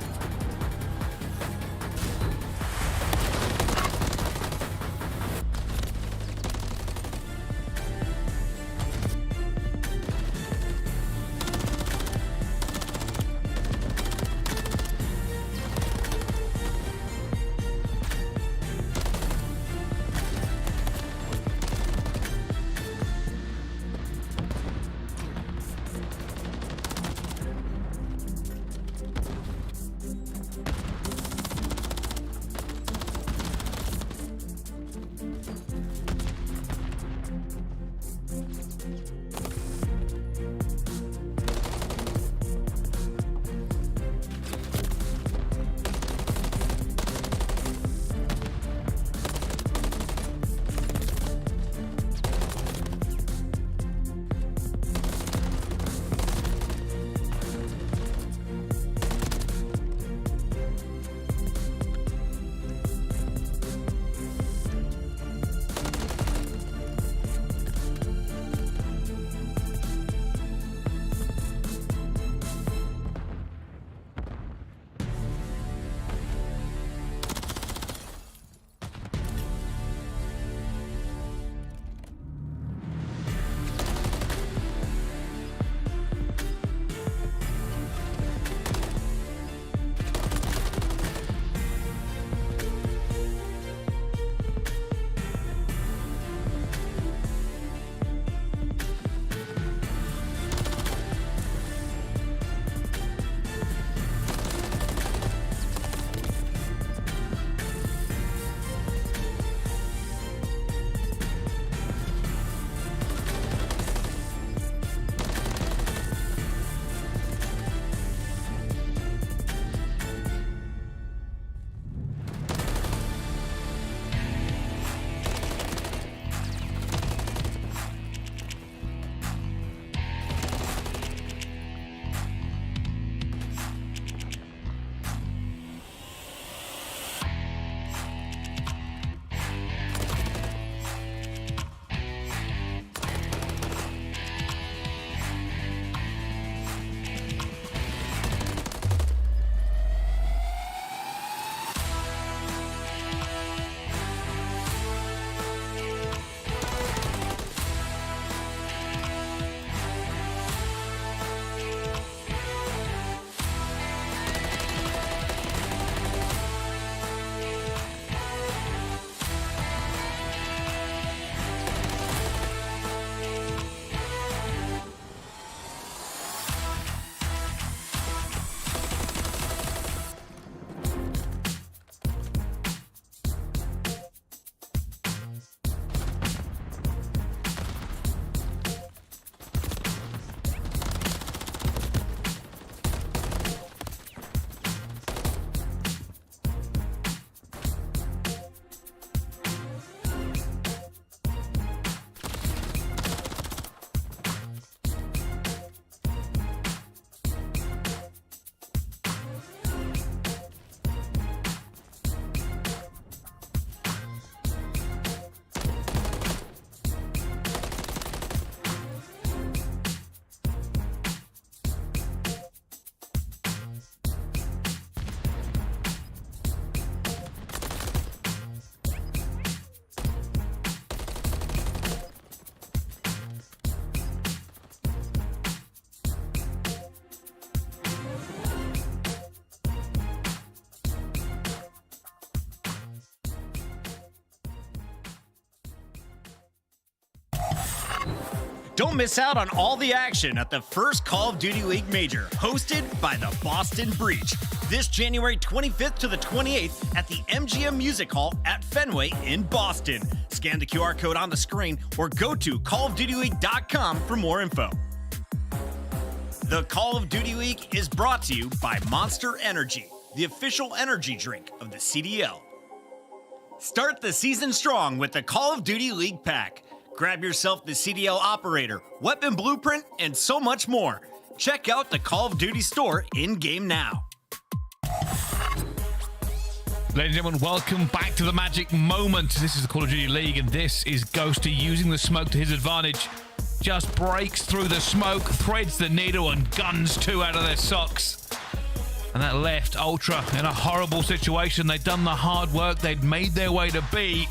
Don't miss out on all the action at the first Call of Duty League Major, hosted by the Boston Breach, this January 25th to the 28th at the MGM Music Hall at Fenway in Boston. Scan the QR code on the screen or go to callofdutyleague.com for more info. The Call of Duty League is brought to you by Monster Energy, the official energy drink of the CDL. Start the season strong with the Call of Duty League pack. Grab yourself the CDL Operator, Weapon Blueprint, and so much more. Check out the Call of Duty store in-game now. Ladies and gentlemen, welcome back to the magic moment. This is the Call of Duty League, and this is Ghosty using the smoke to his advantage. Just breaks through the smoke, threads the needle, and guns two out of their socks. And that left Ultra in a horrible situation. They'd done the hard work, they'd made their way to B,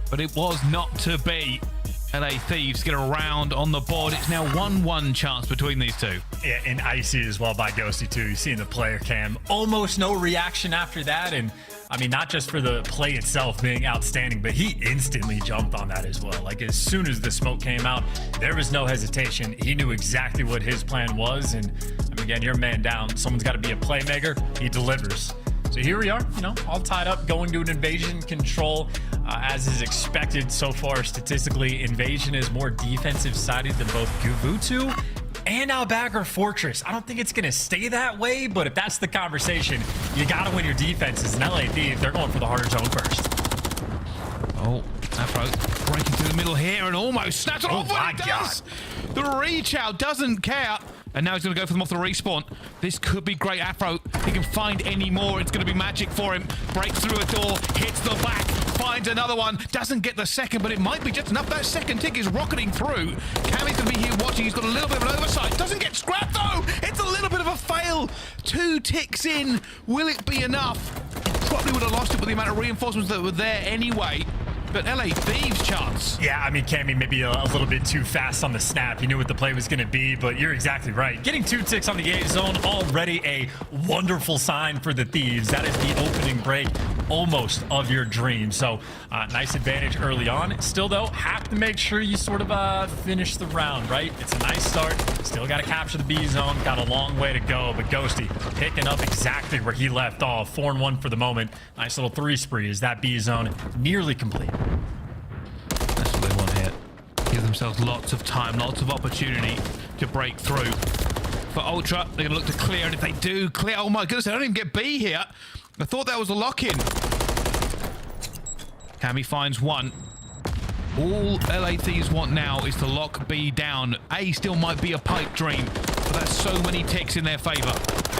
but it was not to be. LA Thieves get a round on the board. It's now 1-1 chance between these two. Yeah, and icy as well by Ghosty too. You see in the player cam, almost no reaction after that. And I mean, not just for the play itself being outstanding, but he instantly jumped on that as well. Like as soon as the smoke came out, there was no hesitation. He knew exactly what his plan was. And I mean, again, you're a man down. Someone's got to be a playmaker. He delivers. So here we are, you know, all tied up, going to an invasion control. As is expected so far statistically, invasion is more defensive sided than both Guvutu and aBeZy Fortress. I don't think it's going to stay that way, but if that's the conversation, you got to win your defenses. And LA Thieves, they're going for the harder zone first. Oh, Afro breaking through the middle here and almost snaps it off. My What he does. The reach out doesn't care. And now he's going to go for them off the respawn. This could be great. Afro, he can find any more. It's going to be magic for him. Breaks through a door, hits the back, finds another one. Doesn't get the second, but it might be just enough. That second tick is rocketing through. Cammy's going to be here watching. He's got a little bit of an oversight. Doesn't get scrapped, though. It's a little bit of a fail. 2 ticks in. Will it be enough? Probably would have lost it with the amount of reinforcements that were there anyway. But LA Thieves chance. Yeah, I mean, Cammy maybe a little bit too fast on the snap. He knew what the play was going to be, but you're exactly right. Getting 2 ticks on the A zone, already a wonderful sign for the Thieves. That is the opening break almost of your dream. So nice advantage early on. Still, though, have to make sure you sort of finish the round, right? It's a nice start. Still got to capture the B zone. Got a long way to go, but Ghosty picking up exactly where he left off. 4-1 for the moment. Nice little 3 spree as that B zone nearly complete. That's what they want here. Give themselves lots of time, lots of opportunity to break through. For Ultra, they're going to look to clear, and if they do clear, oh my goodness, they don't even get B here. I thought that was a lock-in. Cammy finds one. All LA Thieves want now is to lock B down. A still might be a pipe dream, but that's so many ticks in their favor.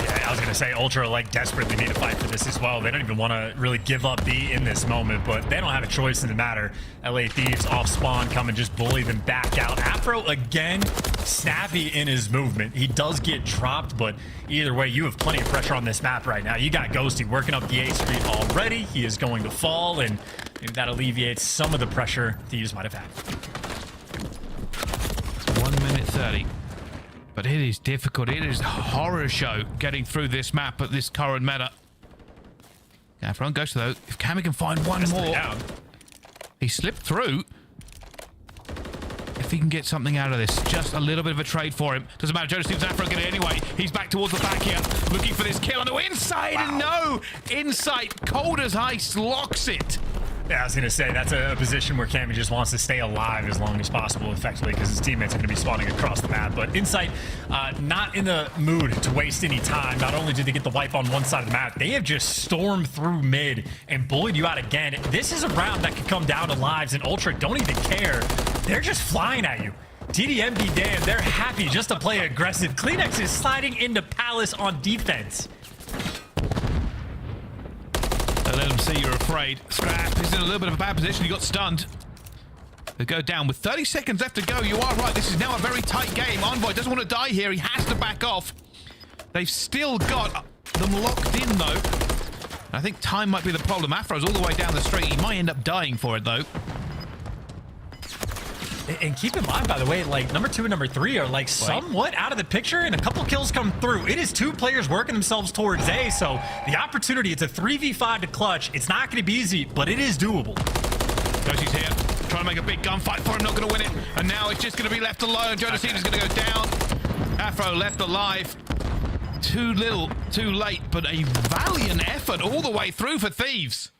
Yeah, I was going to say Ultra like desperately need to fight for this as well. They don't even want to really give up B in this moment, but they don't have a choice in the matter. LA Thieves off spawn come and just bully them back out. Afro again, snappy in his movement. He does get dropped, but either way, you have plenty of pressure on this map right now. You got Ghosty working up the A street already. He is going to fall, and maybe that alleviates some of the pressure Thieves might have had. 1 minute 30. But it is difficult. It is a horror show getting through this map at this current meta. Afro goes to though. If Cammy can find one more. He slipped through. If he can get something out of this, just a little bit of a trade for him. Doesn't matter. Joedecieves Afro get it anyway. He's back towards the back here, looking for this kill on the inside. Wow. And no insight. Cold as ice locks it. Yeah, I was going to say, that's a position where Cammy just wants to stay alive as long as possible, effectively, because his teammates are going to be spawning across the map. But Insight, not in the mood to waste any time. Not only did they get the wipe on one side of the map, they have just stormed through mid and bullied you out again. This is a round that could come down to lives, and Ultra don't even care. They're just flying at you. TDM be damned, they're happy just to play aggressive. Kleenex is sliding into Palace on defense. Let him see you're afraid. Scrap is in a little bit of a bad position. He got stunned. They go down with 30 seconds left to go. You are right. This is now a very tight game. Envoy doesn't want to die here. He has to back off. They've still got them locked in, though. I think time might be the problem. Afro's all the way down the street. He might end up dying for it, though. And keep in mind, by the way, like number 2 and number 3 are like somewhat out of the picture, and a couple kills come through. It is 2 players working themselves towards A, so the opportunity, it's a 3v5 to clutch. It's not going to be easy, but it is doable. Ghosty's here, trying to make a big gunfight for him, not going to win it. And now it's just going to be left alone. Joedecieves is going to go down. Afro left alive. Too little, too late, but a valiant effort all the way through for Thieves.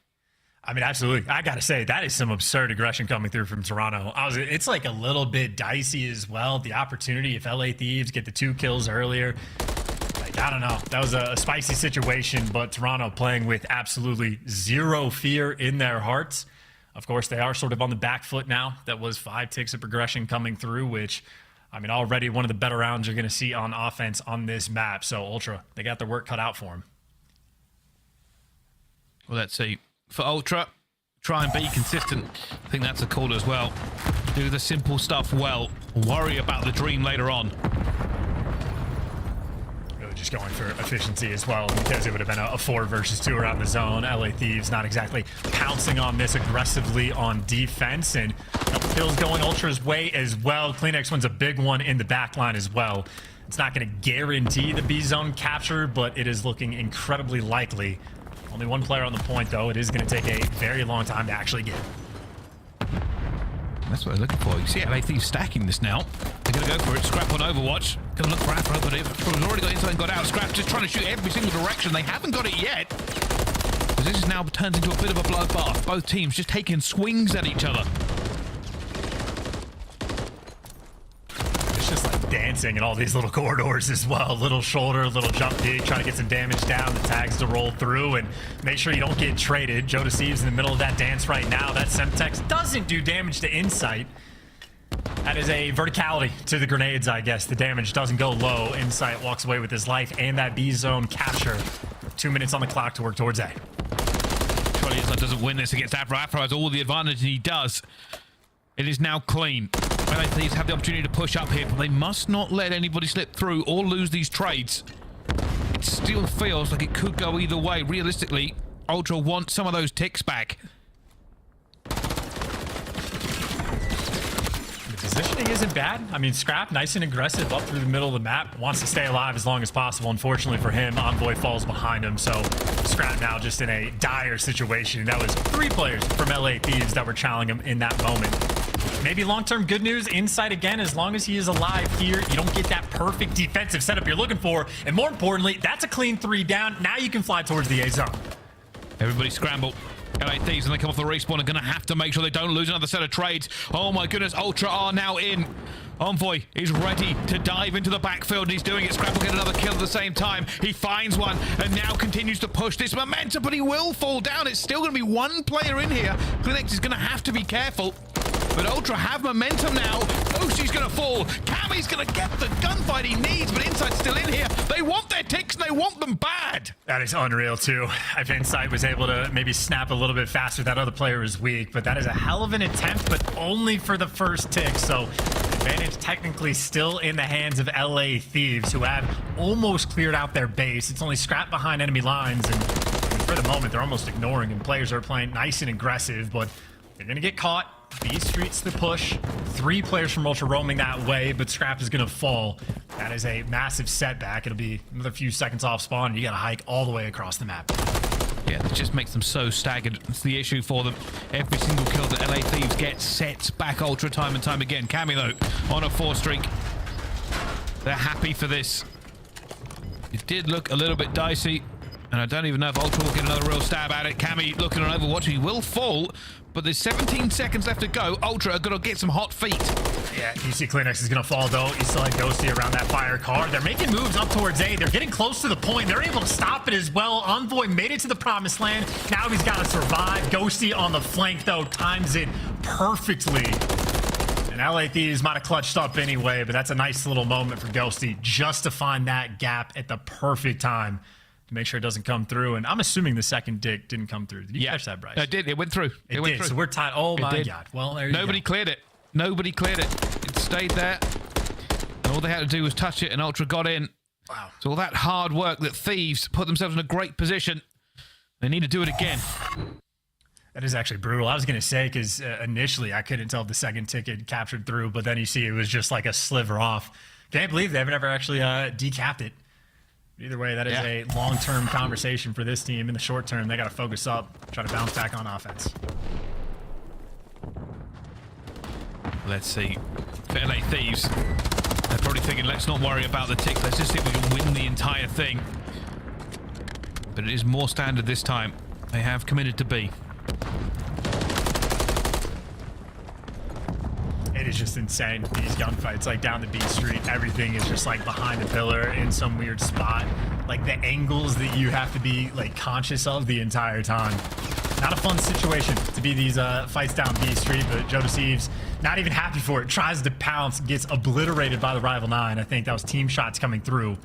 I mean, absolutely. I gotta say, that is some absurd aggression coming through from Toronto. It's like a little bit dicey as well. The opportunity if LA Thieves get the 2 kills earlier. Like, I don't know. That was a spicy situation, but Toronto playing with absolutely zero fear in their hearts. Of course, they are sort of on the back foot now. That was 5 ticks of progression coming through, which, I mean, already one of the better rounds you're going to see on offense on this map. So, Ultra, they got their work cut out for them. Well, let's see. For Ultra, try and be consistent. I think that's a call as well. Do the simple stuff well. Worry about the dream later on. Really just going for efficiency as well, because it would have been a 4 versus 2 around the zone. LA Thieves not exactly pouncing on this aggressively on defense, and a couple kills going Ultra's way as well. CleanX wins a big one in the back line as well. It's not going to guarantee the B zone capture, but it is looking incredibly likely. Only 1 player on the point, though. It is going to take a very long time to actually get. That's what they're looking for. You see LA Thieves stacking this now. They're going to go for it. Scrap on Overwatch. Going to look for Afro, but Afro's already got inside and got out. Scrap just trying to shoot every single direction. They haven't got it yet. Because this is now turned into a bit of a bloodbath. Both teams just taking swings at each other. It's just like dancing in all these little corridors as well. Little shoulder, little jump peek, trying to get some damage down, the tags to roll through, and make sure you don't get traded. Joedecieves in the middle of that dance right now. That Simp doesn't do damage to Insight. That is a verticality to the grenades, I guess. The damage doesn't go low. Insight walks away with his life and that B zone capture. 2 minutes on the clock to work towards A. Surely Insight doesn't win this against Afro. Afro has all the advantage, and he does. It is now clean. LA Thieves have the opportunity to push up here, but they must not let anybody slip through or lose these trades. It still feels like it could go either way. Realistically, Ultra want some of those ticks back. The positioning isn't bad. I mean, Scrap, nice and aggressive up through the middle of the map. Wants to stay alive as long as possible. Unfortunately for him, Envoy falls behind him, so Scrap now just in a dire situation. That was 3 players from LA Thieves that were challenging him in that moment. Maybe long-term good news, Insight again, as long as he is alive here, you don't get that perfect defensive setup you're looking for. And more importantly, that's a clean 3 down. Now you can fly towards the A zone. Everybody scramble. LA Thieves, and they come off the respawn, are going to have to make sure they don't lose another set of trades. Oh my goodness, Ultra are now in. Envoy is ready to dive into the backfield, and he's doing it. Scrap will get another kill at the same time. He finds one, and now continues to push this momentum, but he will fall down. It's still going to be 1 player in here. CleanX is going to have to be careful. But Ultra have momentum now. Ghosty's going to fall. Cammy's going to get the gunfight he needs, but Insight's still in here. They want their ticks, and they want them bad. That is unreal, too. If Insight was able to maybe snap a little bit faster, that other player is weak, but that is a hell of an attempt, but only for the first tick. So advantage technically still in the hands of LA Thieves, who have almost cleared out their base. It's only Scrap behind enemy lines, and for the moment, they're almost ignoring him. Players are playing nice and aggressive, but they're going to get caught. B Street's the push. 3 players from Ultra roaming that way, but Scrap is going to fall. That is a massive setback. It'll be another few seconds off spawn, and you got to hike all the way across the map. Yeah, it just makes them so staggered. It's the issue for them. Every single kill that LA Thieves get sets back Ultra time and time again. Cammy, though, on a 4 streak. They're happy for this. It did look a little bit dicey, and I don't even know if Ultra will get another real stab at it. Cammy looking on Overwatch. He will fall, but there's 17 seconds left to go. Ultra are going to get some hot feet. Yeah, you see CleanX is going to fall, though. You still have Ghosty around that fire car. They're making moves up towards A. They're getting close to the point. They're able to stop it as well. Envoy made it to the promised land. Now he's got to survive. Ghosty on the flank, though, times it perfectly. And LA Thieves might have clutched up anyway, but that's a nice little moment for Ghosty just to find that gap at the perfect time to make sure it doesn't come through. And I'm assuming the second dick didn't come through. Did you catch that, Bryce? It did. It went through. It went did. through. So we're tied. Oh, my God. Well, there you go. Nobody cleared it. Nobody cleared it. It stayed there. And all they had to do was touch it, and Ultra got in. Wow. So all that hard work that Thieves put themselves in a great position, they need to do it again. That is actually brutal. I was going to say, because initially I couldn't tell if the second ticket captured through, but then you see it was just like a sliver off. Can't believe they haven't ever actually decapped it. Either way, that is a long-term conversation for this team. In the short term, they got to focus up, try to bounce back on offense. Let's see. For LA Thieves, they're probably thinking, let's not worry about the ticks. Let's just see if we can win the entire thing. But it is more standard this time. They have committed to B. It is just insane, these gunfights, like down the B Street. Everything is just like behind a pillar in some weird spot. Like the angles that you have to be like conscious of the entire time. Not a fun situation to be these fights down B Street, but Joedecieves not even happy for it. Tries to pounce, gets obliterated by the rival 9. I think that was team shots coming through.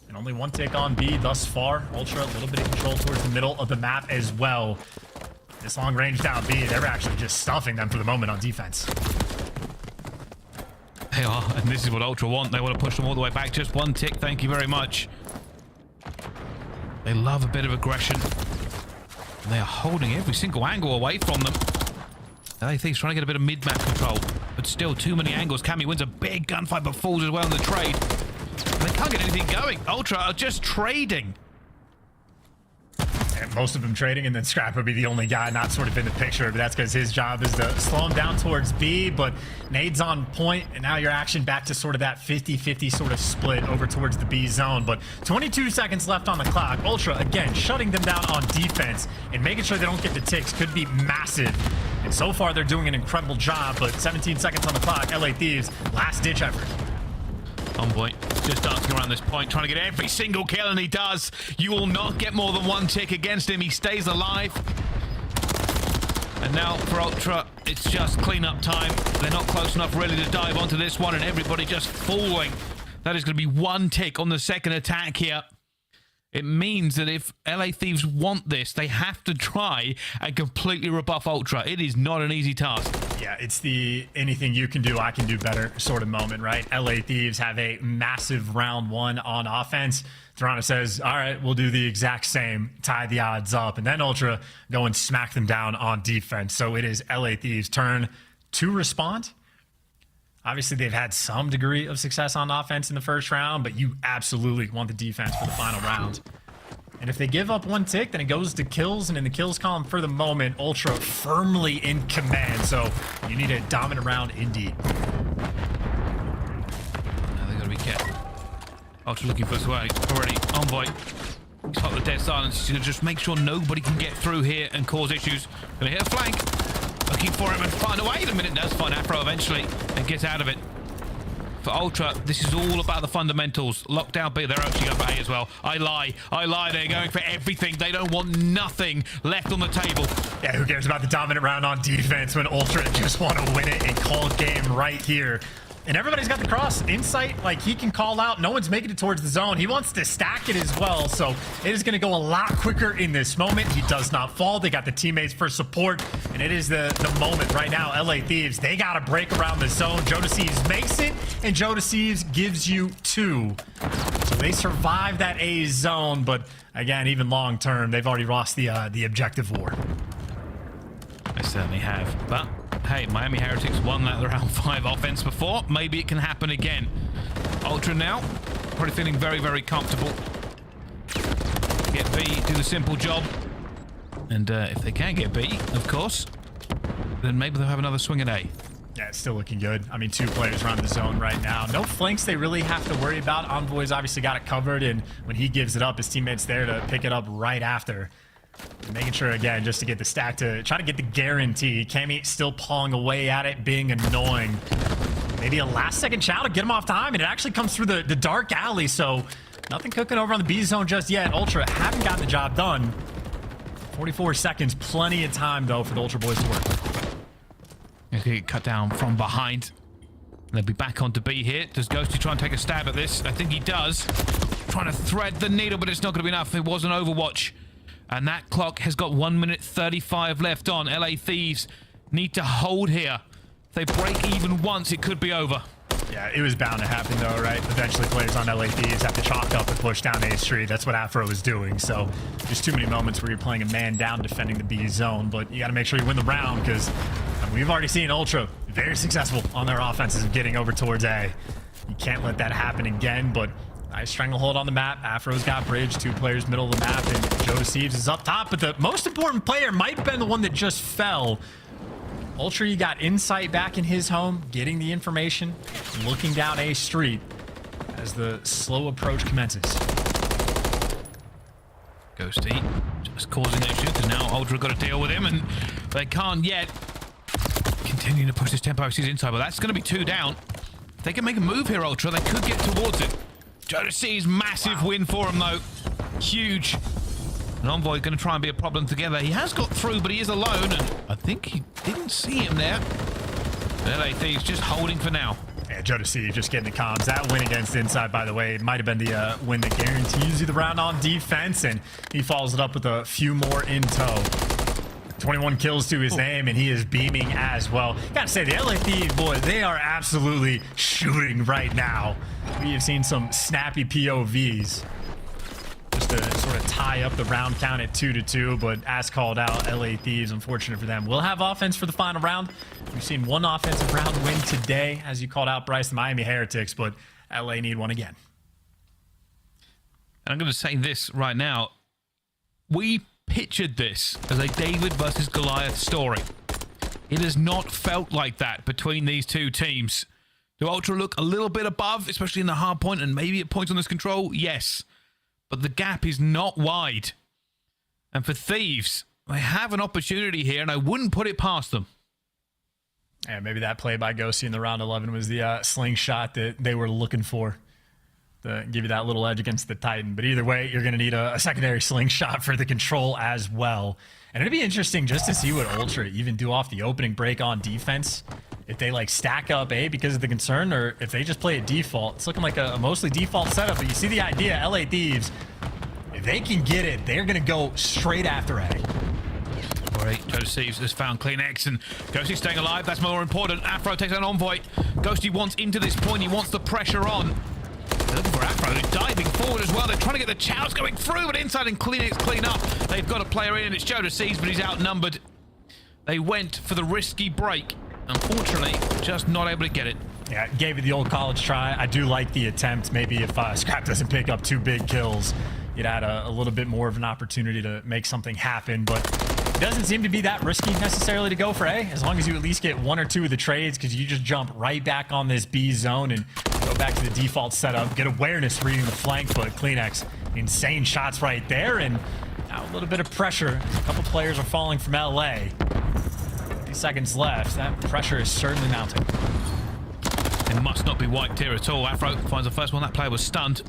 And only one tick on B thus far. Ultra, a little bit of control towards the middle of the map as well. This long range down B, they're actually just stuffing them for the moment on defense. They are, and this is what Ultra want. They want to push them all the way back. Just one tick, thank you very much. They love a bit of aggression. And they are holding every single angle away from them. LA Thieves trying to get a bit of mid-map control, but still too many angles. Cammy wins a big gunfight, but falls as well in the trade. And they can't get anything going. Ultra are just trading. And most of them trading, and then Scrap would be the only guy not sort of in the picture, but that's because his job is to slow him down towards B, but nades on point, and now your action back to sort of that 50-50 sort of split over towards the B zone. But 22 seconds left on the clock. Ultra, again, shutting them down on defense and making sure they don't get the ticks could be massive. And so far, they're doing an incredible job, but 17 seconds on the clock. LA Thieves, last-ditch effort. Envoy just dancing around this point, trying to get every single kill, and he does. You will not get more than one tick against him. He stays alive. And now for Ultra, it's just cleanup time. They're not close enough really to dive onto this one, and everybody just falling. That is going to be one tick on the second attack here. It means that if LA Thieves want this, they have to try and completely rebuff Ultra. It is not an easy task. Yeah, it's the anything you can do, I can do better sort of moment, right? LA Thieves have a massive round 1 on offense. Toronto says, all right, we'll do the exact same, tie the odds up, and then Ultra go and smack them down on defense. So it is LA Thieves' turn to respond. Obviously, they've had some degree of success on offense in the first round, but you absolutely want the defense for the final round. And if they give up one tick, then it goes to kills, and in the kills column for the moment, Ultra firmly in command. So you need a dominant round indeed. Now they got to be careful. Ultra looking for his way already. Envoy. He's hot the dead silence. He's going to just make sure nobody can get through here and cause issues. Going to hit a flank. Looking for him and find a way. The minute does find Afro eventually and gets out of it. For Ultra, this is all about the fundamentals. Lockdown B, they're actually going for A as well. I lie. They're going for everything. They don't want nothing left on the table. Yeah, who cares about the dominant round on defense when Ultra just want to win it and call game right here. And everybody's got the cross insight, like he can call out. No one's making it towards the zone. He wants to stack it as well, so it is going to go a lot quicker in this moment. He does not fall. They got the teammates for support, and it is the moment right now. LA Thieves, they got to break around the zone. Joedecieves makes it, and Joedecieves gives you 2. So they survive that A zone, but again, even long term, they've already lost the objective war. They certainly have, but hey, Miami Heretics won that round 5 offense before. Maybe it can happen again. Ultra now, probably feeling very, very comfortable. Get B, do the simple job. And if they can get B, of course, then maybe they'll have another swing at A. Yeah, it's still looking good. I mean, 2 players around the zone right now. No flanks they really have to worry about. Envoy's obviously got it covered, and when he gives it up, his teammate's there to pick it up right after. Making sure, again, just to get the stack to try to get the guarantee. Cammy still pawing away at it, being annoying. Maybe a last-second chow to get him off time, and it actually comes through the dark alley, so nothing cooking over on the B zone just yet. Ultra haven't gotten the job done. 44 seconds, plenty of time, though, for the Ultra boys to work. He's going to get cut down from behind. They'll be back onto B here. Does Ghosty try and take a stab at this? I think he does. Trying to thread the needle, but it's not going to be enough. It was an Overwatch. And that clock has got 1 minute 35 left on. LA Thieves need to hold here. If they break even once, it could be over. Yeah, it was bound to happen, though, right? Eventually, players on LA Thieves have to chalk up and push down A Street. That's what Afro is doing. So there's too many moments where you're playing a man down defending the B zone, but you got to make sure you win the round because we've already seen Ultra very successful on their offenses of getting over towards A. You can't let that happen again, but nice stranglehold on the map. Afro's got bridge, 2 players middle of the map, and Joedecieves is up top, but the most important player might have been the one that just fell. Ultra, you got insight back in his home, getting the information, looking down A Street as the slow approach commences. Ghosty just causing issues because now Ultra got to deal with him, and they can't yet. Continuing to push this tempo. He's inside, but that's going to be 2 down. If they can make a move here, Ultra, they could get towards it. Joedecieves, massive win for him, though. Huge. And Envoy going to try and be a problem together. He has got through, but he is alone, and I think he didn't see him there. LA Thieves just holding for now. Yeah, Joedecieves just getting the comms. That win against Inside, by the way, might have been the win that guarantees you the round on defense, and he follows it up with a few more in tow. 21 kills to his name, and he is beaming as well. Gotta say, the LA Thieves, boy, they are absolutely shooting right now. We have seen some snappy POVs just to sort of tie up the round count at 2-2, but as called out, LA Thieves, unfortunate for them, will have offense for the final round. We've seen one offensive round win today, as you called out, Bryce, the Miami Heretics, but LA need one again. And I'm going to say this right now. We pictured this as a David versus Goliath story. It has not felt like that between these two teams. Do Ultra look a little bit above, especially in the hard point and maybe at points on this control? Yes. But the gap is not wide. And for Thieves, they have an opportunity here, and I wouldn't put it past them. Yeah, maybe that play by Ghosty in the round 11 was the slingshot that they were looking for to give you that little edge against the Titan. But either way, you're going to need a secondary slingshot for the control as well. And it'd be interesting just to see what Ultra even do off the opening break on defense. If they like stack up A because of the concern, or if they just play a default. It's looking like a mostly default setup, but you see the idea. LA Thieves, if they can get it, they're going to go straight after A. All right, Joedecieves has found CleanX, and Ghosty staying alive. That's more important. Afro takes out Envoy. Ghosty wants into this point. He wants the pressure on. They're looking for Afro. They're diving forward as well. They're trying to get the chows going through, but inside and CleanX clean up. They've got a player in, and it's Joedecieves, but he's outnumbered. They went for the risky break. Unfortunately, just not able to get it. Yeah, gave it the old college try. I do like the attempt. Maybe if Scrap doesn't pick up 2 big kills, you'd had a little bit more of an opportunity to make something happen, but it doesn't seem to be that risky necessarily to go for A, as long as you at least get 1 or 2 of the trades, because you just jump right back on this B zone and go back to the default setup, get awareness reading the flank, but CleanX, insane shots right there, and now a little bit of pressure. A couple players are falling from LA. 50 seconds left. That pressure is certainly mounting. It must not be wiped here at all. Afro finds the first one. That player was stunned.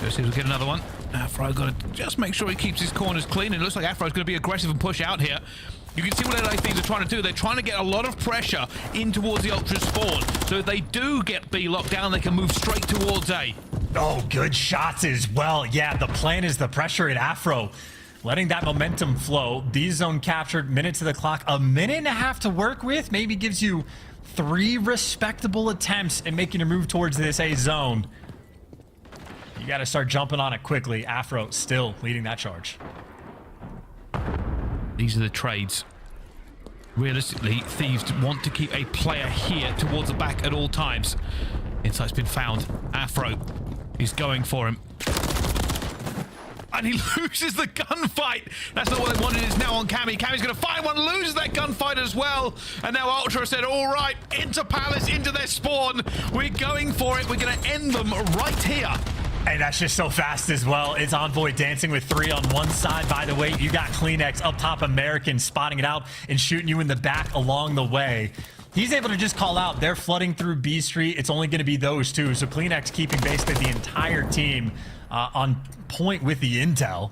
Joedecieves will get another one. Afro got to just make sure he keeps his corners clean. It looks like Afro's going to be aggressive and push out here. You can see what LA Thieves are trying to do. They're trying to get a lot of pressure in towards the Ultra spawn. So if they do get B locked down, they can move straight towards A. Oh, good shots as well. Yeah, the plan is the pressure at Afro. Letting that momentum flow. B zone captured, minute to the clock. A minute and a half to work with. Maybe gives you 3 respectable attempts at making a move towards this A zone. You got to start jumping on it quickly. Afro still leading that charge. These are the trades. Realistically, Thieves want to keep a player here towards the back at all times. Insight's been found. Afro is going for him. And he loses the gunfight. That's not what they wanted. It's now on Cammy. Cammy's going to find one, loses that gunfight as well. And now Ultra said, all right, into Palace, into their spawn. We're going for it. We're going to end them right here. Hey, that's just so fast as well. It's Envoy dancing with 3 on one side. By the way, you got CleanX up top, American spotting it out and shooting you in the back along the way. He's able to just call out. They're flooding through B Street. It's only going to be those 2. So CleanX keeping basically the entire team on point with the intel.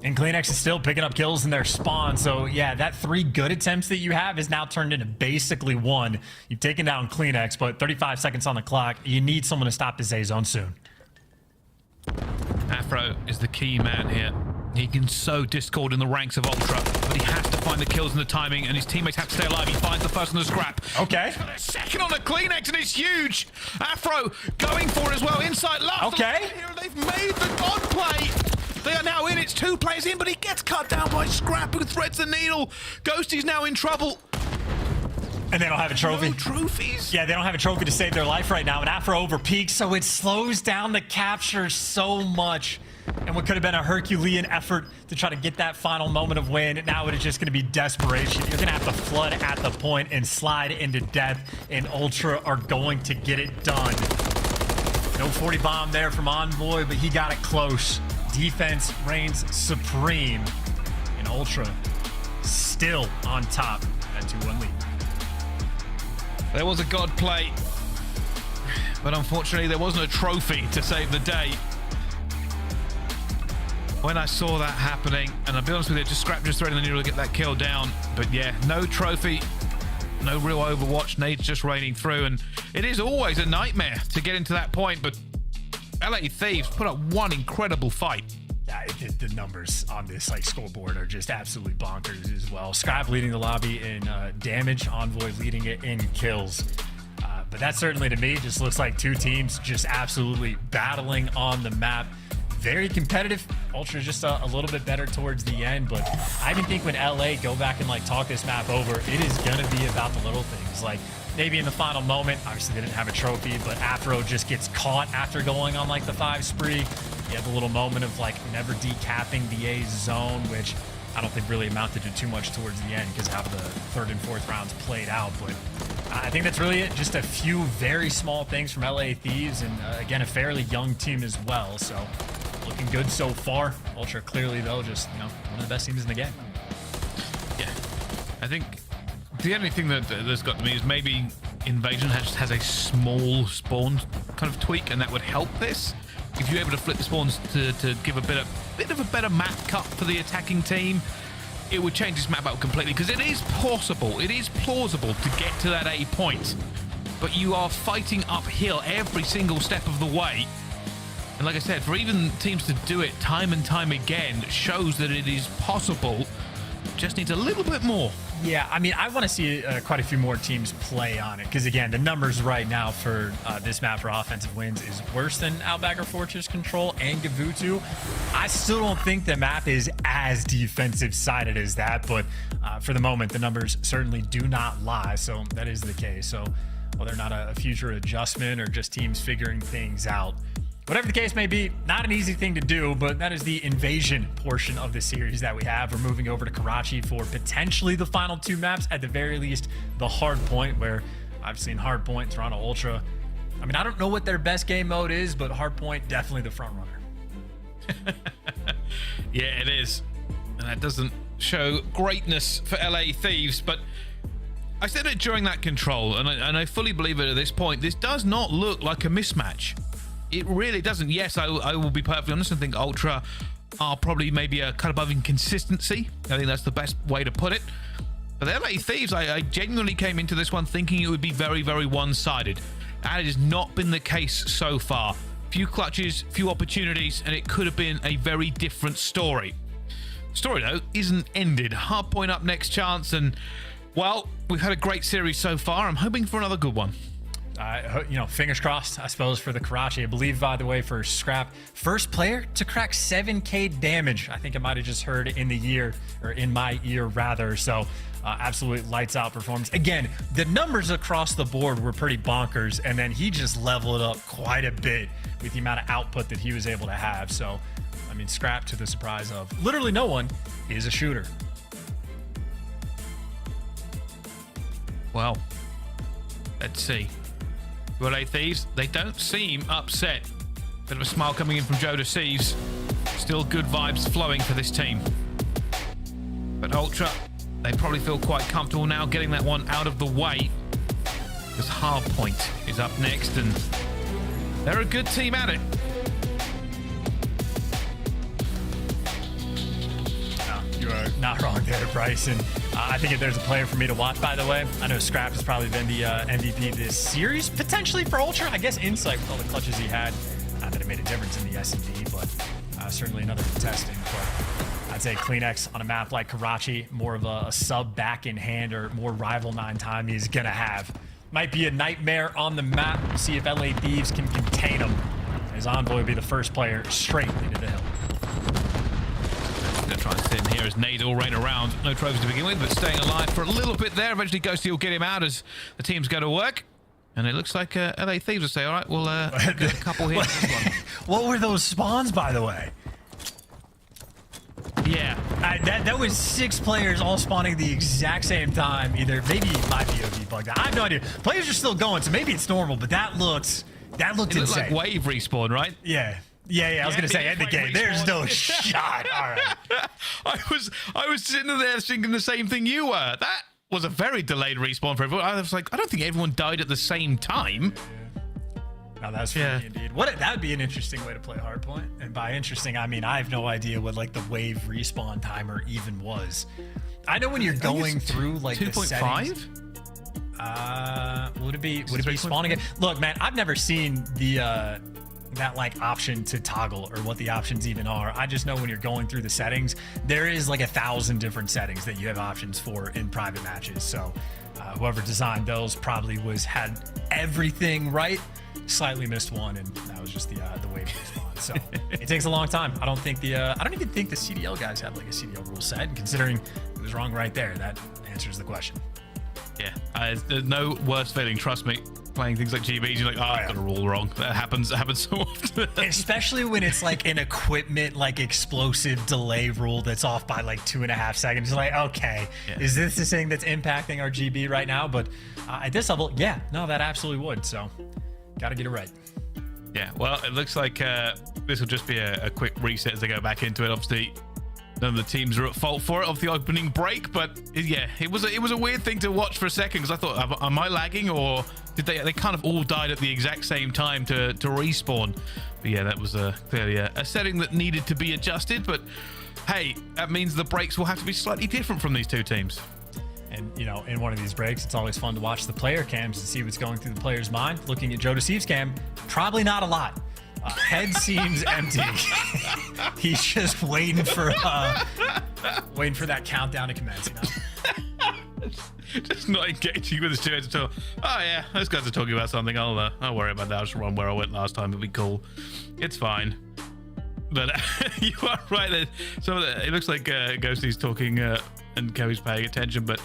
And CleanX is still picking up kills in their spawn. So yeah, that 3 good attempts that you have is now turned into basically 1. You've taken down CleanX, but 35 seconds on the clock. You need someone to stop this A zone soon. Afro is the key man here. He can sow discord in the ranks of Ultra, but he has to find the kills and the timing, and his teammates have to stay alive. He finds the first on the scrap. Okay. Second on the CleanX, and it's huge. Afro going for it as well. Inside last. Okay. Here, they've made the God play. They are now in. It's 2 players in, but he gets cut down by Scrap, who threads the needle. Ghosty's now in trouble. And they don't have a trophy. No trophies? Yeah, they don't have a trophy to save their life right now. And Afro over peaks, so it slows down the capture so much. And what could have been a Herculean effort to try to get that final moment of win, now it is just going to be desperation. You're going to have to flood at the point and slide into death, and Ultra are going to get it done. No 40 bomb there from Envoy, but he got it close. Defense reigns supreme, and Ultra still on top at 2-1 lead. There was a god play, but unfortunately there wasn't a trophy to save the day. When I saw that happening, and I'll be honest with you, just Scrap just threading the needle to get that kill down. But yeah, no trophy, no real Overwatch, nades just raining through, and it is always a nightmare to get into that point, but LA Thieves put up one incredible fight. Yeah, the numbers on this scoreboard are just absolutely bonkers as well. Scrap leading the lobby in damage, Envoy leading it in kills. But that certainly to me just looks like two teams just absolutely battling on the map. Very competitive. Ultra just a little bit better towards the end, but I even think when LA go back and talk this map over, it is gonna be about the little things. Maybe in the final moment, obviously they didn't have a trophy, but Afro just gets caught after going on the 5 spree. You have a little moment of never decapping the A zone, which I don't think really amounted to too much towards the end because how the 3rd and 4th rounds played out. But I think that's really it. Just a few very small things from LA Thieves, and again, a fairly young team as well. So looking good so far. Ultra clearly though, just one of the best teams in the game. Yeah, I think the only thing that's got to me is maybe Invasion has a small spawn kind of tweak, and that would help this. If you're able to flip the spawns to give a bit of a better map cut for the attacking team, it would change this map out completely, because it is possible, it is plausible to get to that A point, but you are fighting uphill every single step of the way. And like I said, for even teams to do it time and time again shows that it is possible. Just needs a little bit more. Yeah, I mean, I want to see quite a few more teams play on it, because again, the numbers right now for this map for offensive wins is worse than Outbacker Fortress Control and Gavutu. I still don't think the map is as defensive sided as that, but for the moment, the numbers certainly do not lie, so that is the case. So whether or not a future adjustment or just teams figuring things out, whatever the case may be, not an easy thing to do, but that is the invasion portion of the series that we have. We're moving over to Karachi for potentially the final 2 maps, at the very least, the hard point, where I've seen hard point, Toronto Ultra. I mean, I don't know what their best game mode is, but hard point, definitely the front runner. Yeah, it is. And that doesn't show greatness for LA Thieves, but I said it during that control, and I fully believe it at this point. This does not look like a mismatch. It really doesn't. Yes, I will be perfectly honest. I think Ultra are probably maybe a cut above in consistency. I think that's the best way to put it. But the LA Thieves, I genuinely came into this one thinking it would be very, very one-sided. And it has not been the case so far. Few clutches, few opportunities, and it could have been a very different story. Story, though, isn't ended. Hard point up next chance, and, well, we've had a great series so far. I'm hoping for another good one. Fingers crossed, I suppose, for the Karachi. I believe, by the way, for Scrap, first player to crack 7K damage. I think I might have just heard in the year, or in my ear, rather. So, absolutely lights out performance. Again, the numbers across the board were pretty bonkers, and then he just leveled up quite a bit with the amount of output that he was able to have. So, I mean, Scrap, to the surprise of literally no one, is a shooter. Well, let's see. LA Thieves, they don't seem upset. Bit of a smile coming in from Joedecieves. Still good vibes flowing for this team. But Ultra, they probably feel quite comfortable now getting that one out of the way, because Hardpoint is up next, and they're a good team at it. You are not wrong there, Bryson. I think if there's a player for me to watch, by the way, I know Scrap has probably been the MVP this series, potentially for Ultra. I guess Insight, with all the clutches he had, that it made a difference in the S&D, but certainly another contesting. But I'd say CleanX on a map like Karachi, more of a sub back in hand or more rival 9 time he's going to have. Might be a nightmare on the map. See if LA Thieves can contain him. His Envoy will be the first player straight into the hill. Gonna try and sit in here as nades all rain around. No trophies to begin with, but staying alive for a little bit there. Eventually Ghosty will get him out as the teams go to work. And it looks like LA Thieves will say, all right, we'll get a couple here. What were those spawns, by the way? Yeah. That was 6 players all spawning at the exact same time. Either maybe my POV bugged out. I have no idea. Players are still going, so maybe it's normal, but that looked insane. Like wave respawn, right? Yeah. Yeah, I was gonna say end the game. There's no shot. All right. I was sitting there thinking the same thing you were. That was a very delayed respawn for everyone. I was like, I don't think everyone died at the same time. No, that's funny indeed. That would be an interesting way to play hardpoint. And by interesting, I mean I have no idea what like the wave respawn timer even was. I know when you're going through like 2.5. Would it be spawning it? Look, man, I've never seen the that like option to toggle or what the options even are. I just know when you're going through the settings, there is like 1,000 different settings that you have options for in private matches. So whoever designed those probably had everything right, slightly missed one, and that was just the wave respawn. So it takes a long time. I don't even think the CDL guys have like a CDL rule set, and considering it was wrong right there, that answers the question. Yeah, there's no worse feeling, trust me. Playing things like GBs, you're like, I've got a rule wrong. That happens so often. Especially when it's like an equipment, like explosive delay rule that's off by like 2.5 seconds. You're like, okay, is this the thing that's impacting our GB right now? But at this level, that absolutely would. So, got to get it right. Yeah, well, it looks like this will just be a quick reset as they go back into it. Obviously, none of the teams are at fault for it of the opening break, but yeah, it was a weird thing to watch for a second because I thought, am I lagging, or did they kind of all died at the exact same time to respawn? But yeah, that was clearly a setting that needed to be adjusted. But hey, that means the breaks will have to be slightly different from these two teams. And, you know, in one of these breaks, it's always fun to watch the player cams and see what's going through the player's mind. Looking at Joedecieves' cam, probably not a lot. Head seems empty. He's just waiting for that countdown to commence, you know? Just not engaging with the students at all. Oh yeah, those guys are talking about something. I'll worry about that. I'll just run where I went last time. It'll be cool. It's fine. But you are right that it looks like Ghosty's talking and Cammy's paying attention, but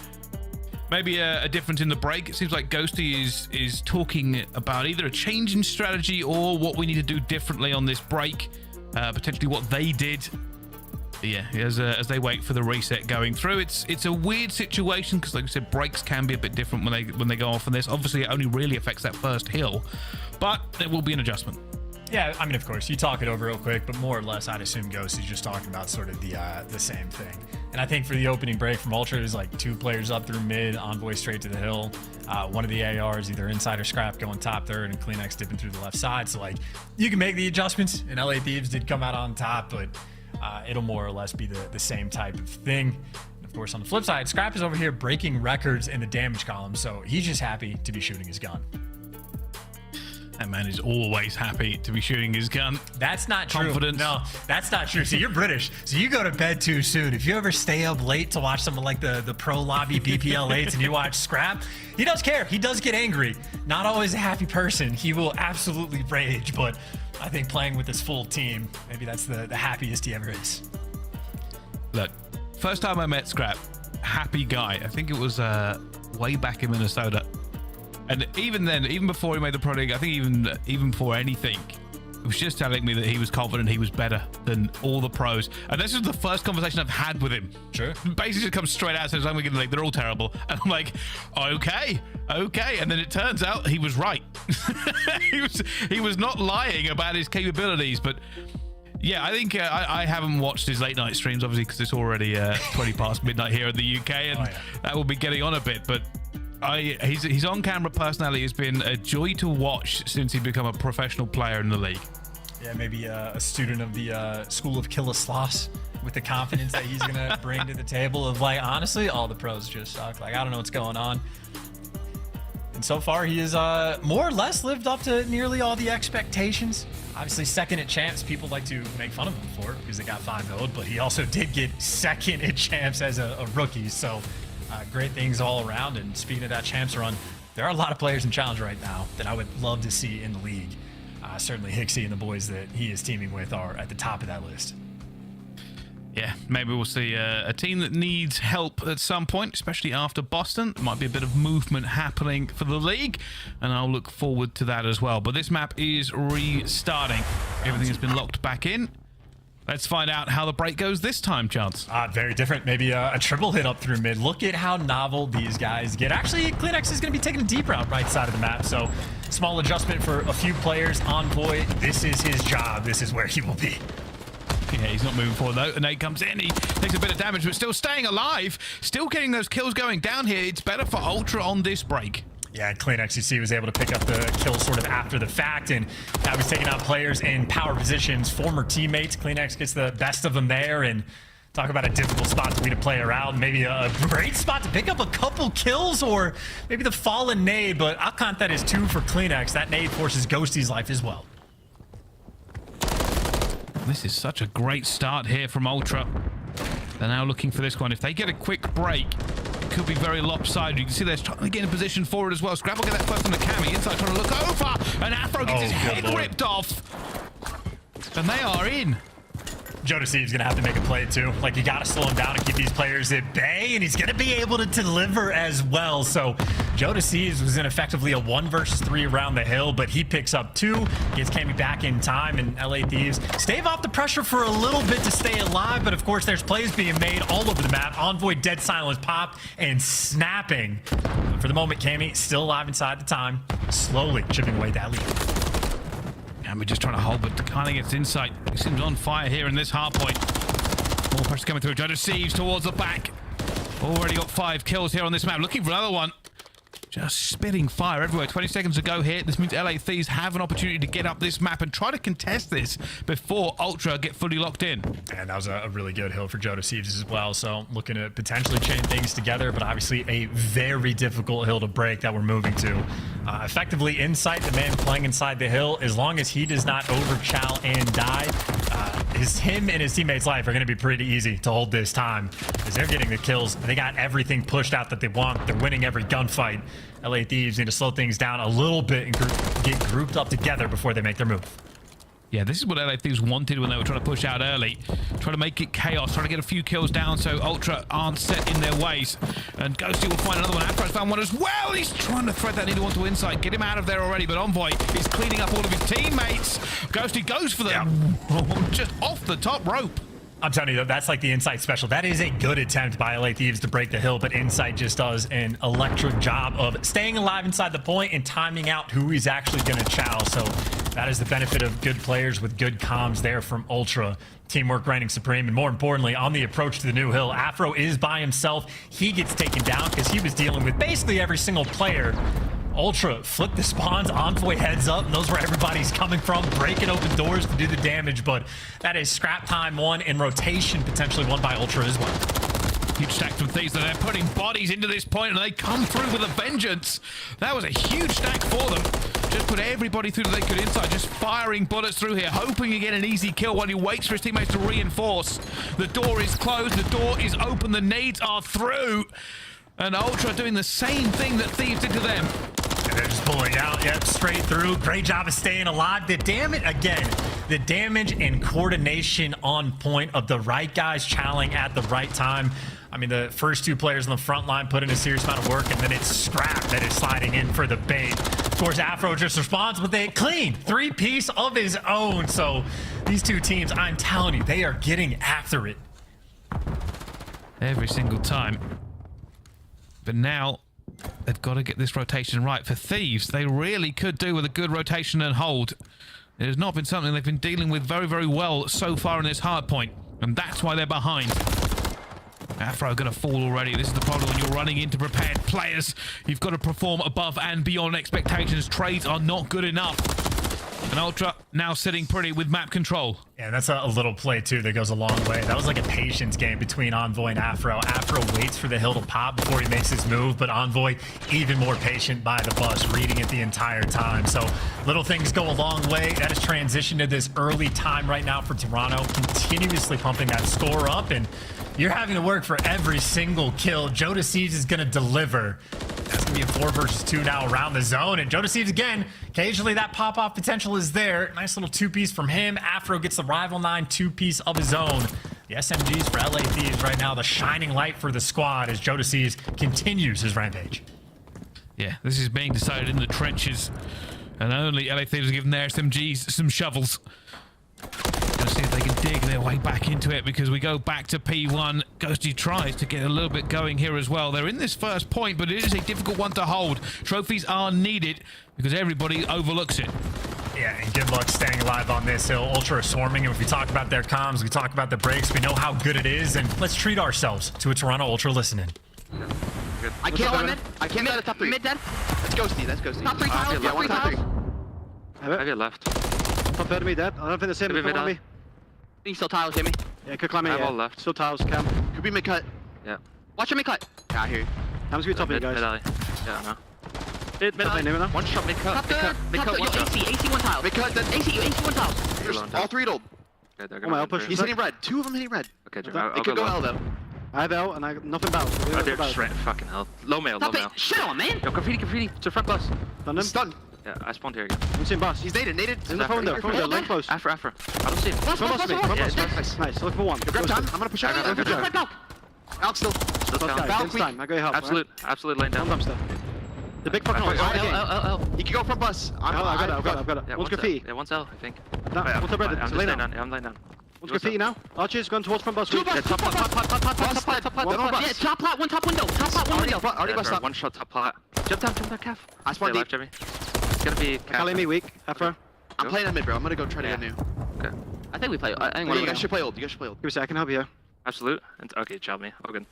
maybe a difference in the break. It seems like Ghosty is talking about either a change in strategy or what we need to do differently on this break. Potentially what they did. Yeah, as they wait for the reset going through. It's a weird situation because, like I said, breaks can be a bit different when they go off on this. Obviously, it only really affects that first hill, but there will be an adjustment. Yeah, I mean, of course, you talk it over real quick, but more or less, I'd assume Ghosty's just talking about sort of the same thing. And I think for the opening break from Ultra, there's like 2 players up through mid, Envoy straight to the hill. One of the ARs, either Inside or Scrap, going top third, and CleanX dipping through the left side. So, like, you can make the adjustments, and LA Thieves did come out on top, but it'll more or less be the same type of thing. And of course, on the flip side, Scrap is over here breaking records in the damage column, so he's just happy to be shooting his gun. That man is always happy to be shooting his gun. That's not true. Confidence. No, that's not true. See, you're British, so you go to bed too soon. If you ever stay up late to watch some of like the pro lobby BPL 8s and you watch Scrap, he does care. He does get angry. Not always a happy person. He will absolutely rage, but I think playing with this full team, maybe that's the happiest he ever is. Look, first time I met Scrap, happy guy. I think it was way back in Minnesota. And even then, even before he made the product, I think even before anything, he was just telling me that he was confident he was better than all the pros. And this is the first conversation I've had with him. Sure. Basically just comes straight out and says, like, they're all terrible. And I'm like, okay. And then it turns out he was right. he was not lying about his capabilities, but yeah, I think I haven't watched his late night streams, obviously, because it's already 20 past midnight here in the UK, and that will be getting on a bit, but his on-camera personality has been a joy to watch since he's become a professional player in the league. Yeah, maybe a student of the School of Killa Sloss with the confidence that he's going to bring to the table of, like, honestly, all the pros just suck. Like, I don't know what's going on. And so far, he has more or less lived up to nearly all the expectations. Obviously, second at champs, people like to make fun of him for it because they got 5-0'd, but he also did get second at champs as a rookie, so great things all around. And speaking of that champs run, there are a lot of players in challenge right now that I would love to see in the league. Certainly Hicksy and the boys that he is teaming with are at the top of that list. Yeah, maybe we'll see a team that needs help at some point, especially after Boston. There might be a bit of movement happening for the league, and I'll look forward to that as well. But this map is restarting. Everything has been locked back in. Let's find out how the break goes this time, Chance. Very different. Maybe a triple hit up through mid. Look at how novel these guys get. Actually, CleanX is going to be taking a deep route right side of the map. So small adjustment for a few players. Envoy, this is his job. This is where he will be. Yeah, he's not moving forward though. Nate comes in, he takes a bit of damage, but still staying alive. Still getting those kills going down here. It's better for Ultra on this break. Yeah, CleanX, you see, was able to pick up the kill sort of after the fact, and now he's taking out players in power positions, former teammates. CleanX gets the best of them there, and talk about a difficult spot to beat a player out. Maybe a great spot to pick up a couple kills, or maybe the fallen nade, but I'll count that as 2 for CleanX. That nade forces Ghosty's life as well. This is such a great start here from Ultra. They're now looking for this one. If they get a quick break, it could be very lopsided. You can see they're trying to get in position forward as well. Scrabble get that first on the Cammy. Inside trying to look over, and Afro gets his head ripped off. And they are in. Joedecieves going to have to make a play too. Like, you got to slow him down and keep these players at bay, and he's going to be able to deliver as well. So Joedecieves was in effectively a 1 versus 3 around the hill, but he picks up 2, gets Cammy back in time, and LA Thieves stave off the pressure for a little bit to stay alive. But of course, there's plays being made all over the map. Envoy dead silence pop and snapping. But for the moment, Cammy still alive inside the time, slowly chipping away that lead. And we're just trying to hold, but kind of gets insight. He seems on fire here in this hard point. More pressure coming through. Joedecieves towards the back. Already got 5 kills here on this map. Looking for another one. Just spitting fire everywhere. 20 seconds to go here. This means LA Thieves have an opportunity to get up this map and try to contest this before Ultra get fully locked in. And that was a really good hill for Joedecieves as well. So looking to potentially chain things together, but obviously a very difficult hill to break that we're moving to. Effectively inside the man playing inside the hill, as long as he does not overchow and die, him and his teammates' life are going to be pretty easy to hold this time, because they're getting the kills. They got everything pushed out that they want. They're winning every gunfight. LA Thieves need to slow things down a little bit and get grouped up together before they make their move. Yeah, this is what LA Thieves wanted when they were trying to push out early. Trying to make it chaos, trying to get a few kills down so Ultra aren't set in their ways. And Ghosty will find another one. Afro's found one as well. He's trying to thread that needle onto inside, get him out of there already, but Envoy is cleaning up all of his teammates. Ghosty goes for them just off the top rope. I'm telling you, that's like the Insight special. That is a good attempt by LA Thieves to break the hill, but Insight just does an electric job of staying alive inside the point and timing out who he's actually going to chow. So that is the benefit of good players with good comms there from Ultra. Teamwork reigning supreme, and more importantly, on the approach to the new hill, Afro is by himself. He gets taken down because he was dealing with basically every single player. Ultra flip the spawns, Envoy heads up, knows where everybody's coming from, breaking open doors to do the damage, but that is scrap time 1 and rotation potentially won by Ultra as well. Huge stack from Thieves that they're putting bodies into this point, and they come through with a vengeance. That was a huge stack for them. Just put everybody through that they could inside, just firing bullets through here, hoping to get an easy kill while he waits for his teammates to reinforce. The door is closed, the door is open, the nades are through, and Ultra doing the same thing that Thieves did to them. And they're just pulling out, yep, straight through. Great job of staying alive. The damage, again, the damage and coordination on point of the right guys chowing at the right time. I mean, the first 2 players on the front line put in a serious amount of work, and then it's Scrap that is sliding in for the bait. Of course, Afro just responds with a clean 3-piece of his own. So these 2 teams, I'm telling you, they are getting after it. Every single time. But now they've got to get this rotation right. For Thieves, they really could do with a good rotation and hold. It has not been something they've been dealing with very, very well so far in this hard point, and that's why they're behind. Afro going to fall already. This is the problem when you're running into prepared players. You've got to perform above and beyond expectations. Trades are not good enough. And Ultra now sitting pretty with map control. Yeah, that's a little play too that goes a long way. That was like a patience game between Envoy and Afro. Afro waits for the hill to pop before he makes his move, but Envoy even more patient by the bus, reading it the entire time. So little things go a long way. That is transitioned to this early time right now for Toronto, continuously pumping that score up, and you're having to work for every single kill. Joedecieves is going to deliver. That's going to be a 4 versus 2 now around the zone. And Joedecieves again, occasionally that pop-off potential is there. Nice little 2-piece from him. Afro gets the Rival 9 2-piece of his own. The SMGs for LA Thieves right now, the shining light for the squad as Joedecieves continues his rampage. Yeah, this is being decided in the trenches. And only LA Thieves are giving their SMGs some shovels. Gonna see if they can dig their way back into it, because we go back to P1. Ghosty tries to get a little bit going here as well. They're in this first point, but it is a difficult one to hold. Trophies are needed because everybody overlooks it. Yeah, and good luck staying alive on this hill. Ultra swarming, and if we talk about their comms, we talk about the breaks, we know how good it is, and let's treat ourselves to a Toronto Ultra listening. Good. I can't on mid. I can't mid, top 3. Mid dead. That's Ghosty. That's Ghosty. Top 3 tiles. Yeah, one top 3. I have it left. Top third of me dead. I don't think the same. Come on me. He's still tiles, Jamie. Yeah, could climb in. I have all left. Still tiles, Cam. Could be mid cut. Yeah. Watch him mid cut. Yeah, I hear you. Cam's gonna be top of you guys. Yeah, I know. Mid, one shot, mid cut. Mid cut, one shot. AC, one tile. Mid cut, AC, one tile. All 3 old. I'll push. He's hitting red. 2 of them hitting red. Okay, it could go L though. I have L and I nothing about. Oh, they're straight fucking hell. Low mail, low mail. Shit on, man. Yo, graffiti to front bus. Done him. Stunned. Yeah, I spawned here again. I'm seeing bus. He's nated. In the phone there. Lane close. Afro. I don't see him. Bus. Nice. Look for one. Grab time. I'm gonna push out. Out still. Valve weak. I go help. Absolute lane down. Dumpster. The big fucking L. He can go front bus. I've got it. One's graffiti. Yeah, one's L, I think. What's up, Reddit? I'm laying down. I'm laying down. What's graffiti now? Archie's going towards front bus. Two bus. Yeah, top plat. Yeah, top plat. One top window. Top plat, one window. Already bust up. One shot, top plat. Jump down, Calf. I spawned deep. Jimmy. It's gonna be Calf. Calling me weak. Afro. I'm playing on mid, bro. I'm gonna go try to get new. Okay. I think we play. I think you guys should play old. Give me a second. I can help you. Absolute. Okay, job me. All good.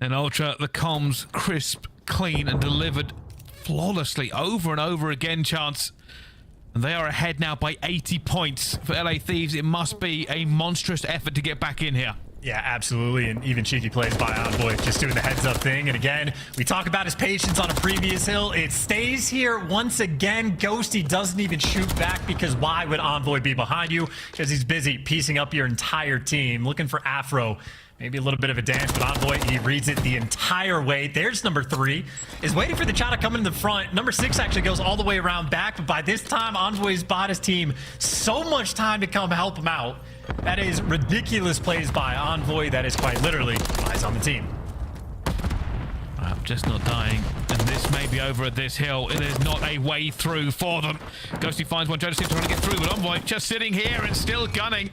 And Ultra, the comms crisp, clean, and delivered flawlessly over and over again, Chance. And they are ahead now by 80 points. For LA Thieves, it must be a monstrous effort to get back in here. Yeah, absolutely, and even cheeky plays by Envoy, just doing the heads-up thing. And again, we talk about his patience on a previous hill. It stays here once again. Ghosty doesn't even shoot back, because why would Envoy be behind you? Because he's busy piecing up your entire team, looking for Afro. Maybe a little bit of a dance, but Envoy, he reads it the entire way. There's number 3, is waiting for the shot to come in the front. Number 6 actually goes all the way around back, but by this time, Envoy's bought his team so much time to come help him out. That is ridiculous plays by Envoy. That is quite literally eyes on the team. I'm just not dying, and this may be over at this hill. It is not a way through for them. Ghosty finds one, Joedecieves trying to get through, but Envoy just sitting here and still gunning.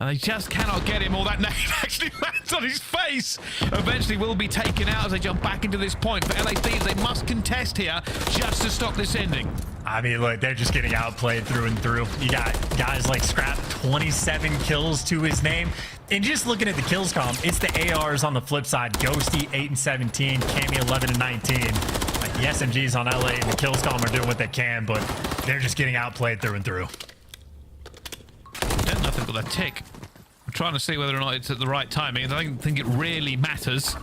And they just cannot get him, or that nade actually lands on his face. Eventually will be taken out as they jump back into this point. For LA Thieves, they must contest here just to stop this ending. I mean, look, they're just getting outplayed through and through. You got guys like Scrap, 27 kills to his name. And just looking at the kills column, it's the ARs on the flip side. Ghosty, 8 and 17. Cammy, 11 and 19. Like, the SMGs on LA and the kills column are doing what they can, but they're just getting outplayed through and through. Nothing but a tick. I'm trying to see whether or not it's at the right timing. I don't think it really matters,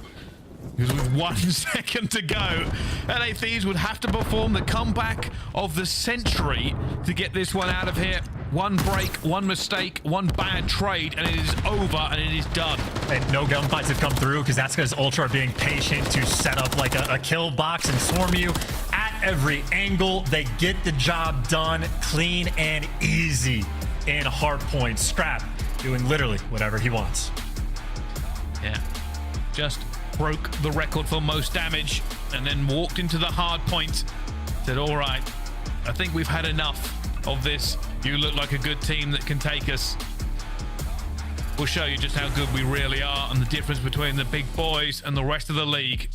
because with 1 second to go, LA Thieves would have to perform the comeback of the century to get this one out of here. One break, one mistake, one bad trade, and it is over, and it is done. And no gunfights have come through, because that's because Ultra are being patient to set up like a kill box and swarm you at every angle. They get the job done clean and easy. In hard points. Scrap doing literally whatever he wants. Yeah, just broke the record for most damage and then walked into the hard point. Said, all right, I think we've had enough of this. You look like a good team that can take us. We'll show you just how good we really are and the difference between the big boys and the rest of the league.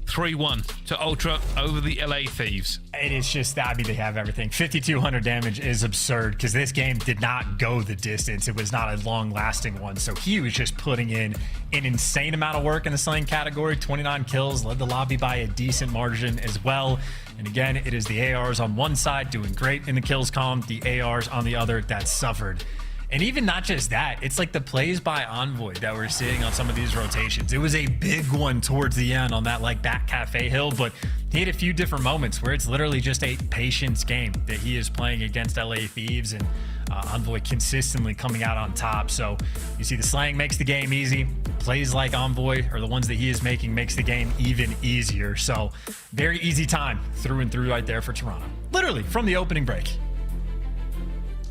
3-1 to Ultra over the LA Thieves. And it's just, I mean, they have everything. 5,200 damage is absurd, because this game did not go the distance. It was not a long-lasting one. So he was just putting in an insane amount of work in the slaying category. 29 kills, led the lobby by a decent margin as well. And again, it is the ARs on one side doing great in the kills column, the ARs on the other that suffered. And even not just that, it's like the plays by Envoy that we're seeing on some of these rotations. It was a big one towards the end on that like back cafe hill, but he had a few different moments where it's literally just a patience game that he is playing against LA Thieves, and Envoy consistently coming out on top. So you see the slaying makes the game easy. Plays like Envoy, or the ones that he is making, makes the game even easier. So very easy time through and through right there for Toronto. Literally from the opening break.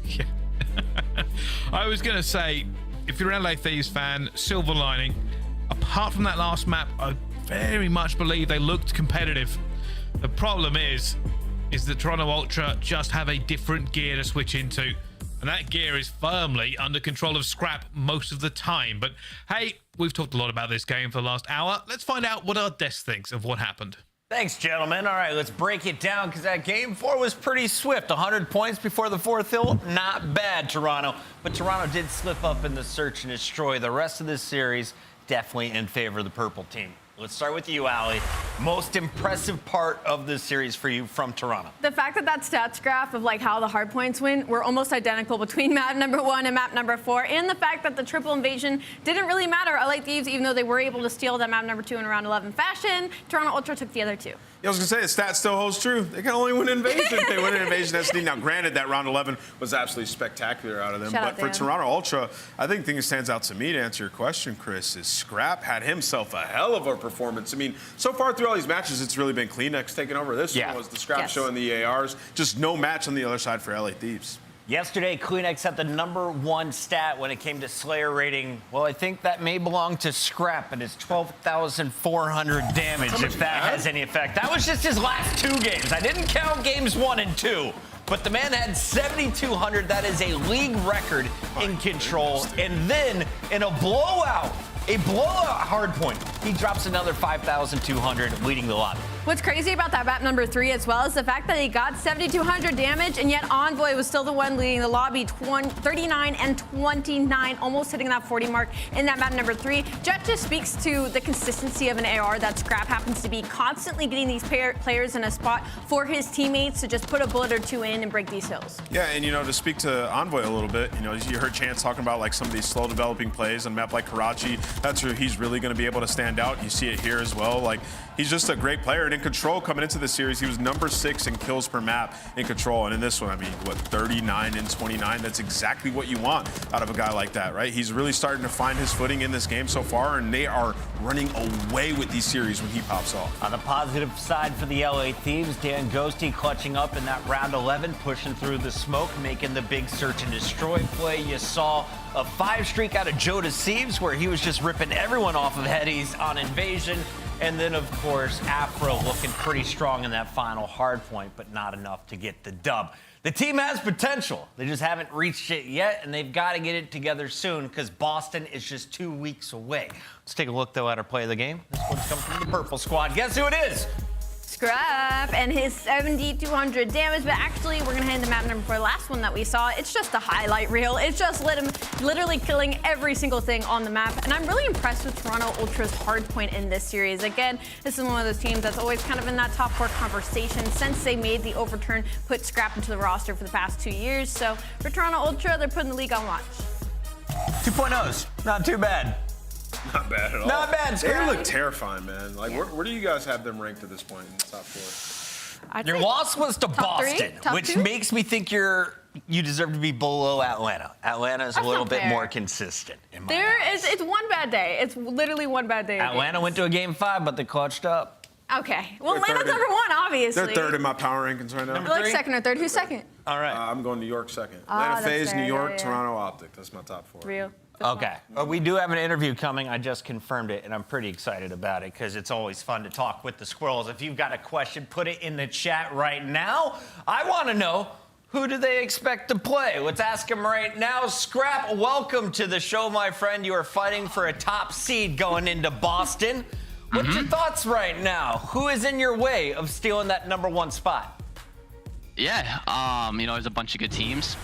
Yeah. I was going to say, if you're an LA Thieves fan, silver lining. Apart from that last map, I very much believe they looked competitive. The problem is that Toronto Ultra just have a different gear to switch into. And that gear is firmly under control of Scrap most of the time. But hey, we've talked a lot about this game for the last hour. Let's find out what our Des thinks of what happened. Thanks, gentlemen. All right, let's break it down because that game 4 was pretty swift. 100 points before the 4th hill. Not bad, Toronto. But Toronto did slip up in the search and destroy. The rest of this series definitely in favor of the purple team. Let's start with you, Allie. Most impressive part of this series for you from Toronto? The fact that that stats graph of like how the hard points win were almost identical between map number 1 and map number 4, and the fact that the triple invasion didn't really matter. I like Thieves, even though they were able to steal that map number 2 in around 11 fashion. Toronto Ultra took the other 2. I was going to say, the stat still holds true. They can only win invasion. They win an invasion SD. Now, granted, that round 11 was absolutely spectacular out of them. But for Toronto Ultra, I think the thing that stands out to me, to answer your question, Chris, is Scrap had himself a hell of a performance. I mean, so far through all these matches, it's really been Kleenex taking over. This one was the Scrap showing the ARs. Just no match on the other side for LA Thieves. Yesterday, Kleenex had the #1 stat when it came to Slayer rating. Well, I think that may belong to Scrap and his 12,400 damage, if that has any effect. That was just his last 2 games. I didn't count games 1 and 2. But the man had 7,200. That is a league record in control. And then in a blowout hardpoint, he drops another 5,200, leading the lobby. What's crazy about that map number 3 as well is the fact that he got 7,200 damage, and yet Envoy was still the one leading the lobby, 39 and 29, almost hitting that 40 mark in that map number 3. Jet just speaks to the consistency of an AR that Scrap happens to be constantly getting these players in a spot for his teammates to just put a bullet or 2 in and break these hills. Yeah, and to speak to Envoy a little bit, you heard Chance talking about like some of these slow developing plays on a map like Karachi. That's where he's really going to be able to stand out. You see it here as well. Like, he's just a great player. And in Control, coming into the series, he was number 6 in kills per map in Control. And in this one, I mean, what, 39 and 29? That's exactly what you want out of a guy like that, right? He's really starting to find his footing in this game so far, and they are running away with these series when he pops off. On the positive side for the LA Thieves, Dan Ghosty clutching up in that round 11, pushing through the smoke, making the big search and destroy play. You saw a 5 streak out of Joedecieves where he was just ripping everyone off of headies on invasion. And then, of course, Afro looking pretty strong in that final hard point, but not enough to get the dub. The team has potential. They just haven't reached it yet, and they've got to get it together soon because Boston is just 2 weeks away. Let's take a look, though, at our play of the game. This one's coming from the purple squad. Guess who it is? Scrap and his 7,200 damage, but actually we're gonna hand the map number 4, the last one that we saw. It's just a highlight reel. It's just literally killing every single thing on the map, and I'm really impressed with Toronto Ultra's hardpoint in this series. Again, this is one of those teams that's always kind of in that top 4 conversation since they made the overturn, put Scrap into the roster for the past 2 years. So for Toronto Ultra, they're putting the league on watch. 2.0s, not too bad. Not bad at all. Not bad, They look terrifying, man. Like, where do you guys have them ranked at this point in the top 4? Your loss was to Boston, which 2? makes me think you deserve to be below Atlanta. Atlanta is a little bit more consistent. It's one bad day. It's literally one bad day. Atlanta went to a game 5, but they clutched up. Okay. Well, Atlanta's number 1, obviously. They're 3rd in my power rankings right now. You're like 2nd or 3rd. Who's 2nd? All right. I'm going New York 2nd. Atlanta FaZe, New York, Toronto OpTic. That's my top 4. Real. Okay. Well, we do have an interview coming. I just confirmed it, and I'm pretty excited about it because it's always fun to talk with the squirrels. If you've got a question, put it in the chat right now. I want to know, who do they expect to play? Let's ask them right now. Scrap, welcome to the show, my friend. You are fighting for a top seed going into Boston. What's your thoughts right now? Who is in your way of stealing that #1 spot? Yeah, there's a bunch of good teams.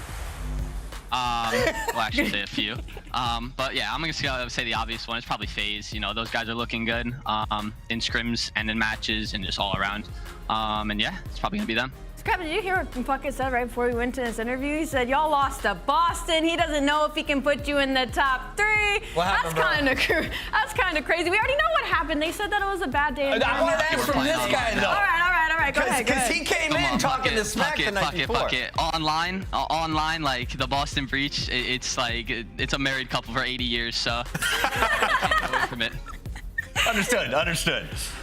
Well, actually, say a few. But yeah, I'm gonna say the obvious one. It's probably FaZe. Those guys are looking good in scrims and in matches and just all around. And yeah, it's probably gonna be them. Scrap, did you hear what Puckett said right before we went to this interview? He said, y'all lost to Boston. He doesn't know if he can put you in the top 3. What happened, That's kind of crazy. We already know what happened. They said that it was a bad day. I want to ask from this guy, though. All right. Go ahead. Because he came in talking to Smack the night before. Online, like the Boston Breach, it's like, it's a married couple for 80 years, so can't get away from it. Understood.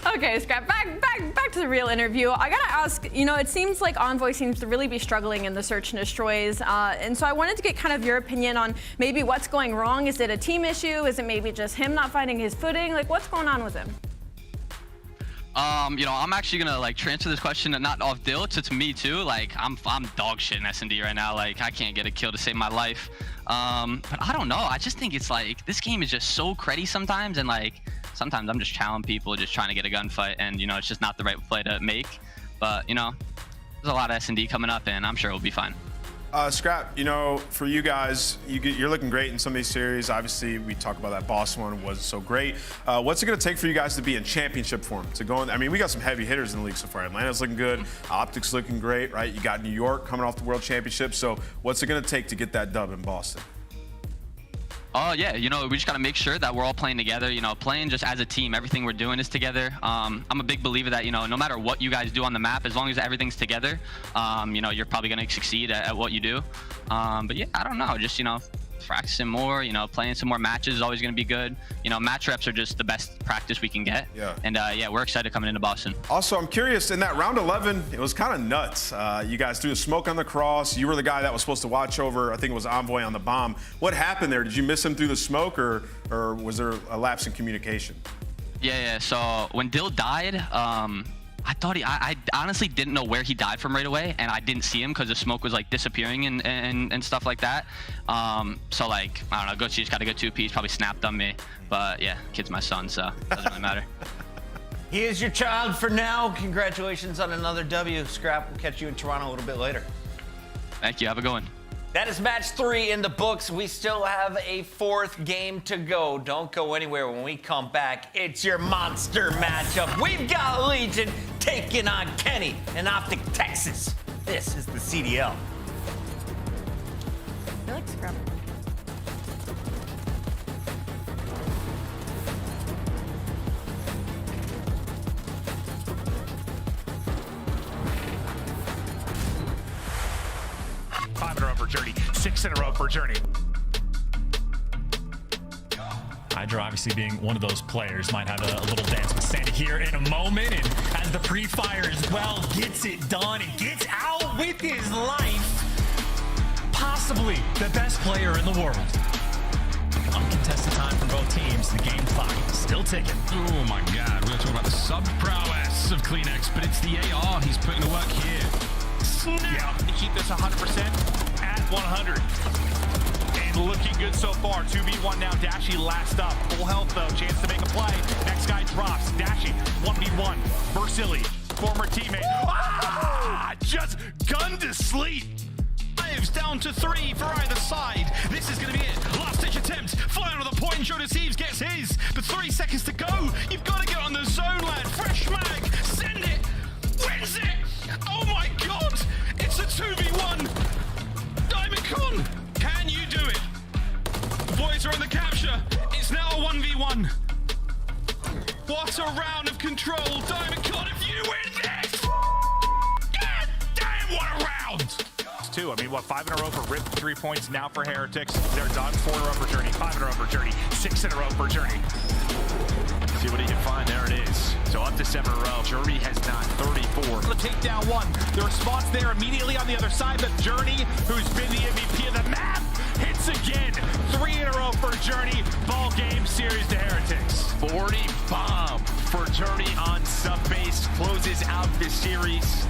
Okay, Scrap, back to the real interview. I gotta ask, it seems like Envoy seems to really be struggling in the search and destroys, and so I wanted to get kind of your opinion on maybe what's going wrong. Is it a team issue? Is it maybe just him not finding his footing? Like, what's going on with him? You know, I'm actually gonna like transfer this question not off Dill to me too. Like I'm dog shit in S&D right now. Like I can't get a kill to save my life. But I don't know. I just think it's like this game is just so cruddy sometimes, and like sometimes I'm just challenging people, just trying to get a gunfight, and you know it's just not the right play to make. But you know, there's a lot of S&D coming up, and I'm sure it'll be fine. Scrap, you know, for you guys, you're looking great in some of these series. Obviously, we talk about that boss one wasn't so great. What's it going to take for you guys to be in championship form? To go in, I mean, we got some heavy hitters in the league so far. Atlanta's looking good. OpTic's looking great, right? You got New York coming off the World Championship. So what's it going to take to get that dub in Boston? Oh yeah, you know, we just gotta make sure that we're all playing together, you know, playing just as a team. Everything we're doing is together. I'm a big believer that, you know, no matter what you guys do on the map, as long as everything's together, you know, you're probably gonna succeed at what you do. But yeah, I don't know, just, you know, practicing more, you know, playing some more matches is always going to be good. You know, match reps are just the best practice we can get. Yeah. And yeah, we're excited coming into Boston. Also, I'm curious, in that round 11, it was kind of nuts. You guys threw a smoke on the cross. You were the guy that was supposed to watch over, I think it was Envoy on the bomb. What happened there? Did you miss him through the smoke, or was there a lapse in communication? Yeah. So when Dill died, I thought I honestly didn't know where he died from right away, and I didn't see him because the smoke was like disappearing and stuff like that. So like, I don't know, Ghosty just got a good 2-piece, probably snapped on me. But yeah, kid's my son, so it doesn't really matter. He is your child for now. Congratulations on another W. Scrap, we'll catch you in Toronto a little bit later. Thank you, have a good one. That is match 3 in the books. We still have a 4th game to go. Don't go anywhere. When we come back, it's your monster matchup. We've got Legion taking on Kenny and OpTic Texas. This is the CDL. I feel like Scrub. For Journey, 6 in a row for Journey. Hydra obviously being one of those players might have a little dance with Sandy here in a moment, and as the pre-fire as well gets it done and gets out with his life, possibly the best player in the world. Uncontested time for both teams. The game clock still ticking. Oh my God, we're talking about the sub prowess of CleanX, but it's the AR he's putting to work here. Yeah, to keep this 100% at 100. And looking good so far. 2v1 now. Dashy last up. Full health though. Chance to make a play. Next guy drops. Dashy 1v1 versus Illey. Former teammate. Ah! Just gunned to sleep. Down to 3 for either side. This is going to be it. Last ditch attempt. Flying on the point. Joedecieves gets his. But 3 seconds to go. You've got to get on the zone, lad. Fresh mag. Send it. Wins it. Oh my God. It's a 2v1. Diamond Con. Can you do it? The boys are on the capture. It's now a 1v1. What a round of control. Diamond Con, if you win this. God damn, what a round. Too. I mean, what, 5 in a row for Rip, 3 points now for Heretics. They're done. 4 in a row for Journey, 5 in a row for Journey, 6 in a row for Journey. See what he can find. There it is. So up to 7 in a row. Journey has not 34. The takedown 1. The response there immediately on the other side. But Journey, who's been the MVP of the map, hits again. 3 in a row for Journey. Ball game series to Heretics. 40 bomb for Journey on sub-base. Closes out this series.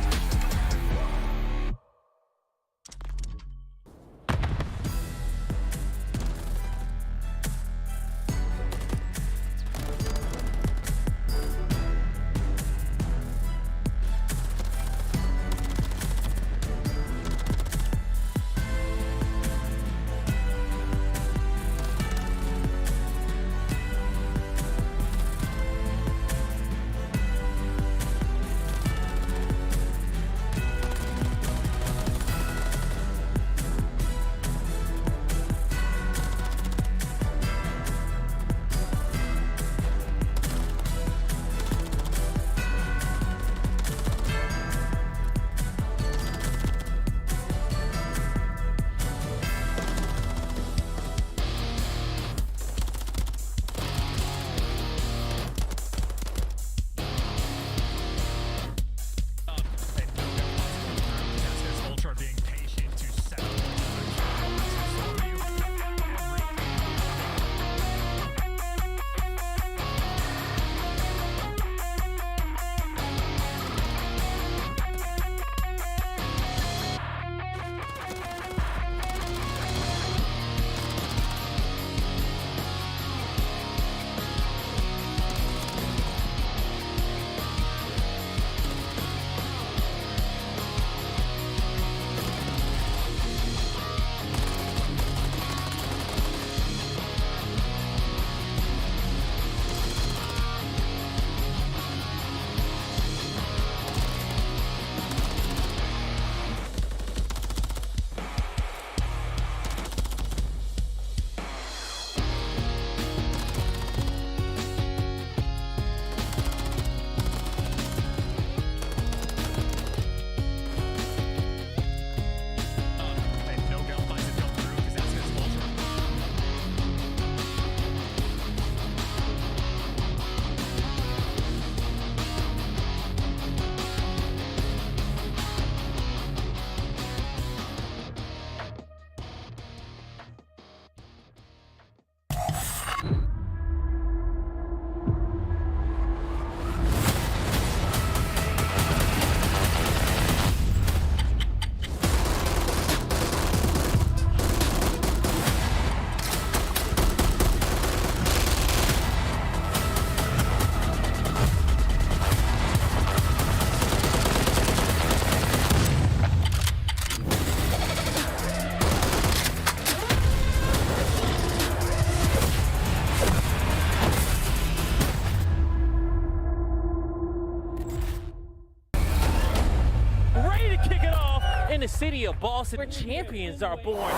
city of Boston where champions are born.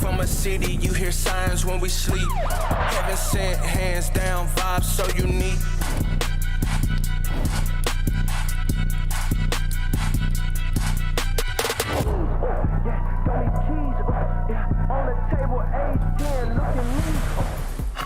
From a city, you hear sirens when we sleep. Heaven sent, hands down, vibes so unique.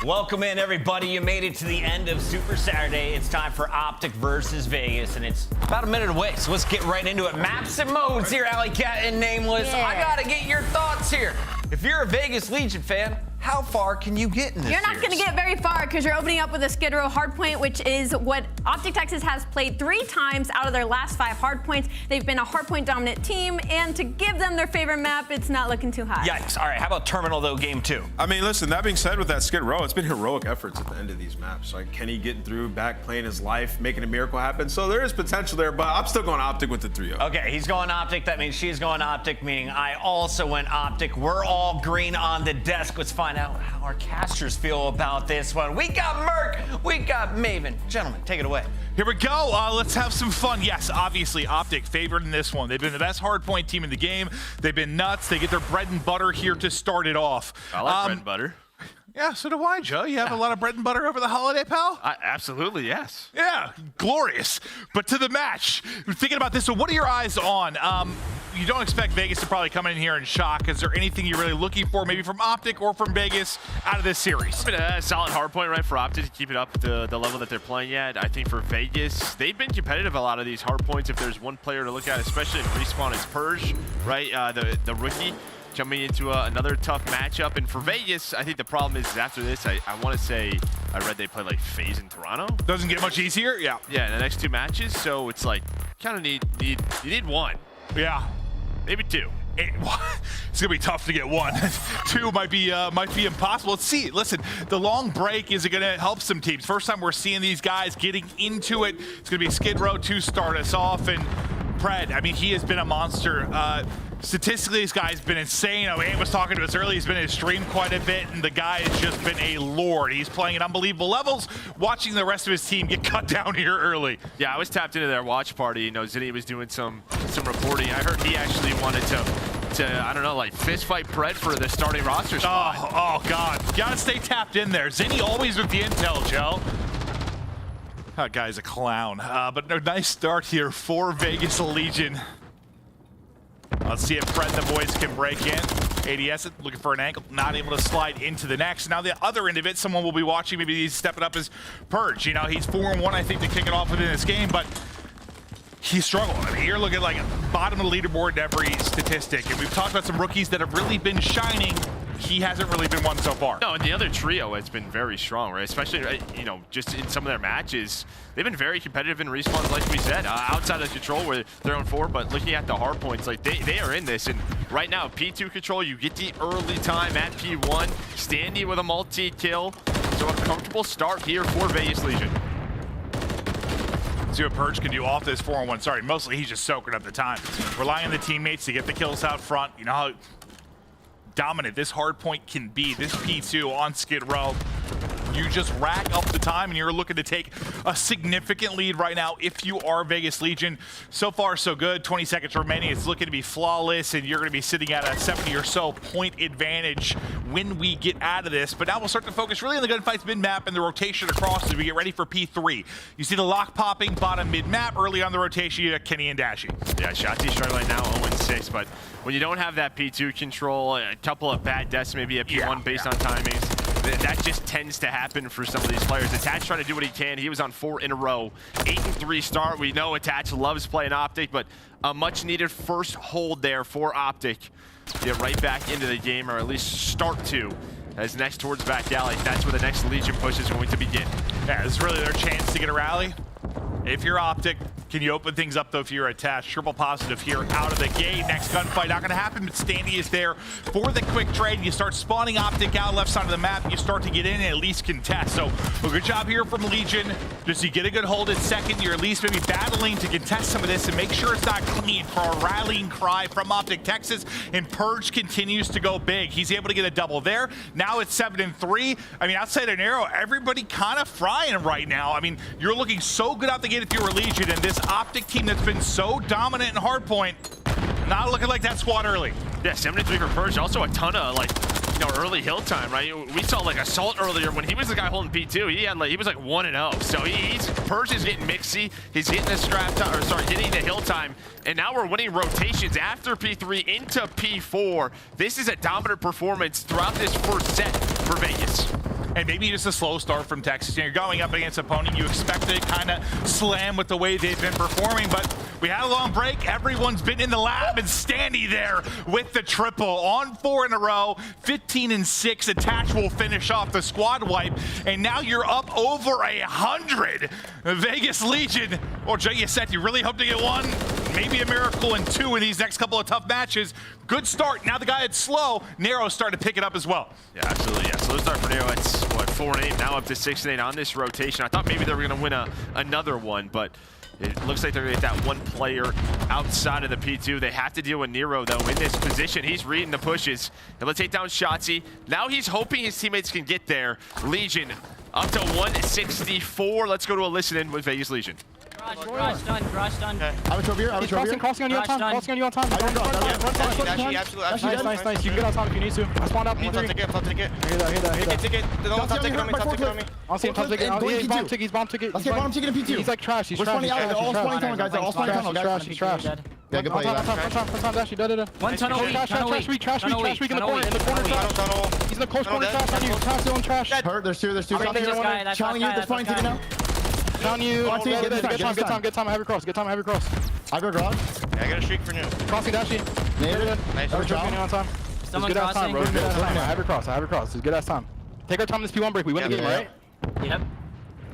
Welcome in, everybody. You made it to the end of Super Saturday. It's time for OpTic versus Vegas, and it's about a minute away, so let's get right into it. Maps and modes here, Alley Cat and Nameless. Yeah. I gotta get your thoughts here. If you're a Vegas Legion fan, how far can you get in this You're not going to get very far because you're opening up with a Skid Row hardpoint, which is what OpTic Texas has played 3 times out of their last 5 hardpoints. They've been a hardpoint dominant team, and to give them their favorite map, it's not looking too high. Yikes. All right, how about Terminal, though, game 2? I mean, listen, that being said, with that Skid Row, it's been heroic efforts at the end of these maps. Like Kenny getting through, back playing his life, making a miracle happen. So there is potential there, but I'm still going OpTic with the 3-0. Okay, he's going OpTic. That means she's going OpTic, meaning I also went OpTic. We're all green on the desk. Let's find out how our casters feel about this one. We got Merc, we got Maven. Gentlemen, take it away. Here we go. Let's have some fun. Yes, obviously, OpTic favored in this one. They've been the best hardpoint team in the game. They've been nuts. They get their bread and butter here to start it off. I like bread and butter. Yeah, so do I, Joe. You have a lot of bread and butter over the holiday, pal? Absolutely, yes. Yeah, glorious. But to the match, thinking about this, so what are your eyes on? You don't expect Vegas to probably come in here and shock. Is there anything you're really looking for, maybe from OpTic or from Vegas, out of this series? I mean, a solid hardpoint, right, for OpTic to keep it up to the level that they're playing at. I think for Vegas, they've been competitive a lot of these hardpoints. If there's one player to look at, especially in Respawn, it's Purge, right, the rookie. Jumping into another tough matchup. And for Vegas, I think the problem is after this, I want to say, I read they play like FaZe in Toronto. Doesn't get much easier, yeah. Yeah, in the next 2 matches, so it's like, kind of you need 1. Yeah. Maybe 2. It's gonna be tough to get 1. 2 might be impossible. Let's see. Listen, the long break is gonna help some teams. First time we're seeing these guys getting into it. It's gonna be Skid Row to start us off, and Pred, I mean, he has been a monster. Statistically, this guy's been insane. Ant was talking to us earlier. He's been in his stream quite a bit, and the guy has just been a lord. He's playing at unbelievable levels, watching the rest of his team get cut down here early. Yeah, I was tapped into their watch party. You know, Zinni was doing some reporting. I heard he actually wanted to I don't know, like fist fight Pred for the starting roster spot. Oh God, gotta stay tapped in there. Zinni always with the intel, Joe. That guy's a clown. But a nice start here for Vegas Legion. Let's see if Pred and the boys can break in. ADS looking for an ankle, not able to slide into the next. Now the other end of it, someone will be watching, maybe he's stepping up as Purge. You know, he's 4-1, I think, to kick it off within this game, but he struggled. I mean, you're looking at like bottom of the leaderboard in every statistic. And we've talked about some rookies that have really been shining. He hasn't really been one so far. No, and the other trio has been very strong, right? Especially, you know, just in some of their matches, they've been very competitive in respawns, like we said, outside of control where they're on 4, but looking at the hard points, like they are in this. And right now, P2 control, you get the early time at P1, Standy with a multi-kill. So a comfortable start here for Vegas Legion. See what Purge can do off this 4-on-1 start. Mostly he's just soaking up the time. Relying on the teammates to get the kills out front. You know how dominant this hard point can be. This P2 on Skid Row. You just rack up the time and you're looking to take a significant lead right now if you are Vegas Legion. So far, so good. 20 seconds remaining. It's looking to be flawless and you're going to be sitting at a 70 or so point advantage when we get out of this. But now we'll start to focus really on the gunfights mid-map and the rotation across as we get ready for P3. You see the lock popping bottom mid-map. Early on the rotation, you have Kenny and Dashy. Yeah, Shotzzy struggling now 0-6, but when you don't have that P2 control, a couple of bad deaths, maybe a P1 based on timings, that just tends to happen for some of these players. Attach trying to do what he can. He was on 4 in a row. 8-3 start. We know Attach loves playing OpTic, but a much needed first hold there for OpTic. Get right back into the game, or at least start to. As next towards back alley, that's where the next Legion push is going to begin. Yeah, this is really their chance to get a rally. If you're OpTic, can you open things up though if you're attached? Triple positive here out of the gate. Next gunfight not gonna happen, but Standy is there for the quick trade. You start spawning OpTic out left side of the map. You start to get in and at least contest. So a good job here from Legion. Just you get a good hold at second. You're at least maybe battling to contest some of this and make sure it's not clean for a rallying cry from OpTic Texas. And Purge continues to go big. He's able to get a double there. Now it's 7-3. I mean, outside of Narrow, everybody kind of frying right now. I mean, you're looking so good out the gate if you're a Legion, and this OpTic team that's been so dominant in hardpoint, not looking like that squad early. Yeah, 7-3 for Purge. Also a ton of early hill time, right? We saw like Assault earlier when he was the guy holding P2. He was like 1-0. So Purge is getting mixy. He's getting the scrap time, or sorry, getting the hill time. And now we're winning rotations after P3 into P4. This is a dominant performance throughout this first set for Vegas. And maybe just a slow start from Texas. You're going up against an opponent you expect to kind of slam with the way they've been performing, but we had a long break. Everyone's been in the lab, and Standy there with the triple on 4 in a row. 15-6. Attach will finish off the squad wipe, and now you're up over 100. Vegas Legion, or Joedecieves, you really hope to get one, maybe a miracle in 2 in these next couple of tough matches. Good start. Now the guy had slow. Narrow's starting to pick it up as well. Yeah, absolutely. Yeah, slow start for Narrow. It's what, 4-8, now up to 6-8 on this rotation. I thought maybe they were going to win another one, but it looks like they're going to get that one player outside of the P2. They have to deal with Nero, though, in this position. He's reading the pushes. He'll take down Shotzzy. Now he's hoping his teammates can get there. Legion up to 164. Let's go to a listen-in with Vegas Legion. Garage done. I was over here. Crossing on you on time. Crossing on you on time. Nice. You can get on top if you need to. I spawned out P3. Take it. I'll see him top ticket. He's bomb ticket. Let's get bottom ticket in P2. He's like trash. He's trash. All spawning tunnel, guys. All spawning tunnel, guys. He's trash. Yeah, good play. On top, Dashy. One tunnel. Trash weak in the corner. Trash. He's in the close corner. Trash on you. Trash on trash. Hurt. There's two. Challenging you. They're spawning ticket now. Down you. Good time. I have your cross. I go garage. Yeah, I got a streak for new. Crossing Dashy. Nice. On time. Someone crossing. I have your cross. It's good ass time. Take our time this P1 break. We win the game, right? Yep.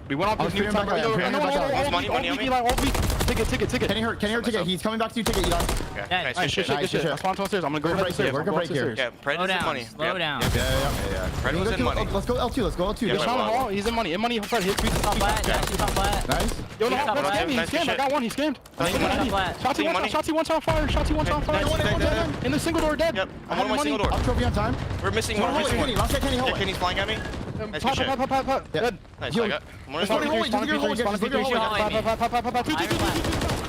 We went off this new time. All week. Ticket. Can you hurt ticket? He's coming back to you, ticket. Yeah. Nice shit. I spawned to upstairs. I'm gonna go break here. We're gonna break here. Yeah, Pred is in money. Slow down. Yeah. Pred was in money. Let's go L2. Yeah, Hall. He's in money. Fred, hit Top flat. Nice. Yo, no, he's scammed. I got one. He's scammed. Shotzzy one shot fire. In the single door, dead. Yep. I'm on my single door. Up trophy on time. We're missing one. Last guy, Kenny, hold it. Kenny's flying at me. Pop. Dead. Nice. I got.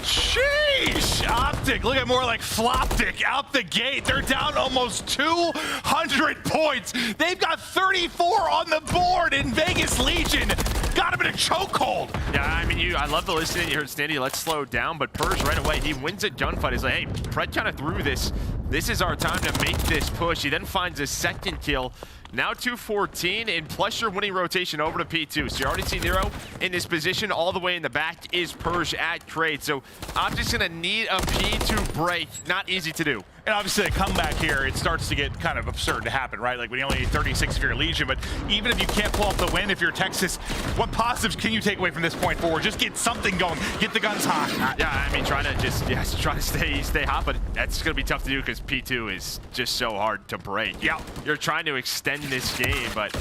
Sheesh! OpTic, look at more like Floptic out the gate. They're down almost 200 points. They've got 34 on the board in Vegas Legion. Got him in a chokehold. Yeah, I mean, I love the listening. You heard Standy, let's slow down, but Purge right away, he wins a gunfight. He's like, hey, Pred kind of threw this. This is our time to make this push. He then finds a second kill. Now 214, and plus your winning rotation over to P2. So you already see Nero in this position. All the way in the back is Purge at trade. So I'm just going to need a P2 break. Not easy to do. And obviously a comeback here, it starts to get kind of absurd to happen, right? Like when you only need 36 if you're Legion, but even if you can't pull off the win, if you're Texas, what positives can you take away from this point forward? Just get something going, get the guns hot. Yeah, I mean, try to stay hot, but that's going to be tough to do because P2 is just so hard to break. Yeah, you're trying to extend this game, but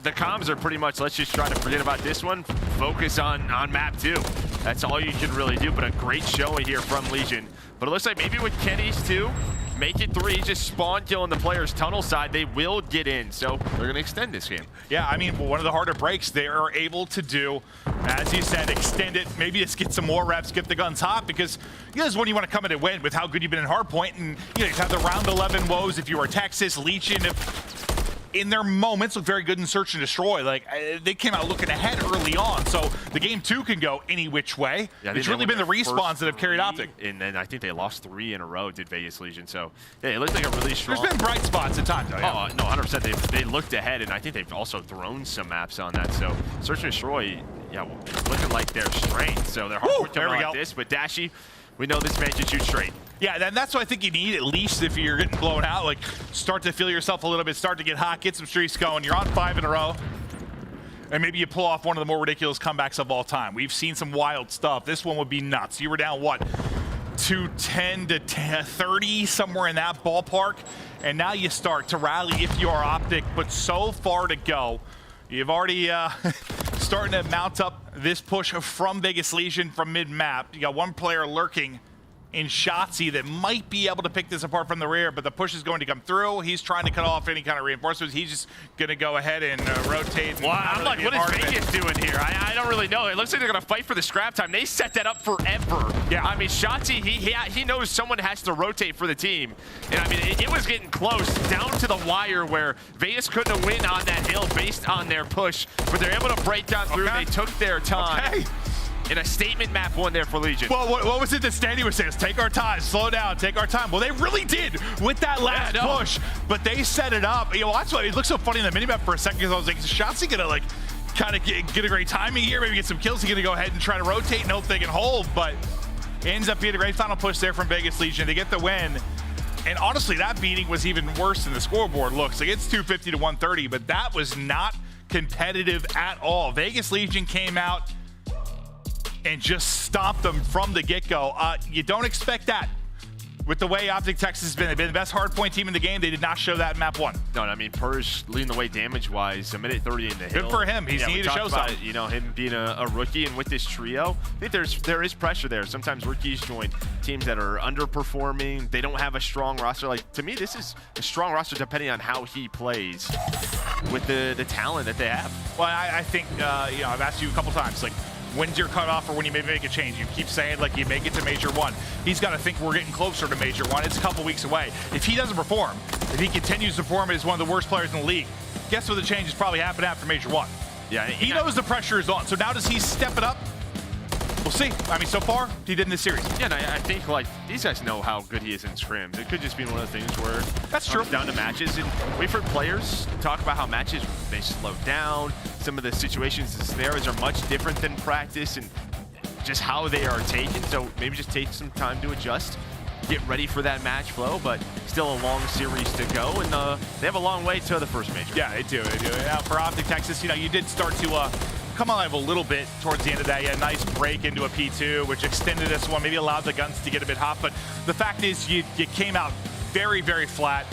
the comms are pretty much, let's just try to forget about this one, focus on map 2. That's all you can really do, but a great showing here from Legion. But it looks like maybe with Kenny's 2, make it 3, just spawn killing the players tunnel side, they will get in. So they're going to extend this game. Yeah, I mean, one of the harder breaks they are able to do, as you said, extend it, maybe just get some more reps, get the guns hot, because this is when you want to come in and win with how good you've been in hardpoint. And you have the round 11 woes if you are Texas, Legion, in their moments look very good in search and destroy. Like they came out looking ahead early on, so the game 2 can go any which way. Yeah, it's really been the respawns that have carried OpTic. And then I think they lost 3 in a row, did Vegas Legion. So yeah, it looked like a really strong. There's been bright spots at times. Though, yeah. Oh no, 100%. They looked ahead, and I think they've also thrown some maps on that. So search and destroy, yeah, it's looking like their strength. So they're hard to like this, but Dashy, we know this man can shoot straight. Yeah, that's what I think you need, at least if you're getting blown out. Like, start to feel yourself a little bit, start to get hot, get some streaks going. You're on 5 in a row. And maybe you pull off one of the more ridiculous comebacks of all time. We've seen some wild stuff. This one would be nuts. You were down, what, 210 to 30, somewhere in that ballpark. And now you start to rally if you are OpTic, but so far to go. You've already starting to mount up this push from Vegas Legion from mid-map. You got one player lurking in Shotzzy that might be able to pick this apart from the rear, but the push is going to come through. He's trying to cut off any kind of reinforcements. He's just going to go ahead and rotate. Well, I'm like, what is Vegas doing here? I don't really know. It looks like they're going to fight for the scrap time. They set that up forever. Yeah. I mean, Shotzzy, he knows someone has to rotate for the team. And I mean, it was getting close down to the wire where Vegas couldn't win on that hill based on their push, but they're able to break down through. They took their time. Okay. In a statement map one there for Legion. Well, what was it that Standy was saying? Take our time, slow down, take our time. Well, they really did with that last push, but they set it up. You know, that's why it looks so funny in the minimap for a second, because I was like, is Shotzzy gonna like kind of get a great timing here, maybe get some kills? He's gonna go ahead and try to rotate and hope they can hold, but it ends up being a great final push there from Vegas Legion. They get the win. And honestly, that beating was even worse than the scoreboard looks. Like, it's 250 to 130, but that was not competitive at all. Vegas Legion came out and just stopped them from the get-go. You don't expect that. With the way OpTic Texas has been, they've been the best hardpoint team in the game. They did not show that in map 1. No, I mean, Purge leading the way damage-wise, a minute 30 in the hill. Good for him. He's needed to show something. You know, him being a rookie, and with this trio, I think there is pressure there. Sometimes rookies join teams that are underperforming. They don't have a strong roster. Like, to me, this is a strong roster depending on how he plays with the talent that they have. Well, I think, you know, I've asked you a couple times, like, when's your cutoff or when you may make a change? You keep saying, like, you make it to Major 1. He's got to think we're getting closer to Major 1. It's a couple weeks away. If he doesn't perform, if he continues to perform as one of the worst players in the league, guess what the change is probably happening after Major 1? Yeah, he knows the pressure is on. So now does he step it up? We'll see. I mean, so far, he did in this series. Yeah, and I think, like, these guys know how good he is in scrims. It could just be one of the things where that's true. Down to matches. And we've heard players talk about how matches, they slow down. Some of the situations and scenarios are much different than practice and just how they are taken. So maybe just take some time to adjust, get ready for that match flow, but still a long series to go. And they have a long way to the first Major. Yeah, they do. Now, for OpTic Texas, you know, you did start to come alive a little bit towards the end of that. You had a nice break into a P2, which extended this one, maybe allowed the guns to get a bit hot. But the fact is, you came out very, very flat.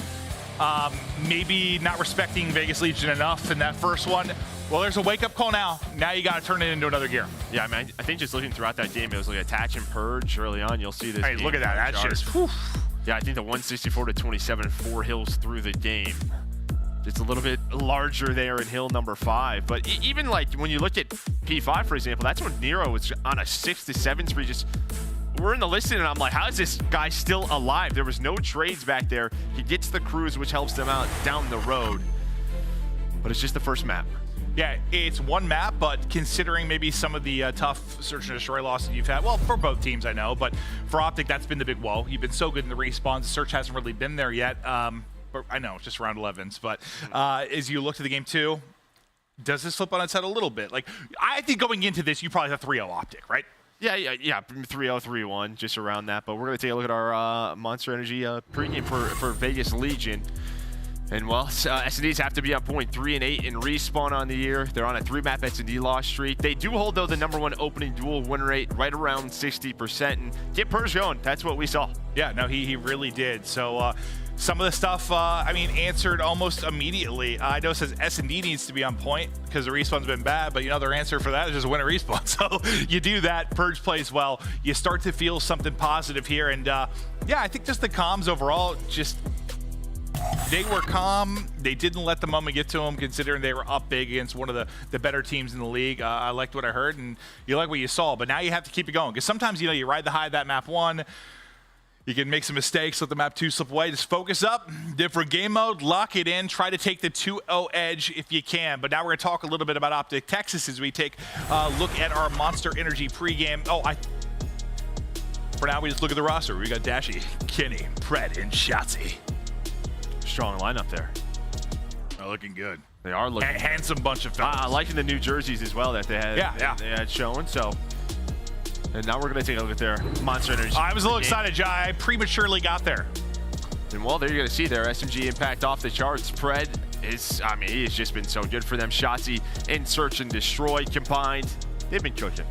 Maybe not respecting Vegas Legion enough in that first one. Well, there's a wake-up call now. Now you got to turn it into another gear. Yeah, I mean, I think just looking throughout that game, it was like attach and purge early on. You'll see this. Hey, look at that. That's just. Yeah, I think the 164 to 27, 4 hills through the game. It's a little bit larger there in hill number 5. But even like when you look at P5, for example, that's when Nero was on a 6 to 7 spree. Just we're in the listing, and I'm like, how is this guy still alive? There was no trades back there. He gets the cruise, which helps them out down the road. But it's just the first map. Yeah, it's one map, but considering maybe some of the tough search and destroy losses you've had, well, for both teams, I know, but for OpTic, that's been the big woe. You've been so good in the respawns. Search hasn't really been there yet. But I know, just round 11s. But as you look to the game 2, does this flip on its head a little bit? Like, I think going into this, you probably have 3-0 OpTic, right? Yeah, 3-0, 3-1, just around that. But we're going to take a look at our Monster Energy pregame for Vegas Legion. And, well, S&Ds have to be on point 3-8 in respawn on the year. They're on a 3-map S&D loss streak. They do hold, though, the #1 opening duel win rate right around 60%. And get Purge going. That's what we saw. Yeah, no, he really did. So Some of the stuff, I mean, answered almost immediately. I know it says S&D needs to be on point because the respawn's been bad, but their answer for that is just win a respawn. So you do that, Purge plays well. You start to feel something positive here. And yeah, I think just the comms overall, just they were calm. They didn't let the moment get to them, considering they were up big against one of the better teams in the league. I liked what I heard, and you like what you saw. But now you have to keep it going because sometimes, you ride the high of that map 1. You can make some mistakes, let the map 2 slip away. Just focus up, different game mode, lock it in, try to take the 2-0 edge if you can. But now we're going to talk a little bit about OpTic Texas as we take a look at our Monster Energy pregame. For now, we just look at the roster. We got Dashy, Kenny, Pred, and Shotzzy. Strong lineup there. They're looking good. They are looking good. Handsome bunch of fellas. I liking the new jerseys as well that they had. They had shown. So. And now we're going to take a look at their Monster Energy. I was a little excited, Jai. I prematurely got there. And well, there you're going to see their SMG impact off the charts. Pred is, he's just been so good for them. Shotzzy and Search and Destroy combined. They've been cooking.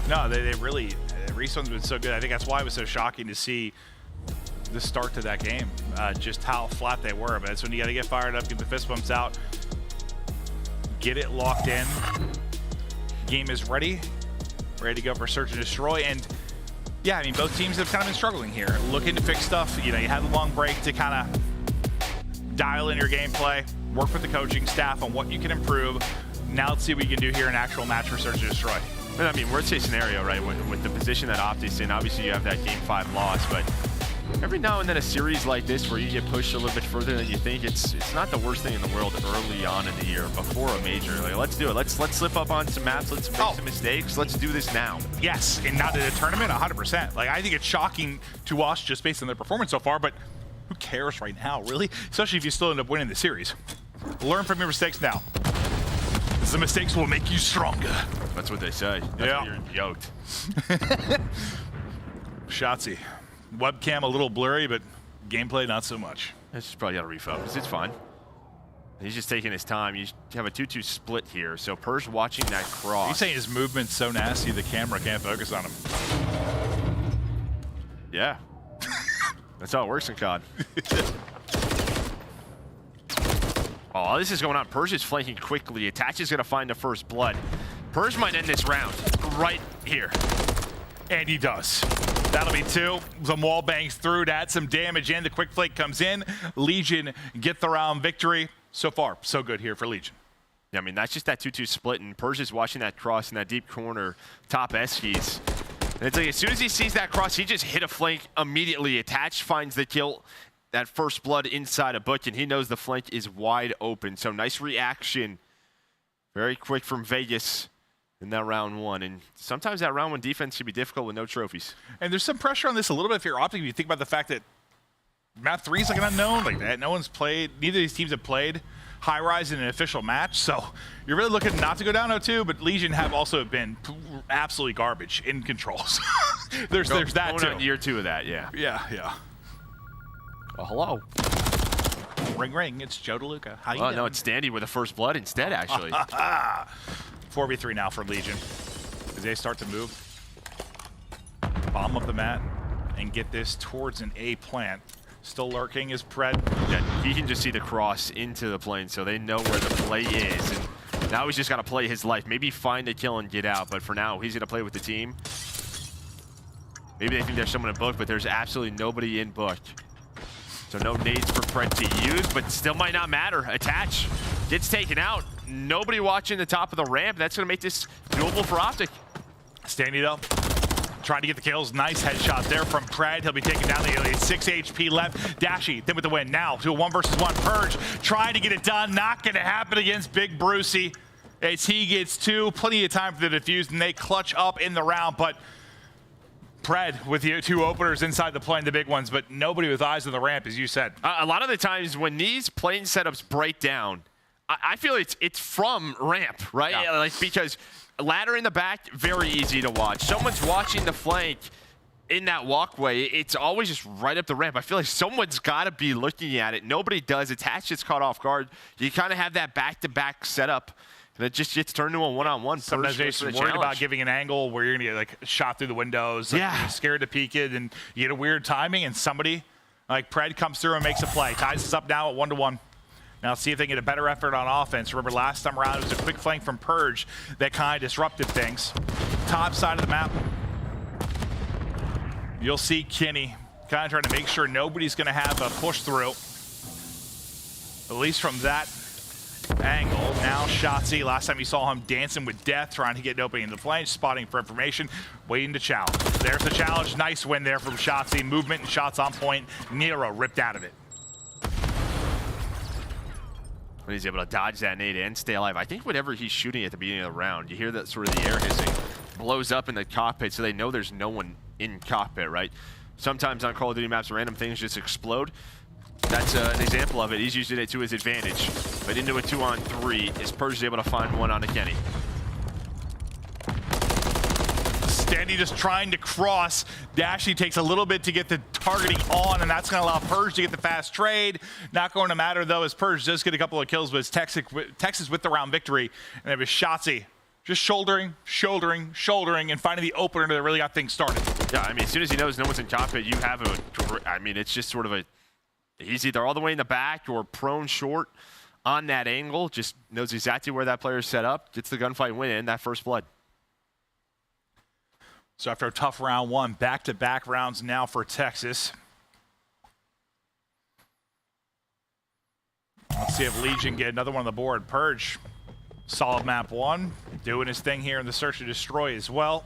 No, they really, Respawn's been so good. I think that's why it was so shocking to see the start to that game, just how flat they were. But that's when you got to get fired up, get the fist bumps out, get it locked in. Game is ready to go for Search and Destroy. And yeah, both teams have kind of been struggling here, looking to fix stuff. You had a long break to kind of dial in your gameplay, work with the coaching staff on what you can improve. Now let's see what we can do here in actual match for Search and Destroy. And worst case scenario, right, with the position that OpTic's in, obviously you have that game 5 loss, but every now and then a series like this where you get pushed a little bit further than you think, it's not the worst thing in the world early on in the year before a major. Like, let's do it. Let's slip up on some maps. Let's make some mistakes. Let's do this now. Yes, and not in a tournament, 100%. Like, I think it's shocking to us just based on their performance so far, but who cares right now, really? Especially if you still end up winning the series. Learn from your mistakes now. The mistakes will make you stronger. That's what they say. That's why you're yoked. Shotzzy. Webcam a little blurry, but gameplay not so much. It's just probably got to refocus. It's fine. He's just taking his time. You have a 2-2 split here. So Purge watching that cross. He's saying his movement's so nasty the camera can't focus on him. Yeah. That's how it works in COD. Oh, this is going on. Purge is flanking quickly. Attach is going to find the first blood. Purge might end this round right here. And he does. That'll be 2. Some wall bangs through to add some damage in. The quick flake comes in. Legion get the round victory. So far, so good here for Legion. Yeah, that's just that 2-2 split, and Purge is watching that cross in that deep corner, top S-keys. And it's like as soon as he sees that cross, he just hit a flank immediately. Attach finds the kill. That first blood inside a book, and he knows the flank is wide open. So nice reaction. Very quick from Vegas in that round 1. And sometimes that round 1 defense can be difficult with no trophies. And there's some pressure on this a little bit if you're OpTic. If you think about the fact that map 3 is like an unknown like that. No one's played, neither of these teams have played high rise in an official match. So you're really looking not to go down 0-2, but Legion have also been absolutely garbage in controls. there's that too. On year 2 of that, yeah. Yeah. Oh, hello. Ring, ring. It's Joedecieves. How you doing? No, it's Standy with the first blood instead, actually. 4v3 now for Legion. As they start to move. Bomb up the mat and get this towards an A plant. Still lurking is Pred. Yeah, he can just see the cross into the plane, so they know where the play is. And now he's just got to play his life. Maybe find a kill and get out, but for now, he's going to play with the team. Maybe they think there's someone in book, but there's absolutely nobody in book. So no nades for Pred to use, but still might not matter. Attach gets taken out. Nobody watching the top of the ramp. That's going to make this doable for OpTic. Standing up, trying to get the kills. Nice headshot there from Pred. He'll be taken down. The 6 HP left. Dashy, then with the win. Now to a 1v1. Purge trying to get it done. Not going to happen against Big Brucey as he gets 2. Plenty of time for the defuse, and they clutch up in the round, but Pred with the 2 openers inside the plane, the big ones, but nobody with eyes on the ramp, as you said. A lot of the times when these plane setups break down, I feel it's from ramp, right? Yeah. Like, because ladder in the back, very easy to watch. Someone's watching the flank in that walkway. It's always just right up the ramp. I feel like someone's got to be looking at it. Nobody does. Attach gets caught off guard. You kind of have that back-to-back setup. And it just gets turned to a one-on-one. Sometimes you're worried about giving an angle where you're going to get like shot through the windows. Like, yeah. You're scared to peek it, and you get a weird timing, and somebody Like, Pred comes through and makes a play. Ties us up now at 1-1. Now see if they can get a better effort on offense. Remember, last time around, it was a quick flank from Purge that kind of disrupted things. Top side of the map, you'll see Kenny kind of trying to make sure nobody's going to have a push through. At least from that angle. Now Shotzzy, last time you saw him dancing with death, trying to get an opening in the flange, spotting for information, waiting to challenge. There's the challenge. Nice win there from Shotzzy. Movement and shots on point. Nero ripped out of it. When he's able to dodge that nade and stay alive. I think whatever he's shooting at the beginning of the round, you hear that sort of the air hissing, blows up in the cockpit, so they know there's no one in cockpit, right? Sometimes on Call of Duty maps, random things just explode. That's an example of it. He's using it to his advantage. But into a 2-on-3, is Purge able to find one on a Kenny? Standy just trying to cross. Dashy takes a little bit to get the targeting on, and that's going to allow Purge to get the fast trade. Not going to matter, though, as Purge does get a couple of kills, but it's Texas with the round victory. And it was Shotzzy just shouldering, and finding the opener that really got things started. Yeah, I mean, as soon as he knows no one's in cockpit, you have a... I mean, it's just sort of a... He's either all the way in the back or prone short on that angle. Just knows exactly where that player is set up. Gets the gunfight win and that first blood. So after a tough round one, back-to-back rounds now for Texas. Let's see if Legion get another one on the board. Purge, solid map one, doing his thing here in the search to destroy as well.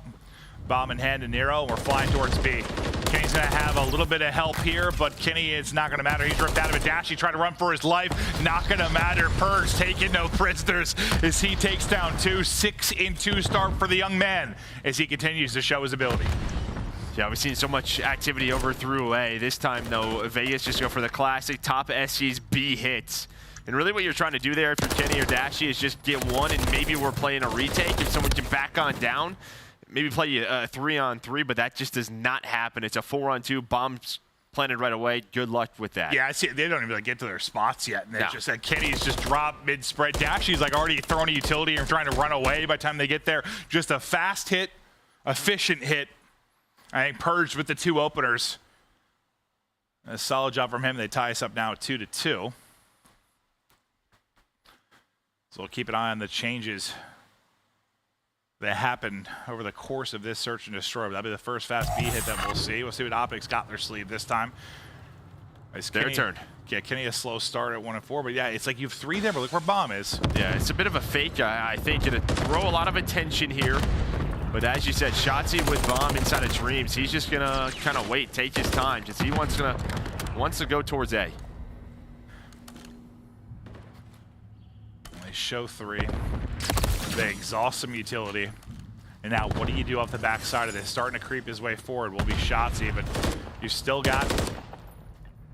Bomb in hand to Nero, we're flying towards B. Kenny's gonna have a little bit of help here, but Kenny, it's not gonna matter. He's ripped out of it. Dashy trying to run for his life. Not gonna matter. Purge taking no prisoners as he takes down 2. 6-2 start for the young man as he continues to show his ability. Yeah, we've seen so much activity over through A. This time, though, Vegas just go for the classic top SC's B hits. And really what you're trying to do there if you're Kenny or Dashy is just get one, and maybe we're playing a retake if someone can back on down. Maybe play a 3-on-3, but that just does not happen. It's a 4-on-2, bombs planted right away. Good luck with that. Yeah, I see. They don't even like, get to their spots yet. And it's just like Kenny's just dropped mid-spread. Dashy's like already throwing a utility and trying to run away by the time they get there. Just a fast hit, efficient hit. I think Purged with the 2 openers. A solid job from him. They tie us up now at 2-2. So we'll keep an eye on the changes that happened over the course of this search and destroy. That'll be the first fast B hit that we'll see. We'll see what OpTic's got in their sleeve this time. It's their turn. Yeah, Kenny a slow start at 1-4, but yeah, it's like you have 3 there, but look where Bomb is. Yeah, it's a bit of a fake. I think it'll throw a lot of attention here. But as you said, Shotzzy with Bomb inside of Dreams, he's just gonna kind of wait, take his time, because he wants to go towards A. They show 3. They exhaust some utility. And now what do you do off the backside of this? Starting to creep his way forward will be Shotzzy, but you still got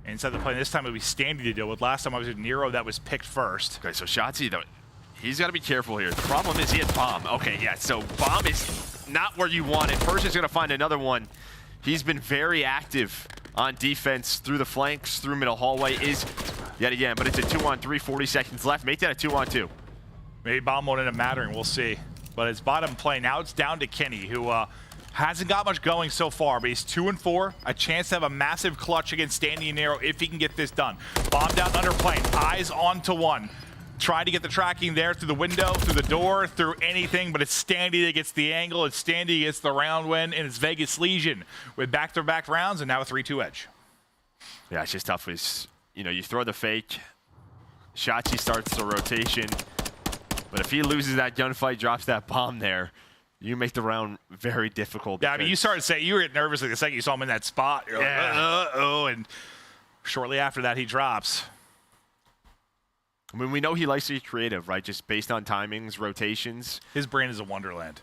inside the play. This time it'll be Standy to deal with. Last time I was with Nero that was picked first. Okay, so Shotzzy, though, he's got to be careful here. The problem is he has Bomb. Okay, yeah, so Bomb is not where you want it. First is going to find another one. He's been very active on defense through the flanks, through middle hallway is yet again, but it's a 2-on-3, 40 seconds left. Make that a 2-on-2. Maybe Bomb won't end up mattering, we'll see. But it's bottom play. Now it's down to Kenny, who hasn't got much going so far, but he's 2-4. A chance to have a massive clutch against Standy and Nero if he can get this done. Bomb down under plane, eyes on to 1. Trying to get the tracking there through the window, through the door, through anything, but it's Standy that gets the angle. It's Standy gets the round win, and it's Vegas Legion with back-to-back rounds and now a 3-2 edge. Yeah, it's just tough. You know, you throw the fake. Shotzzy starts the rotation. But if he loses that gunfight, drops that bomb there, you make the round very difficult. Yeah, I mean, you started saying, you were getting nervous like the second you saw him in that spot. You're like, uh-oh, and shortly after that, he drops. I mean, we know he likes to be creative, right? Just based on timings, rotations. His brain is a wonderland.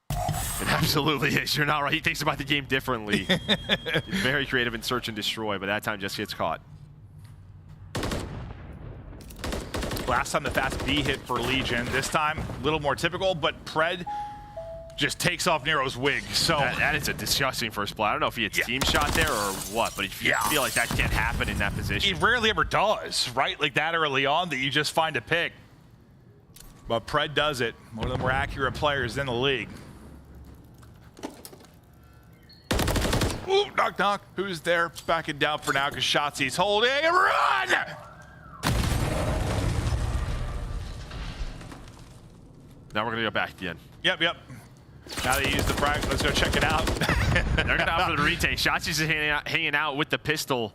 It absolutely is. You're not right. He thinks about the game differently. He's very creative in search and destroy, but that time just gets caught. Last time the fast B hit for Legion. This time, a little more typical, but Pred just takes off Nero's wig. So that is a disgusting first play. I don't know if he had team shot there or what, but if you feel like that can't happen in that position. It rarely ever does, right? Like that early on that you just find a pick. But Pred does it. One of the more accurate players in the league. Ooh, knock, knock. Who's there? Backing down for now because Shotzzy's holding. Run! Now we're going to go back again. Yep. Now they use the frag. Let's go check it out. They're going to opt for the retake. Shotzzy's hanging out with the pistol.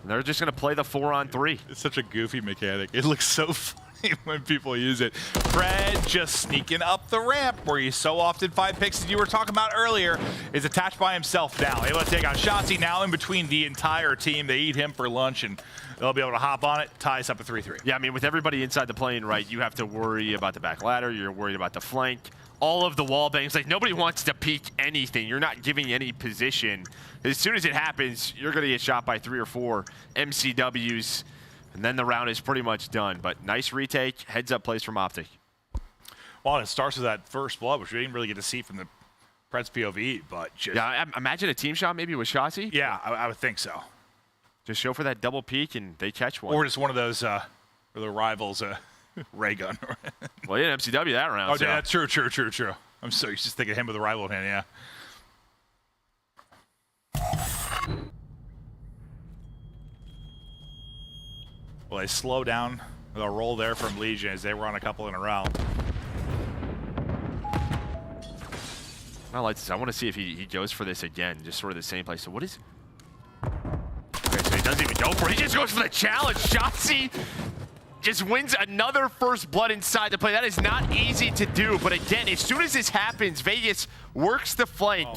They're just going to play the 4-on-3. It's such a goofy mechanic. It looks so funny when people use it. Fred just sneaking up the ramp where you so often find picks, as you were talking about earlier, is attached by himself now. Able to take on Shotzzy now in between the entire team. They eat him for lunch, and they'll be able to hop on it, ties up a 3-3. Yeah, I mean, with everybody inside the plane, right, you have to worry about the back ladder. You're worried about the flank. All of the wall bangs. Like, nobody wants to peek anything. You're not giving any position. As soon as it happens, you're going to get shot by 3 or 4 MCWs, and then the round is pretty much done. But nice retake, heads-up plays from OpTic. Well, it starts with that first blood, which we didn't really get to see from the Pred's POV, but just... Yeah, imagine a team shot maybe with Shotzzy. Yeah, I would think so. Just show for that double peek, and they catch one. Or just one of those, where the rivals... ray gun. Well, yeah, MCW that round. Oh, so. yeah, true. I'm so used to thinking him with a rival in hand, yeah. Well, they slow down the roll there from Legion as they were on a couple in a row. I like this. I want to see if he goes for this again, just sort of the same place. So what is... Okay, so he doesn't even go for it. He just goes for the challenge. Shotzzy just wins another first blood inside the play. That is not easy to do. But again, as soon as this happens, Vegas works the flank.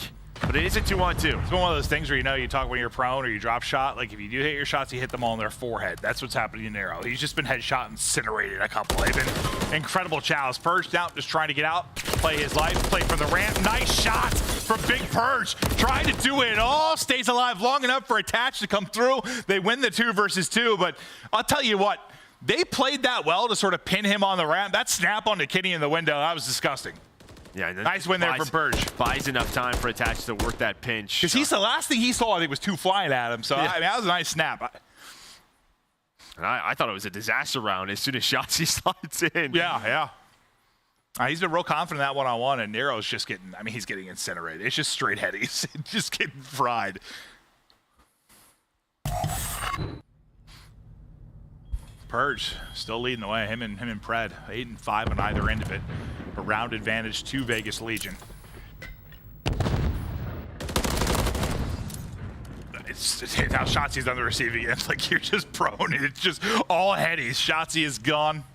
But it is a 2-on-2. It's one of those things where, you know, you talk when you're prone or you drop shot. Like, if you do hit your shots, you hit them all in their forehead. That's what's happening in Arrow. He's just been headshot incinerated a couple. They've been incredible chows. Purge out, just trying to get out, play his life, play for the ramp. Nice shot from Big Purge. Trying to do it all. Stays alive long enough for Attach to come through. They win the 2 versus 2. But I'll tell you what, they played that well to sort of pin him on the ramp. That snap onto Kitty in the window, that was disgusting. Yeah, nice win there from Purge. Buys enough time for Attach to work that pinch. Because he's the last thing he saw, I think, was 2 flying at him. So yeah. I mean, that was a nice snap. And I thought it was a disaster round as soon as Shotzzy slides in. Yeah. He's been real confident in that one-on-one, and Nero's just getting, I mean, he's getting incinerated. It's just straight headies. Just getting fried. Purge still leading the way. Him and Pred, 8 and 5 on either end of it. A round advantage to Vegas Legion. It's now Shotzi's on the receiving end. Like, you're just prone. It's just all headies. Shotzzy is gone.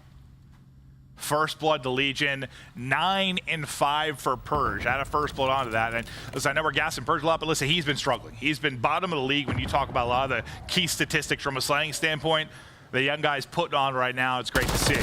First blood to Legion. 9 and 5 for Purge. Add a first blood onto that. And listen, I know we're gassing Purge a lot, but listen, he's been struggling. He's been bottom of the league when you talk about a lot of the key statistics from a slaying standpoint. The young guy's putting on right now. It's great to see.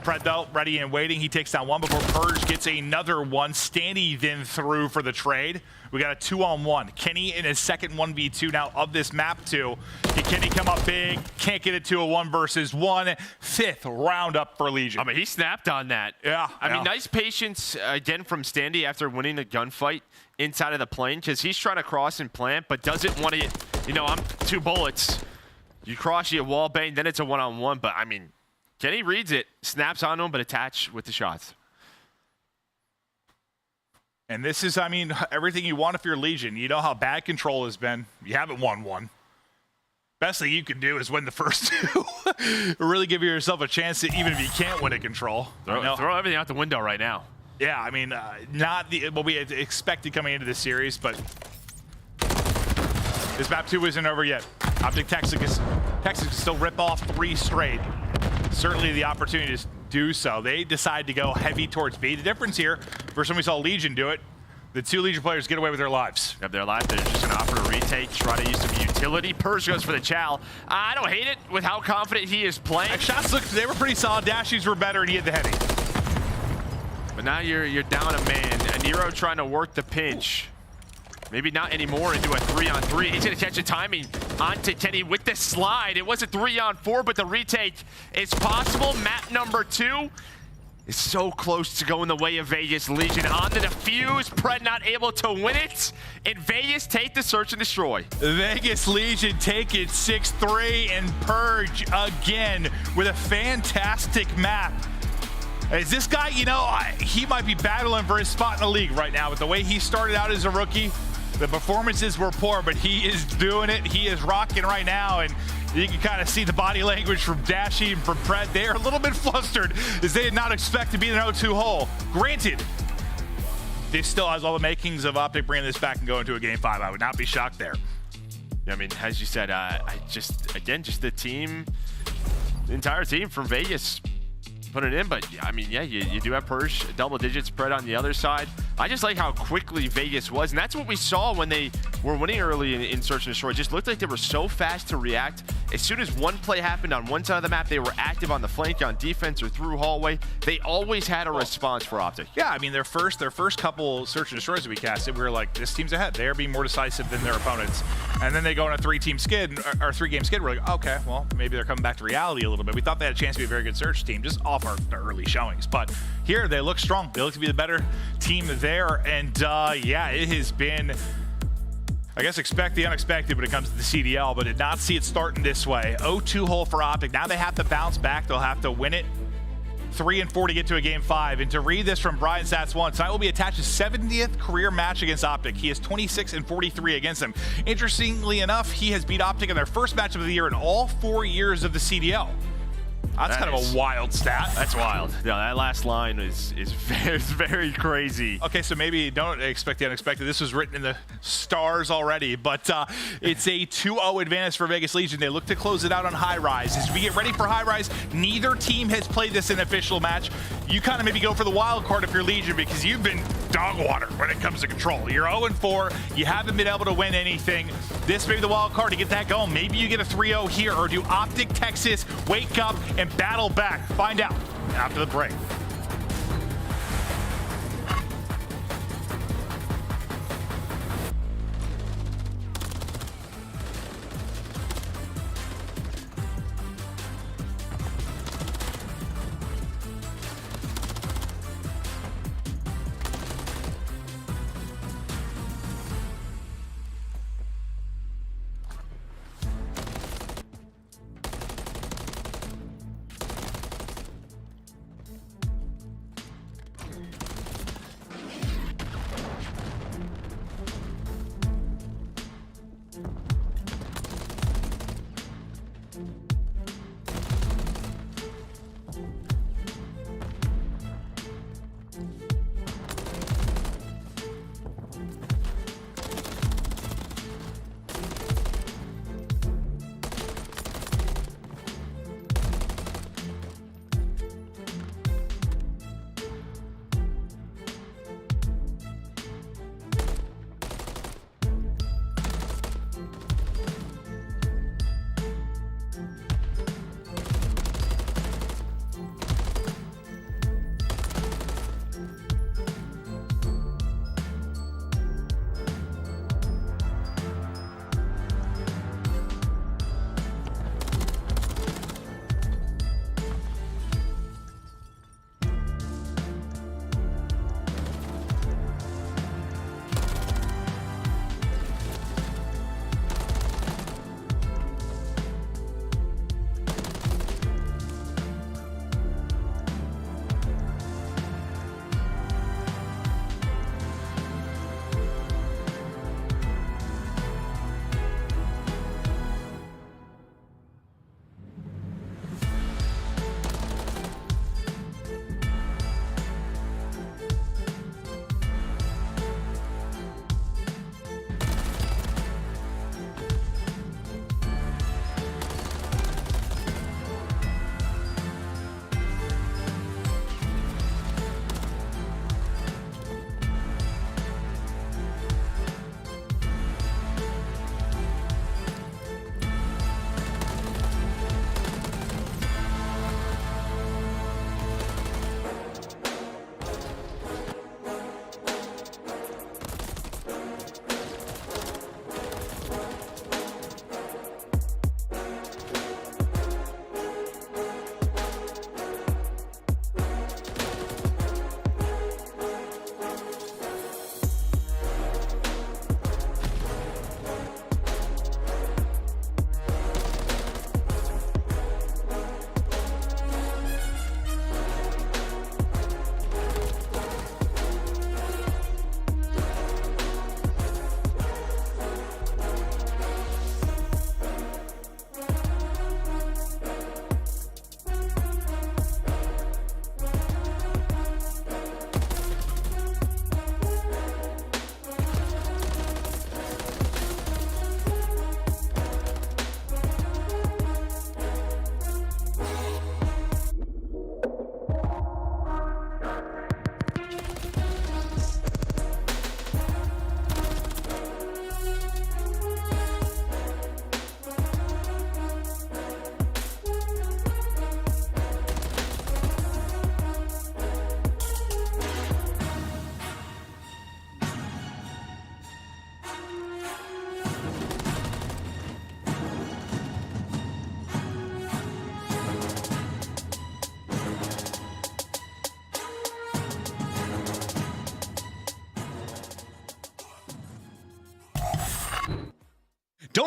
Pred, though, ready and waiting. He takes down one before Purge gets another one. Stanny then through for the trade. We got a 2-on-1. Kenny in his second 1v2 now of this map 2. Can Kenny come up big? Can't get it to a 1 versus 1. 5th round up for Legion. I mean, he snapped on that. Yeah. I mean, nice patience again from Standy after winning the gunfight inside of the plane, because he's trying to cross and plant, but doesn't want to, you know, I'm 2 bullets. You cross, you wall bang, then it's a 1-on-1. But I mean, Kenny reads it, snaps on him, but Attach with the shots. And this is, I mean, everything you want if you're Legion. You know how bad control has been. You haven't won one. Best thing you can do is win the first 2. Really give yourself a chance to, even if you can't win at control. Throw everything out the window right now. Yeah, I mean, not what we had expected coming into this series, but this map 2 isn't over yet. OpTic Texas can still rip off 3 straight. Certainly the opportunity to do so. They decide to go heavy towards B. The difference here, first time we saw Legion do it, the 2 Legion players get away with their lives. Yep, their life. They're just going to offer a retake, try to use some utility. Purge goes for the chow. I don't hate it with how confident he is playing. Shots looked, they were pretty solid. Dashies were better, and he hit the heady. But now you're down a man. And Nero trying to work the pinch. Maybe not anymore into a 3-on-3. He's going to catch the timing onto Kenny with the slide. It was a 3-on-4, but the retake is possible. Map number 2 is so close to going the way of Vegas Legion. On the defuse, Pred not able to win it. And Vegas take the search and destroy. Vegas Legion take it 6-3, and Purge again with a fantastic map. Is this guy, you know, he might be battling for his spot in the league right now with the way he started out as a rookie. The performances were poor, but he is doing it. He is rocking right now, and you can kind of see the body language from Dashy and from Pred. They are a little bit flustered as they did not expect to be in an 0-2 hole. Granted, this still has all the makings of OpTic bringing this back and going to a Game 5. I would not be shocked there. Yeah, I mean, as you said, just the team, the entire team from Vegas put it in. But I mean, yeah, you do have Persh, double digits spread on the other side. I just like how quickly Vegas was, and that's what we saw when they were winning early in Search and Destroy. It just looked like they were so fast to react. As soon as one play happened on one side of the map, they were active on the flank, on defense, or through hallway. They always had a response for OpTic. Yeah, I mean, their first couple Search and Destroys that we casted, we were like, this team's ahead. They're being more decisive than their opponents. And then they go on a three-game skid. We're like, okay, well, maybe they're coming back to reality a little bit. We thought they had a chance to be a very good Search team just off our early showings. But here, they look strong. They look to be the better team there. And yeah, it has been, I guess, expect the unexpected when it comes to the CDL, but did not see it starting this way. 0-2 hole for OpTic. Now they have to bounce back. They'll have to win it 3-4 to get to a Game 5. And to read this from Brian Stats1, tonight will be attached to 70th career match against OpTic. He is 26-43 against them. Interestingly enough, he has beat OpTic in their first matchup of the year in all 4 years of the CDL. That's kind of a wild stat. That's wild. Yeah, that last line is very, very crazy. Okay, so maybe don't expect the unexpected. This was written in the stars already, but it's a 2-0 advantage for Vegas Legion. They look to close it out on High Rise. As we get ready for High Rise, neither team has played this in an official match. You kind of maybe go for the wild card if you're Legion because you've been dog water when it comes to control. You're 0-4. You haven't been able to win anything. This may be the wild card to get that going. Maybe you get a 3-0 here, or do OpTic Texas wake up and battle back? Find out after the break.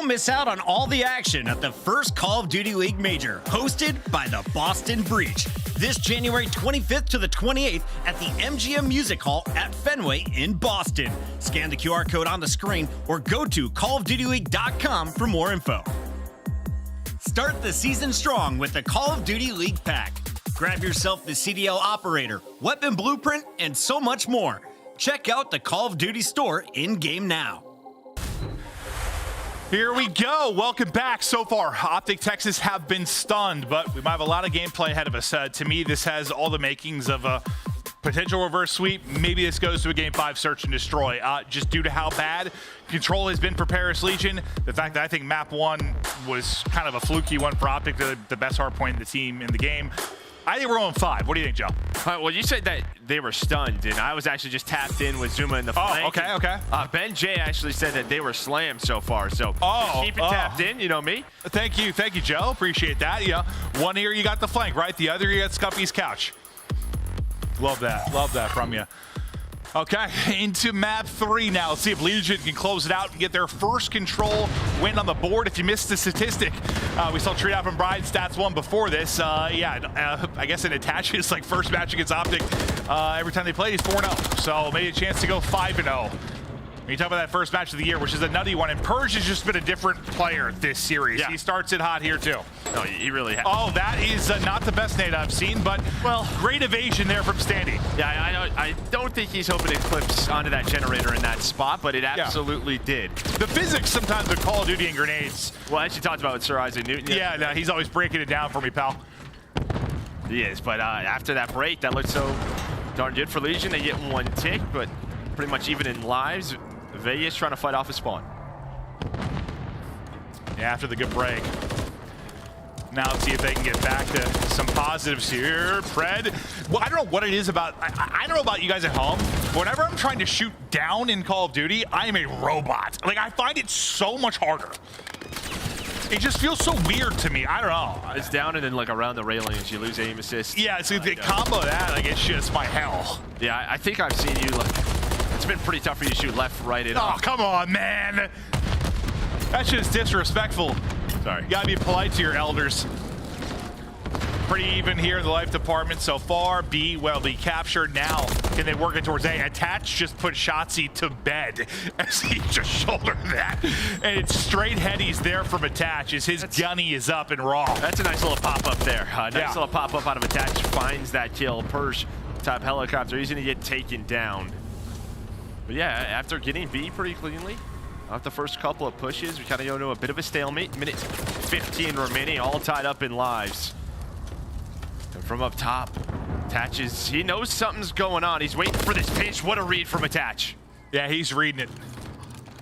Don't miss out on all the action at the first Call of Duty League Major, hosted by the Boston Breach. This January 25th to the 28th at the MGM Music Hall at Fenway in Boston. Scan the QR code on the screen or go to callofdutyleague.com for more info. Start the season strong with the Call of Duty League Pack. Grab yourself the CDL Operator, Weapon Blueprint, and so much more. Check out the Call of Duty store in-game now. Here we go. Welcome back. So far, OpTic Texas have been stunned, but we might have a lot of gameplay ahead of us. To me, this has all the makings of a potential reverse sweep. Maybe this goes to a Game 5 search and destroy, just due to how bad control has been for Paris Legion. The fact that I think map 1 was kind of a fluky one for OpTic, the best hard point in the team in the game. I think we're on 5. What do you think, Joe? Well, you said that they were stunned, and I was actually just tapped in with Zuma in the flank. Oh, okay. Ben J actually said that they were slammed so far, so keep it tapped in, you know me. Thank you, Joe. Appreciate that. Yeah, one ear you got the flank, right? The other you got Scuffy's couch. Love that from you. Okay, into map 3 now. Let's see if Legion can close it out and get their first control win on the board. If you missed the statistic, we saw Treat Out from Bride stats 1 before this. I guess it attaches like first match against OpTic. Every time they played, he's 4-0. So maybe a chance to go 5-0. When you talk about that first match of the year, which is a nutty one, and Purge has just been a different player this series. Yeah. He starts it hot here too. No, he really has. Oh, that is not the best nade I've seen, but great evasion there from Standy. Yeah, I don't think he's hoping it clips onto that generator in that spot, but it absolutely did. The physics sometimes of Call of Duty and grenades. Well, as you talked about with Sir Isaac Newton. Yeah, no, he's always breaking it down for me, pal. He is, but after that break, that looked so darn good for Legion. They get 1 tick, but pretty much even in lives. Vegas trying to fight off a spawn. Yeah, after the good break. Now let's see if they can get back to some positives here. Pred. Well, I don't know what it is about. I don't know about you guys at home. Whenever I'm trying to shoot down in Call of Duty, I am a robot. Like, I find it so much harder. It just feels so weird to me. I don't know. It's down and then like around the railings, you lose aim assist. Yeah, so the combo of that, like, it's just my hell. Yeah, I think I've seen you like. It's been pretty tough for you to shoot left, right, and up. Oh, come on, man. That's just disrespectful. Sorry. You gotta be polite to your elders. Pretty even here in the life department so far. B will be captured now. Can they work it towards A? Attach just put Shotzzy to bed as he just shouldered that. And it's straight headies there from Attach as his gunny is up and raw. That's a nice little pop-up there. Nice little pop-up out of Attach. Finds that kill. Purge top helicopter. He's gonna get taken down. But yeah, after getting B pretty cleanly, off the first couple of pushes, we kind of go into a bit of a stalemate. Minute 15 remaining, all tied up in lives. And from up top, Attaches, he knows something's going on. He's waiting for this pinch. What a read from Attach. Yeah, he's reading it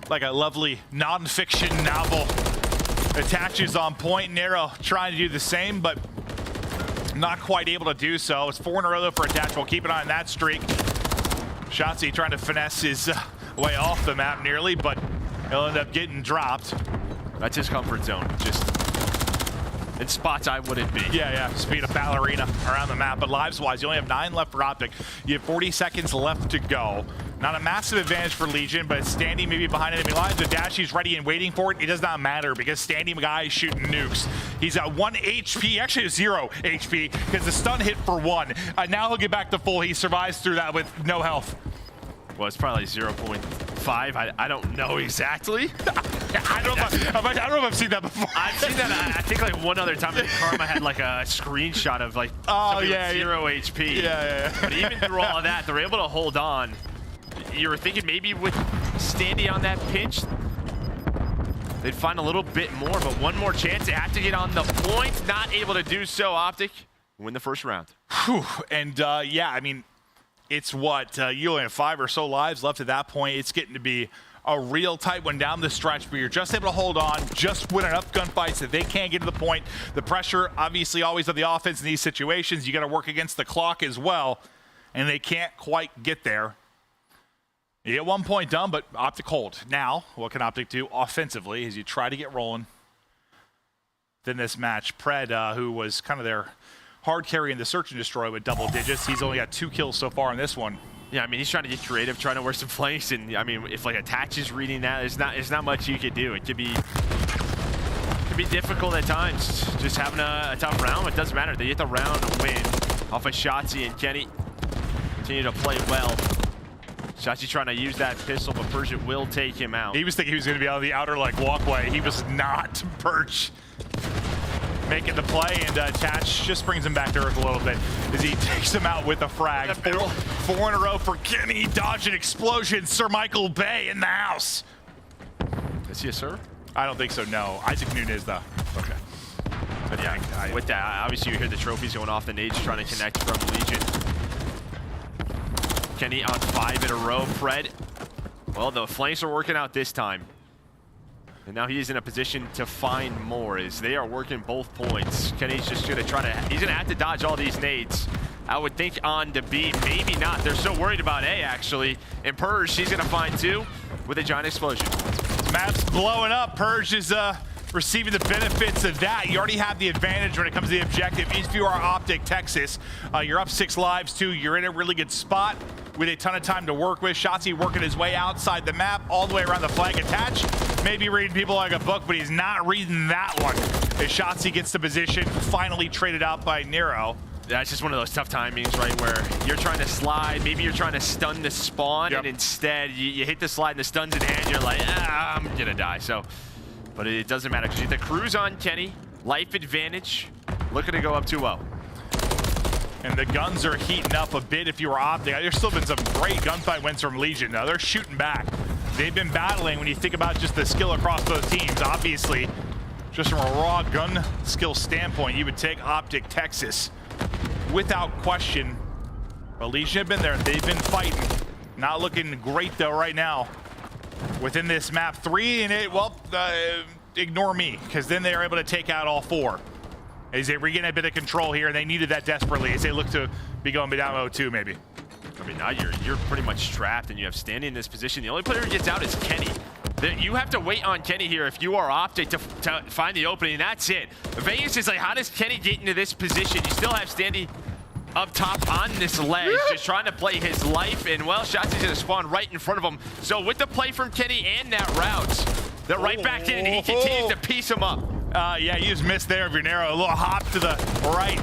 like a lovely non-fiction novel. Attaches on point, Nero trying to do the same, but not quite able to do so. It's 4 in a row for Attach. We'll keep it on that streak. Shotzzy trying to finesse his way off the map nearly, but he'll end up getting dropped. That's his comfort zone, just in spots I wouldn't be. Yeah, speed of ballerina around the map. But lives-wise, you only have 9 left for OpTic. You have 40 seconds left to go. Not a massive advantage for Legion, but Standy maybe behind enemy lines. The Dashy's ready and waiting for it. It does not matter because Standy guy is shooting nukes. He's at 1 HP, actually 0 HP, because the stun hit for 1. Now he'll get back to full. He survives through that with no health. Well, it's probably 0.5. I don't know exactly. I don't know if I've seen that before. I've seen that, I think, like one other time that Karma had like a screenshot of like with 0 HP. Yeah. But even through all of that, they're able to hold on. You were thinking maybe with Standy on that pinch, they'd find a little bit more, but one more chance. They have to get on the point. Not able to do so. OpTic win the first round. Whew. And yeah, I mean, it's what, you only have 5 or so lives left at that point. It's getting to be a real tight one down the stretch, but you're just able to hold on, just win enough gunfights that they can't get to the point. The pressure, obviously, always on the offense in these situations. You got to work against the clock as well, and they can't quite get there. You get 1 point done, but OpTic hold. Now, what can OpTic do offensively as you try to get rolling? Then this match, Pred, who was kind of their hard carry in the search and destroy with double digits. He's only got 2 kills so far in this one. Yeah, I mean, he's trying to get creative, trying to work some flanks, and I mean, if like Attach is reading that, there's not much you could do. It could be be difficult at times. Just having a tough round, it doesn't matter. They get the round win off of Shotzzy, and Kenny continue to play well. Shotzzy trying to use that pistol, but Persia will take him out. He was thinking he was going to be on the outer walkway. He was not. Perch making the play, and Tatch just brings him back to earth a little bit as he takes him out with a frag. Four in a row for Kenny. Dodge and explosion. Sir Michael Bay in the house. Is he a sir? I don't think so, no. Isaac Nunez, though. Okay. But yeah, with that, obviously you hear the trophies going off the nades trying to connect from Legion. Kenny on 5 in a row. Fred, well, the flanks are working out this time. And now he's in a position to find more as they are working both points. Kenny's just gonna he's gonna have to dodge all these nades. I would think on to B, maybe not. They're so worried about A, actually. And Purge, she's gonna find 2 with a giant explosion. Map's blowing up. Purge is receiving the benefits of that. You already have the advantage when it comes to the objective. If you are OpTic Texas, you're up 6 lives too. You're in a really good spot with a ton of time to work with. Shotzzy working his way outside the map, all the way around the flag attach. Maybe reading people like a book, but he's not reading that one. As Shotzzy gets the position, finally traded out by Nero. That's just one of those tough timings, right, where you're trying to slide, maybe you're trying to stun the spawn, and instead you hit the slide and the stun's in hand, you're like, I'm gonna die. So, but it doesn't matter, because the crew's on Kenny, life advantage, looking to go up 2-0. And the guns are heating up a bit if you were OpTic. There's still been some great gunfight wins from Legion. Now they're shooting back. They've been battling when you think about just the skill across both teams. Obviously, just from a raw gun skill standpoint, you would take OpTic Texas without question. But Legion have been there. They've been fighting. Not looking great though right now. Within this map 3, and ignore me, because then they are able to take out all 4. As they regain a bit of control here, and they needed that desperately as they look to be going down 0-2 maybe. I mean, now you're pretty much trapped, and you have Standy in this position. The only player who gets out is Kenny. You have to wait on Kenny here if you are OpTic to find the opening, and that's it. Vegas is like, how does Kenny get into this position? You still have Standy up top on this ledge, just trying to play his life, and well, Shotzzy's gonna spawn right in front of him. So with the play from Kenny and that route, they're right back in, and he continues to piece him up. Yeah, you just missed there, Vernero. A little hop to the right.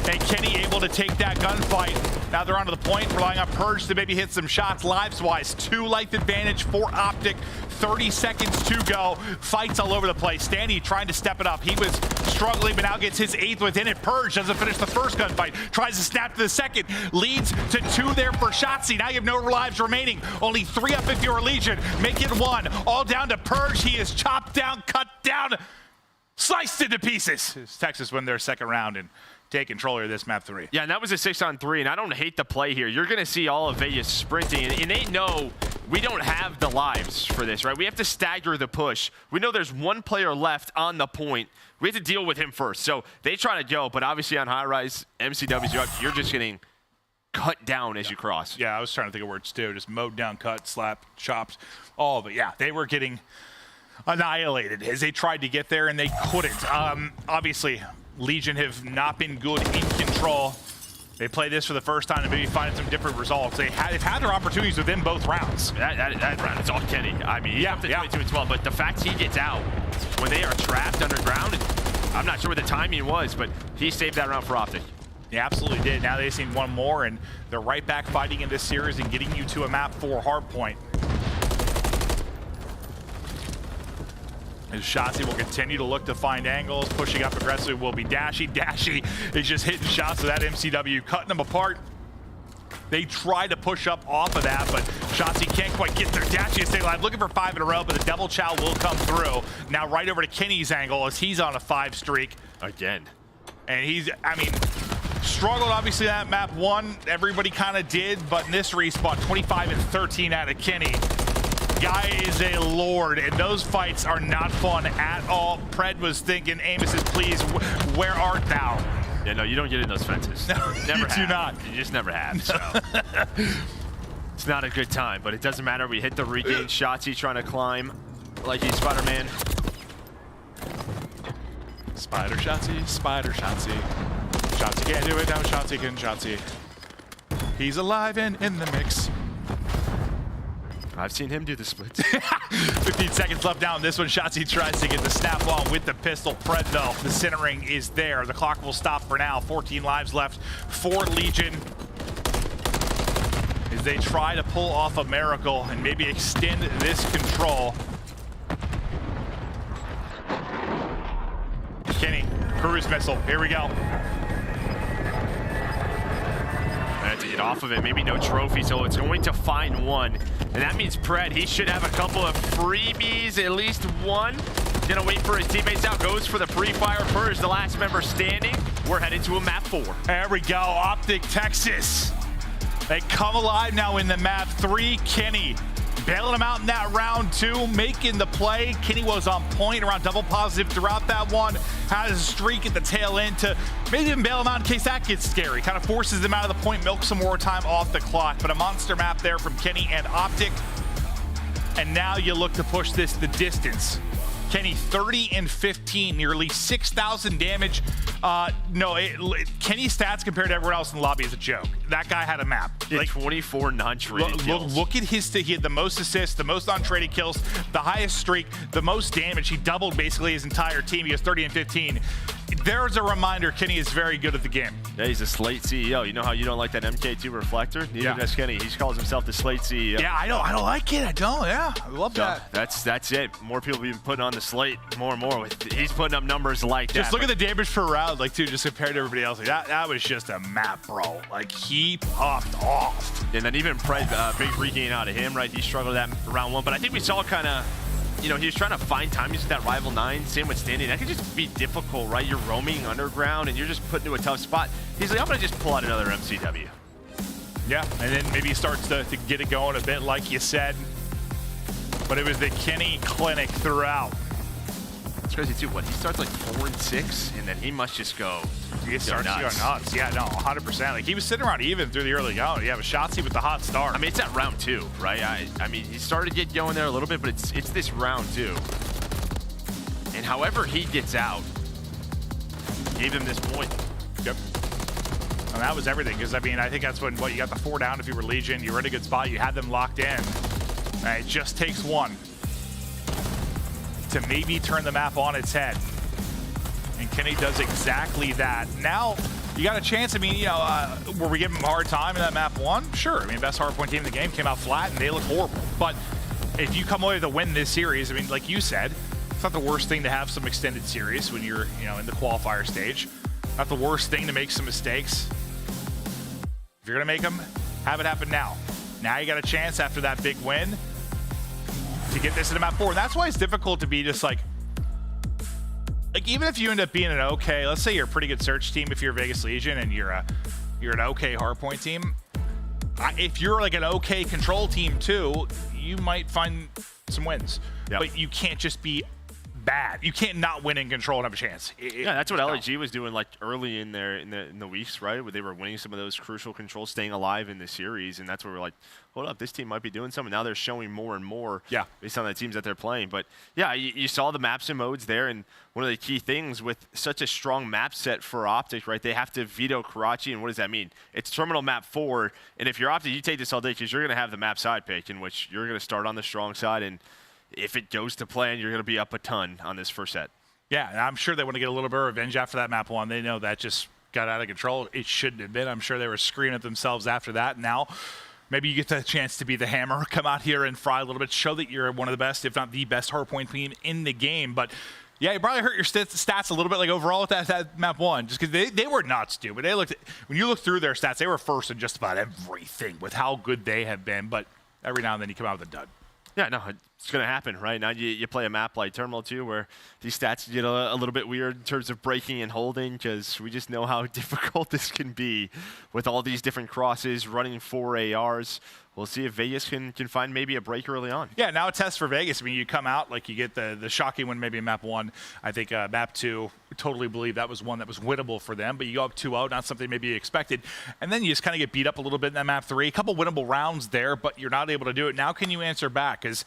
And Kenny able to take that gunfight. Now they're onto the point, relying on Purge to maybe hit some shots lives-wise. 2 life advantage for OpTic. 30 seconds to go. Fights all over the place. Standy trying to step it up. He was struggling, but now gets his 8th within it. Purge doesn't finish the first gunfight. Tries to snap to the second. Leads to 2 there for Shotzzy. Now you have no lives remaining. Only 3 up if you're Legion. Make it 1. All down to Purge. He is chopped down, cut down, sliced into pieces. Texas win their second round and take control of this map 3. Yeah, and that was a 6-on-3, and I don't hate the play here. You're going to see all of Vegas sprinting, and they know we don't have the lives for this, right? We have to stagger the push. We know there's 1 player left on the point. We have to deal with him first. So they try to go, but obviously on high rise, MCWs, you're just getting cut down as you cross. Yeah, I was trying to think of words too. Just mowed down, cut, slap, chopped, all of it. Yeah, they were getting annihilated as they tried to get there, and they couldn't. Obviously, Legion have not been good in control. They play this for the first time and maybe find some different results. They've had their opportunities within both rounds. That round, it's all Kenny. I mean, yeah, 22-12, but the fact he gets out when they are trapped underground, I'm not sure what the timing was, but he saved that round for OpTic. He absolutely did. Now they've seen 1 more, and they're right back fighting in this series and getting you to a map 4 hardpoint. As Shotzzy will continue to look to find angles, pushing up aggressively will be Dashy. Dashy is just hitting shots with that MCW, cutting them apart. They try to push up off of that, but Shotzzy can't quite get there. Dashy is staying alive, looking for 5 in a row, but the double chow will come through. Now right over to Kenny's angle as he's on a 5 streak. Again. And he's, I mean, struggled obviously at map 1. Everybody kind of did, but in this respawn, 25 and 13 out of Kenny. Guy is a lord, and those fights are not fun at all. Pred was thinking, Amos is please, where art thou? Yeah, no, you don't get in those fences. No, never you do not. You just never have, so. It's not a good time, but it doesn't matter. We hit the regain. Shotzzy trying to climb like he's Spider-Man. Spider Shotzzy, Spider Shotzzy. Shotzzy can't do it, now Shotzzy can Shotzzy. He's alive and in the mix. I've seen him do the splits. 15 seconds left now in this one. Shotzzy tries to get the snap on with the pistol. Pred, though, the centering is there. The clock will stop for now. 14 lives left for Legion as they try to pull off a miracle and maybe extend this control. Kenny, cruise missile. Here we go. Had to get off of it. Maybe no trophy, so it's going to find one. And that means Pred, he should have a couple of freebies, at least one. Gonna wait for his teammates out. Goes for the pre-fire first, the last member standing. We're headed to a map 4. There we go, OpTic Texas. They come alive now in the map 3. Kenny bailing him out in that round 2, making the play. Kenny was on point, around double positive throughout that one. Had a streak at the tail end to maybe even bail him out in case that gets scary. Kind of forces them out of the point, milk some more time off the clock. But a monster map there from Kenny and OpTic. And now you look to push this the distance. Kenny 30 and 15, nearly 6,000 damage. Kenny's stats compared to everyone else in the lobby is a joke. That guy had a map. Like 24 non-traded kills. Look at his, he had the most assists, the most non-traded kills, the highest streak, the most damage. He doubled basically his entire team. He has 30 and 15. There's a reminder, Kenny is very good at the game. Yeah, he's a Slate CEO. You know how you don't like that MK2 reflector? Neither does Kenny. He calls himself the Slate CEO. Yeah, I don't like it. I don't. Yeah, I love that. That's it. More people have been putting on the Slate more and more. He's putting up numbers like that. Just look at the damage per round, like, too, just compared to everybody else. Like, that was just a map, bro. Like, he popped off. And then even Pred, big regain out of him, right? He struggled that round 1, but I think we saw kind of, he was trying to find time using that Rival 9, same with standing. That could just be difficult, right? You're roaming underground and you're just put into a tough spot. He's like, I'm gonna just pull out another MCW. Yeah, and then maybe he starts to get it going a bit, like you said. But it was the Kenny clinic throughout. It's crazy too. He starts like 4 and 6, and then he must just go. He starts to go nuts. Yeah, no, 100%. Like, he was sitting around even through the early going. You have a Shotzzy with the hot start. I mean, it's at round 2, right? I mean, he started to get going there a little bit, but it's this round 2. And however he gets out, gave him this point. Yep. And that was everything, because I mean, I think that's when you got the 4 down if you were Legion. You were in a good spot. You had them locked in. And it just takes one to maybe turn the map on its head. And Kenny does exactly that. Now, you got a chance. I mean, were we giving him a hard time in that map 1? Sure. I mean, best hardpoint team in the game came out flat, and they look horrible. But if you come away to win this series, I mean, like you said, it's not the worst thing to have some extended series when you're, in the qualifier stage. Not the worst thing to make some mistakes. If you're gonna make them, have it happen now. Now you got a chance after that big win to get this into map 4. And that's why it's difficult to be just like even if you end up being an okay, let's say you're a pretty good search team if you're Vegas Legion and you're an okay hardpoint team. If you're like an okay control team too, you might find some wins. Yep. But you can't just be bad. You can't not win in control and have a chance. Yeah, that's what LG was doing like early in the weeks, right? Where they were winning some of those crucial controls, staying alive in the series, and that's where we're like, hold up, this team might be doing something. Now they're showing more and more based on the teams that they're playing. But yeah, you saw the maps and modes there, and one of the key things with such a strong map set for OpTic, right? They have to veto Karachi, and what does that mean? It's terminal map 4, and if you're OpTic, you take this all day because you're going to have the map side pick, in which you're going to start on the strong side, and if it goes to plan, you're going to be up a ton on this first set. Yeah, and I'm sure they want to get a little bit of revenge after that map 1. They know that just got out of control. It shouldn't have been. I'm sure they were screaming at themselves after that. Now, maybe you get the chance to be the hammer, come out here and fry a little bit, show that you're one of the best, if not the best hardpoint team in the game. But yeah, you probably hurt your stats a little bit, like overall with that map 1, just because they were nuts, dude. But when you look through their stats, they were first in just about everything with how good they have been. But every now and then you come out with a dud. Yeah, no, it's going to happen, right? Now you play a map like Terminal 2 where these stats get a little bit weird in terms of breaking and holding, because we just know how difficult this can be with all these different crosses, running 4 ARs. We'll see if Vegas can find maybe a break early on. Yeah, now a test for Vegas. I mean, you come out, like you get the shocking win maybe in map 1. I think map 2, totally believe that was one that was winnable for them, but you go up 2-0, not something maybe you expected. And then you just kind of get beat up a little bit in that map 3. A couple winnable rounds there, but you're not able to do it. Now can you answer back? Because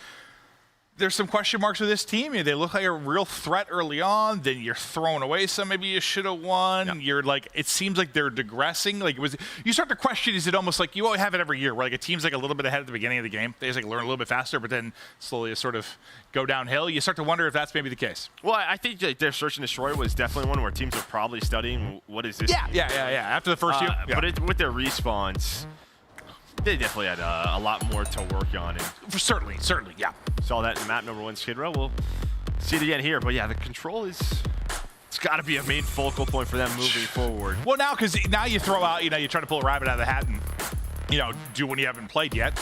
there's some question marks with this team. They look like a real threat early on. Then you're throwing away some maybe you should have won. Yeah. You're like, it seems like they're digressing. Like, you start to question, is it almost like you always have it every year where like a team's like a little bit ahead at the beginning of the game. They just like learn a little bit faster, but then slowly sort of go downhill. You start to wonder if that's maybe the case. Well, I think like, their Search and Destroy was definitely one where teams are probably studying what is this. Yeah. After the first few. Yeah. But with their respawns, they definitely had a lot more to work on. And certainly, yeah. Saw that in map number 1 Skid Row. We'll see it again here. But yeah, the control it's got to be a main focal point for them moving forward. Well, now, because now you throw out, you try to pull a rabbit out of the hat and, do when you haven't played yet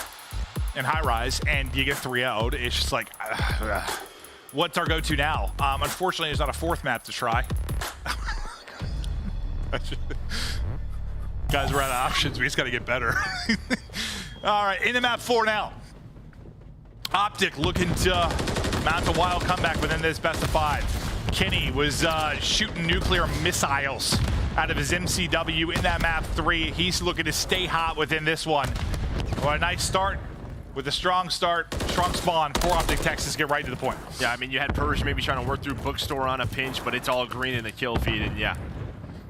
in high rise and you get 3-0'd. It's just like, what's our go-to now? Unfortunately, there's not a 4th map to try. Guys, we're out of options. We just got to get better. All right, into map 4 now. OpTic looking to mount a wild comeback within this best of 5. Kenny was shooting nuclear missiles out of his MCW in that map 3. He's looking to stay hot within this one. Well, a nice start with a strong spawn for OpTic Texas. Get right to the point. Yeah, I mean, you had Purge maybe trying to work through Bookstore on a pinch, but it's all green in the kill feed, and yeah,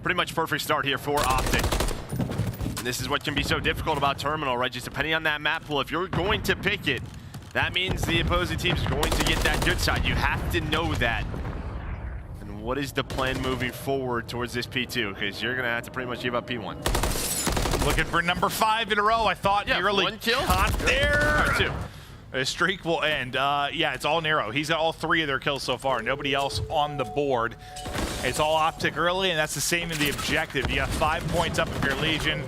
pretty much perfect start here for OpTic. And this is what can be so difficult about Terminal, right? Just depending on that map pool, if you're going to pick it, that means the opposing team's going to get that good side. You have to know that. And what is the plan moving forward towards this P2? Because you're going to have to pretty much give up P1. Looking for number 5 in a row. I thought nearly 1 kill. Hot there. 2. The streak will end. Yeah, it's all Nero. He's got all 3 of their kills so far. Nobody else on the board. It's all OpTic early, and that's the same in the objective. You have 5 points up of your Legion.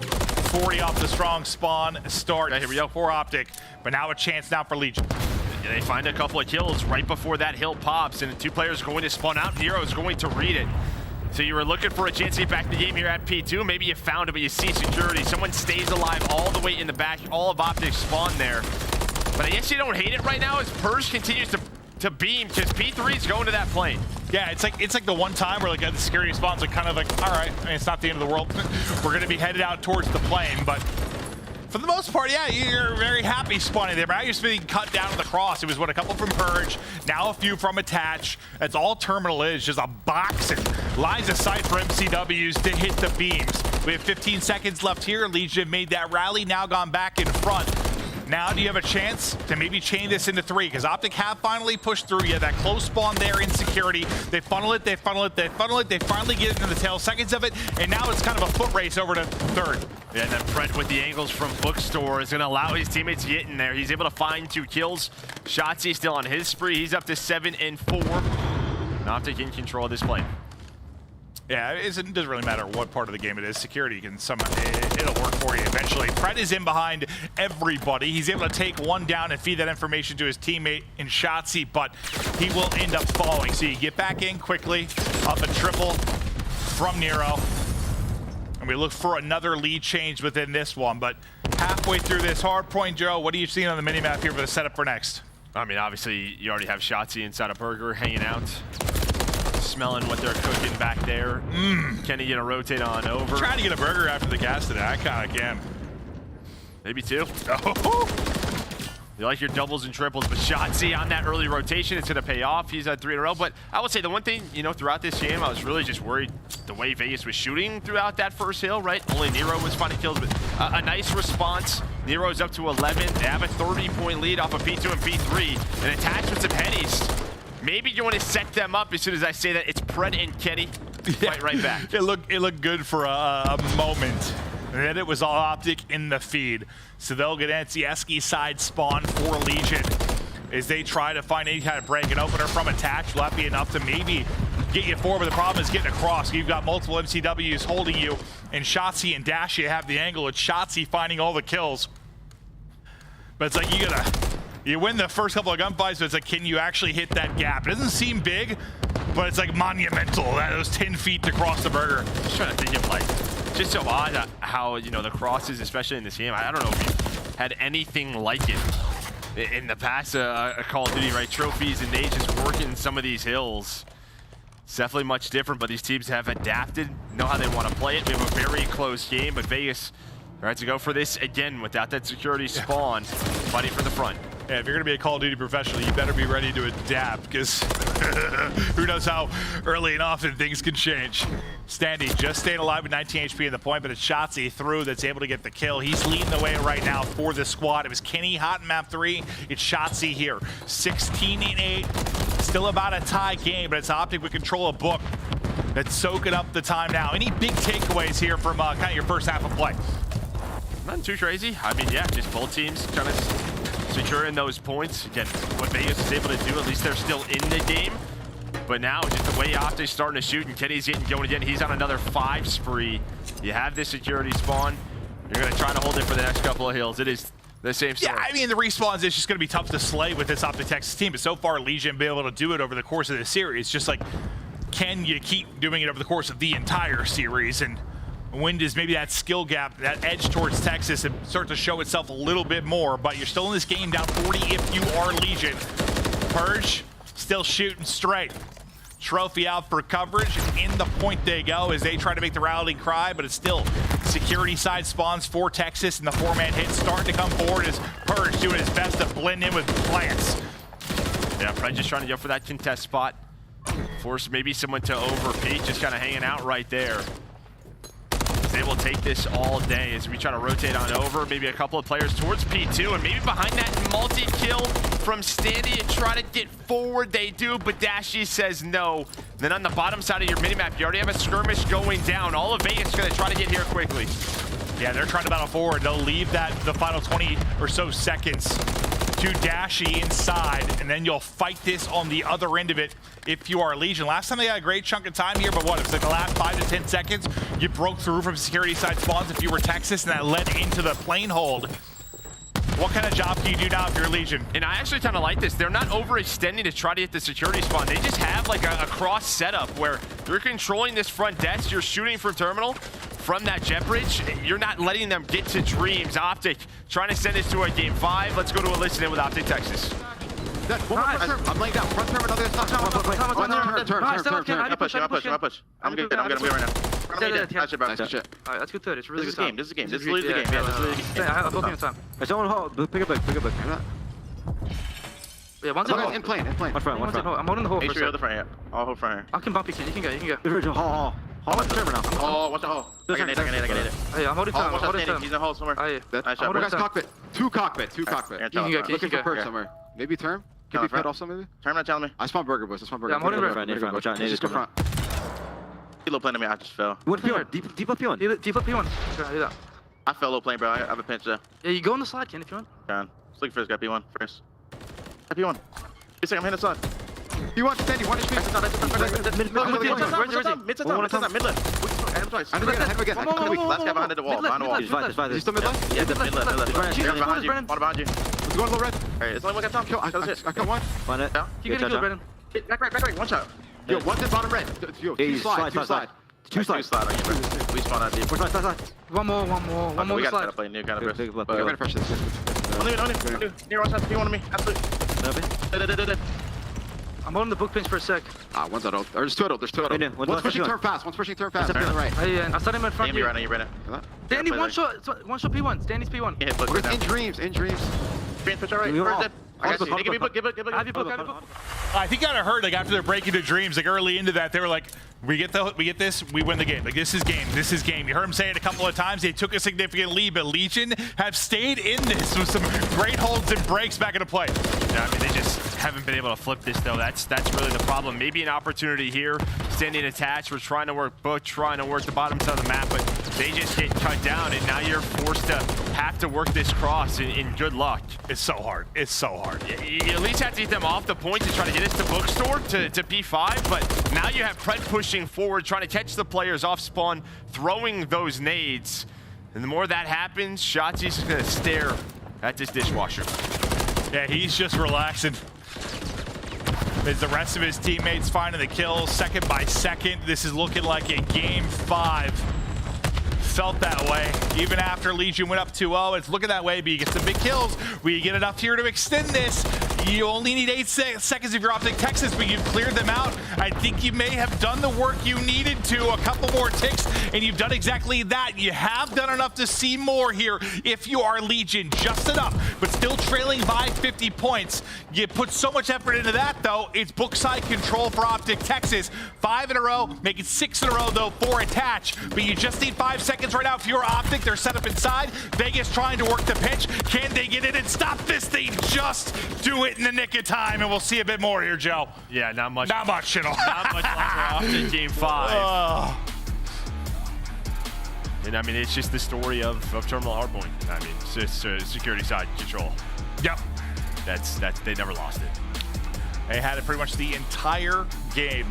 40 off the strong spawn start. Here we go for OpTic, but now a chance now for Legion. Yeah, they find a couple of kills right before that hill pops, and the 2 players are going to spawn out. Nero is going to read it. So you were looking for a chance to get back in the game here at P2. Maybe you found it, but you see security. Someone stays alive all the way in the back. All of OpTic spawn there. But I guess you don't hate it right now as Purge continues to beam because P3 is going to that plane. Yeah, it's like the one time where like the security spawns are kind of like, all right, I mean, it's not the end of the world. We're going to be headed out towards the plane, but for the most part, yeah, you're very happy spawning there. But now you're being cut down to the cross. It was a couple from Purge, now a few from Attach. That's all Terminal is, just a boxing. Lines of sight for MCWs to hit the beams. We have 15 seconds left here. Legion made that rally, now gone back in front. Now do you have a chance to maybe chain this into 3? Because OpTic have finally pushed through. You have that close spawn there in security. They funnel it, they finally get it into the tail seconds of it, and now it's kind of a foot race over to 3rd. Yeah, and then Fred with the angles from Bookstore is going to allow his teammates to get in there. He's able to find 2 kills. Shotzzy still on his spree. He's up to 7 and 4. OpTic in control of this plane. Yeah, it doesn't really matter what part of the game it is. Security can somehow, it'll work for you eventually. Fred is in behind everybody. He's able to take 1 down and feed that information to his teammate in Shotzzy, but he will end up falling. So you get back in quickly, up a triple from Nero. And we look for another lead change within this one, but halfway through this hard point, Joe, what are you seeing on the minimap here for the setup for next? I mean, obviously, you already have Shotzzy inside a burger hanging out. Smelling what they're cooking back there. Kenny gonna rotate on over. Trying to get a burger after the gas today. I kind of can. Maybe 2. Oh. You like your doubles and triples, but Shotzzy on that early rotation, it's gonna pay off. He's at 3 in a row. But I would say the one thing, throughout this game, I was really just worried the way Vegas was shooting throughout that first hill, right? Only Nero was finding kills, but a nice response. Nero's up to 11. They have a 30-point lead off of P2 and P3. And attached with some headies. Maybe you want to set them up as soon as I say that. It's Pred and Kenny. Fight right back. It looked good for a moment. And then it was all OpTic in the feed. So they'll get Antsieski's side spawn for Legion as they try to find any kind of break. An opener from Attach. Will that be enough to maybe get you forward? But the problem is getting across. You've got multiple MCWs holding you. And Shotzzy and Dashy have the angle. It's Shotzzy finding all the kills. But it's like you win the first couple of gunfights, but it's like, can you actually hit that gap? It doesn't seem big, but it's like monumental. Those 10 feet to cross the burger. Just trying to think of just so odd how, the crosses, especially in this game, I don't know if we've had anything like it in the past Call of Duty, right? Trophies and they just working some of these hills. It's definitely much different, but these teams have adapted, know how they want to play it. We have a very close game, but Vegas tries to go for this again without that security spawn, fighting for the front. Yeah, if you're going to be a Call of Duty professional, you better be ready to adapt, because who knows how early and often things can change. Standy just staying alive with 19 HP in the point, but it's Shotzzy through that's able to get the kill. He's leading the way right now for this squad. It was Kenny hot in map 3. It's Shotzzy here. 16-8. Still about a tie game, but it's OpTic with control of book. That's soaking up the time now. Any big takeaways here from kind of your first half of play? Not too crazy. I mean, yeah, just both teams trying to securing those points. Again, what Vegas is able to do, at least they're still in the game. But now, just the way OpTic's starting to shoot and Kenny's getting going again, he's on another 5 spree. You have this security spawn. You're going to try to hold it for the next couple of hills. It is the same story. Yeah, I mean, the respawns is just going to be tough to slay with this OpTic Texas team, but so far, Legion been able to do it over the course of the series. It's just like, can you keep doing it over the course of the entire series? And when does maybe that skill gap, that edge towards Texas, start to show itself a little bit more? But you're still in this game down 40 if you are Legion. Purge still shooting straight. Trophy out for coverage. In the point they go as they try to make the rallying cry, but it's still security side spawns for Texas, and the 4-man hit starting to come forward as Purge doing his best to blend in with plants. Yeah, probably just trying to go for that contest spot. Force maybe someone to overpeak, just kind of hanging out right there. They will take this all day as we try to rotate on over. Maybe a couple of players towards P2, and maybe behind that multi-kill from Standy and try to get forward. They do, but Dashy says no. Then on the bottom side of your minimap, you already have a skirmish going down. All of Vegas going to try to get here quickly. Yeah, they're trying to battle forward. They'll leave the final 20 or so seconds to Dashy inside, and then you'll fight this on the other end of it if you are Legion. Last time they had a great chunk of time here, but what, it's like the last 5 to 10 seconds, you broke through from security side spawns if you were Texas, and that led into the plane hold. What kind of job can you do now if you're Legion? And I actually kind of like this. They're not overextending to try to hit the security spawn. They just have like a cross setup where you're controlling this front desk, you're shooting from terminal, from that jet bridge, you're not letting them get to dreams. OpTic trying to send this to a game 5. Let's go to a listen in with OpTic Texas. I'm laying down. Front term, another turn. I'll push. I'm good. I'm right now. That's good. Alright, that's good third. It's really This good. is game. This is literally the game. Yeah, I have a of time. Someone hold. Pick a book. Yeah, one's in plane. One front. I'm holding the hole for a Make sure you're the front here. I'll hold front here. I can bump you, Ken. You can go. Hall. What's the turn now? Oh, what's the hole? I can hit it. Oh, yeah, I'm holding time. He's in the hole somewhere. Oh, yeah. Nice One shot. guy's cockpit. Two cockpit. You can go. Looking for perch somewhere. Maybe term? Could be fed off some maybe? Term not telling me. I spawn burger, boys. Yeah, I'm holding front. Watch out. Just go front. He low plane to me. I just fell. What P1? Deep up P1. Deep up P1. Do that. I fell low plane, bro. I have a pinch there. Yeah, you go on the slide, Ken, if you want. Let's look for this guy. P1 first. P1. Wait a second, I'm hitting the side. P1, Standy, 1 HP. Mid left. I'm again. Last guy behind the wall. Behind the wall. Is he still mid left? Yeah, mid left. Behind you. One behind you. Let's go on low red. Alright, it's only one guy down. Kill. I got one. Find it. You get a kill, Brennan. Back. One shot. Yo, one's in bottom red. Yo, two slide. Two slide. We spawn out deep. One more We got slide. to play new kind of Big left. You're gonna pressure this. Only. Near us has to be one of me. Absolutely. I'm holding the book pinch for a sec. One's adult. There's two adult. One's pushing turn fast. To the right. Hey, I started him in front of you. Right now, you ready? Danny, one shot P1. Danny's P1. Yeah, In dreams. Green push, alright. Where's it? I got you. Give me book. I have your book. I think I heard like after they're breaking the dreams, like early into that, they were like, we get this, we win the game. Like this is game. You heard him say it a couple of times. They took a significant lead, but Legion have stayed in this with some great holds and breaks back into play. Yeah, I mean, they just haven't been able to flip this though. That's really the problem. Maybe an opportunity here. Standing attached, we're trying to work both, trying to work the bottom side of the map, but they just get cut down, and now you're forced to have to work this cross. In good luck. It's so hard. You at least have to get them off the point to try to get us to bookstore to P5, but now you have Pred pushing forward, trying to catch the players off spawn, throwing those nades. And the more that happens, Shotzzy's gonna stare at this dishwasher. Yeah, he's just relaxing. As the rest of his teammates finding the kills second by second. This is looking like a game 5. Felt that way. Even after Legion went up 2-0, it's looking that way, but you get some big kills. We get enough here to extend this. You only need 8 seconds if you're OpTic Texas, but you've cleared them out. I think you may have done the work you needed to. A couple more ticks, and you've done exactly that. You have done enough to see more here if you are Legion. Just enough, but still trailing by 50 points. You put so much effort into that, though. It's bookside control for OpTic Texas. 5 in a row, make it 6 in a row, though, for attach. But you just need 5 seconds right now. If you're OpTic, they're set up inside. Vegas trying to work the pitch. Can they get in and stop this? They just do it in the nick of time, and we'll see a bit more here, Joe. Yeah, not much. Not much at all. Not much longer OpTic game 5. And I mean, it's just the story of Terminal Hardpoint. I mean, it's just security side control. Yep. That's they never lost it. They had it pretty much the entire game.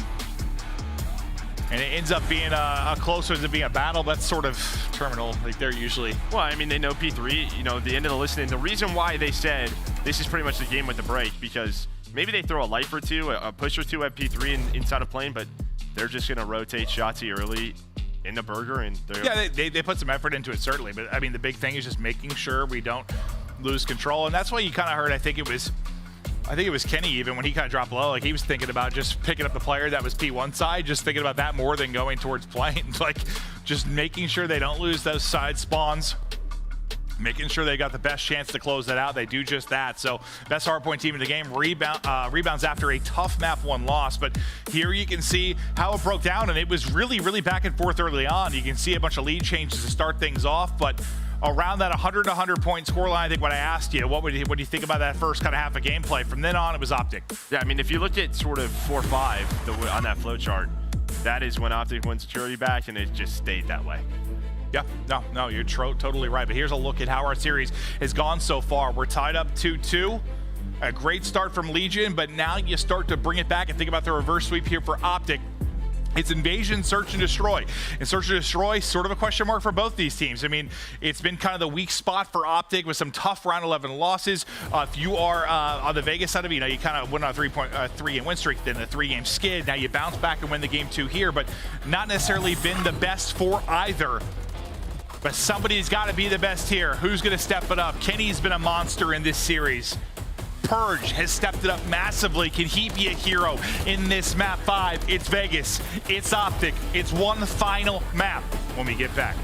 And it ends up being a closer than being a battle. That's sort of Terminal. Like, they're usually... Well, I mean, they know P3, you know, the end of the listening. The reason why they said this is pretty much the game with the break, because maybe they throw a life or two, a push or two at P3 inside a plane, but they're just going to rotate Shotzzy early in the burger. And yeah, they put some effort into it, certainly. But, I mean, the big thing is just making sure we don't lose control. And that's why you kind of heard, I think it was Kenny even when he kind of dropped low. Like, he was thinking about just picking up the player that was P1 side, just thinking about that more than going towards planes. Like, just making sure they don't lose those side spawns, making sure they got the best chance to close that out. They do just that. So best hardpoint team in the game, rebounds after a tough map 1 loss. But here you can see how it broke down, and it was really, really back and forth early on. You can see a bunch of lead changes to start things off, but around that 100 point scoreline, I think what I asked you, what do you think about that first kind of half of gameplay? From then on, it was OpTic. Yeah, I mean, if you look at sort of 4-5 on that flow chart, that is when OpTic won security back, and it just stayed that way. Yeah, no, you're totally right. But here's a look at how our series has gone so far. We're tied up 2-2. A great start from Legion, but now you start to bring it back and think about the reverse sweep here for OpTic. It's invasion, search, and destroy. And search and destroy, sort of a question mark for both these teams. I mean, it's been kind of the weak spot for OpTic with some tough round 11 losses. If you are on the Vegas side of it, you kind of went on a 3-game win streak, then a 3-game skid. Now you bounce back and win the game 2 here, but not necessarily been the best for either. But somebody's got to be the best here. Who's going to step it up? Kenny's been a monster in this series. Purge has stepped it up massively. Can he be a hero in this map 5? It's Vegas. It's OpTic. It's one final map when we get back.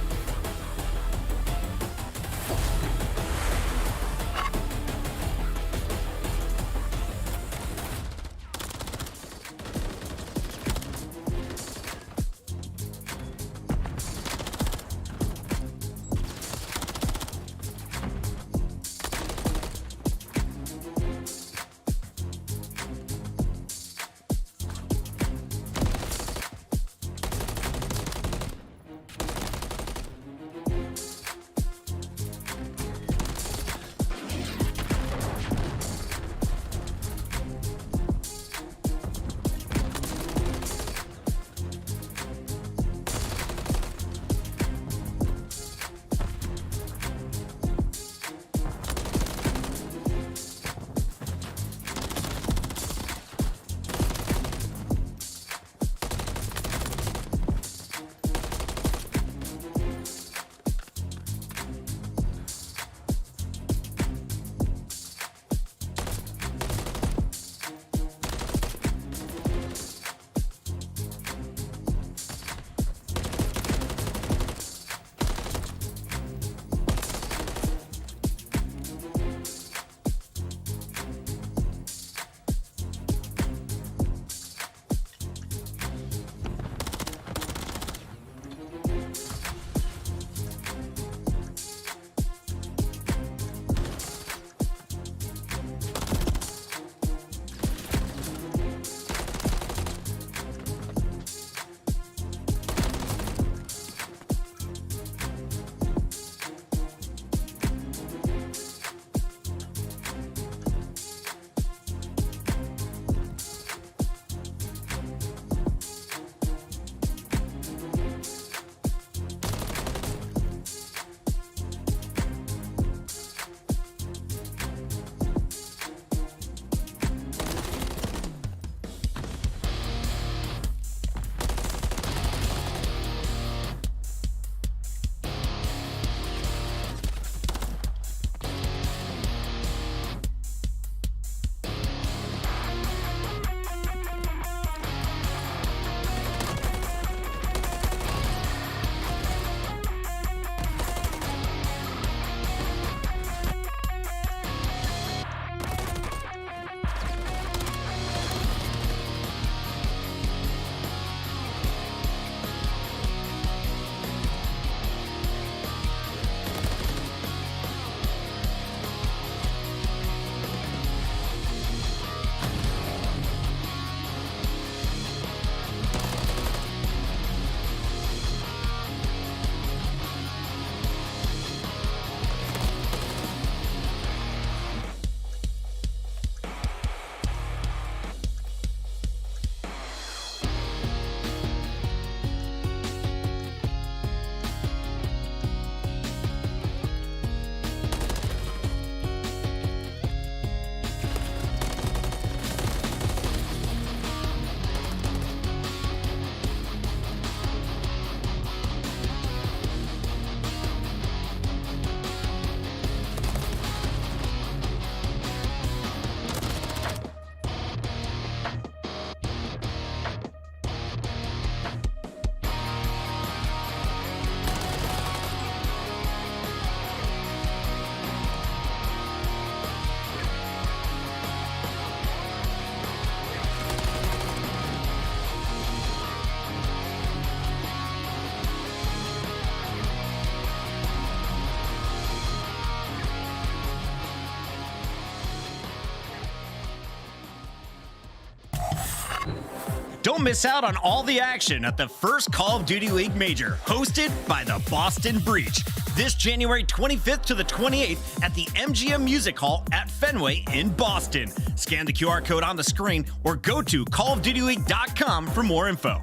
Don't miss out on all the action at the first Call of Duty League Major, hosted by the Boston Breach. This January 25th to the 28th at the MGM Music Hall at Fenway in Boston. Scan the QR code on the screen or go to callofdutyleague.com for more info.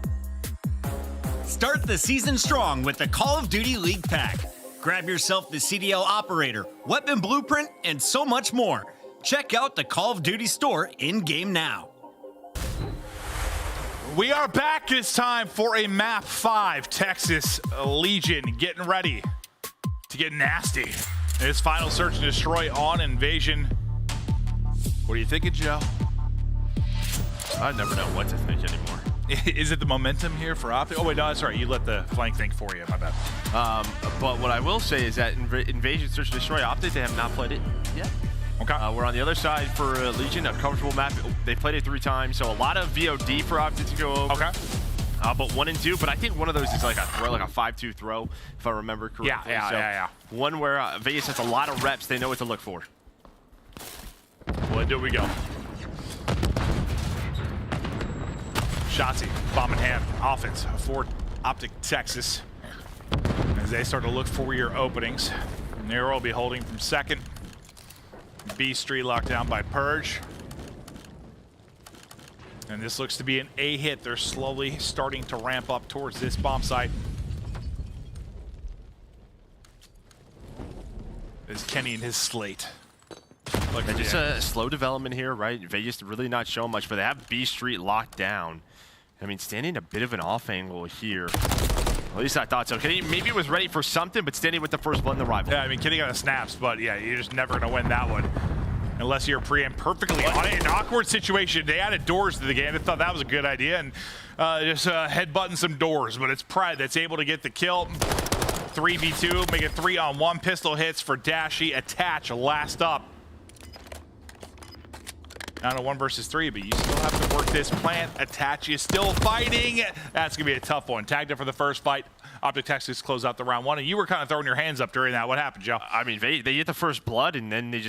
Start the season strong with the Call of Duty League Pack. Grab yourself the CDL Operator, Weapon Blueprint, and so much more. Check out the Call of Duty store in-game now. We are back. It's time for a Map 5 Texas Legion getting ready to get nasty. It's final search and destroy on Invasion. What are you thinking, Joe? I never know what to think anymore. Is it the momentum here for OpTic? Oh, wait, no, that's right. You let the flank think for you. My bad. But what I will say is that Invasion Search and Destroy OpTic, they have not played it yet. Okay. We're on the other side for Legion, a comfortable map. They played it 3 times, so a lot of VOD for OpTic to go over. Okay. But 1 and 2, but I think one of those is like a throw, like a 5-2 throw, if I remember correctly. Yeah. One where Vegas has a lot of reps, they know what to look for. Well, there we go. Shotzzy, bomb in hand, offense for OpTic Texas. As they start to look for your openings. Nero will be holding from second. B Street locked down by Purge. And this looks to be an A hit. They're slowly starting to ramp up towards this bomb site. There's Kenny and his slate. Just a slow development here, right? Vegas really not showing much, but they have B Street locked down. I mean, standing a bit of an off angle here. At least I thought so. Kenny maybe was ready for something, but standing with the first blood in the rival. Yeah, I mean, Kenny got a snaps, but yeah, you're just never going to win that one. Unless you're preempt perfectly on it. An awkward situation. They added doors to the game. They thought that was a good idea, and just headbutting some doors. But it's Pride that's able to get the kill. 3v2, make it 3-on-1 pistol hits for Dashy. Attach last up. Not a 1 versus 3, but you still have to work this plant. Attach is still fighting. That's going to be a tough one. Tagged up for the first fight. OpTic Texas closed out the round 1, and you were kind of throwing your hands up during that. What happened, Joe? I mean, they hit the first blood, and then it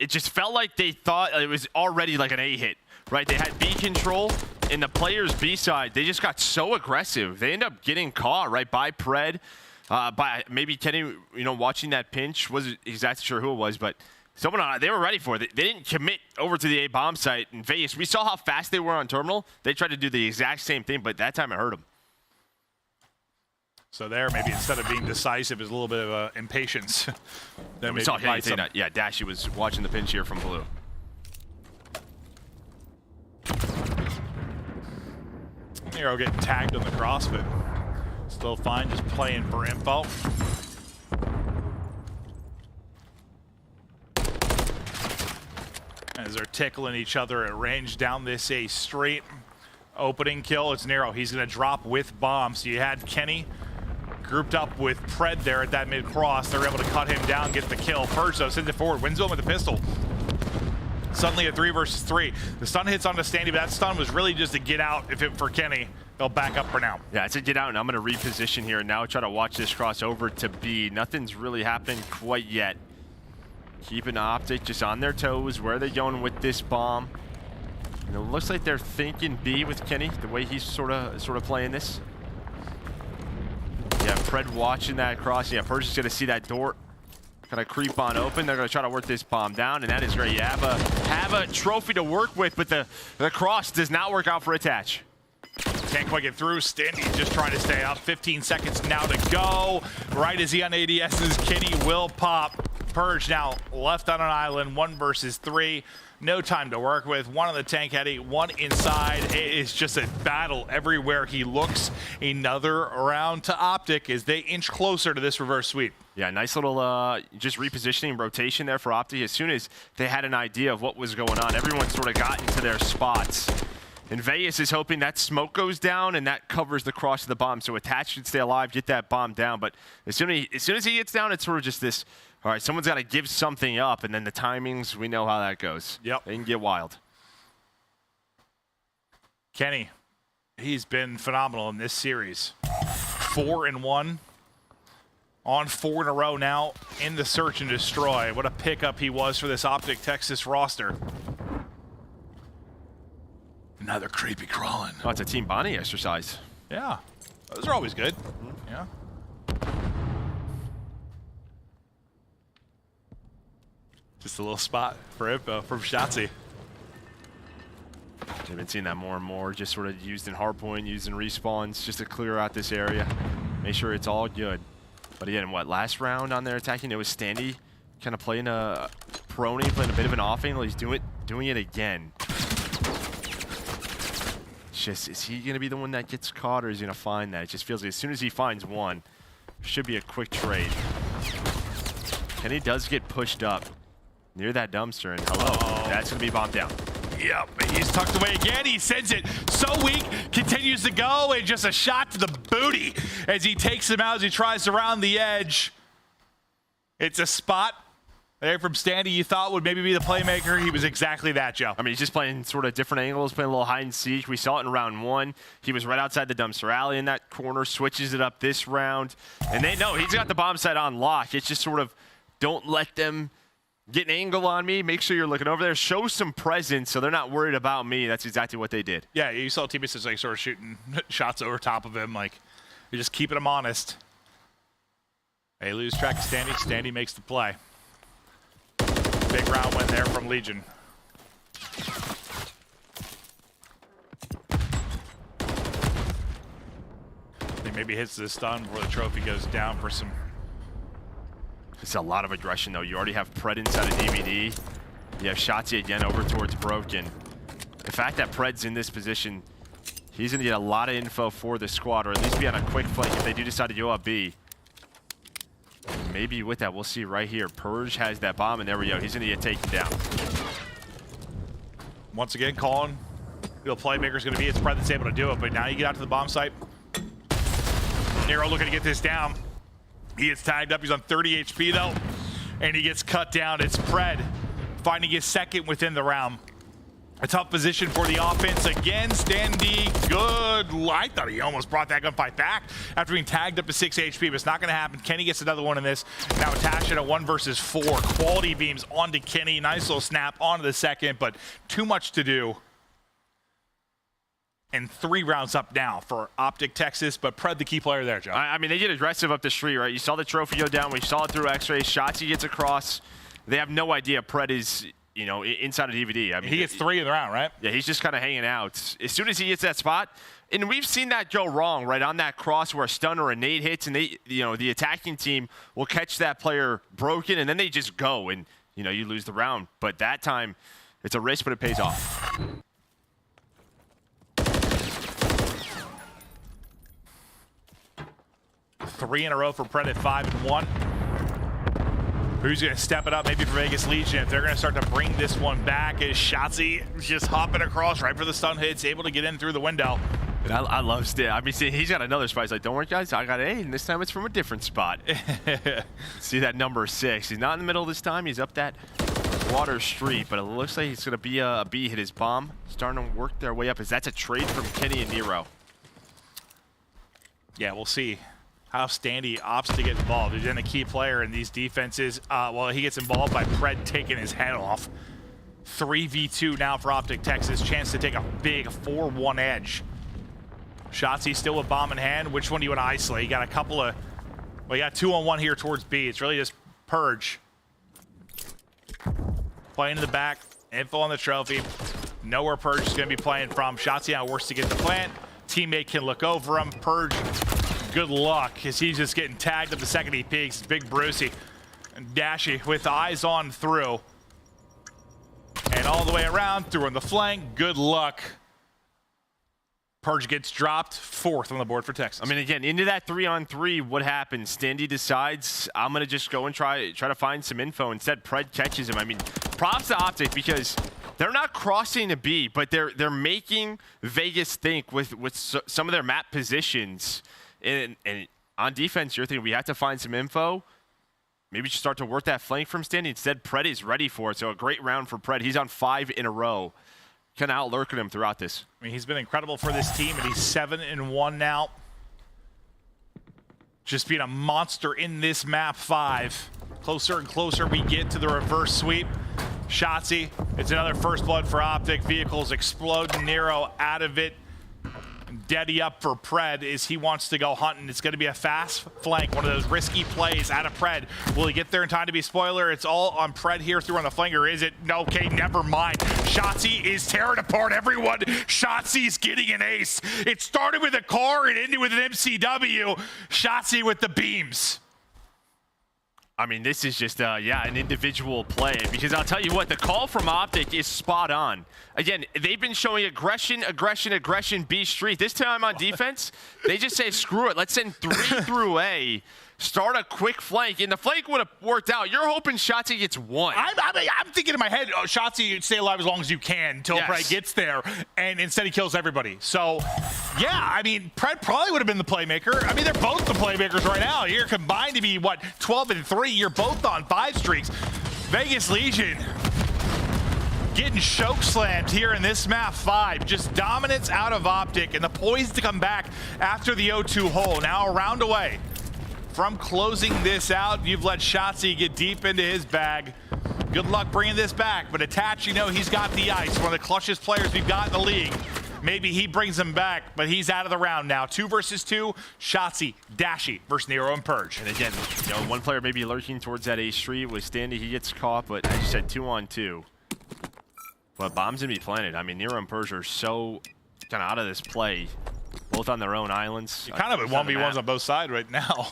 just felt like they thought it was already like an A hit, right? They had B control, and the players B side, they just got so aggressive. They end up getting caught, right, by Pred, by maybe Kenny, watching that pinch. Wasn't exactly sure who it was, but someone they were ready for it. They didn't commit over to the A bomb site in Vegas. We saw how fast they were on terminal. They tried to do the exact same thing, but that time it hurt them. So there, maybe instead of being decisive, is a little bit of impatience. Then we saw him say that. Yeah, Dashy was watching the pinch here from blue. Nero getting tagged on the cross, but still fine, just playing for info. As they're tickling each other at range down this A straight. Opening kill, it's Nero. He's going to drop with bomb. So you had Kenny grouped up with Pred there at that mid-cross. They're able to cut him down, get the kill. Purge, though, sends it forward. Wins one with the pistol. Suddenly a 3 versus 3. The stun hits onto Standy, but that stun was really just to get out for Kenny. They'll back up for now. Yeah, it's a get out, and I'm going to reposition here and now try to watch this cross over to B. Nothing's really happened quite yet. Keeping OpTic just on their toes. Where are they going with this bomb? It looks like they're thinking B with Kenny, the way he's sort of playing this. Yeah, Pred watching that cross. Yeah, Purge is going to see that door kind of creep on open. They're going to try to work this bomb down, and that is great. You have a trophy to work with, but the cross does not work out for Attach. Can't quite get through. Standy just trying to stay up. 15 seconds now to go. Right as he on ADS's, Kenny will pop. Purge now left on an island, 1 versus 3. No time to work with. 1 on the tank heady, 1 inside. It is just a battle everywhere he looks. Another round to OpTic as they inch closer to this reverse sweep. Yeah, nice little just repositioning rotation there for OpTic. As soon as they had an idea of what was going on, everyone sort of got into their spots. And Vegas is hoping that smoke goes down and that covers the cross of the bomb. So Attach should stay alive, get that bomb down. But as soon as he gets down, it's sort of just this, all right, someone's got to give something up. And then the timings, we know how that goes. Yep. They can get wild. Kenny, he's been phenomenal in this series. 4-1. On 4 in a row now in the search and destroy. What a pickup he was for this OpTic Texas roster. Another creepy crawling. Oh, it's a team bonding exercise. Yeah, those are always good. Yeah. Just a little spot for info from Shotzzy. I've been seeing that more and more, just sort of used in hardpoint, used in respawns, just to clear out this area. Make sure it's all good. But again, what, last round on their attacking, it was Standy kind of playing a prone, playing a bit of an off angle. He's doing it again. It's just, is he going to be the one that gets caught, or is he going to find that? It just feels like as soon as he finds one, should be a quick trade. Kenny does get pushed up near that dumpster, and hello, that's going to be bombed down. Yep, he's tucked away again. He sends it so weak, continues to go, and just a shot to the booty as he takes him out as he tries to round the edge. It's a spot there from Standy you thought would maybe be the playmaker. He was exactly that, Joe. I mean, he's just playing sort of different angles, playing a little hide and seek. We saw it in round 1. He was right outside the dumpster alley in that corner, switches it up this round. And they know he's got the bomb site on lock. It's just sort of, don't let them get an angle on me. Make sure you're looking over there. Show some presence so they're not worried about me. That's exactly what they did. Yeah, you saw teammates just like sort of shooting shots over top of him. Like, you're just keeping him honest. They lose track of Standy. Standy makes the play. Big round win there from Legion. He maybe hits the stun before the trophy goes down for some. It's a lot of aggression, though. You already have Pred inside of DVD. You have Shotzzy again over towards Broken. The fact that Pred's in this position, he's going to get a lot of info for the squad, or at least be on a quick flank if they do decide to go up B. Maybe with that, we'll see right here. Purge has that bomb, and there we go. He's going to get taken down. Once again, calling who the playmaker's going to be. It's Pred that's able to do it, but now you get out to the bomb site. Nero looking to get this down. He gets tagged up. He's on 30 HP, though, and he gets cut down. It's Pred finding his second within the round. A tough position for the offense. Again, Standy, good. I thought he almost brought that gunfight back after being tagged up to 6 HP, but it's not going to happen. Kenny gets another one in this. Now attaching at 1 versus 4. Quality beams onto Kenny. Nice little snap onto the second, but too much to do. And 3 rounds up now for OpTic Texas, but Pred the key player there, Joe. I mean, they get aggressive up the street, right? You saw the trophy go down. We saw it through X-rays. Shotzzy gets across. They have no idea Pred is, you know, inside of DVD. I mean, he gets 3 in the round, right? Yeah, he's just kind of hanging out. As soon as he gets that spot, and we've seen that go wrong, right? On that cross where a stun or a nade hits, and they, you know, the attacking team will catch that player broken, and then they just go, and, you know, you lose the round. But that time, it's a risk, but it pays off. Three in a row for Pred at 5-1. Who's going to step it up maybe for Vegas Legion? If they're going to start to bring this one back, is Shotzzy just hopping across right for the stun hits, able to get in through the window. And I love Stan. I mean, see, he's got another spot. He's like, don't worry, guys, I got 8, and this time it's from a different spot. See that number 6. He's not in the middle this time. He's up that water street, but it looks like he's going to be a B hit his bomb. Starting to work their way up, as that's a trade from Kenny and Nero. Yeah, we'll see how Standy opts to get involved. He's been a key player in these defenses. Well, he gets involved by Pred taking his head off. 3v2 now for OpTic Texas. Chance to take a big 4-1 edge. Shotzzy still with bomb in hand. Which one do you want to isolate? You got a couple of, well, you got 2-on-1 here towards B. It's really just Purge. Playing in the back. Info on the trophy. Know where Purge is going to be playing from. Shotzzy now works to get the plant. Teammate can look over him. Purge, good luck, as he's just getting tagged up the second he peeks. Big Brucey. And Dashy with eyes on through. And all the way around, through on the flank. Good luck. Purge gets dropped. 4th on the board for Texas. I mean, again, into that 3-on-3, what happens? Standy decides, I'm going to just go and try to find some info. Instead, Pred catches him. I mean, props to OpTic, because they're not crossing to B, but they're making Vegas think with some of their map positions. And on defense, you're thinking we have to find some info. Maybe just start to work that flank from Standy. Instead, Pred is ready for it. So a great round for Pred. He's on 5 in a row. Kind of out-lurking him throughout this. I mean, he's been incredible for this team, and he's 7-1 now. Just being a monster in this map 5. Closer and closer we get to the reverse sweep. Shotzzy, it's another first blood for OpTic. Vehicles explode. Nero out of it. Daddy up for Pred as he wants to go hunting. It's going to be a fast flank, one of those risky plays out of Pred. Will he get there in time to be spoiler? It's all on Pred here through on the flank, or is it? No, okay, never mind. Shotzzy is tearing apart everyone. Shotzzy's getting an ace. It started with a car and ended with an MCW. Shotzzy with the beams. I mean, this is just, yeah, an individual play, because I'll tell you what, the call from OpTic is spot on. Again, they've been showing aggression, B street. This time on defense, they just say, screw it, let's send 3 through A, start a quick flank, and the flank would have worked out. You're hoping Shotzzy gets 1. I'm thinking in my head, oh, Shotzzy, stay alive as long as you can until Pred gets there, and instead he kills everybody. So, yeah, I mean, Pred probably would have been the playmaker. I mean, they're both the playmakers right now. You're combined to be, what, 12 and 3. You're both on 5 streaks. Vegas Legion getting choke slammed here in this map 5. Just dominance out of OpTic, and the poise to come back after the 0-2 hole. Now a round away from closing this out. You've let Shotzzy get deep into his bag. Good luck bringing this back, but Attach, you know, he's got the ice. One of the clutchest players we've got in the league. Maybe he brings him back, but he's out of the round now. 2 versus 2, Shotzzy, Dashy versus Nero and Purge. And again, you know, one player maybe lurking towards that A street with Standy. He gets caught, but as you said, 2-on-2. But bombs gonna be planted. I mean, Nero and Purge are so kind of out of this play, both on their own islands. You're kind of at 1v1s on both sides right now.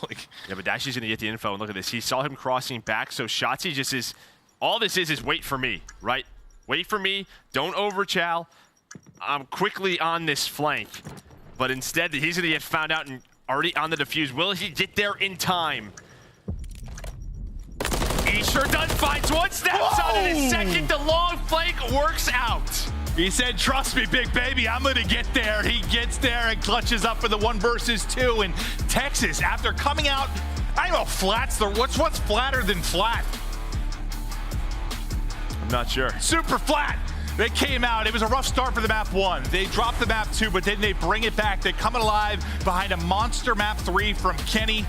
Yeah, but Dashy's gonna get the info, and look at this. He saw him crossing back, so Shotzzy just is, all this is wait for me, right? Wait for me, don't overchow. I'm quickly on this flank, but instead he's gonna get found out and already on the defuse. Will he get there in time? He sure does. Finds one, snaps on it in second. The long flank works out. He said, trust me, big baby, I'm gonna get there. He gets there and clutches up for the 1 versus 2. And Texas, after coming out, I don't know, flat's what's flatter than flat? I'm not sure. Super flat. They came out. It was a rough start for the map 1. They dropped the map 2, but then they bring it back. They come alive behind a monster map 3 from Kenny.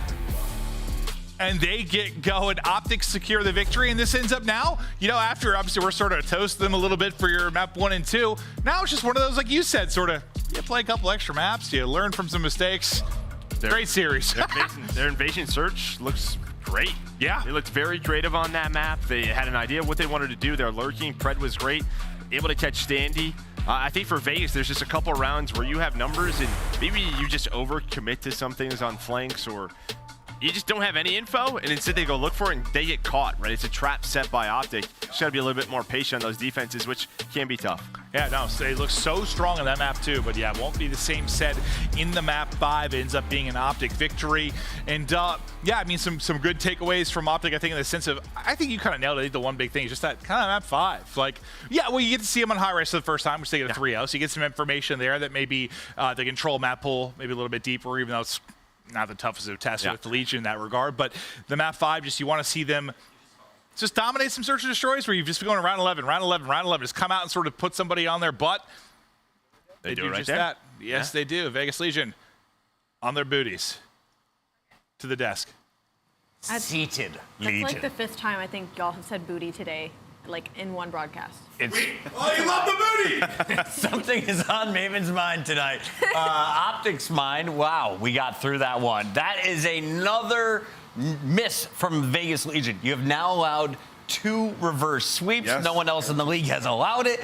And they get going. OpTic secure the victory, and this ends up now, you know, after obviously we're sort of toast them a little bit for your map 1 and 2. Now it's just one of those, like you said, sort of, you play a couple extra maps, you learn from some mistakes. Great series. Their invasion search looks great. Yeah. They looked very creative on that map. They had an idea of what they wanted to do. They're lurking. Pred was great, able to catch Standy. I think for Vegas, there's just a couple rounds where you have numbers and maybe you just overcommit to some things on flanks, or you just don't have any info, and instead they go look for it and they get caught, right? It's a trap set by OpTic. Just gotta be a little bit more patient on those defenses, which can be tough. Yeah, no, so they look so strong on that map too, but yeah, it won't be the same set in the map 5. It ends up being an OpTic victory. And yeah, I mean, some good takeaways from OpTic, I think, in the sense of, I think you kind of nailed it. I think the one big thing is just that kind of map 5. Like, yeah, well, you get to see them on high res for the first time, which they get a 3-0, so you get some information there that maybe they control map pool maybe a little bit deeper, even though it's not the toughest of tests with the Legion in that regard. But the map 5, just you want to see them just dominate some search and destroys where you've just been going round 11, just come out and sort of put somebody on their butt. They do it right just there. That. Yes, they do. Vegas Legion on their booties to the desk. Seated Legion. That's like the 5th time I think y'all have said booty today, like in one broadcast. Oh, you love the booty! Something is on Maven's mind tonight. OpTic's mind, wow, we got through that one. That is another miss from Vegas Legion. You have now allowed 2 reverse sweeps. Yes. No one else in the league has allowed it.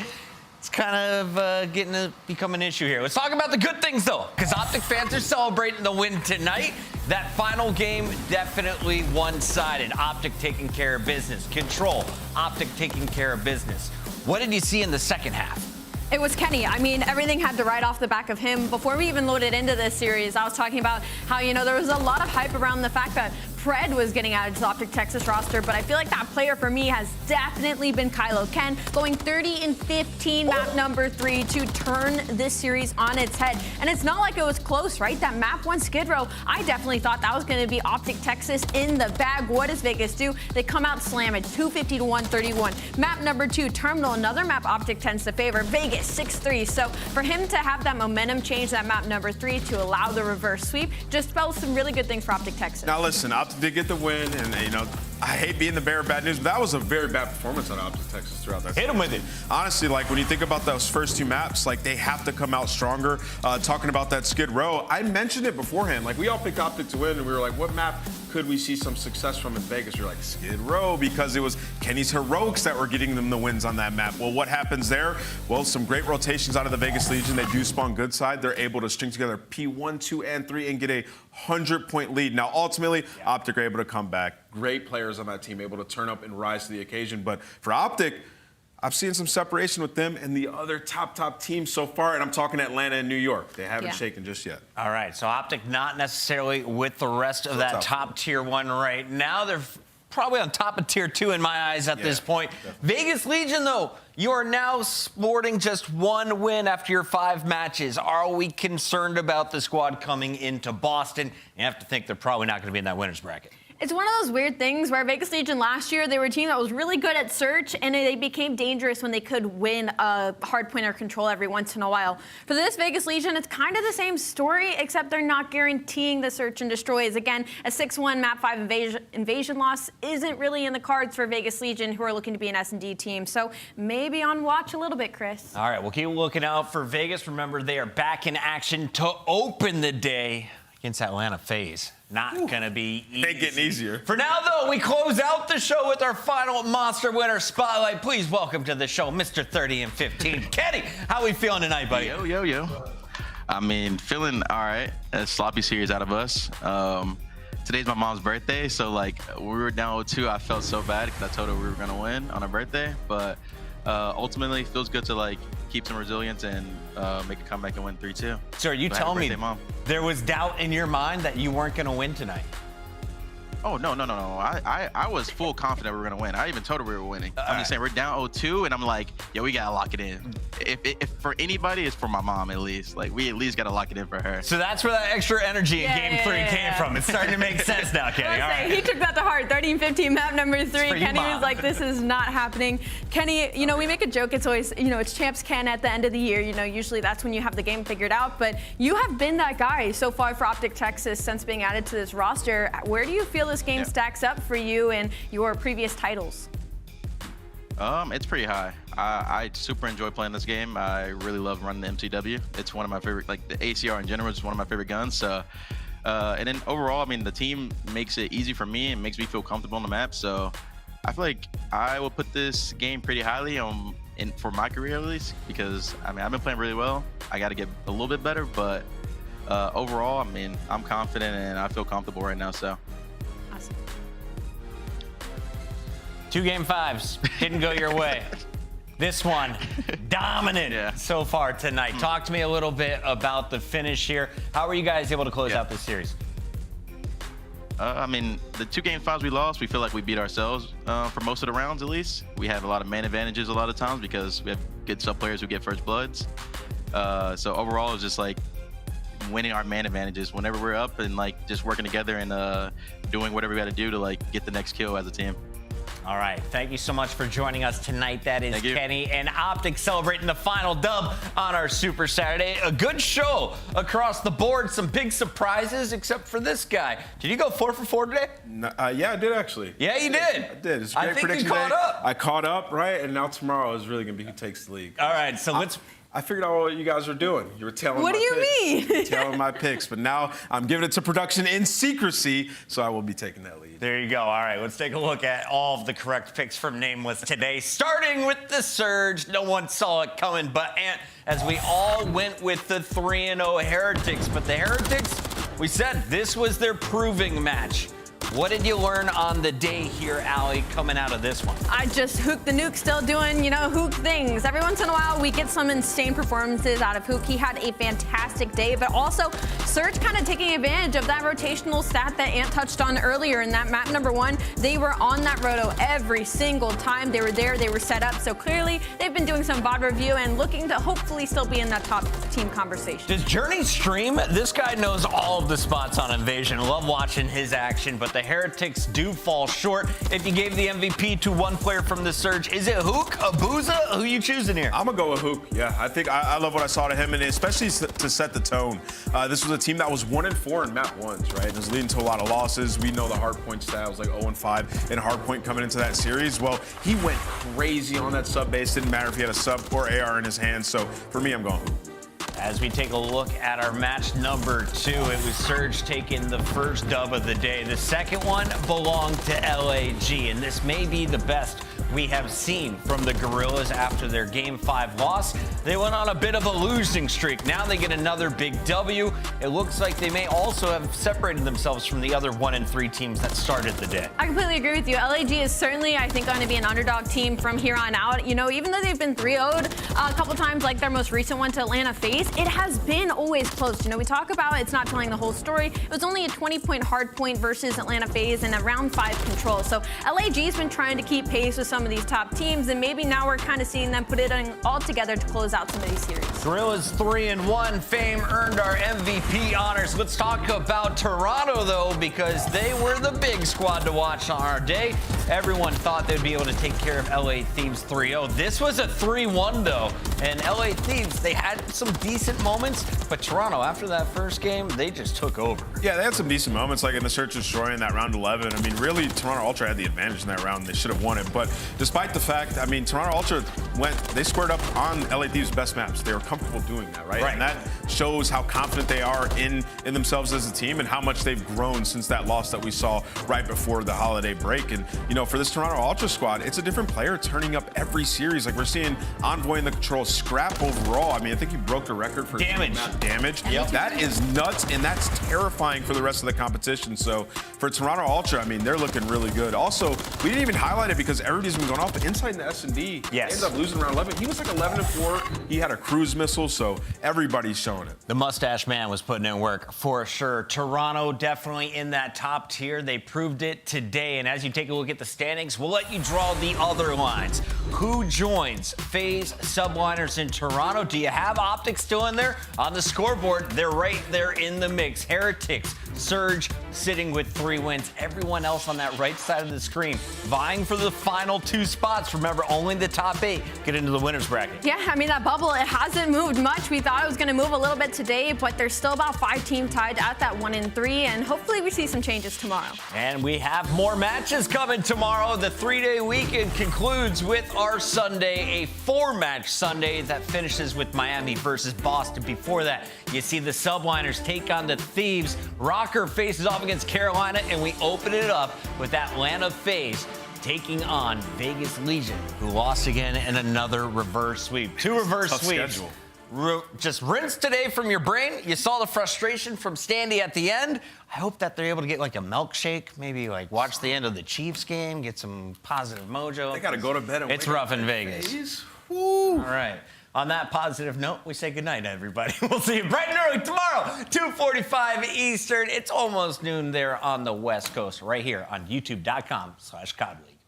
It's kind of getting to become an issue here. Let's talk about the good things, though, because OpTic fans are celebrating the win tonight. That final game, definitely one-sided. OpTic taking care of business. Control, OpTic taking care of business. What did you see in the second half? It was Kenny. I mean, everything had to ride off the back of him. Before we even loaded into this series, I was talking about how, you know, there was a lot of hype around the fact that Pred was getting added to the OpTic Texas roster, but I feel like that player for me has definitely been Kylo Ken, going 30 and 15, map number 3, to turn this series on its head. And it's not like it was close, right? That map 1 Skid Row, I definitely thought that was going to be OpTic Texas in the bag. What does Vegas do? They come out, slam it, 250 to 131. Map number 2, Terminal, another map OpTic tends to favor, Vegas 6-3. So for him to have that momentum change, that map number 3, to allow the reverse sweep, just spells some really good things for OpTic Texas. Now listen, OpTic did get the win, and you know, I hate being the bearer of bad news, but that was a very bad performance on OpTic Texas throughout that. Hit him with it. Honestly, like when you think about those first 2 maps, like they have to come out stronger. Talking about that Skid Row, I mentioned it beforehand. Like we all picked OpTic to win, and we were like, what map could we see some success from in Vegas? We were like, Skid Row, because it was Kenny's Heroics that were getting them the wins on that map. Well, what happens there? Well, some great rotations out of the Vegas Legion. They do spawn good side. They're able to string together P1, 2, and 3 and get a 100-point lead. Now, ultimately, OpTic are able to come back. Great players on that team able to turn up and rise to the occasion. But for OpTic, I've seen some separation with them and the other top teams so far, and I'm talking Atlanta and New York. They haven't shaken just yet. All right, so OpTic not necessarily with the rest of that top tier 1 right now. They're probably on top of tier 2 in my eyes at this point. Definitely. Vegas Legion, though, you are now sporting just 1 win after your 5 matches. Are we concerned about the squad coming into Boston? You have to think they're probably not going to be in that winner's bracket. It's one of those weird things where Vegas Legion last year, they were a team that was really good at search, and they became dangerous when they could win a hard point or control every once in a while. For this Vegas Legion, it's kind of the same story, except they're not guaranteeing the search and destroys. Again, a 6-1 map 5 invasion loss isn't really in the cards for Vegas Legion, who are looking to be an S&D team. So maybe on watch a little bit, Chris. All right, we'll keep looking out for Vegas. Remember, they are back in action to open the day against Atlanta FaZe. Not going to be easy. Ain't getting easier. For now, though, we close out the show with our final Monster Winner Spotlight. Please welcome to the show, Mr. 30 and 15. Kenny, how we feeling tonight, buddy? Yo. I mean, feeling all right. A sloppy series out of us. Today's my mom's birthday, so like we were down 0-2. I felt so bad because I told her we were going to win on her birthday. But ultimately, it feels good to like keep some resilience and make a comeback and win 3-2. So are you telling me there was doubt in your mind that you weren't going to win tonight? Oh, no. I was full confident we were going to win. I even told her we were winning. I'm just saying we're down 0-2, and I'm like, yo, we got to lock it in. If for anybody, it's for my mom at least. Like, we at least got to lock it in for her. So that's where that extra energy in Game 3 came from. It's starting to make sense now, Kenny. All right. He took that to heart. 30 and 15, map number 3. Kenny was like, this is not happening. Kenny, you know, we make a joke. It's always, you know, it's champs can at the end of the year. You know, usually that's when you have the game figured out. But you have been that guy so far for OpTic Texas since being added to this roster. Where do you feel this game stacks up for you and your previous titles? It's pretty high. I super enjoy playing this game. I really love running the MCW. It's one of my favorite, like the ACR in general is one of my favorite guns. So, and then overall, I mean, the team makes it easy for me and makes me feel comfortable on the map. So I feel like I will put this game pretty highly for my career at least, because I mean, I've been playing really well. I got to get a little bit better, but overall, I mean, I'm confident and I feel comfortable right now. So. 2 Game 5s didn't go your way. This one, dominant so far tonight. Talk to me a little bit about the finish here. How were you guys able to close out this series? I mean, the 2 Game 5s we lost, we feel like we beat ourselves for most of the rounds at least. We have a lot of man advantages a lot of times because we have good sub players who get first bloods. So overall, it's just like winning our man advantages whenever we're up and like just working together and doing whatever we got to do to like get the next kill as a team. All right, thank you so much for joining us tonight. That is Kenny and OpTic celebrating the final dub on our Super Saturday. A good show across the board. Some big surprises, except for this guy. Did you go 4 for 4 today? No, yeah, I did actually. Yeah, you did. I did. It's a great prediction you caught day. up. I caught up, right? And now tomorrow is really going to be who takes the league. All right, so let's... I figured out what you guys were doing. You were telling what my do you picks. mean? Telling my picks, but now I'm giving it to production in secrecy, so I will be taking that lead. There you go. All right, let's take a look at all of the correct picks from Nameless today. Starting with the Surge. No one saw it coming but Ant, as we all went with the 3-0 Heretics. But the Heretics, we said this was their proving match. What did you learn on the day here, Allie, coming out of this one? I just Huke the Nuke still doing, you know, Huke things. Every once in a while, we get some insane performances out of Huke. He had a fantastic day, but also Surge kind of taking advantage of that rotational stat that Ant touched on earlier in that map number 1. They were on that roto every single time they were there. They were set up. So clearly, they've been doing some VOD review and looking to hopefully still be in that top team conversation. Does Journey stream? This guy knows all of the spots on Invasion. I love watching his action, but the Heretics do fall short. If you gave the MVP to one player from the Surge, is it Huke, Abuzah? Who you choosing here? I'm gonna go with Huke. Yeah, I think I love what I saw to him, and especially to set the tone. This was a team that was 1-4 in map ones, right? It was leading to a lot of losses. We know the hardpoint stat was like 0-5 in hardpoint coming into that series. Well, he went crazy on that sub base. Didn't matter if he had a sub or AR in his hand. So for me, I'm going Huke. As we take a look at our match number 2, it was Surge taking the first dub of the day. The second one belonged to LAG, and this may be the best we have seen from the Guerrillas after their Game 5 loss. They went on a bit of a losing streak. Now they get another big W. It looks like they may also have separated themselves from the other 1-3 teams that started the day. I completely agree with you. LAG is certainly, I think, going to be an underdog team from here on out. You know, even though they've been 3-0'd a couple times, like their most recent one to Atlanta FaZe, it has been always close. You know, we talk about it's not telling the whole story. It was only a 20-point hard point versus Atlanta FaZe and a round 5 control. So LAG's been trying to keep pace with some of these top teams, and maybe now we're kind of seeing them put it all together to close out some of these series. Guerrillas 3-1. Fame earned our MVP honors. Let's talk about Toronto, though, because they were the big squad to watch on our day. Everyone thought they'd be able to take care of LA Thieves 3-0. This was a 3-1, though, and LA Thieves, they had some decent moments, but Toronto, after that first game, they just took over. Yeah, they had some decent moments, like in the Search and Destroy in that round 11. I mean, really, Toronto Ultra had the advantage in that round. They should have won it, but despite the fact, I mean, Toronto Ultra they squared up on LA Thieves' best maps. They were comfortable doing that, right? And that shows how confident they are in themselves as a team and how much they've grown since that loss that we saw right before the holiday break. And, you know, for this Toronto Ultra squad, it's a different player turning up every series. Like, we're seeing Envoy in the control scrap overall. I mean, I think he broke the record for damage. Yep. That is nuts, and that's terrifying for the rest of the competition. So for Toronto Ultra, I mean, they're looking really good. Also, we didn't even highlight it because everybody's been going off, but inside in the S&D, ended up losing round 11. He was like 11-4. He had a cruise missile, so everybody's showing it. The mustache man was putting in work for sure. Toronto definitely in that top tier. They proved it today. And as you take a look at the standings, we'll let you draw the other lines. Who joins FaZe, Subliners in Toronto? Do you have OpTic still in there? On the scoreboard, they're right there in the mix. Heretics, Surge sitting with 3 wins. Everyone else on that right side of the screen vying for the final 2 spots. Remember, only the top 8 get into the winner's bracket. Yeah, I mean, that bubble, it hasn't moved much. We thought it was going to move a little bit today, but there's still about 5 teams tied at that 1-3, and hopefully we see some changes tomorrow. And we have more matches coming tomorrow. The 3-day weekend concludes with our Sunday, a 4-match Sunday that finishes with Miami versus Boston. Before that, you see the Subliners take on the Thieves. Røkkr faces off against Carolina, and we open it up with Atlanta FaZe taking on Vegas Legion, who lost again in another reverse sweep. 2 reverse sweeps. Just rinse today from your brain. You saw the frustration from Standy at the end. I hope that they're able to get like a milkshake, maybe like watch the end of the Chiefs game, get some positive mojo. They got to go to bed. And it's rough in Vegas. All right. On that positive note, we say goodnight, everybody. We'll see you bright and early tomorrow, 2:45 Eastern. It's almost noon there on the West Coast, right here on youtube.com/COD League.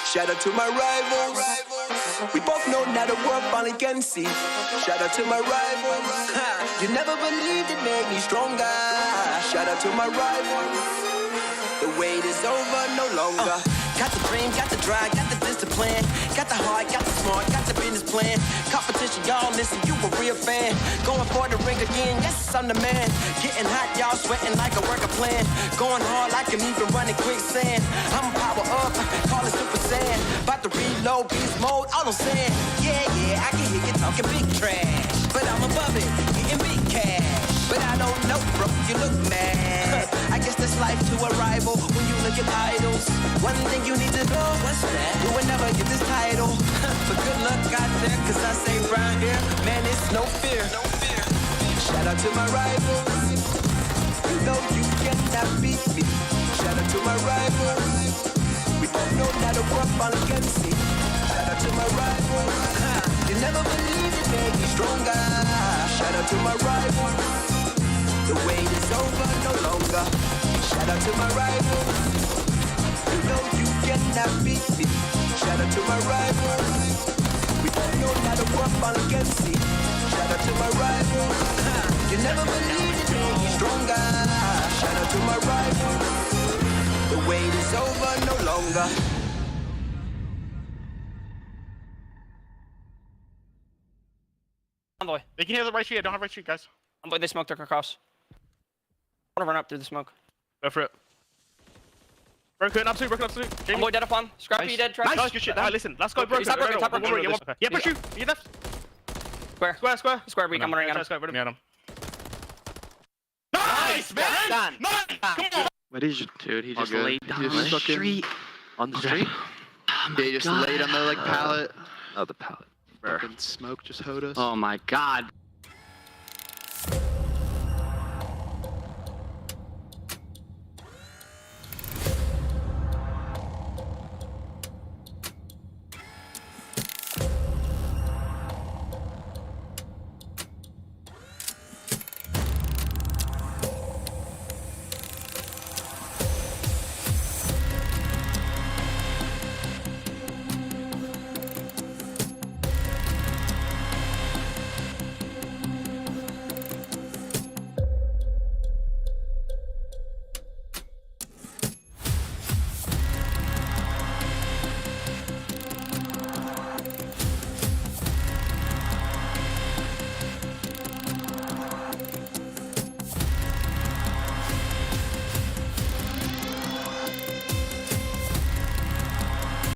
Shout out to my rivals. We both know now the world finally can see. Shout out to my rivals. You never believed it made me stronger. Shout out to my rivals. The wait is over, no longer. Got the dream, got the drive, got the discipline. Got the heart, got the smart, got the business plan. Competition, y'all listen, you a real fan. Going for the ring again, yes, I'm the man. Getting hot, y'all sweating like a worker plan. Going hard like I'm even running quicksand. I'm power up, call it Super Saiyan. About to reload, beast mode, all I'm saying. Yeah, I can hear you talking big trash. But I'm above it, getting big cash. But I don't know, bro, you look mad. I guess that's life to a rival when you look at idols. One thing you need to know, what's that? You will never get this title. But good luck out there, cause I say round here, man, it's no fear. No fear. Shout out to my rivals. You know you cannot beat me. Shout out to my rivals. We both know now the world finally can see. Shout out to my rivals. You never believed it made me stronger. Shout out to my rivals. The wait is over, no longer. Shout out to my rivals. You know you cannot beat me. Shout out to my rivals. We both know now the world finally can see. Shout out to my rivals. You never believed it made me stronger. Shout out to my rivals. They can hear the right street. I don't have right street, guys. They smoked across. I want to run up through the smoke. Go for it. Broken up two. I'm boy dead up on. Scrappy dead. Nice. Good shit. Listen, let's go broken. He's top broken. Yeah, push you. You left. Square weak. I'm running at him. Nice, man! Nice! Come on! What is it, dude? He just laid down on the street. On the street? Oh they just laid on the pallet. Oh, the pallet. Fucking smoke just hoed us. Oh my god.